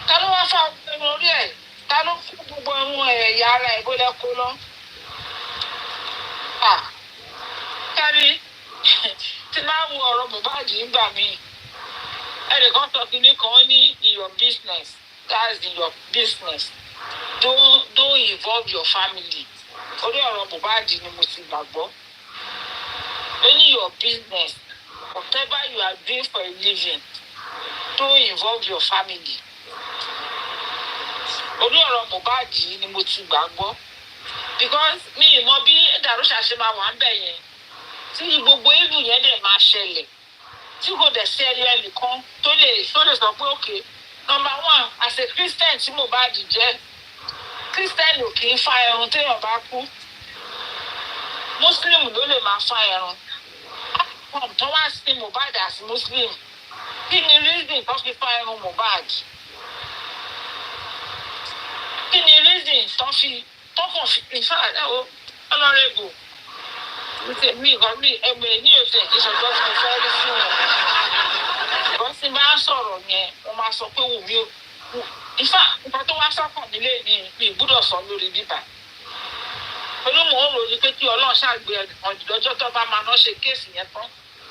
Ta ló wá fa irun orí ẹ̀? Ta ló fún gbogbo irun ẹ̀yà ara ẹ̀ bó lẹ́ kó lọ? Kẹ́rí tí máa ń wo ọ̀rọ̀ Mohbad nígbà míì. Ẹnìkan sọ kínní kan ní in your business, that's in your business. Don't involve your family. Orí ọ̀rọ̀ Mohbad ni mo ti gbàgbọ́. In your business, whatever you are doing for a living, don't involve your family. Orí ọ̀rọ̀ Mohbad ni mo ti gbàgbọ́. Because mi ì mọ bí Darosha ṣe máa wà ń bẹ̀ yẹn. Tí gbogbo ìlú yẹn dẹ̀ máa ṣẹlẹ̀. Tí kò dẹ̀ sí ẹnìkan tó lè sọ pé okay, number 1, as a Christian tí Mohbad jẹ́, Christian ò kì í fa irun téèyàn bá kú. Muslim ló lè máa fa irun. Tó wá sí Mohbad as Muslim. Kí ni reason tó fi fa irun Mohbad? Kí ni reason tó kàn fi in fact honourable mi ẹgbẹ́ ní òsè ìṣọ̀jọ́ tí mo fẹ́ rí sí wọn. Wọ́n sì máa ń sọ̀rọ̀ yẹn, wọ́n máa sọ pé Wunmi ó. In fact, nǹkan tó wá sọ́kàn nílé ní mi gbúdọ̀ sọ lórí bíbá. Olúmọ̀ ń ròyìn pé kí Ọlọ́run ṣàgbé ọjọ́ tó bá máa ná ṣe kéèsì yẹn tán.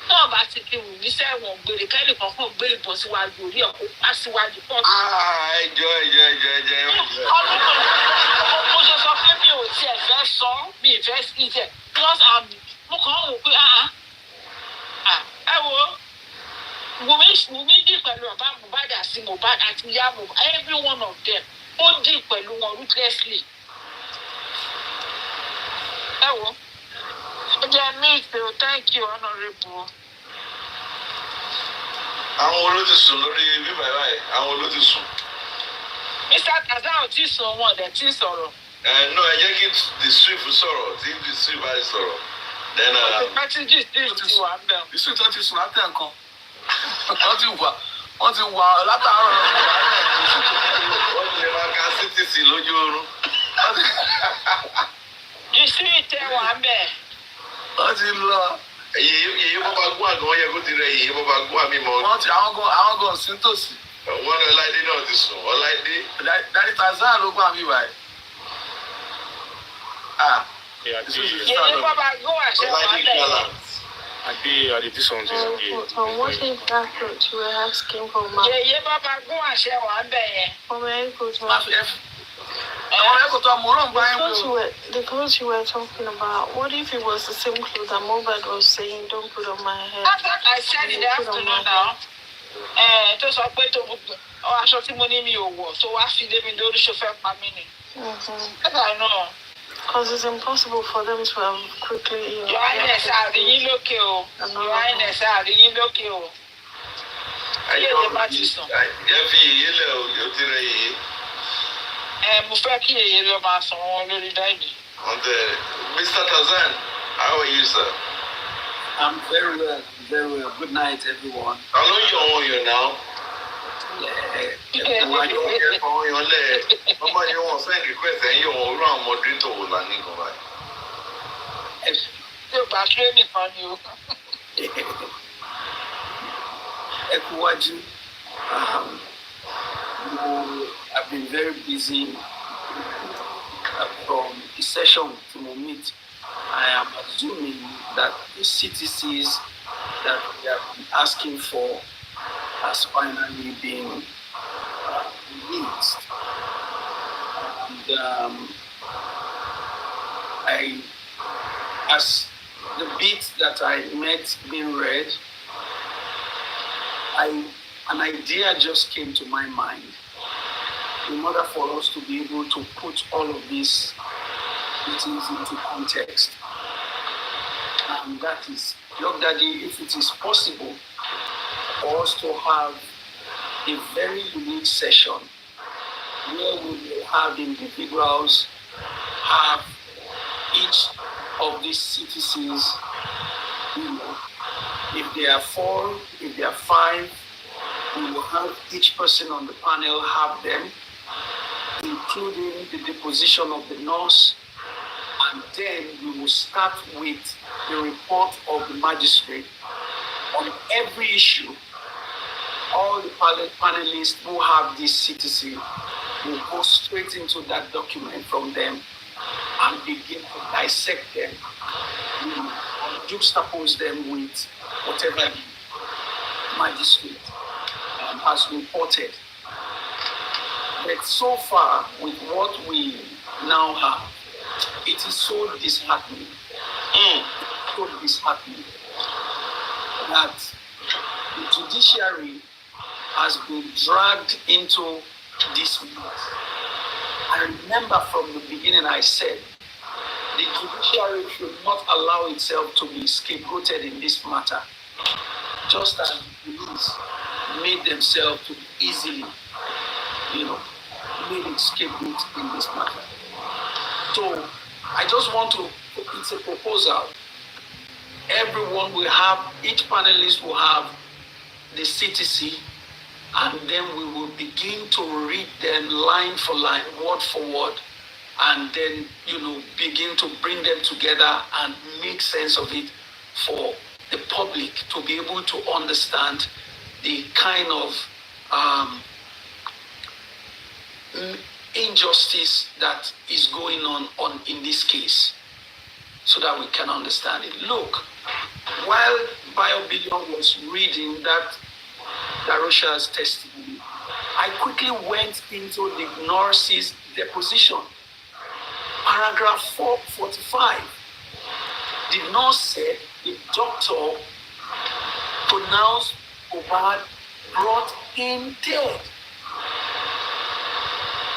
Náà bá ti fi Wunmi sẹ́wọ̀n gbèrè kẹ́nìkan kàn gbé ìbọn síwájú orí ẹ̀ kó pa síwájú pọ́ọ̀tù. Ẹjọ́. Ọlọ́run mo ṣe sọ pé mi ò tiẹ̀ fẹ́ sọ, mi ì fẹ́ sí tiẹ̀. Because mo kàn ń wò pé ẹ wo Wunmi dì pẹ̀lú bàbá Mohbad àti Mohbad àti Iyabo, every one of them ó dì pẹ̀lú wọn ruthlessly. Ẹ wo Thank you, Honorable. Àwọn olóòtú sùn lórí bíbá ẹ̀ báyìí. Àwọn olóòtú sùn. Mr. Kazan ti sọ wọn dẹ̀ ti sọ̀rọ̀. No, ẹ jẹ́ kí the swift sọ̀rọ̀ tí the swift bá sọ̀rọ̀. Then Messages ti wà ń bẹ̀. The swift ti sùn látẹ̀ nǹkan. Wọ́n ti wà látàárọ̀. Wọ́n ti lè máa ka CTC lójú oorun. The swift wà ń bẹ̀. Wọ́n ti lọ. Yèyé bọ́ba gún àgàn yẹ kó ti rẹ yèyé bọ́ba gún àmì mọ́. Wọ́n ti àwọn gan sí tòsí. Wọ́n ní Ọláìdé náà ti sùn. Ọláìdé. Dárí Tanzania ló gbà mí báyìí. Yèyé bọ́ba gún àṣẹ wà ń bẹ̀. I did something. What is that that you were asking for, ma? Yèyé bọ́ba gún àṣẹ wà ń bẹ̀ yẹn. The clothes you were talking about, what if it was the same clothes that Mohbad was saying, don't put on my head? That's what I said in the afternoon now. Tó sọ pé tó aṣọ tí mo ní mi ò wọ̀ tó wá fi lé mi lórí ṣó fẹ́ pa mí ni. I know. Because it's impossible for them to have quickly. Your Highness, àríyìn lókè o. Your Highness, àríyìn lókè o. Ayé lè má ti sùn. Ẹ fi yèyé lẹ̀ o, yóò ti rẹ yèyé. Mo fẹ́ kí èyí ló máa sàn wọn lórí dáìdì. Mr. Tazan, how are you, sir? I'm very well, very well. Good night, everyone. I know you're on here now. Mama, you want to send request and you want to run moderator with a nigga, right? You're back here, me on you. Ekuwaju, I've been very busy from the session to meet. I am assuming that the CTCs that we have been asking for has finally been released. And as the bit that I met being read, an idea just came to my mind. In order for us to be able to put all of these things into context, and that is, Lord Daddy, if it is possible for us to have a very unique session where we will have individuals have each of these CTCs, if there are 4, if there are 5, we will have each person on the panel have them, including the deposition of the nurse, and then we will start with the report of the magistrate on every issue. All the panelists who have this CTC will go straight into that document from them and begin to dissect them, and juxtapose them with whatever the magistrate has reported. But so far, with what we now have, it is so disheartening. So disheartening that the judiciary has been dragged into this mess. I remember from the beginning I said the judiciary should not allow itself to be scapegoated in this matter, just as the police made themselves to easily, made it scapegoat in this matter. So I just want to, it's a proposal. Everyone will have, each panelist will have the CTC, and then we will begin to read them line for line, word for word, and then, begin to bring them together and make sense of it for the public to be able to understand the kind of injustice that is going on in this case, so that we can understand it. Look, while BioBillion was reading that Darusha's testimony, I quickly went into the nurse's deposition. Paragraph 445. The nurse said the doctor pronounced Mohbad brought him dead.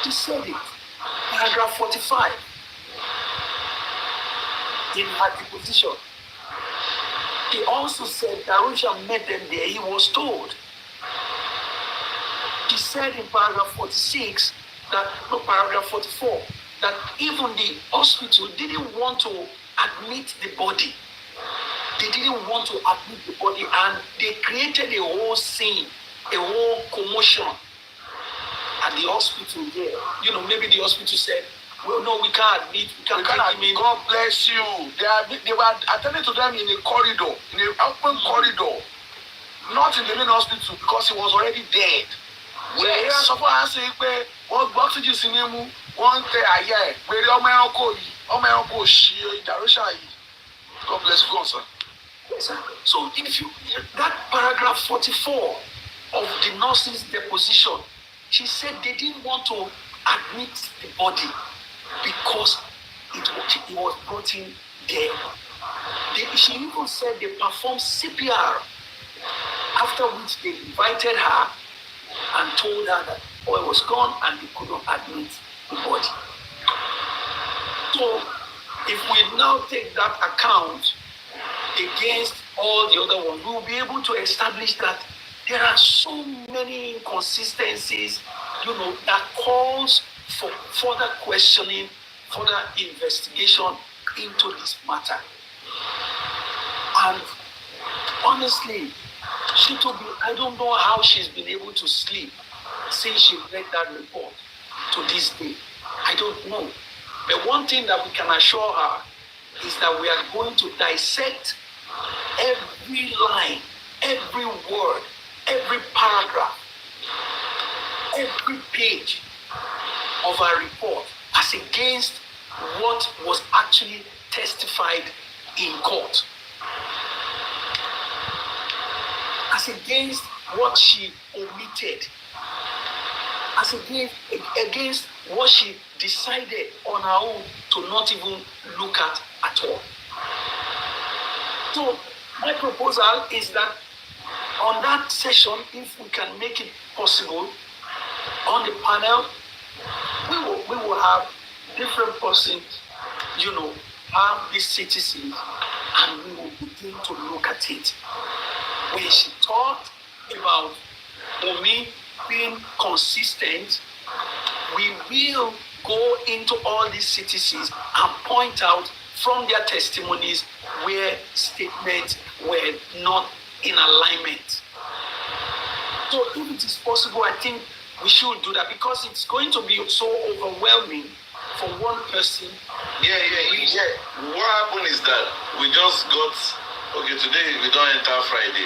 He said it. Paragraph 45. In her deposition. He also said Darusha met them there. He was told. He said in paragraph 46, paragraph 44, that even the hospital didn't want to admit the body. They didn't want to admit the body, and they created a whole scene, a whole commotion at the hospital there. You know, maybe the hospital said, well, no, we can't admit, we can't take him in. God bless you. They were attending to them in a corridor, in an open corridor, not in the main hospital, because he was already dead. Yes. So far, I say, what oxygen in him, one day, where your man go, God bless you, sir. Yes, sir. So if you, that paragraph 44 of the nurse's deposition, she said they didn't want to admit the body because it was brought in there. She even said they performed CPR, after which they invited her and told her that oil was gone and they could not admit the body. So if we now take that account against all the other ones, we will be able to establish that there are so many inconsistencies, that calls for further questioning, further investigation into this matter. And honestly, I don't know how she's been able to sleep since she read that report to this day. I don't know. But one thing that we can assure her is that we are going to dissect every line, every word, every paragraph, every page of our report as against what was actually testified in court, as against what she omitted, as against what she decided on her own to not even look at all. So my proposal is that on that session, if we can make it possible, on the panel, we will have different persons, have these citizens, and we will begin to look at it. When she talked about Omowummi being consistent, we will go into all these citizens and point out from their testimonies where statements were not in alignment. So if it is possible, I think we should do that, because it's going to be so overwhelming for one person. Yeah. What happened is that we just got, today we don't enter Friday.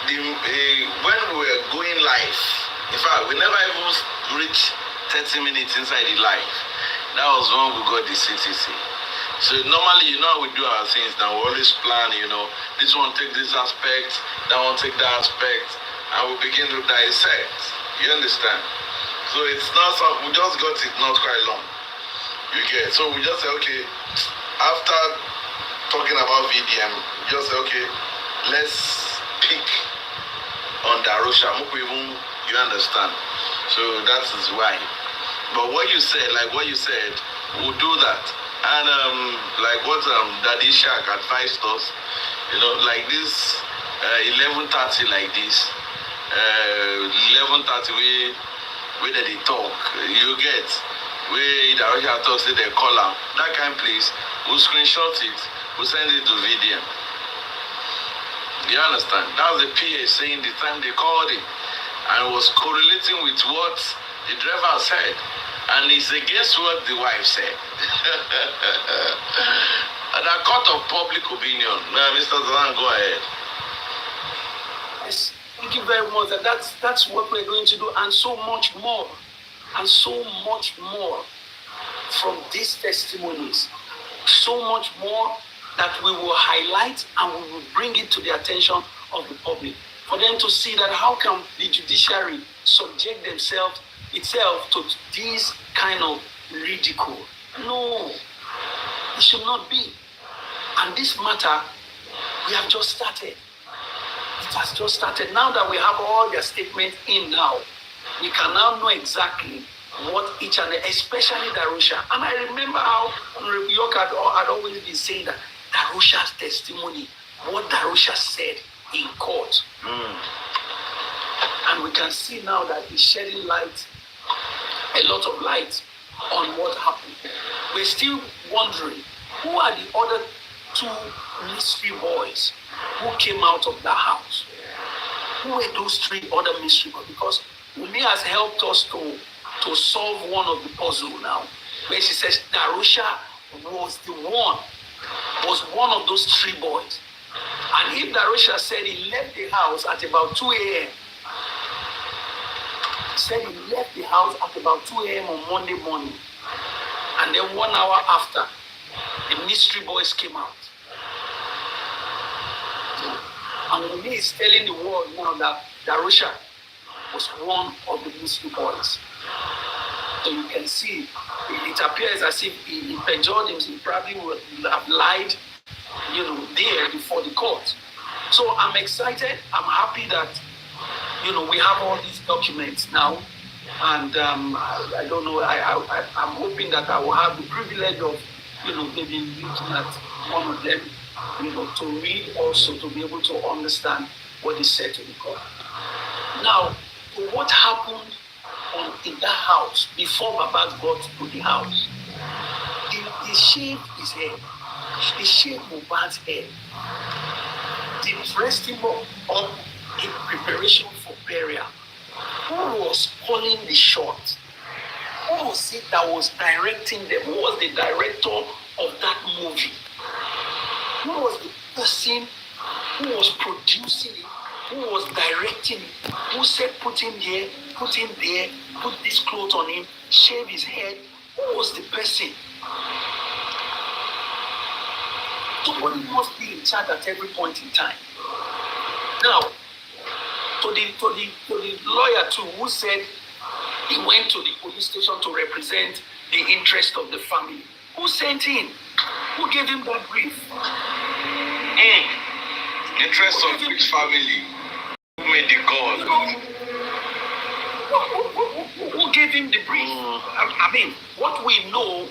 When we were going live, in fact, we never even reached 30 minutes inside the live. That was when we got the CTC. So normally, how we do our things, now we always plan, this one take this aspect, that one take that aspect, and we begin to dissect. You understand? So it's not we just got it not quite long. You get? So we just say, okay, after talking about VDM, we just say, okay, let's pick on Darusha. You understand? So that is why. But what you said, we'll do that. And like what Daddy Shaq advised us, like this 11:30 like this, 11:30 where they talk, you get, where Darusha talks, say they call out, that kind of place, we'll screenshot it, we'll send it to VDM. You understand? That was the PA saying the time they called him, and was correlating with what the driver said. And it's against what the wife said. And a court of public opinion. Mr. Zan, go ahead. Yes, thank you very much. That's what we're going to do, and so much more. And so much more from these testimonies. So much more that we will highlight and we will bring it to the attention of the public. For them to see that how can the judiciary subject itself to this kind of ridicule. No, it should not be. And this matter, we have just started. It has just started. Now that we have all their statements in now, we can now know exactly what each and especially Darusha. And I remember how York had always been saying that Darusha's testimony what Darusha said in court. And we can see now that he's shedding light, a lot of light on what happened. We're still wondering, who are the other two mystery boys who came out of that house? Who were those three other mystery boys? Because Umi has helped us to solve one of the puzzle now. Where she says Darusha was one of those three boys. And if Darusha said he left the house at about 2 a.m., said he left the house at about 2 a.m. on Monday morning, and then 1 hour after, the mystery boys came out. And Umi is telling the world now that Darusha was one of the mystery boys. So you can see, it appears as if he perjured him, he probably would have lied, there before the court. So I'm excited, I'm happy that, we have all these documents now. And I don't know, I'm hoping that I will have the privilege of, maybe looking at one of them, to read also, to be able to understand what is said to the court. Now, what happened in that house before Baba got to the house? They shaved his head. They shaved Mohbad's head. They dressed him up in preparation for burial. Who was calling the shots? Who was it that was directing them? Who was the director of that movie? Who was the person who was producing it? Who was directing it? Who said put him here, put him there, put this clothes on him, shave his head? Who was the person? Somebody must be in charge at every point in time. Now, to the lawyer too, who said he went to the police station to represent the interest of the family. Who sent him? Who gave him that brief? Interest of which family? Who made the call? Who gave him the brief? I mean, what we know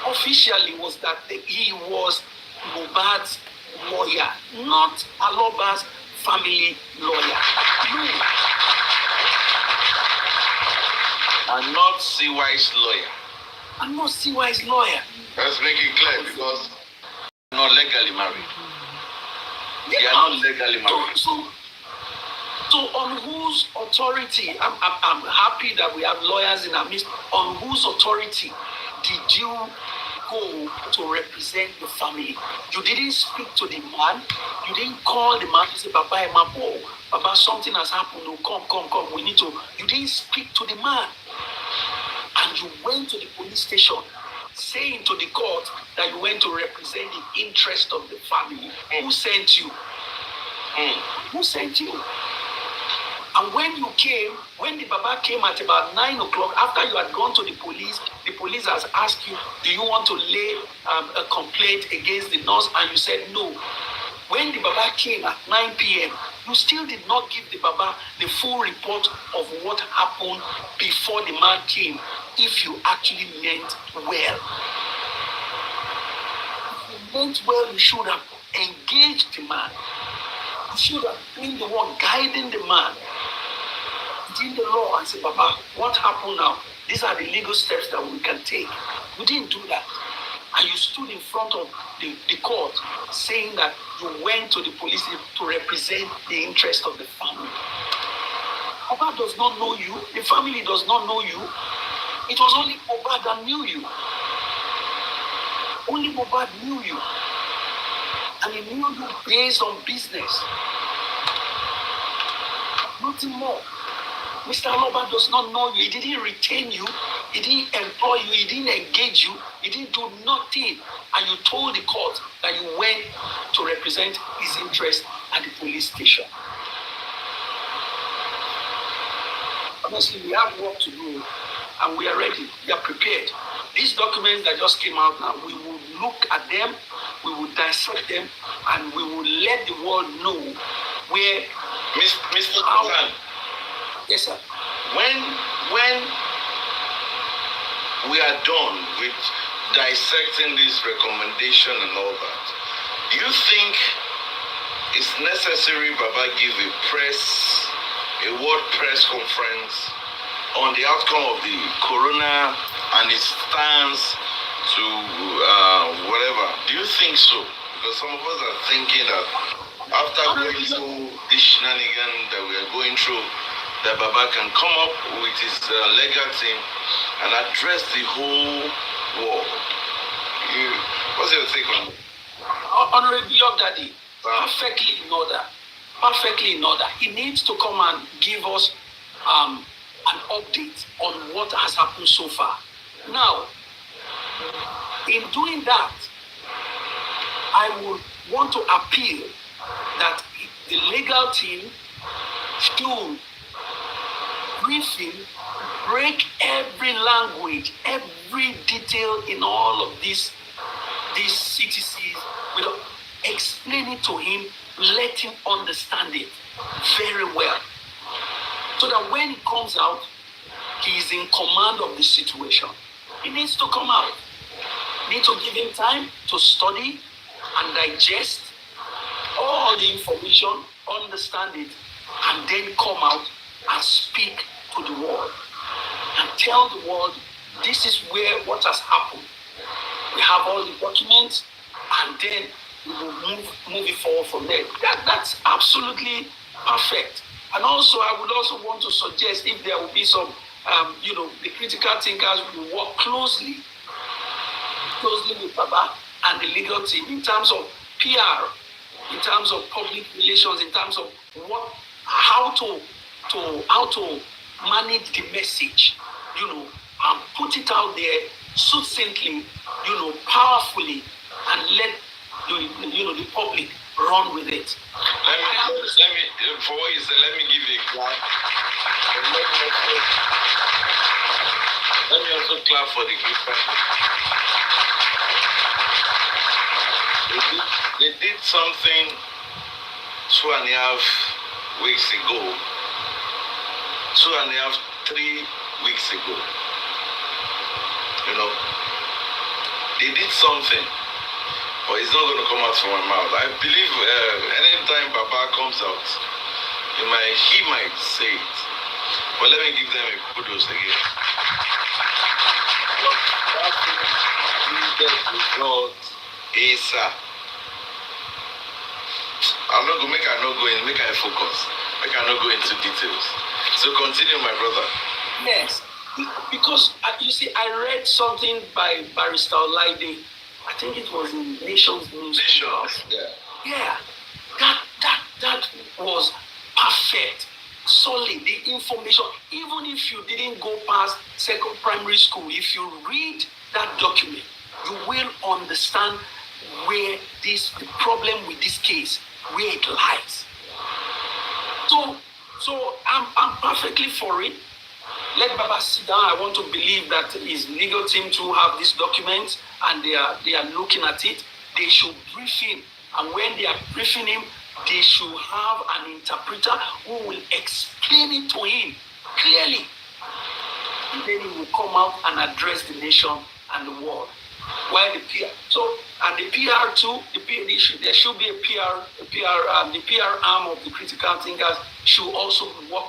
officially was that he was Mohbad's lawyer, not Aloba's family lawyer. No. And not CY's lawyer. And not CY's lawyer. Let's make it clear, because they're not legally married. They are not legally married. So on whose authority, I'm happy that we have lawyers in our midst, on whose authority did you go to represent the family? You didn't speak to the man. You didn't call the man to say, Baba, Baba, something has happened. Oh, come. We need to. You didn't speak to the man. And you went to the police station saying to the court that you went to represent the interest of the family. Who sent you? Who sent you? And when the Baba came at about 9 o'clock, after you had gone to the police has asked you, do you want to lay a complaint against the nurse? And you said no. When the Baba came at 9 p.m., you still did not give the Baba the full report of what happened before the man came, if you actually meant well. If you meant well, you should have engaged the man. You should have been the one guiding the man in the law and say, Baba, what happened now? These are the legal steps that we can take. You didn't do that. And you stood in front of the court saying that you went to the police to represent the interest of the family. Baba does not know you. The family does not know you. It was only Baba that knew you. Only Baba knew you. And he knew you based on business. Nothing more. Mr. Aloba does not know you. He didn't retain you. He didn't employ you. He didn't engage you. He didn't do nothing. And you told the court that you went to represent his interest at the police station. Honestly, we have work to do. And we are ready. We are prepared. These documents that just came out now, we will look at them, we will dissect them, and we will let the world know where Mr. Kazan. Yes, sir. When we are done with dissecting this recommendation and all that, do you think it's necessary Baba give a world press conference on the outcome of the corona and its stance to whatever. Do you think so? Because some of us are thinking that after going through this shenanigan that we are going through, that Baba can come up with his legal team and address the whole world. What's your take on it? Honorable Your Daddy, perfectly in order. Perfectly in order. He needs to come and give us an update on what has happened so far. Now, in doing that, I would want to appeal that the legal team should briefing, break every language, every detail in all of these CTCs, explain it to him, let him understand it very well. So that when he comes out, he is in command of the situation. He needs to come out. You need to give him time to study and digest all the information, understand it, and then come out and speak to the world and tell the world this is what has happened. We have all the documents, and then we will move it forward from there. That's absolutely perfect. And also, I would also want to suggest if there will be some, the critical thinkers will work closely with Baba and the legal team in terms of PR, in terms of public relations, in terms of how to manage the message, and put it out there succinctly, powerfully, and let the public run with it. Let me for what you said, let me give you a clap. Let me also clap for the good person. They did something 2.5 weeks ago, 3 weeks ago. They did something, but it's not going to come out from my mouth. I believe anytime Baba comes out, he might say it. But let me give them a kudos again. I'm not going to make I focus. Make I not go into details. So continue, my brother. Yes, because you see, I read something by Barrister Olaide. I think it was in Nations News. Nations, yeah. Yeah, that was perfect, solid. The information, even if you didn't go past second primary school, if you read that document, you will understand where the problem with this case, where it lies. So I'm perfectly for it. Let Baba sit down. I want to believe that his legal team too have these documents and they are looking at it. They should brief him. And when they are briefing him, they should have an interpreter who will explain it to him clearly. And then he will come out and address the nation and the world. While the PR, and the PR too, there should be the PR arm of the critical thinkers should also work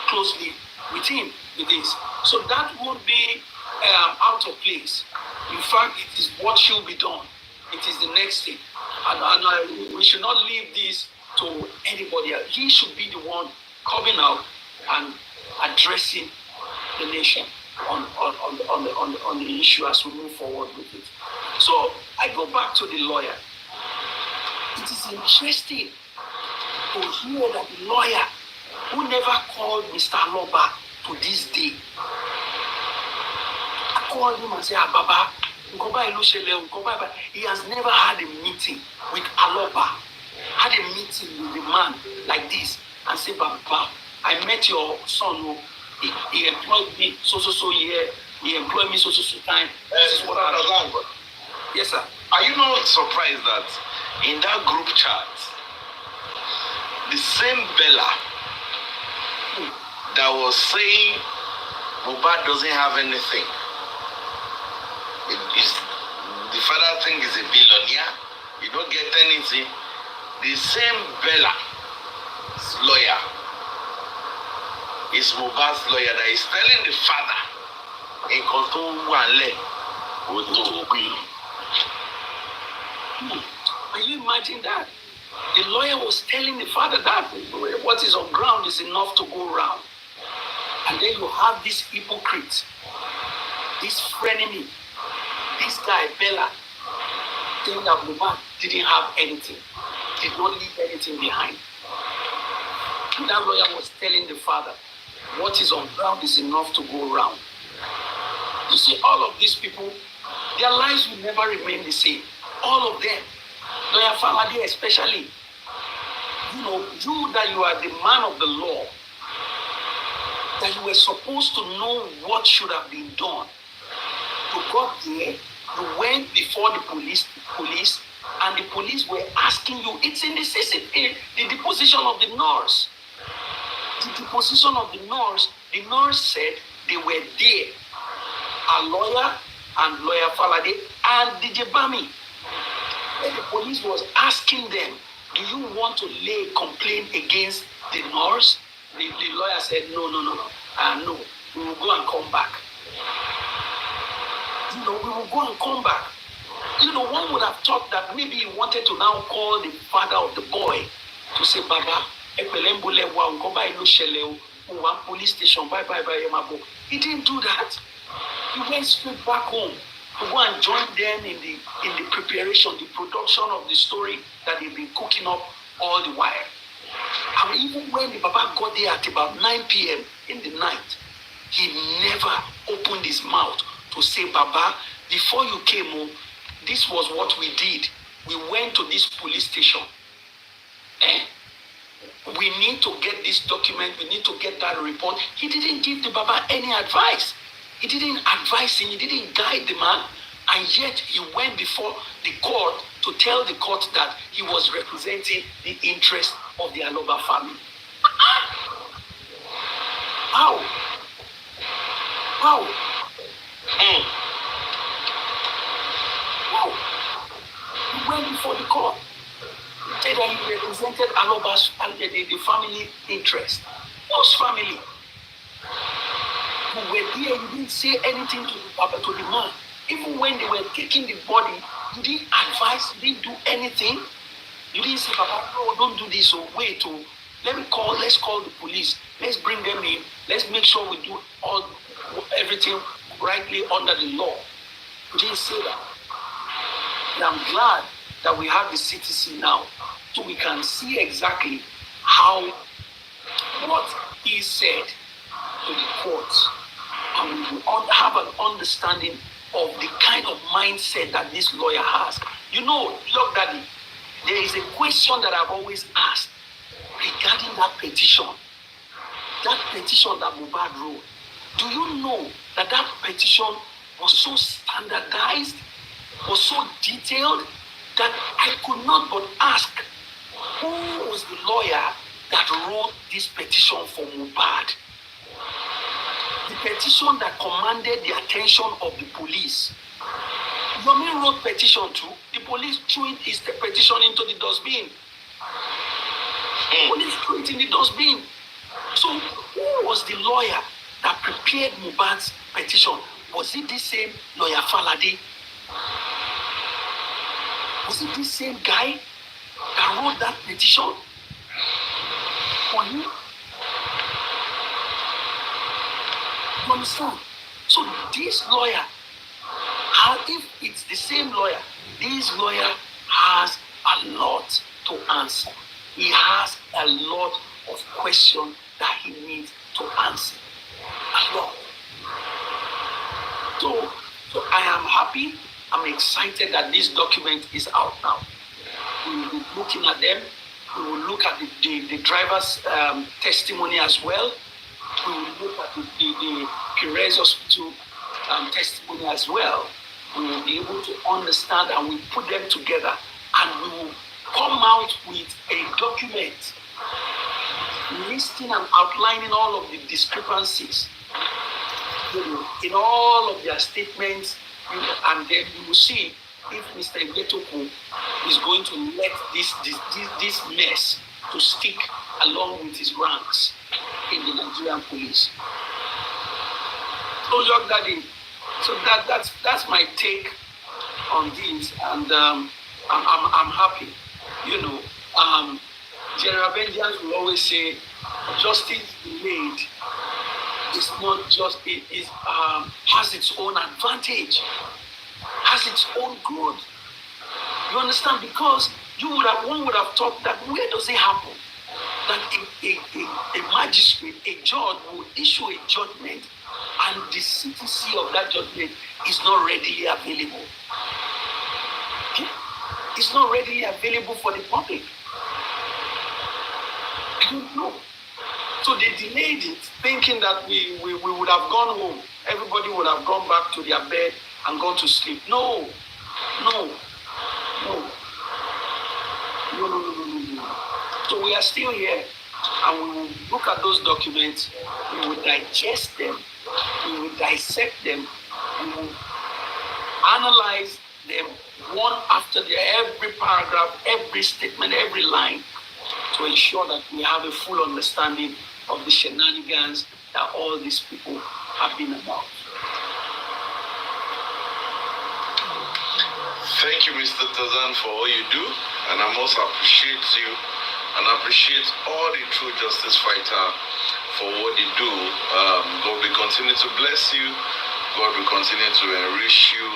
closely with him with this. So that would be out of place. In fact, it is what should be done. It is the next thing. And we should not leave this to anybody else. He should be the one coming out and addressing the nation on the issue as we move forward with it. So I go back to the lawyer. It is interesting to hear that the lawyer who never called Mr. Aloba to this day, I called him and said, Baba, he has never had a meeting with Aloba, had a meeting with the man like this, and said, Baba, I met your son, he employed me so year, he employed me so time. This is what I done. Yes, sir. Are you not surprised that in that group chat, the same Bella that was saying Mohbad doesn't have anything, the father think is a billionaire, you don't get anything, the same Bella's lawyer is Mohbad's lawyer that is telling the father in control Can you imagine that? The lawyer was telling the father that what is on ground is enough to go round. And then you have this hypocrite, this frenemy, this guy, Bella, saying that Mohbad didn't have anything, did not leave anything behind. And that lawyer was telling the father, what is on ground is enough to go round. You see, all of these people, their lives will never remain the same. All of them. Lawyer Falade especially. You know, you that you are the man of the law, that you were supposed to know what should have been done. You got there, you went before the police, and the police were asking you, it's in the CCTV, the deposition of the nurse. The deposition of the nurse said they were there. A lawyer and Lawyer Falade and DJ Bami. And the police was asking them, do you want to lay a complaint against the nurse? The lawyer said, no, no, we will go and come back. You know, we will go and come back. You know, one would have thought that maybe he wanted to now call the father of the boy to say, Baba, police station, bye. He didn't do that. He went straight back home to go and join them in the preparation, the production of the story that they've been cooking up all the while. And even when the Baba got there at about 9 p.m. in the night, he never opened his mouth to say, Baba, before you came, this was what we did. We went to this police station. We need to get this document. We need to get that report. He didn't give the Baba any advice. He didn't advise him. He didn't guide the man. And yet he went before the court to tell the court that he was representing the interest of the Aloba family. How? He went before the court. Said that he represented Aloba's the family interest. Whose family? Who were there, you didn't say anything to the man. Even when they were taking the body, you didn't advise, you didn't do anything. You didn't say, Papa, no, don't do this, or wait, or let's call the police. Let's bring them in. Let's make sure we do everything rightly under the law. You didn't say that. And I'm glad that we have the CTC now, so we can see exactly what he said to the courts, and we will have an understanding of the kind of mindset that this lawyer has. You know, look, Daddy, there is a question that I've always asked regarding that petition that Mohbad wrote. Do you know that petition was so standardized, was so detailed, that I could not but ask, who was the lawyer that wrote this petition for Mohbad? The petition that commanded the attention of the police. Yomi wrote petition too. The police threw his petition into the dustbin. The police threw it in the dustbin. So who was the lawyer that prepared Mohbad's petition? Was it the same Lawyer Falade? Was it the same guy that wrote that petition for you? You understand? So this lawyer, if it's the same lawyer, this lawyer has a lot to answer. He has a lot of questions that he needs to answer. A lot. So I am happy. I'm excited that this document is out now. We will be looking at them. We will look at the driver's testimony as well. We will look at the Perez Hospital testimony as well. We will be able to understand, and we put them together, and we will come out with a document listing and outlining all of the discrepancies in all of their statements, and then we will see if Mr. Igbetokun is going to let this mess to stick along with his ranks in the Nigerian police. So, Young Daddy, so that's my take on this, and I'm happy. You know, General Benjamin will always say, justice delayed is not just has its own advantage, has its own good. You understand? Because one would have thought that where does it happen that a magistrate, a judge will issue a judgment and the CTC of that judgment is not readily available. It's not readily available for the public. I don't know. So they delayed it, thinking that we would have gone home. Everybody would have gone back to their bed and gone to sleep. No. So we are still here, and we will look at those documents, we will digest them, we will dissect them, we will analyze them one after the other, every paragraph, every statement, every line, to ensure that we have a full understanding of the shenanigans that all these people have been about. Thank you, Mr. Tazan, for all you do, and I most appreciate you and appreciate all the true justice fighter for what they do. God will continue to bless you. God will continue to enrich you.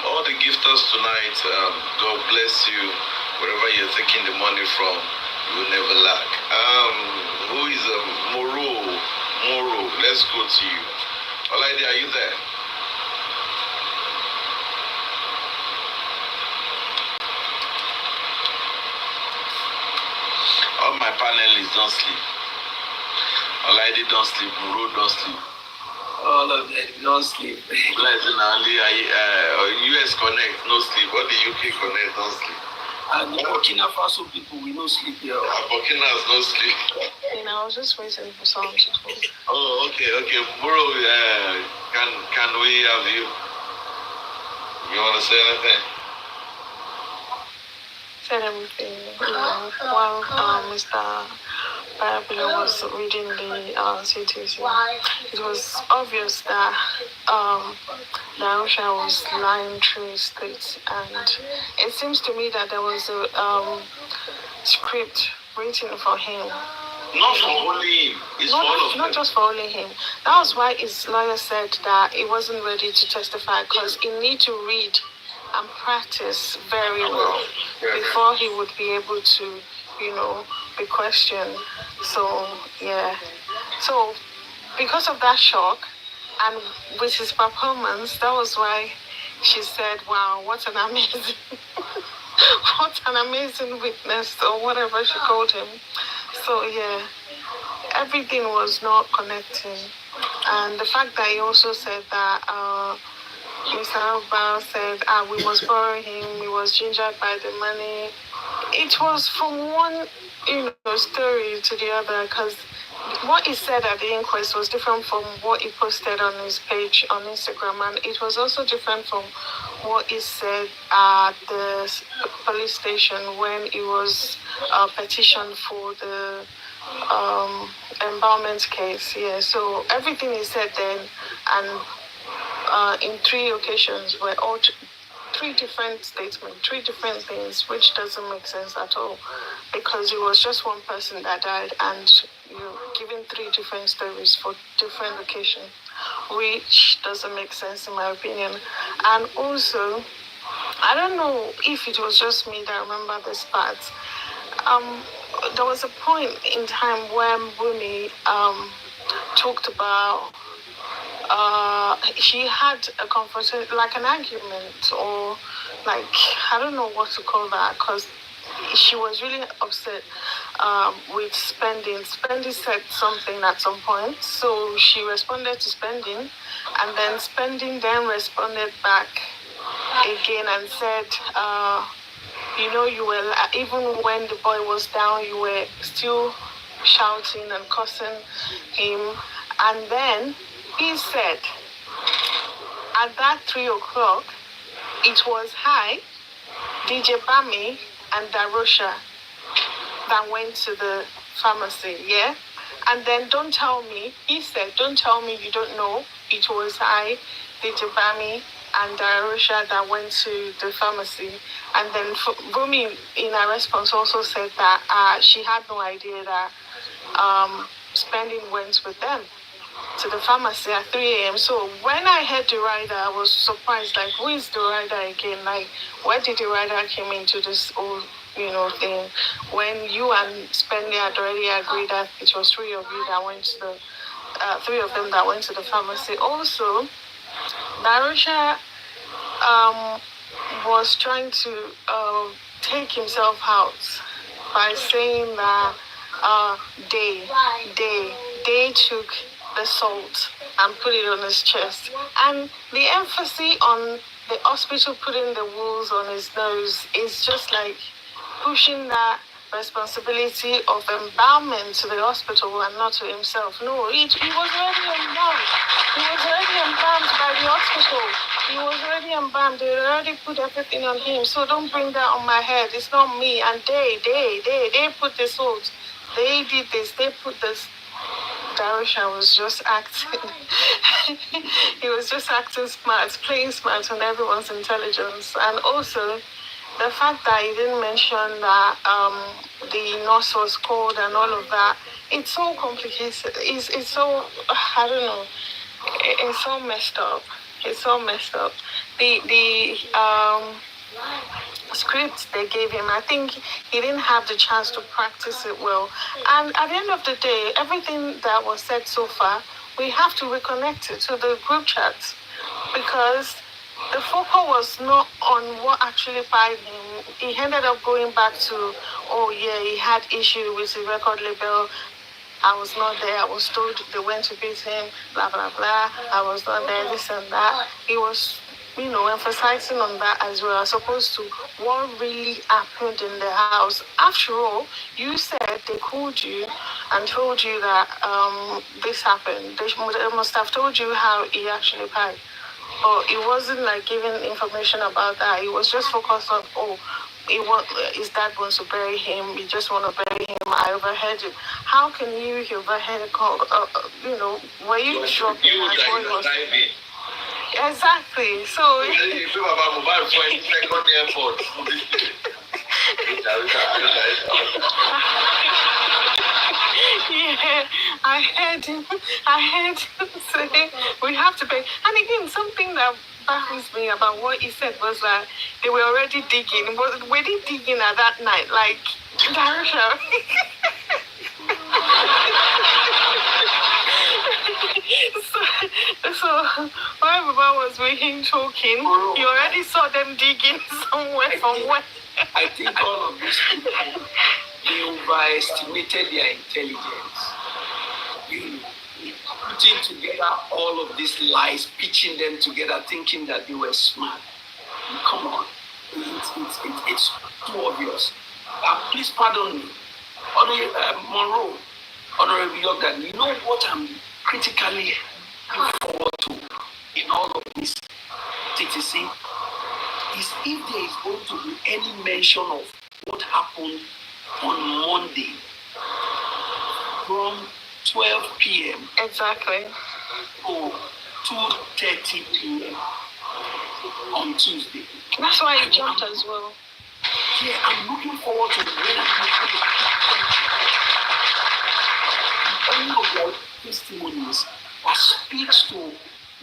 All the gifters tonight, God bless you. Wherever you're taking the money from, you will never lack. Who is Moro? Let's go to you. Olaide, are you there? All my panelists don't sleep. Olaide don't sleep. Moro don't sleep. All of them don't sleep. Blessing only US Connect no sleep. What the UK Connect don't sleep. And the Burkina Faso people, we no sleep here. Burkina has no sleep. I was just waiting for someone to talk. Oh, okay. Bro, can we have you? You want to say anything? Said everything. While Mr. Parabino was reading the CTC, it was obvious that Darusha was lying through his teeth, and it seems to me that there was a script written for him. Not for only him. It's for all of them. Not just for only him. That was why his lawyer said that he wasn't ready to testify, because he need to read and practice very well before he would be able to, be questioned. So, yeah. So, because of that shock, and with his performance, that was why she said, wow, what an amazing, what an amazing witness, or whatever she called him. So, yeah, everything was not connecting. And the fact that he also said that Mr. Alba said, we must borrow him, he was gingered by the money. It was from one, story to the other, because what he said at the inquest was different from what he posted on his page on Instagram, and it was also different from what he said at the police station when he was petitioned for the embalmment case. Yeah, so everything he said then and in 3 occasions were all 3 different statements, 3 different things, which doesn't make sense at all, because it was just one person that died and you're giving 3 different stories for different occasions, which doesn't make sense in my opinion. And also, I don't know if it was just me that remember this part. There was a point in time where Wumi talked about she had a conversation, like an argument, or like, I don't know what to call that, because she was really upset with Spending. Spending said something at some point, so she responded to Spending, and then Spending then responded back again and said, you were, even when the boy was down, you were still shouting and cussing him. And then he said, at that 3 o'clock, it was DJ Bami, and Darusha that went to the pharmacy, yeah? And then don't tell me, he said, don't tell me you don't know. It was DJ Bami, and Darusha that went to the pharmacy. And then Bumi, in her response, also said that she had no idea that Spending went with them to the pharmacy at 3 a.m. So when I heard the rider, I was surprised. Like, who is the rider again? Like, where did the rider came into this whole, thing? When you and Spendy had already agreed that it was three of you that went to the, three of them that went to the pharmacy. Also, Darusha was trying to take himself out by saying that they took the salt and put it on his chest. And the emphasis on the hospital putting the wools on his nose is just like pushing that responsibility of embalmment to the hospital and not to himself. No, he was already embalmed. He was already embalmed by the hospital. He was already embalmed. They already put everything on him. So don't bring that on my head. It's not me. And they put the salt. They did this. They put this. Darusha was just acting. He was just acting smart, playing smart on everyone's intelligence. And also, the fact that he didn't mention that the nurse was cold and all of that, it's so complicated. It's so, I don't know, it's so messed up. It's so messed up. The script they gave him, I think he didn't have the chance to practice it well. And at the end of the day, everything that was said so far, we have to reconnect it to the group chat, because the focus was not on what actually fired him. He ended up going back to, oh yeah, he had issue with the record label. I was not there. I was told they went to beat him, blah, blah, blah. I was not there, this and that. He was, emphasizing on that as well, as opposed to what really happened in the house. After all, you said they called you and told you that this happened. They must have told you how he actually died. But it wasn't like giving information about that. He was just focused on, his dad wants to bury him. He just want to bury him. I overheard it. How can you overheard a call? Were you shocked? Exactly. So. Yeah, I heard him say we have to pay. And again, something that baffles me about what he said was that they were already digging. Were they digging at that night? Like, Darusha. So while Baba was with him talking, you already saw them digging somewhere from where. I think all of these people, they overestimated their intelligence. Putting together all of these lies, pitching them together, thinking that they were smart. Come on, it's too obvious. Please pardon me, Monroe, Honorable Yorgan. You know what I'm critically looking forward to in all of this, TTC, is if there is going to be any mention of what happened on Monday from 12 p.m. Exactly. to 2:30 p.m. on Tuesday. That's why I jumped as well. Yeah, I'm looking forward to any of your testimonies that speaks to 1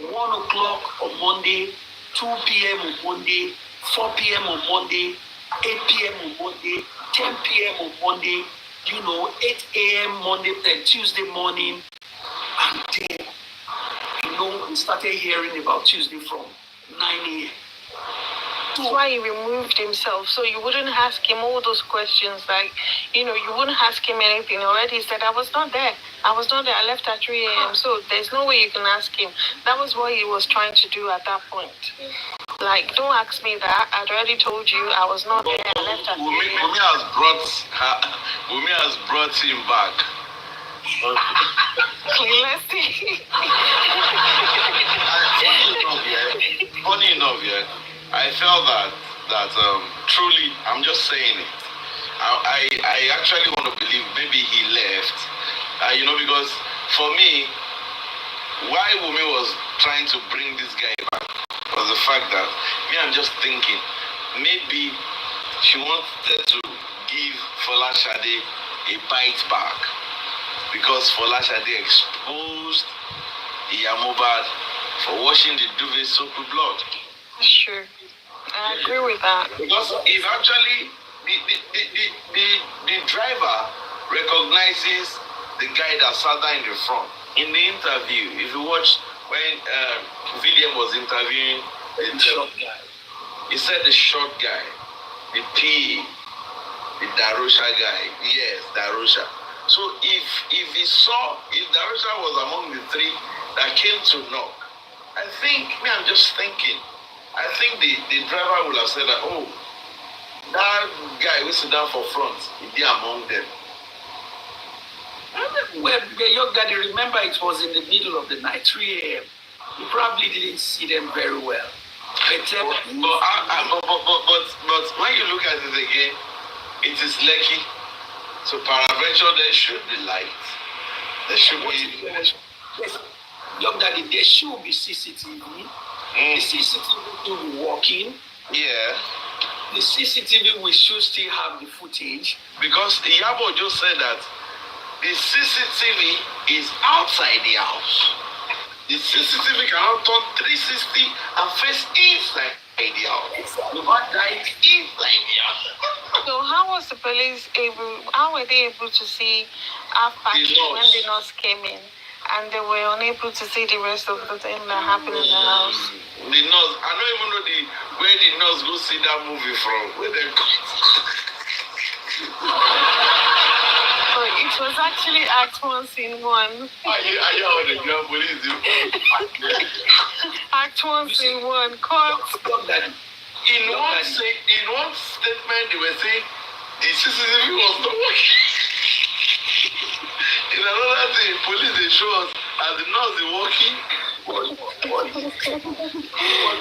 o'clock on Monday, 2 p.m. on Monday, 4 p.m. on Monday, 8 p.m. on Monday, 10 p.m. on Monday, 8 a.m. Monday and Tuesday morning. And then, we started hearing about Tuesday from 9 a.m. That's why he removed himself, so you wouldn't ask him all those questions. Like, you wouldn't ask him anything. Already he said, I was not there. I left at 3 a.m. So there's no way you can ask him. That was what he was trying to do at that point. Like, don't ask me that. I'd already told you I was not there. I left at 3 a.m. Wumi has brought him back. Let's see. Funny enough, yeah. I felt that truly, I'm just saying it. I actually want to believe maybe he left. Because for me, why Wumi was trying to bring this guy back was the fact that I'm just thinking maybe she wanted to give Fola Shade a bite back because Fola Shade exposed Iyabo for washing the duvet soap with blood. Sure. I agree with that. Because if actually the driver recognizes the guy that sat there in the front. In the interview, if you watch when William was interviewing the short guy, he said the short guy, the P, the Darosha guy, yes, Darosha. So if Darosha was among the three that came to knock, I think, I'm just thinking, I think the driver would have said that, oh, that guy will sit down for front, he'd be among them. Well, the young daddy, remember it was in the middle of the night, 3 a.m. You probably didn't see them very well. But when you look at it again, it is Lekki. So peradventure there should be light. There should be. Yes, young daddy, there should be CCTV. The CCTV will be working. Yeah. The CCTV we should still have the footage. Because Iyabo just said that the CCTV is outside the house. The CCTV cannot turn 360 and face inside the house. The man died inside the house. So how was the police how were they able to see after when the nurse came in and they were unable to see the rest of the thing that happened in the house? The nurse, I don't even know where the nurse go see that movie from, where they So it was actually Act 1, Scene 1. Act 1, Scene 1, court. In one statement, they were saying the CCTV was not working. In another thing, police they show us as the nurse is working.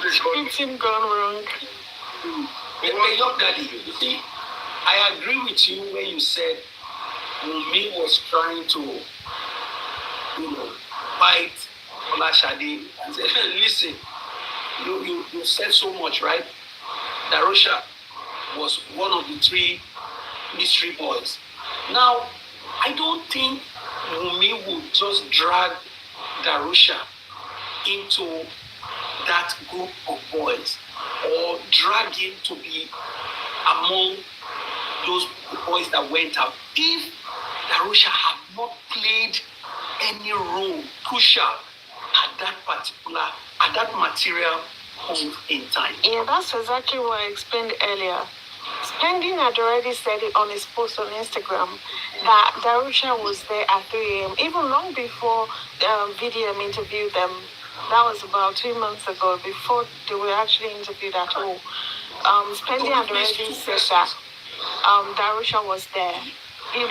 It's gone wrong. Young daddy, you see, I agree with you when you said Wumi was trying to, fight Fola Shade and say, listen, you said so much, right? Darosha was one of the 3 mystery boys. Now, I don't think Wumi would just drag Darosha into that group of boys or drag him to be among those boys that went out. If Darosha had not played any role crucial at that material point in time. Yeah, that's exactly what I explained earlier. Spending had already said it on his post on Instagram that Darusha was there at 3 a.m. even long before VDM interviewed them. That was about 2 months ago, before they were actually interviewed at all. Spending had already said that Darusha was there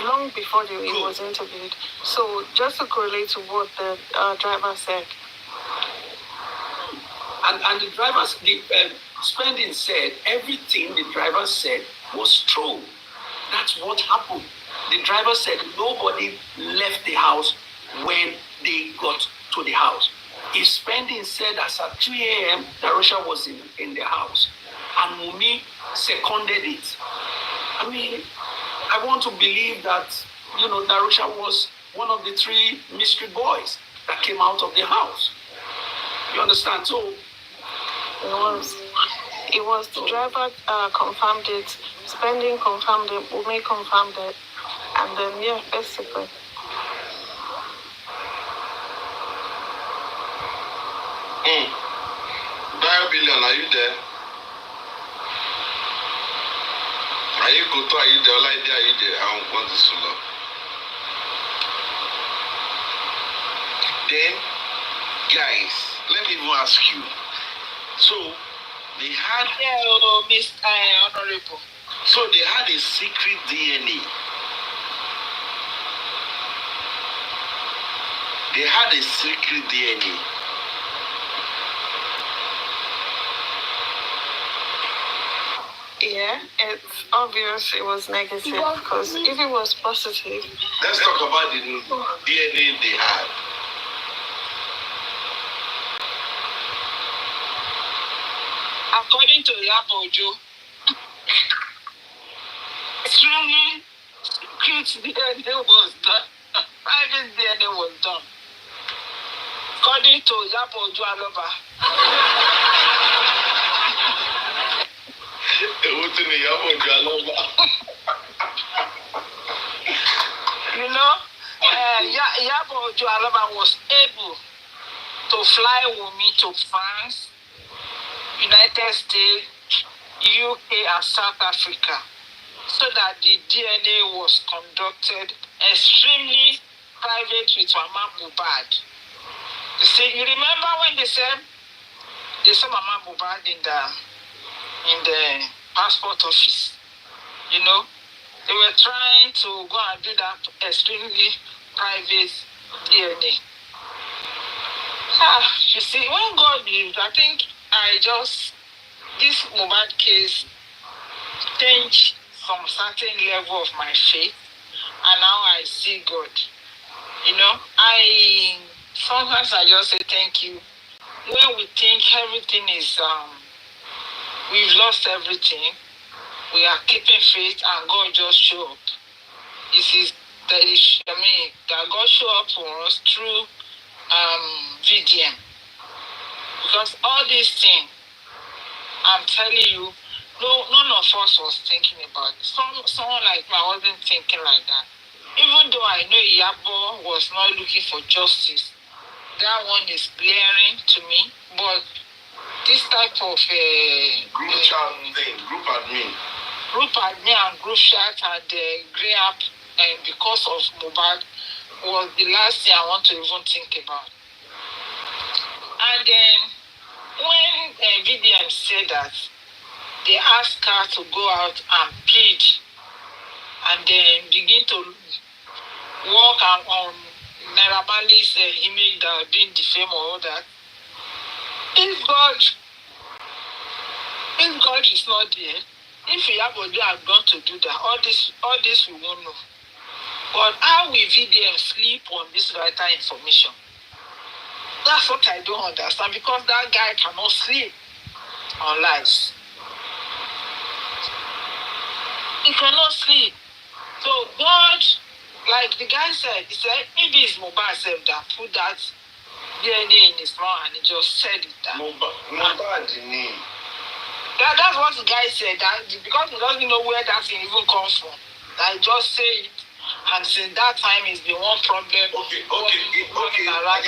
long before he was interviewed. So just to correlate to what the driver said. And the Spending said everything the driver said was true. That's what happened. The driver said nobody left the house when they got to the house. If Spending said as at 3 a.m. Darosha was in the house and Wumi seconded it, I mean, I want to believe that, Darosha was one of the 3 mystery boys that came out of the house. You understand? So, it was the driver confirmed it, Spending confirmed it, Wumi confirmed it, and then, yeah, basically. Billion, are you there? Are you good? Are you there? Are you there? I don't want this to know. Then, guys, let me even ask you. So, they had... Hello, Mr. Honorable. So, they had a secret DNA. They had a secret DNA. Yeah, it's obvious it was negative because if it was positive. Let's talk about the DNA they had. According to Iyabo, extremely secret DNA was done. Private DNA was done. According to Iyabo Aloba. You know, Iyabo Aloba was able to fly Wunmi to France, United States, UK, and South Africa, so that the DNA was conducted extremely private with Mama Mohbad. You see, you remember when they said they saw Mama Mohbad in the passport office? You know, they were trying to go and do that extremely private DNA. You see, when God is, I think this Mohbad case changed some certain level of my faith, and now I see God. You know, sometimes I just say thank you. When we think everything is, we've lost everything, we are keeping faith and God just show up. That God show up for us through VDM. Because all these things, I'm telling you, none of us was thinking about it. Someone like me, I wasn't thinking like that. Even though I know Iyabo was not looking for justice, that one is glaring to me. But this type of group chat thing, group admin and group chat and grey app, and because of Mohbad, was the last thing I want to even think about. And then when VDM said that, they asked her to go out and plead and then begin to work on Naira Marley's image that being defamed or all that. If God is not there, if Iyabo had gone to do that, all this we won't know. But how will VDM sleep on this vital information? That's what I don't understand, because that guy cannot sleep on lies. He cannot sleep. So God, like the guy said, he said maybe it's Mohbad self that put that DNA in his mouth and he just said it. Mohbad name. That's what the guy said. That because he doesn't know where that thing even comes from. That he just say it, and since that time it's been one problem. Okay. I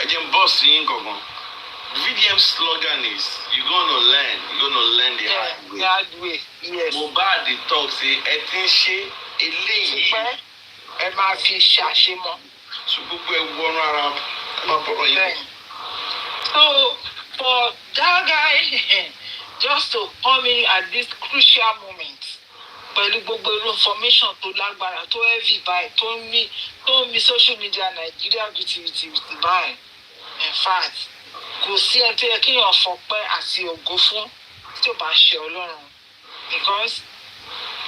can boss in Gogon. VDM slogan is you're gonna learn the hard way. Yes. Mohbad the talk say etinse eléyìí ẹ máa fi ṣàṣemọ. So gbogbo ẹ wọnú ara máa bọ̀rọ̀ yìí. So for that guy just to come in at this crucial moment, pẹ̀lú gbogbo information tó lágbára tó heavy báyìí tó ń mi social media Nigeria bìtìbìtì báyìí, in fact kò sí ẹni tó yẹ kéèyàn fọpẹ́ àti ògo fún tí ò bá ṣe Ọlọ́run, because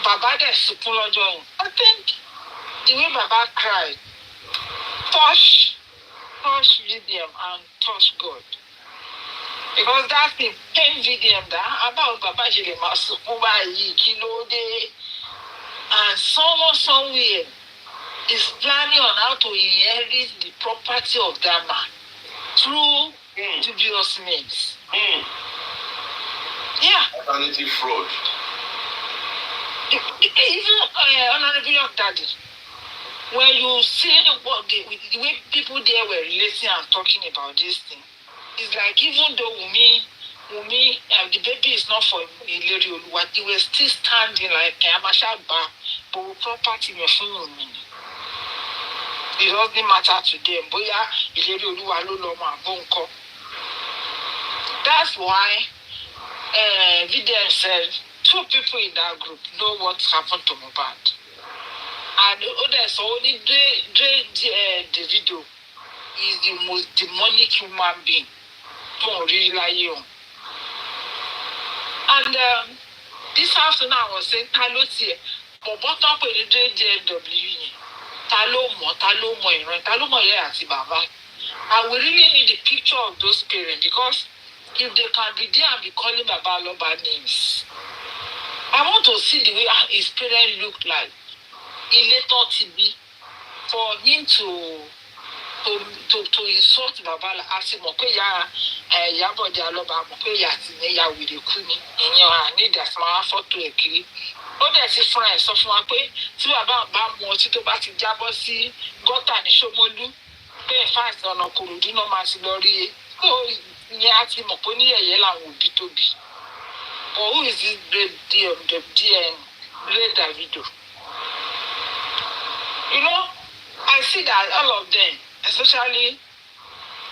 bàbá dẹ̀ sunkún lọ́jọ́ yẹn. I think the way Baba cried touch VDM and touch God, because that thing pain VDM that about Baba ṣe lè máa sunkún báyìí kí ló dé, and someone somewhere is planning on how to inherit the property of that man through dubious means. Yeah. Alternative fraud. Even Honorable Young Daddy, when you see the way people there were relating and talking about this thing, it's like even though Wunmi, the baby is not for Ileri Oluwa, they were still standing like Amashagba, but property me fún Wunmi. It doesn't matter to them. Bóyá Ileri Oluwa ló lọ mọ àbó ńkọ́. That's why VDM said 2 people in that group know what happened to Mohbad. And others only Davido is the most demonic human being. And And this afternoon I was saying, Talotie, but bottom pay the JW. Talo mo, and we really need the picture of those parents, because if they can be there and be calling Baba Loba names, I want to see the way his parents look like. He later to be for him to insult Baba as him okay Iyabo de Aloba okay ya ti ne ya we dey ku ni eyan a need that small photo ekiri ó dẹ̀ ti fún ẹ̀ sọ fún wa pé tí bàbá bá mu ọtí tó bá ti jábọ́ sí gọ́tà ní Ṣómólú pé fáìsì ọ̀nà Kòròdú náà máa ti lọ rí e tó ìyẹn á ti mọ̀ pé níyẹ̀yẹ́ làwọn òbí tóbi. But who is this great Davido? You know, I see that all of them, especially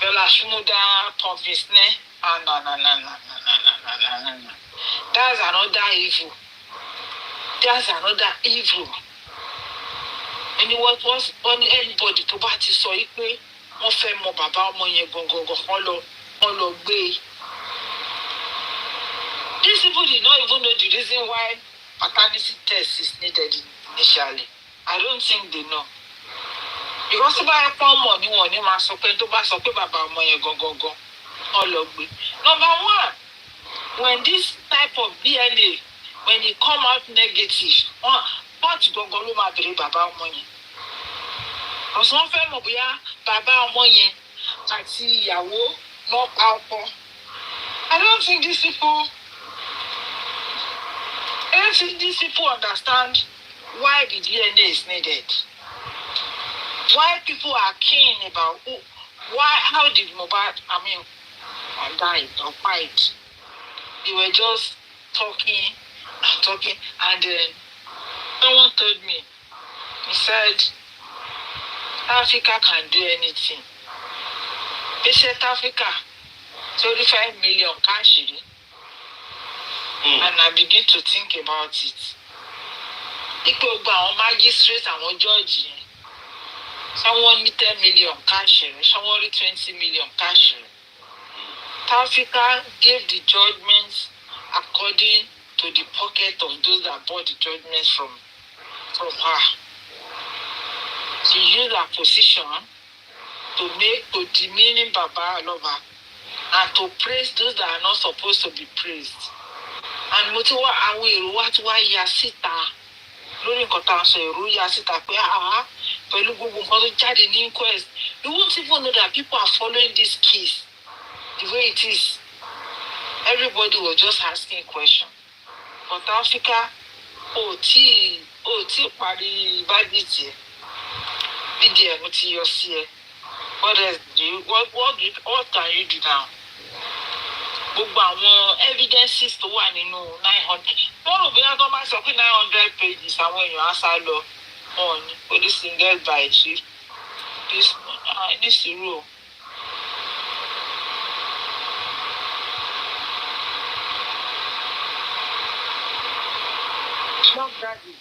Bella Shmuda, Pompisne, no. That's another evil. That's another evil. And it was on anybody to bá ti sọ yìí pé wọ́n fẹ́ mọ bàbá ọmọ yẹn gangan wọ́n lọ gbé. These people did not even know the reason why paternity test is needed initially. I don't think they know. Because if I have money, one you must pay to pass up bàbá ọmọ yẹn gangan wọ́n lọ gbé. Number one, when this type of DNA, when it come out negative, what gangan ló máa bèrè bàbá ọmọ yẹn? Ọ̀sán fẹ́ mọ̀ bóyá bàbá ọmọ yẹn àti ìyàwó náà pa ọkọ. I don't think these people understand why the DNA is needed. Why people are keen about how did Mohbad, died or fight. They were just talking, and then someone told me, he said, Africa can do anything. They said Africa, 35 million cash. And I begin to think about it. People go magistrate and judge. Someone need 10 million cash, someone need 20 million cash. Africa gave the judgments according to the pocket of those that bought the judgments from her. She used her position to demean Baba Aloba and to praise those that are not supposed to be praised. And motiwa àwọn èrò wa tí wá ya síta lórí nǹkan tá a sọ èrò ya síta pé pẹ̀lú gbogbo nǹkan tó jáde ní inquest. You won't even know that people are following this case the way it is. Everybody was just asking questions. But Africa, tí parí bandit yẹn. Media mo ti yọ sí ẹ. What else do you what can you do now? Gbogbo àwọn evidences tó wà nínú 900. Wọ́n rò bóyá tó máa sọ pé 900 pages àwọn èèyàn á sá lọ. Wọ́n ní police single by chief. This ní sùúrù. Love Daddy.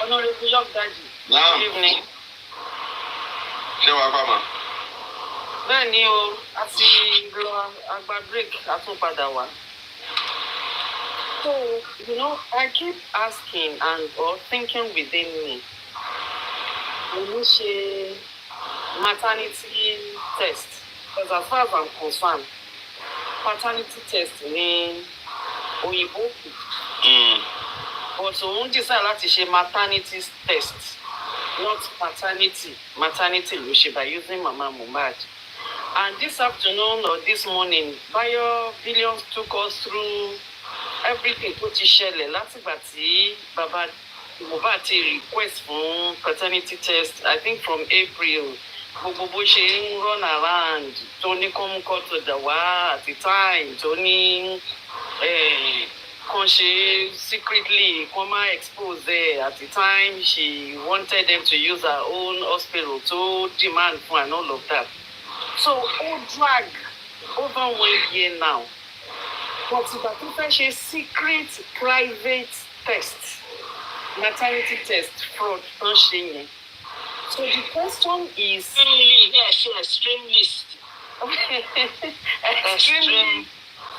Honorable Love Daddy. Good evening. Ṣé wàá pa mà? Bẹ́ẹ̀ ni o, a ti lọ àgbà break àtúnpadà wá. So, I keep asking or thinking within me. When you say maternity test, because as far as I'm concerned, paternity test ni òyìnbó. But òun decide láti ṣe maternity test, not paternity. Maternity ló ṣe by using Mama Mohbad. And this afternoon or this morning, Bayo Billions took us through everything tó ti ṣẹlẹ̀ látìgbà tí Baba Mohbad ti request fún paternity test, I think from April. Gbogbo bó ṣe ń run around tó ní kọ́mú kọ́tò dà wá at the time tó ní kan ṣe secretly kan máa expose there at the time she wanted them to use her own hospital to demand for and all of that. So ó drag over 1 year now. But ìgbà tó fẹ́ ṣe secret private test, maternity test fraud tó ń ṣe yẹn. So the question is... Extremely.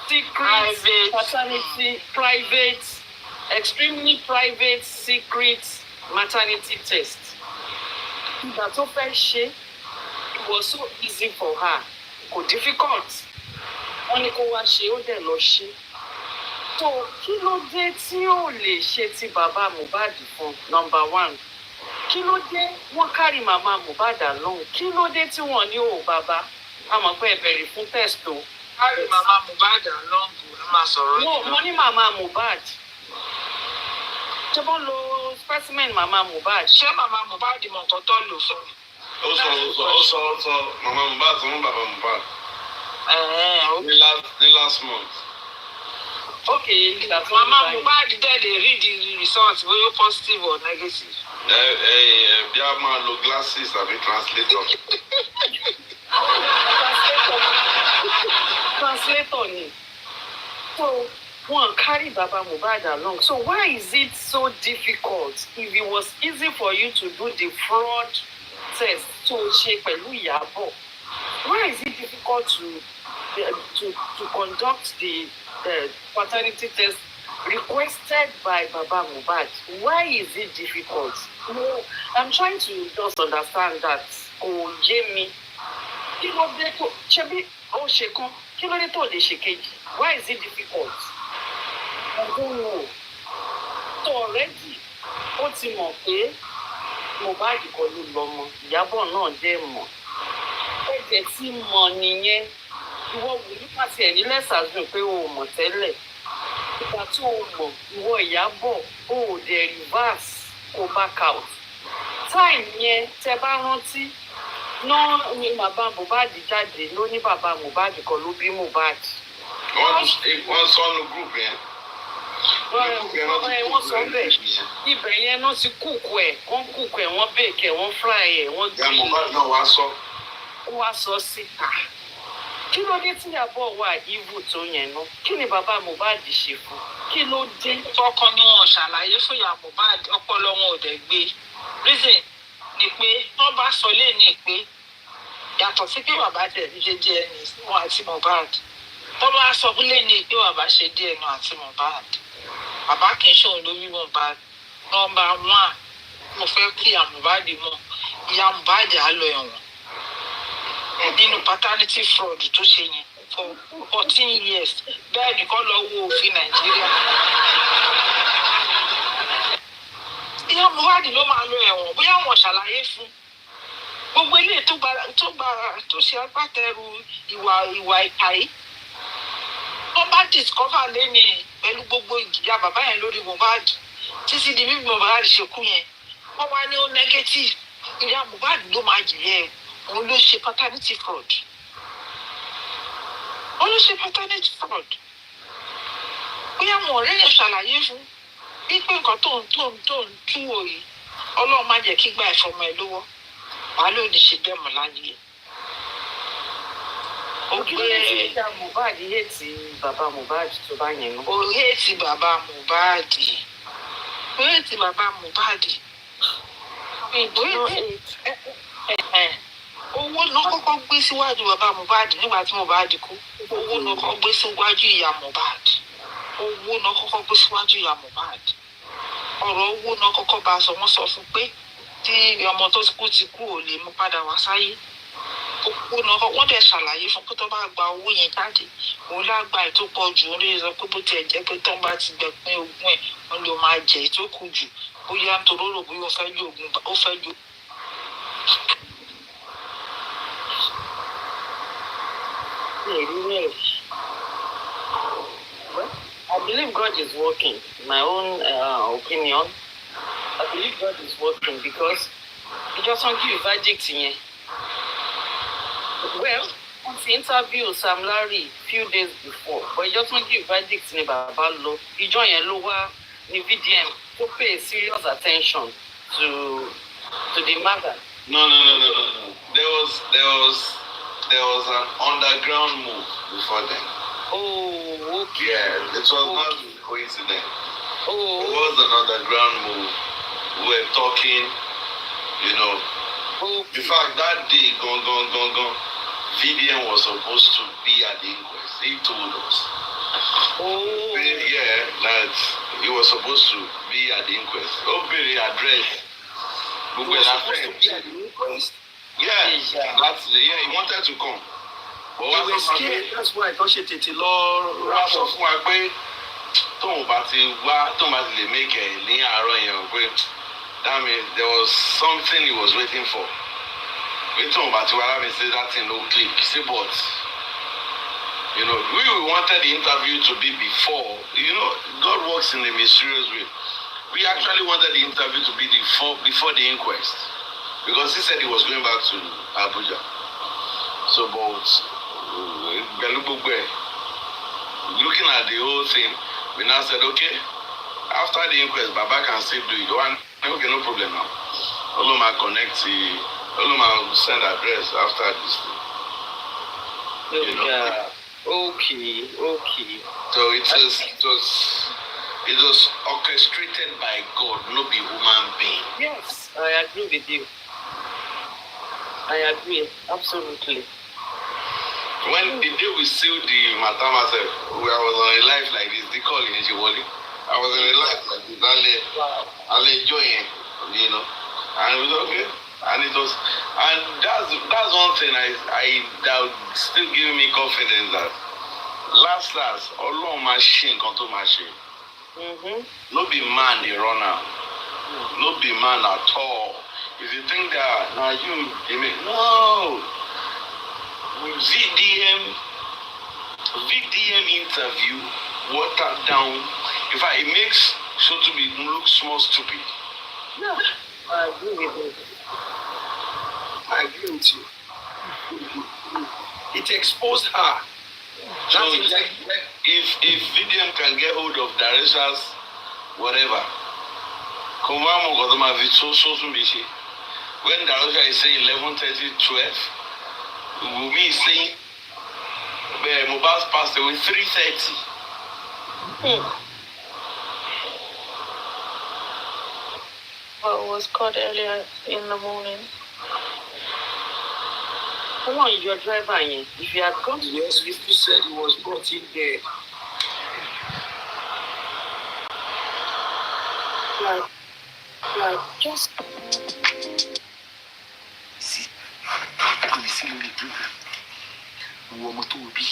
secret maternity, extremely private, secret maternity test. That it was so easy for her. Kò difficult. Wọ́n ní kó wá ṣe, ó dẹ̀ lọ ṣe. So kí ló dé tí ò lè ṣe ti bàbá Mohbad fún? Number one. Kí ló dé wọ́n kárí màmá Mohbad along? Kí ló dé tí wọ́n ní o bàbá? A mọ̀ pé ẹ bẹ̀rẹ̀ fún test o. Kárí màmá Mohbad along ẹ máa sọ̀rọ̀. No, mo ní màmá Mohbad. Ṣé wọ́n lo specimen màmá Mohbad? Ṣé màmá Mohbad mọ̀ nǹkan tó lò fún mi? Ó sọ màmá Mohbad fún bàbá Mohbad. Ní last month. Okay, that's màmá Mohbad dẹ̀ lè rí the result bóyá positive or negative. Bí a máa lo glasses àbí translator. Translator ni. So one carry Baba Mohbad along. So why is it so difficult if it was easy for you to do the fraud test to ṣe pẹ̀lú Iyabo? Why is it difficult to conduct the paternity test requested by Baba Mohbad? Why is it difficult? No, I'm trying to just understand that. Kò yé mi. Kí ló dé tó ṣe bí ó ṣe kan? Kí ló dé tó lè ṣe kejì? Why is it difficult? I don't know. So already, ó ti mọ̀ pé Mohbad kọ́ ló lọ́mọ, Iyabo náà dẹ̀ mọ̀. Ẹ̀jẹ̀ tí mọ̀ nìyẹn. Ìwọ wò nípa ti ẹ̀ ní lẹ́sàájú pé o mọ̀ tẹ́lẹ̀. Ìgbà tó o mọ̀, ìwọ Iyabo, o ò dẹ̀ reverse kó back out. Time yẹn tẹ bá rántí, náà ni bàbá Mohbad jáde ló ní bàbá Mohbad kọ́ ló bí Mohbad. Wọ́n sọ nu group yẹn. Wọ́n sọ bẹ́ẹ̀. Ibẹ̀ yẹn náà ti kúkú ẹ̀, wọ́n bake ẹ̀, wọ́n fry ẹ̀, wọ́n gbé. Ìyá Mohbad náà wá sọ. Ó wá sọ síta. Kí ló dé tí Iyabo wà evil tó yẹn náà? Kí ni bàbá Mohbad ṣe fún? Kí ló dé? Ọkọ ni wọn ṣàlàyé fún ìyá Mohbad, ọpọlọ wọn ò dẹ̀ gbé. Reason ni pé wọ́n bá sọ léèní pé yàtọ̀ sí pé bàbá dẹ̀ ní jẹ́ DNA wọn àti Mohbad. Wọ́n bá sọ léèní pé bàbá ṣe DNA àti Mohbad. Bàbá kì í ṣe òun ló bí Mohbad. Number one, mo fẹ́ kí ìyá Mohbad mọ̀. Ìyá Mohbad á lọ ẹ̀wọ̀n. Nínú paternity fraud tó ṣe yẹn for 14 years. Bẹ́ẹ̀ nìkan lọ wo òfin Nàìjíríà. Ìyá Mohbad ló máa lọ ẹ̀wọ̀n bóyá wọ́n ṣàlàyé fún. Gbogbo ilé tó ṣe agbátẹrù ìwà ìkà yìí. Wọ́n bá discover lẹ́ni pẹ̀lú gbogbo ìjìyà bàbá yẹn lórí Mohbad títí di bí Mohbad ṣe kú yẹn. Wọ́n wá ní ó negative. Ìyá Mohbad ló máa jìyà ẹ̀. Òun ló ṣe paternity fraud. Bóyá wọn ọ̀rẹ́ yẹn ṣàlàyé fún wípé nǹkan tó ń tú òye Ọlọ́run má jẹ́ kí gbà ìfọmọ ẹ lọ́wọ́. Wàá ló ní ṣe bẹ́ẹ̀ mọ́ láyé. Ó gbé ìyá Mohbad hate bàbá Mohbad tó bá yẹn náà. Ó hate bàbá Mohbad. Owó náà kọ́kọ́ gbé síwájú bàbá Mohbad nígbà tí Mohbad kú. Owó náà kọ́kọ́ gbé síwájú ìyá Mohbad. Ọ̀rọ̀ owó náà kọ́kọ́ bá sọ, wọ́n sọ fún pé tí ọmọ tó kú ti kú ò lè mú padà wá sáyé. Owó náà wọ́n dẹ̀ ṣàlàyé fún pé tó bá gba owó yẹn jáde, òun lágbà ètò pọ̀ jù. Ó lè sọ pé bó tiẹ̀ jẹ́ pé tó bá ti gbẹ pín ogún ẹ̀, wọ́n ló máa jẹ ètò kù jù. Bóyá nítorí ó rò bóyá ó fẹ́ jò. Well, I believe God is working. My own opinion. I believe God is working because He just won't give a verdict in here. Well, on the interview Sam Larry a few days before, but He just won't give a verdict in Baba Lo. He joined a lower in VDM to pay serious attention to the matter. No. There was an underground move before then. Oh, okay. Yeah, it was not a coincidence. Oh. It was an underground move. We were talking, Okay. In fact, that day, VDM was supposed to be at the inquest. He told us. Oh. Yeah, that he was supposed to be at the inquest. Very address. He was supposed to be at the inquest. Yeah, he wanted to come. But he was scared. That's why I thought she did it. Lord, tóun bá ti lè make ẹ̀ ní àárọ̀ yẹn pé that means there was something he was waiting for. Pé tóun bá ti wá láti say that thing no click. Say but we wanted the interview to be before. God works in a mysterious way. We actually wanted the interview to be before the inquest because he said he was going back to Abuja. So, but looking at the whole thing, we now said, okay, after the inquest, Baba can still do it. Okay, no problem now. Oloma connect Oloma send address after this thing. Yeah. Okay. So it was orchestrated by God, not be human being. Yes, I agree with you. I agree, absolutely. When the day we sealed the matter myself, I was on a life like this, they call it Jiwoli. I was on a life like this, I'll enjoy it, and it was okay. And that's one thing that would still give me confidence that last, Ọlọ́run máa ṣe nǹkan tó máa ṣe. No be man the runner. No be man at all. If you think that no. VDM interview, watered down. In fact, it makes Sotubi look small stupid. Yeah, I agree with you. I agree with you. It exposed her. So if VDM can get hold of directions, whatever, when Darusha is saying 11:30, 12, Wumi is saying Mohbad passed away 3:30. Well, it was called earlier in the morning. Come on, your driver. If you had come, yes, you said he was brought in there. Just see, ọmọ tó bí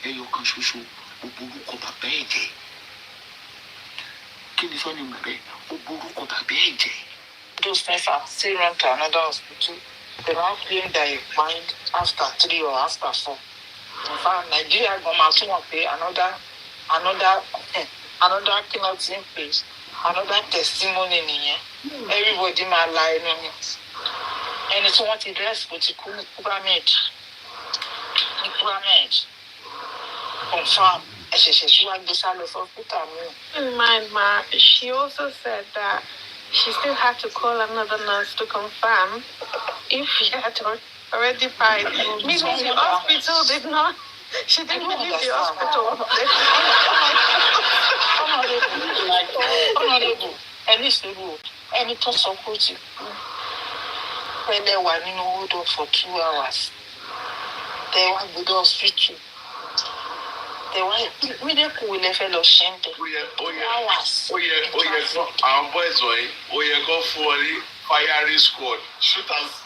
ẹyọ kan ṣoṣo ó borúkọ bàbá ẹ̀ jẹ́. Kí ni sọ́ni mọ̀ bẹ́ẹ̀? Ó borúkọ bàbá ẹ̀ jẹ́. Those mẹ́fà still run to another hospital. They now claim that he find after 3 or after 4. In fact, Nigeria gonna tún wọn pé another cannot page, another testimony nìyẹn. Everybody máa la ẹnu mi. Ẹni tí wọ́n ti dress kò ti kú ní pyramid. Confirm. in mind, Ma, she also said that she still had to call another nurse to confirm if she had already died. Meaning the hospital did not. She didn't leave the hospital. Any toss of coaching. When they were in hold for 2 hours, they were with the hospital. They were medical with a fellow shente. Hours. Our boys go for the firing squad. Shoot us.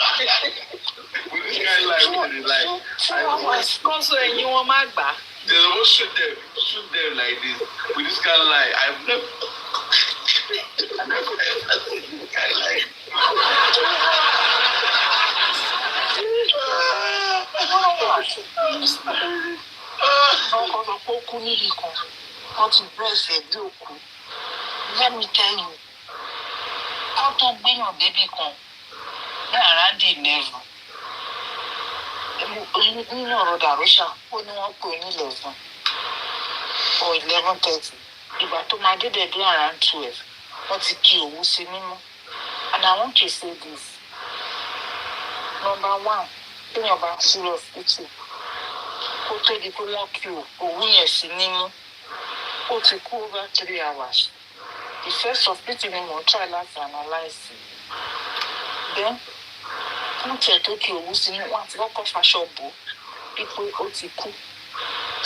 With this guy like 2 hours. And you want my back? They will shoot them like this. With this guy like I've never seen this guy like. Let me tell you, how to bring your baby come. They are around the level. You know, Darusha, only 1.11 or 11:30. If I told my dad they do around 12, what's the key? Who see me? And I want to say this. Number one, think about serious issue. Go to the queue, or we are seeing go to over 3 hours. The first of it in the trial to analyze it. Then, come to Tokyo, who's in one to walk off a shop, people OTQ.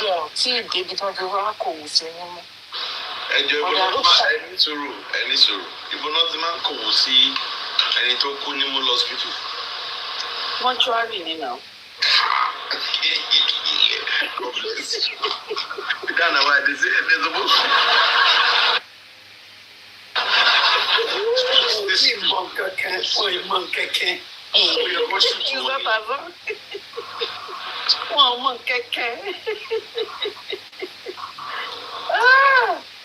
Yeah, tí ìdèbí tó fi wá kò wù sí ní mú. Ẹjọ́ ìbọn náà ti máa ẹni sọ̀rọ̀. Ìbọn náà ti máa ń kọ̀wé sí ẹni tó kú ní mú lọ́sibítù. Mọ́ṣúárì ni náà. God bless you. Ghana, why they say there's a bush? This monkey. Wọ́n mọ̀ kẹ́kẹ́.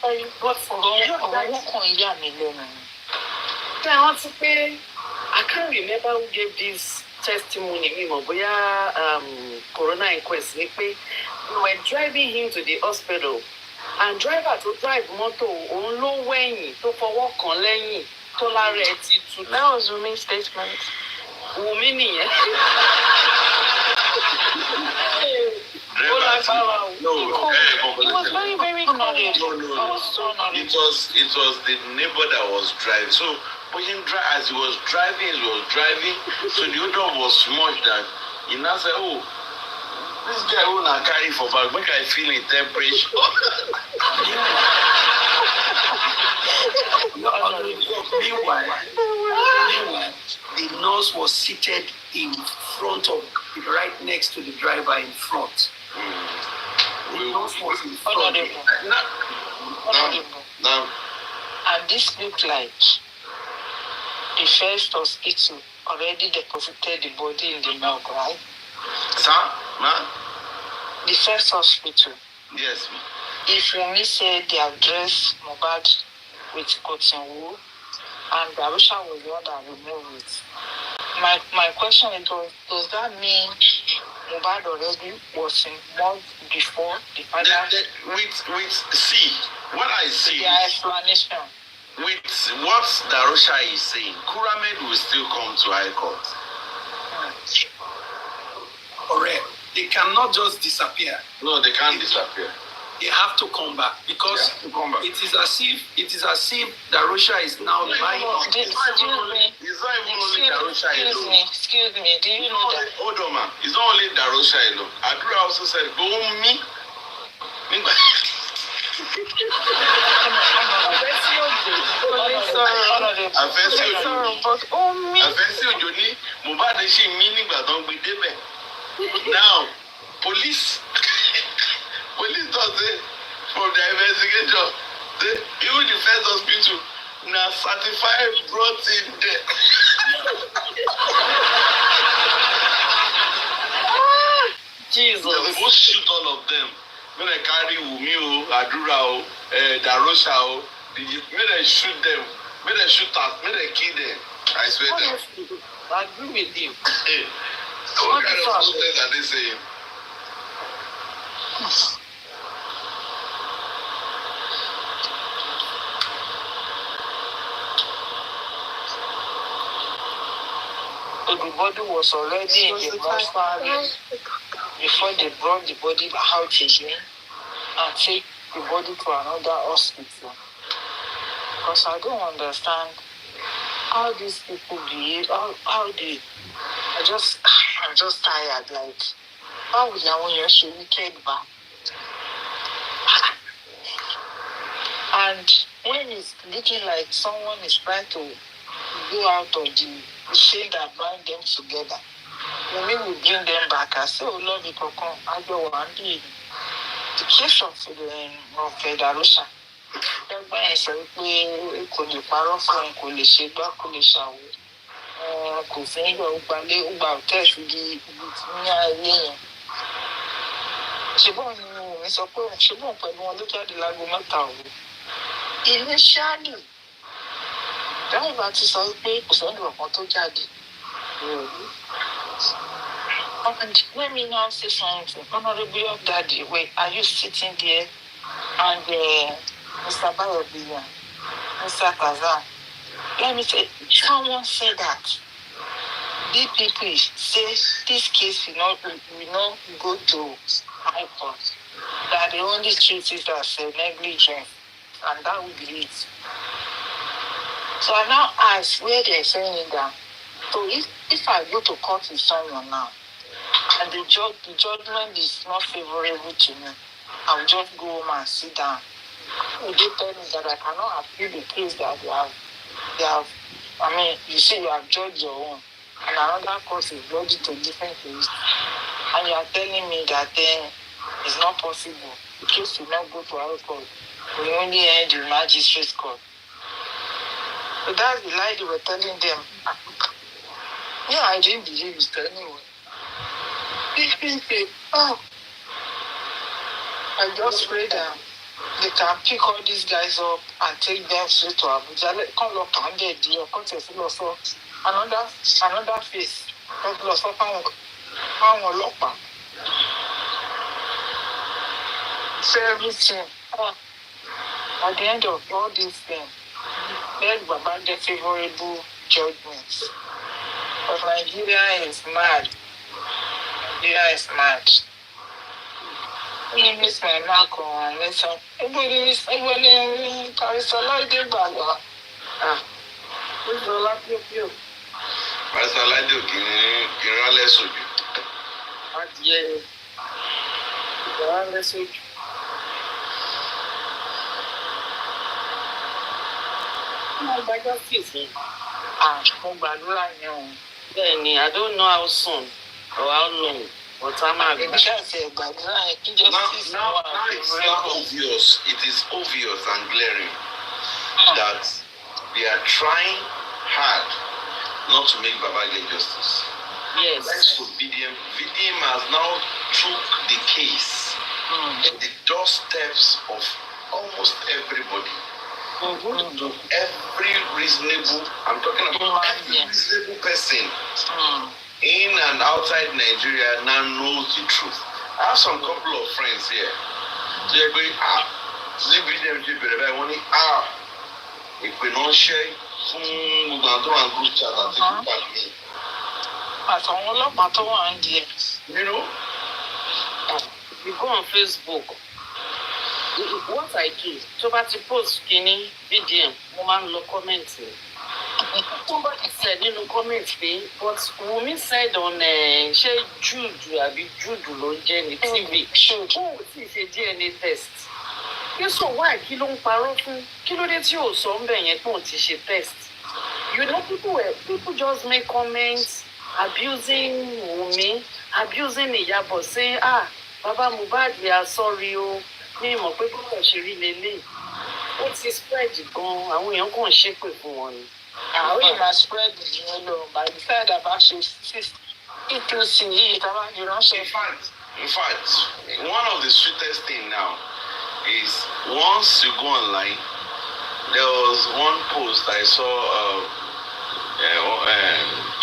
Ọ̀rọ̀ kan yà mí lẹ́nu. Ṣé I want to pay? I can't remember who gave this testimony. Mi mọ̀ bóyá corona inquest ni pé we were driving him to the hospital and driver to drive mọ́tò òun ló wẹ̀yìn tó fọwọ́ kàn lẹ́yìn tó lára ẹ̀ ti tutù. That was Wunmi's statement. Wunmi nìyẹn. It was very, very cold. No. It was the neighbor that was driving. So but him as he was driving. So the odor was so much that he now said, "Oh, this guy who na carry for back, make I feel in temperature." Meanwhile, the nurse was seated in front of, right next to the driver in front. The nurse was in front. Honorable. And this looked like the first hospital already deposited the body in the milk, right? Sir, ma'am? The first hospital. Yes, ma'am. If Wunmi said they have dressed Mohbad with cotton wool and Darusha was the one that removed it, my question is, does that mean Mohbad already was involved before the father? See, what I see. Their explanation. With what Darusha is saying, Kuramed will still come to High Court. Correct. They cannot just disappear. No, they can't disappear. They have to come back because it is as if Darusha is now lying on. It's not even only Darusha alone. Excuse me, do you know that? Hold on, man. It's not only Darusha alone. Adura also said, go me. Now, police does it from the investigation. Even the first hospital now certified brought in there. Jesus. They will shoot all of them. When I carry Wunmi, Adura, Darusha, when I shoot them, when I shoot us, when I kill them, I swear them. I agree with you. What kind of protest are they saying? So the body was already in the mortuary before they brought the body out again and take the body to another hospital. Because I don't understand how these people behave, how they. I'm just tired. Like, how would you show wicked back? And when it's looking like someone is trying to go out of the shade that bind them together, Wunmi will bring them back and say, "Oh Lord, I go one day." The case of Darusha, everybody said, "We could be parọ́ fún ẹ, kò lè ṣe gbá, kò lè ṣàwò." Kò sí nígbà ó gba òtẹ́ẹ̀sì di ní ayé yẹn. Ṣùgbọ́n ni Wunmi sọ pé ṣùgbọ́n pẹ̀lú wọn ló jáde láago mẹ́ta òru. Initially, dáhùn ti sọ pé kò sọ́dọ̀ ọ̀kan tó jáde. And let me now say something. Honorable of Daddy, wait, are you sitting there and Mr. Bayobiya, Mr. Kazan? Let me say, someone said that DPP says this case will not go to High Court. That the only treat it as negligence, and that would be it. So I now ask where they're saying it down. So if I go to court with someone now, and the judgment is not favorable to me, I'll just go home and sit down. They tell me that I cannot appeal the case that they have. I mean, you say you have judged your own, and another court is judging to different case, and you are telling me that it's not possible. The case will not go to our court. We only end the magistrate court. So that's the lie they were telling them. Yeah, I didn't believe it anyway. I just pray that they can pick all these guys up and take them straight to Abuja. Come look and get the another face. So everything. At the end of all these things, let Baba get favorable judgments. But Nigeria is mad. Nigeria is mad. I miss my mark on listen. Everybody Carisala de Bala. Who's the last of you? Carisala de Kirale Soju. What year? Kirale Soju. My brother feels me. Then I don't know how soon or how long, but I'm now it's obvious. It is obvious and glaring that they are trying hard not to make Baba get justice. Yes. That's what VDM has now took the case in the doorsteps of almost everybody. Every reasonable, I'm talking about every reasonable person in and outside Nigeria now knows the truth. I have some couple of friends here. They're going, if we don't share, we group chat and you know, you go on Facebook. What I do, so about to post skinny VDM, woman low commenting. Somebody said in the comments, but Wunmi said on Jude, I be Jude Lonjeni TV. Oh, it's a DNA test. You saw why kilo parofun, kilo de ti o so nbe yen ton ti she test. You know, people just make comments abusing Wunmi, abusing Iyabo, saying, Baba Mohbad, we are sorry, oh. Me mo pe bó ṣe rí lélẹ̀ ó ti spread gan àwọn èèyàn kàn ṣépè fún wọn ni. Àwọn èèyàn máa spread yẹn lọ by the side of actually C2C yìí tábà ní ránṣẹ́. In fact, one of the sweetest thing now is once you go online, there was one post I saw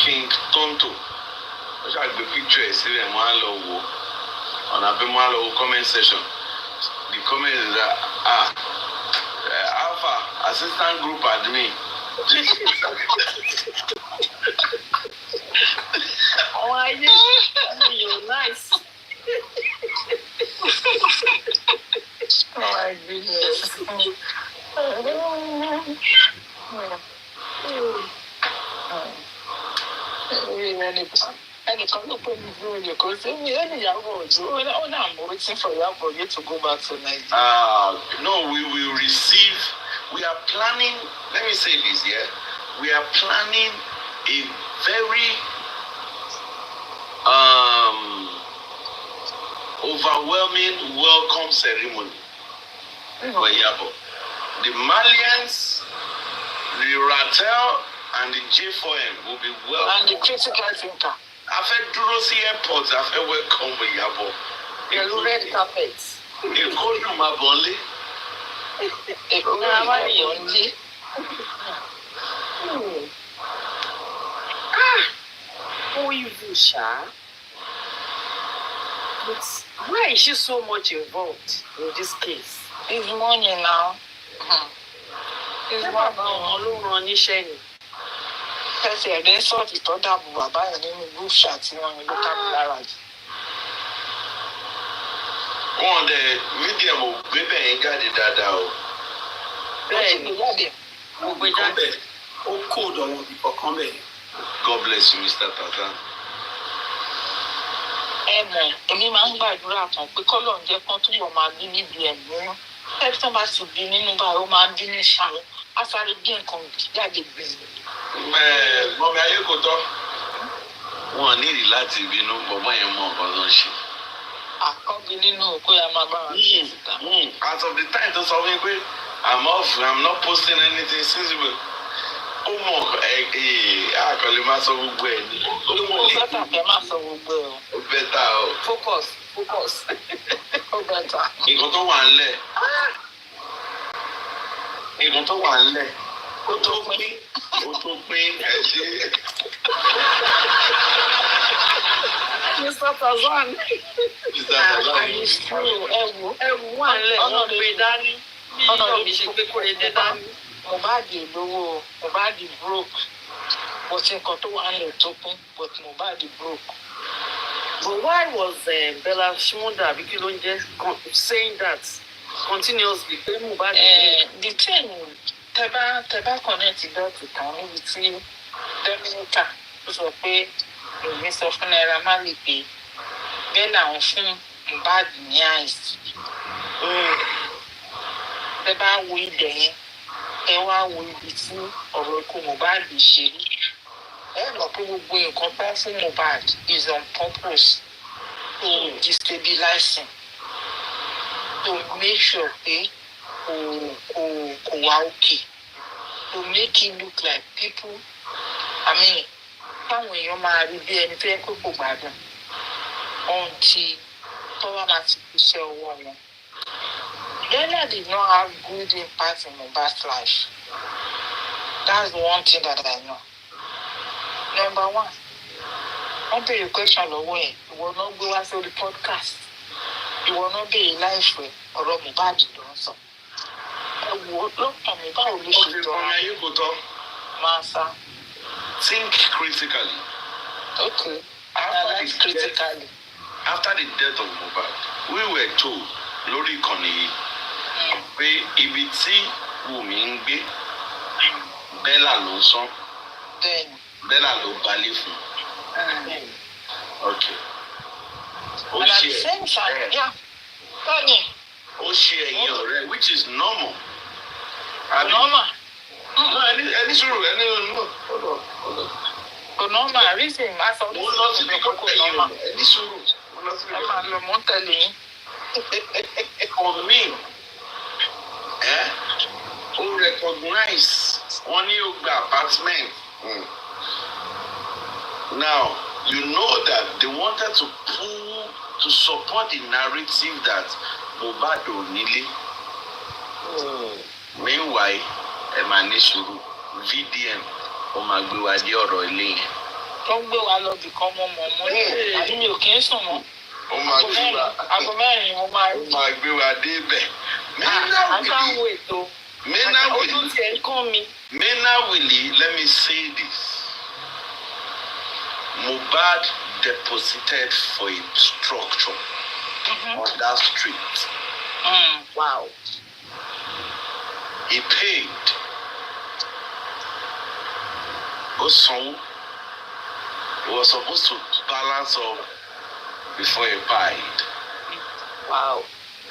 King Tonto. I shall be picture sílẹ̀ mo á lọ wò ọ̀nà àbí mo á lọ wò comment section. The comment is that Alpha assistant group admin. Oh, you're nice. Oh my goodness. Ẹnìkan ló pè mí fún oyè kò sí mi Ìyábọ̀ Òjó ó náà I'm waiting for Ìyábọ̀ Òjó to go back to Nigeria. No, we will receive. We are planning. Let me say this, yeah. We are planning a very overwhelming welcome ceremony for Iyabo. The Malians, the Ratel, and the J4M will be welcome. And the critical thinker. After Durosi Airport, after welcome for Iyabo. The red carpet. The Kodum Abonle. Oh, you do, Sha. Why is she so much involved in this case? It's money now. It's money. Kasi ẹ̀dẹ́ sọ́ọ̀tì tó dàbò bàbá yẹn nínú group chat tí wọ́n ní ló kábí lára jù. Wọ́n dẹ̀ VDM ò gbé bẹ́ẹ̀ jáde dáadáa o. Bẹ́ẹ̀ ni jáde. Mo gbé jáde. Ó kóòdù àwọn ibì kọ̀ọ̀kan bẹ́ẹ̀. God bless you, Mr. Tazan. mọ̀ èmi máa ń gbàdúrà kan pé kọ́lọ̀ ń jẹ́ kán túbọ̀ máa bí níbi ẹ̀mú ẹbí tó bá sì bí nínú báyìí ó máa ń bí ní ṣàwọn á sáré bí nǹkan jáde gbìyànjú. Mọ̀mí ayé kò tọ́. Wọ́n ní ìdí láti bínú bọ̀bọ́ yẹn mọ nǹkan tó ń ṣe. Àkọ́bí nínú òkú ya máa bá wa ṣe síta. As of the time tó sọ fún mi pé I'm not posting anything since we ó mọ̀ àkọlé máa sọ gbogbo ẹ̀ ní. Ó bẹ́tà kẹ́ máa sọ gbogbo ẹ̀ o. Ó bẹ́tà o. Focus. Ó bẹ́tà. Nǹkan tó wà ńlẹ̀. Nǹkan tó wà ńlẹ̀. Ó tó pín ẹ̀ ṣe. Mr. Tazan. Ẹ̀wù wà ńlẹ̀. Ọ̀nà gbé dání. Ọ̀nà mi ṣe gbé kórede dání. Mohbad lówó Mohbad broke but nǹkan tó wà nílẹ̀ tó kún but Mohbad broke. But why was Bella Shmurda àbí kí ló ń jẹ́ saying that continuously pé Mohbad the thing tẹ́bá connect dọ́ọ̀tì kan níbi tí Dominica ó sọ pé èmi sọ fún Naira Marley pé bẹ́ẹ̀ làwọn fún Mohbad ní àìsí. Tẹ́bá wo ibẹ̀ yẹn ẹ wá wo ibi tí ọ̀rọ̀ ikú Mohbad ṣe rí ẹ mọ̀ pé gbogbo nǹkan tó ń fún Mohbad is on purpose to destabilize him to make sure pé kò wá òkè to make him look like people táwọn èèyàn máa rí bí ẹni tó yẹ kó kò gbádùn until tọ́wọ́ máa ti fi ṣe ọwọ́ wọn. Bella did not have good impact in Mohbad's life. That's the one thing that I know. Number one, wọ́n béèrè question lọ́wọ́ ẹ̀ ìwọ náà gbé wá sórí podcast ìwọ náà béèrè láìpẹ́ ọ̀rọ̀ Mohbad ló ń sọ. Ẹ wo lọ́kàn mi báwo ló ṣe tọ́. Ọmọ ayé kò tọ́. Máa sá. Think critically. Okay. Critically. After the death of Mohbad, we were told lórí ìkànnì yìí pé ibi tí Wùmí ń gbé Bella ló ń sán Bella ló balẹ̀ fún. Okay. Ó ṣe ẹ̀yìn ọ̀rẹ́ which is normal. Normal. Ẹni sùúrù ẹni olùmọ̀. Kò normal reason máa sọ mo lọ síbi kókó ẹ̀yìn ẹni sùúrù. Ẹ máa lọ mọ́ tẹ̀lé yín. For me, ó recognize wọ́n ní ó gba apartment. Now, you know that they wanted to support the narrative that Mohbad ò nílé. Meanwhile, ẹ máa ní sùúrù VDM ó máa gbé wa dé ọ̀rọ̀ ilé yẹn. Tó ń gbé wa lọ bìkan mọ́ ní àbí mi ò kí ń sùn mọ́. Ó máa gbé wa. Aago mẹ́rin mo máa rí. Ó máa gbé wa dé ibẹ̀. Mena Willie, let me say this. Mohbad deposited for a structure on that street. Wow. He paid. Oson was supposed to balance up before he paid. Wow.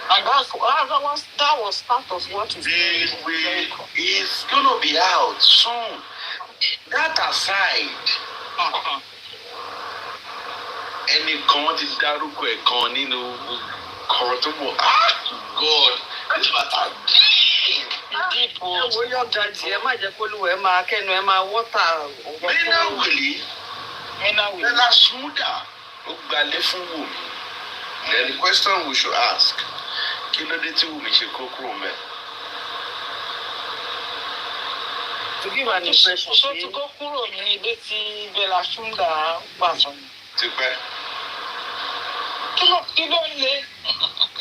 And that was part of what is it's going to be out soon. That aside, ẹnìkan ti dárúkọ ẹ̀kan nínú kọ̀rọ̀ tó mọ̀ God this matter deep o. Ẹ̀wọ̀n yóò ga jì ẹ má jẹ́ kó lù ẹ máa kẹ́nu ẹ máa wọ́tà. Bella Shmurda ó gbalẹ̀ fún Wùmí. Then the question we should ask, kí ló dé tí Wùmí ṣe kó kúrò mẹ́? To give an impression. Ṣé tí kó kúrò ní ilé tí Bella Shmurda gbà sọ ni? Ti pẹ́. Kí ló ń lé?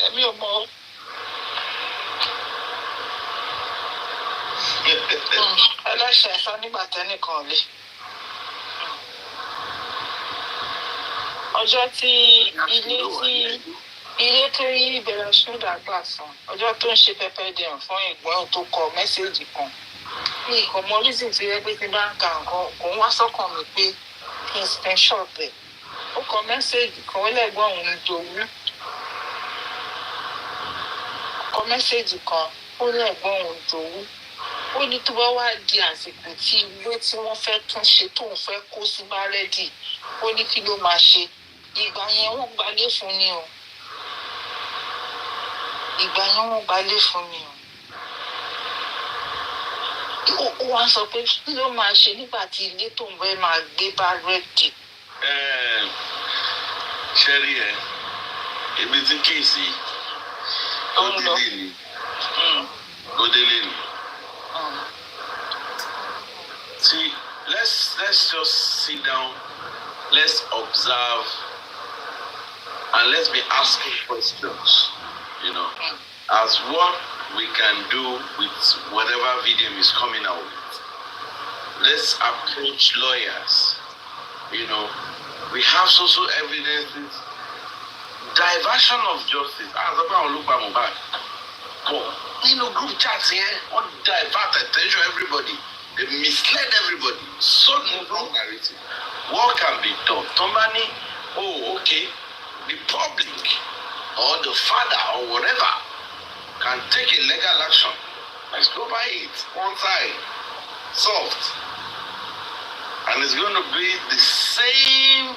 Ẹ̀mí ò mọ̀. Ẹlẹ́ṣẹ̀ sọ nígbà tẹ́nìkan lé. Ọjọ́ tí ilé tó yí Bella Shmurda gbà san ọjọ́ tó ń ṣe pẹpẹ dẹ̀rùn fún ìgbọ́n tó kọ mẹ́sẹ̀gì kan ní ìkọ̀mọ́ reason tó yẹ pé tí bá ń ka nǹkan kò ń wá sọ́kàn mi pé kí n screenshot ẹ̀ ó kọ mẹ́sẹ̀gì kan ó lẹ́gbọ́n òun dòwú. Kọ mẹ́sẹ̀gì kan ó lẹ́gbọ́n òun dòwú. Ó ní tó bá wá di àsìkò tí ilé tí wọ́n fẹ́ tún ṣe tóun fẹ́ kó sí bá rẹ́dì, ó ní kí ló máa ṣe. Ìgbà yẹn wọ́n gbalé fún ni o. Ìgbà yẹn wọ́n gbalé fún ni o. Ó wá sọ pé kí ló máa ṣe nígbà tí ilé tóun fẹ́ máa gbé bá rẹ́dì. Ṣẹ́rí ẹ̀, ebi tí kéèsì ó délé ni. Ó délé ni. See, let's just sit down, let's observe, and let's be asking questions, you know, as what we can do with whatever video is coming out with. Let's approach lawyers, you know. We have social evidences, diversion of justice. As about Olupa group chats here, what divert attention everybody. They misled everybody. So wrong narrative. What can be done? Somebody, okay, the public or the father or whatever can take a legal action. Let's go by it. One side. Solved. And it's going to be the same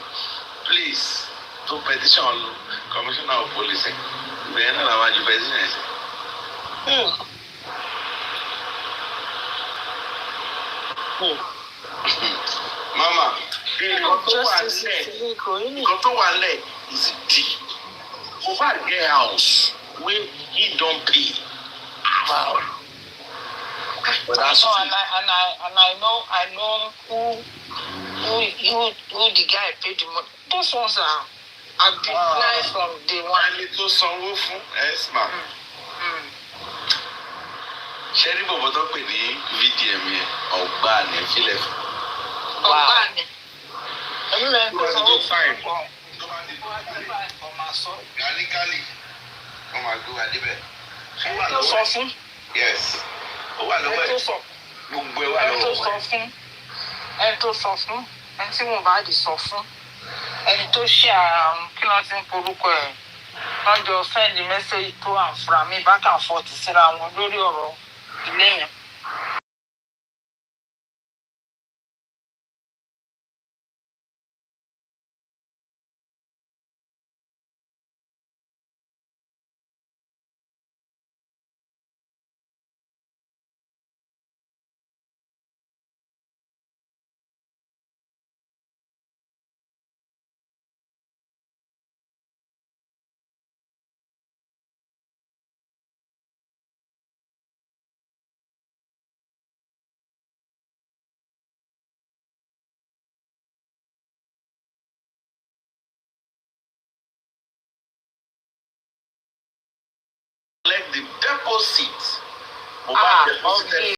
place to petition Commissioner of Police. Mama, nǹkan tó wà lẹ̀ is deep. Over get house when he don't pay. Wow. But that's I know who the guy paid the money. Those ones are declined from day one. Ẹni tó sanwó fún Esma. Ṣé rí bọ̀bọ̀ tó pè ní VDM yẹn? Ọ̀gbá ni ìfilẹ̀ fún. Ọ̀gbá ni. Ẹ̀mí rẹ̀ ń tó fine. Gàlígàlí. Wọ́n máa gbé wa débẹ̀. Ẹni tó sọ fún. Yes. Ó wà lọ́wọ́ ẹ̀. Gbogbo ẹ̀ wà lọ́wọ́ ẹ̀. Ẹni tó sọ fún. Ẹni tí mo bá di sọ fún. Ẹni tó ṣe kí wọ́n ti ń porúkọ ẹ̀. Wọ́n jọ send message to and from me back and forth síra wọn lórí ọ̀rọ̀ ilé yẹn. Collect the deposit. Okay.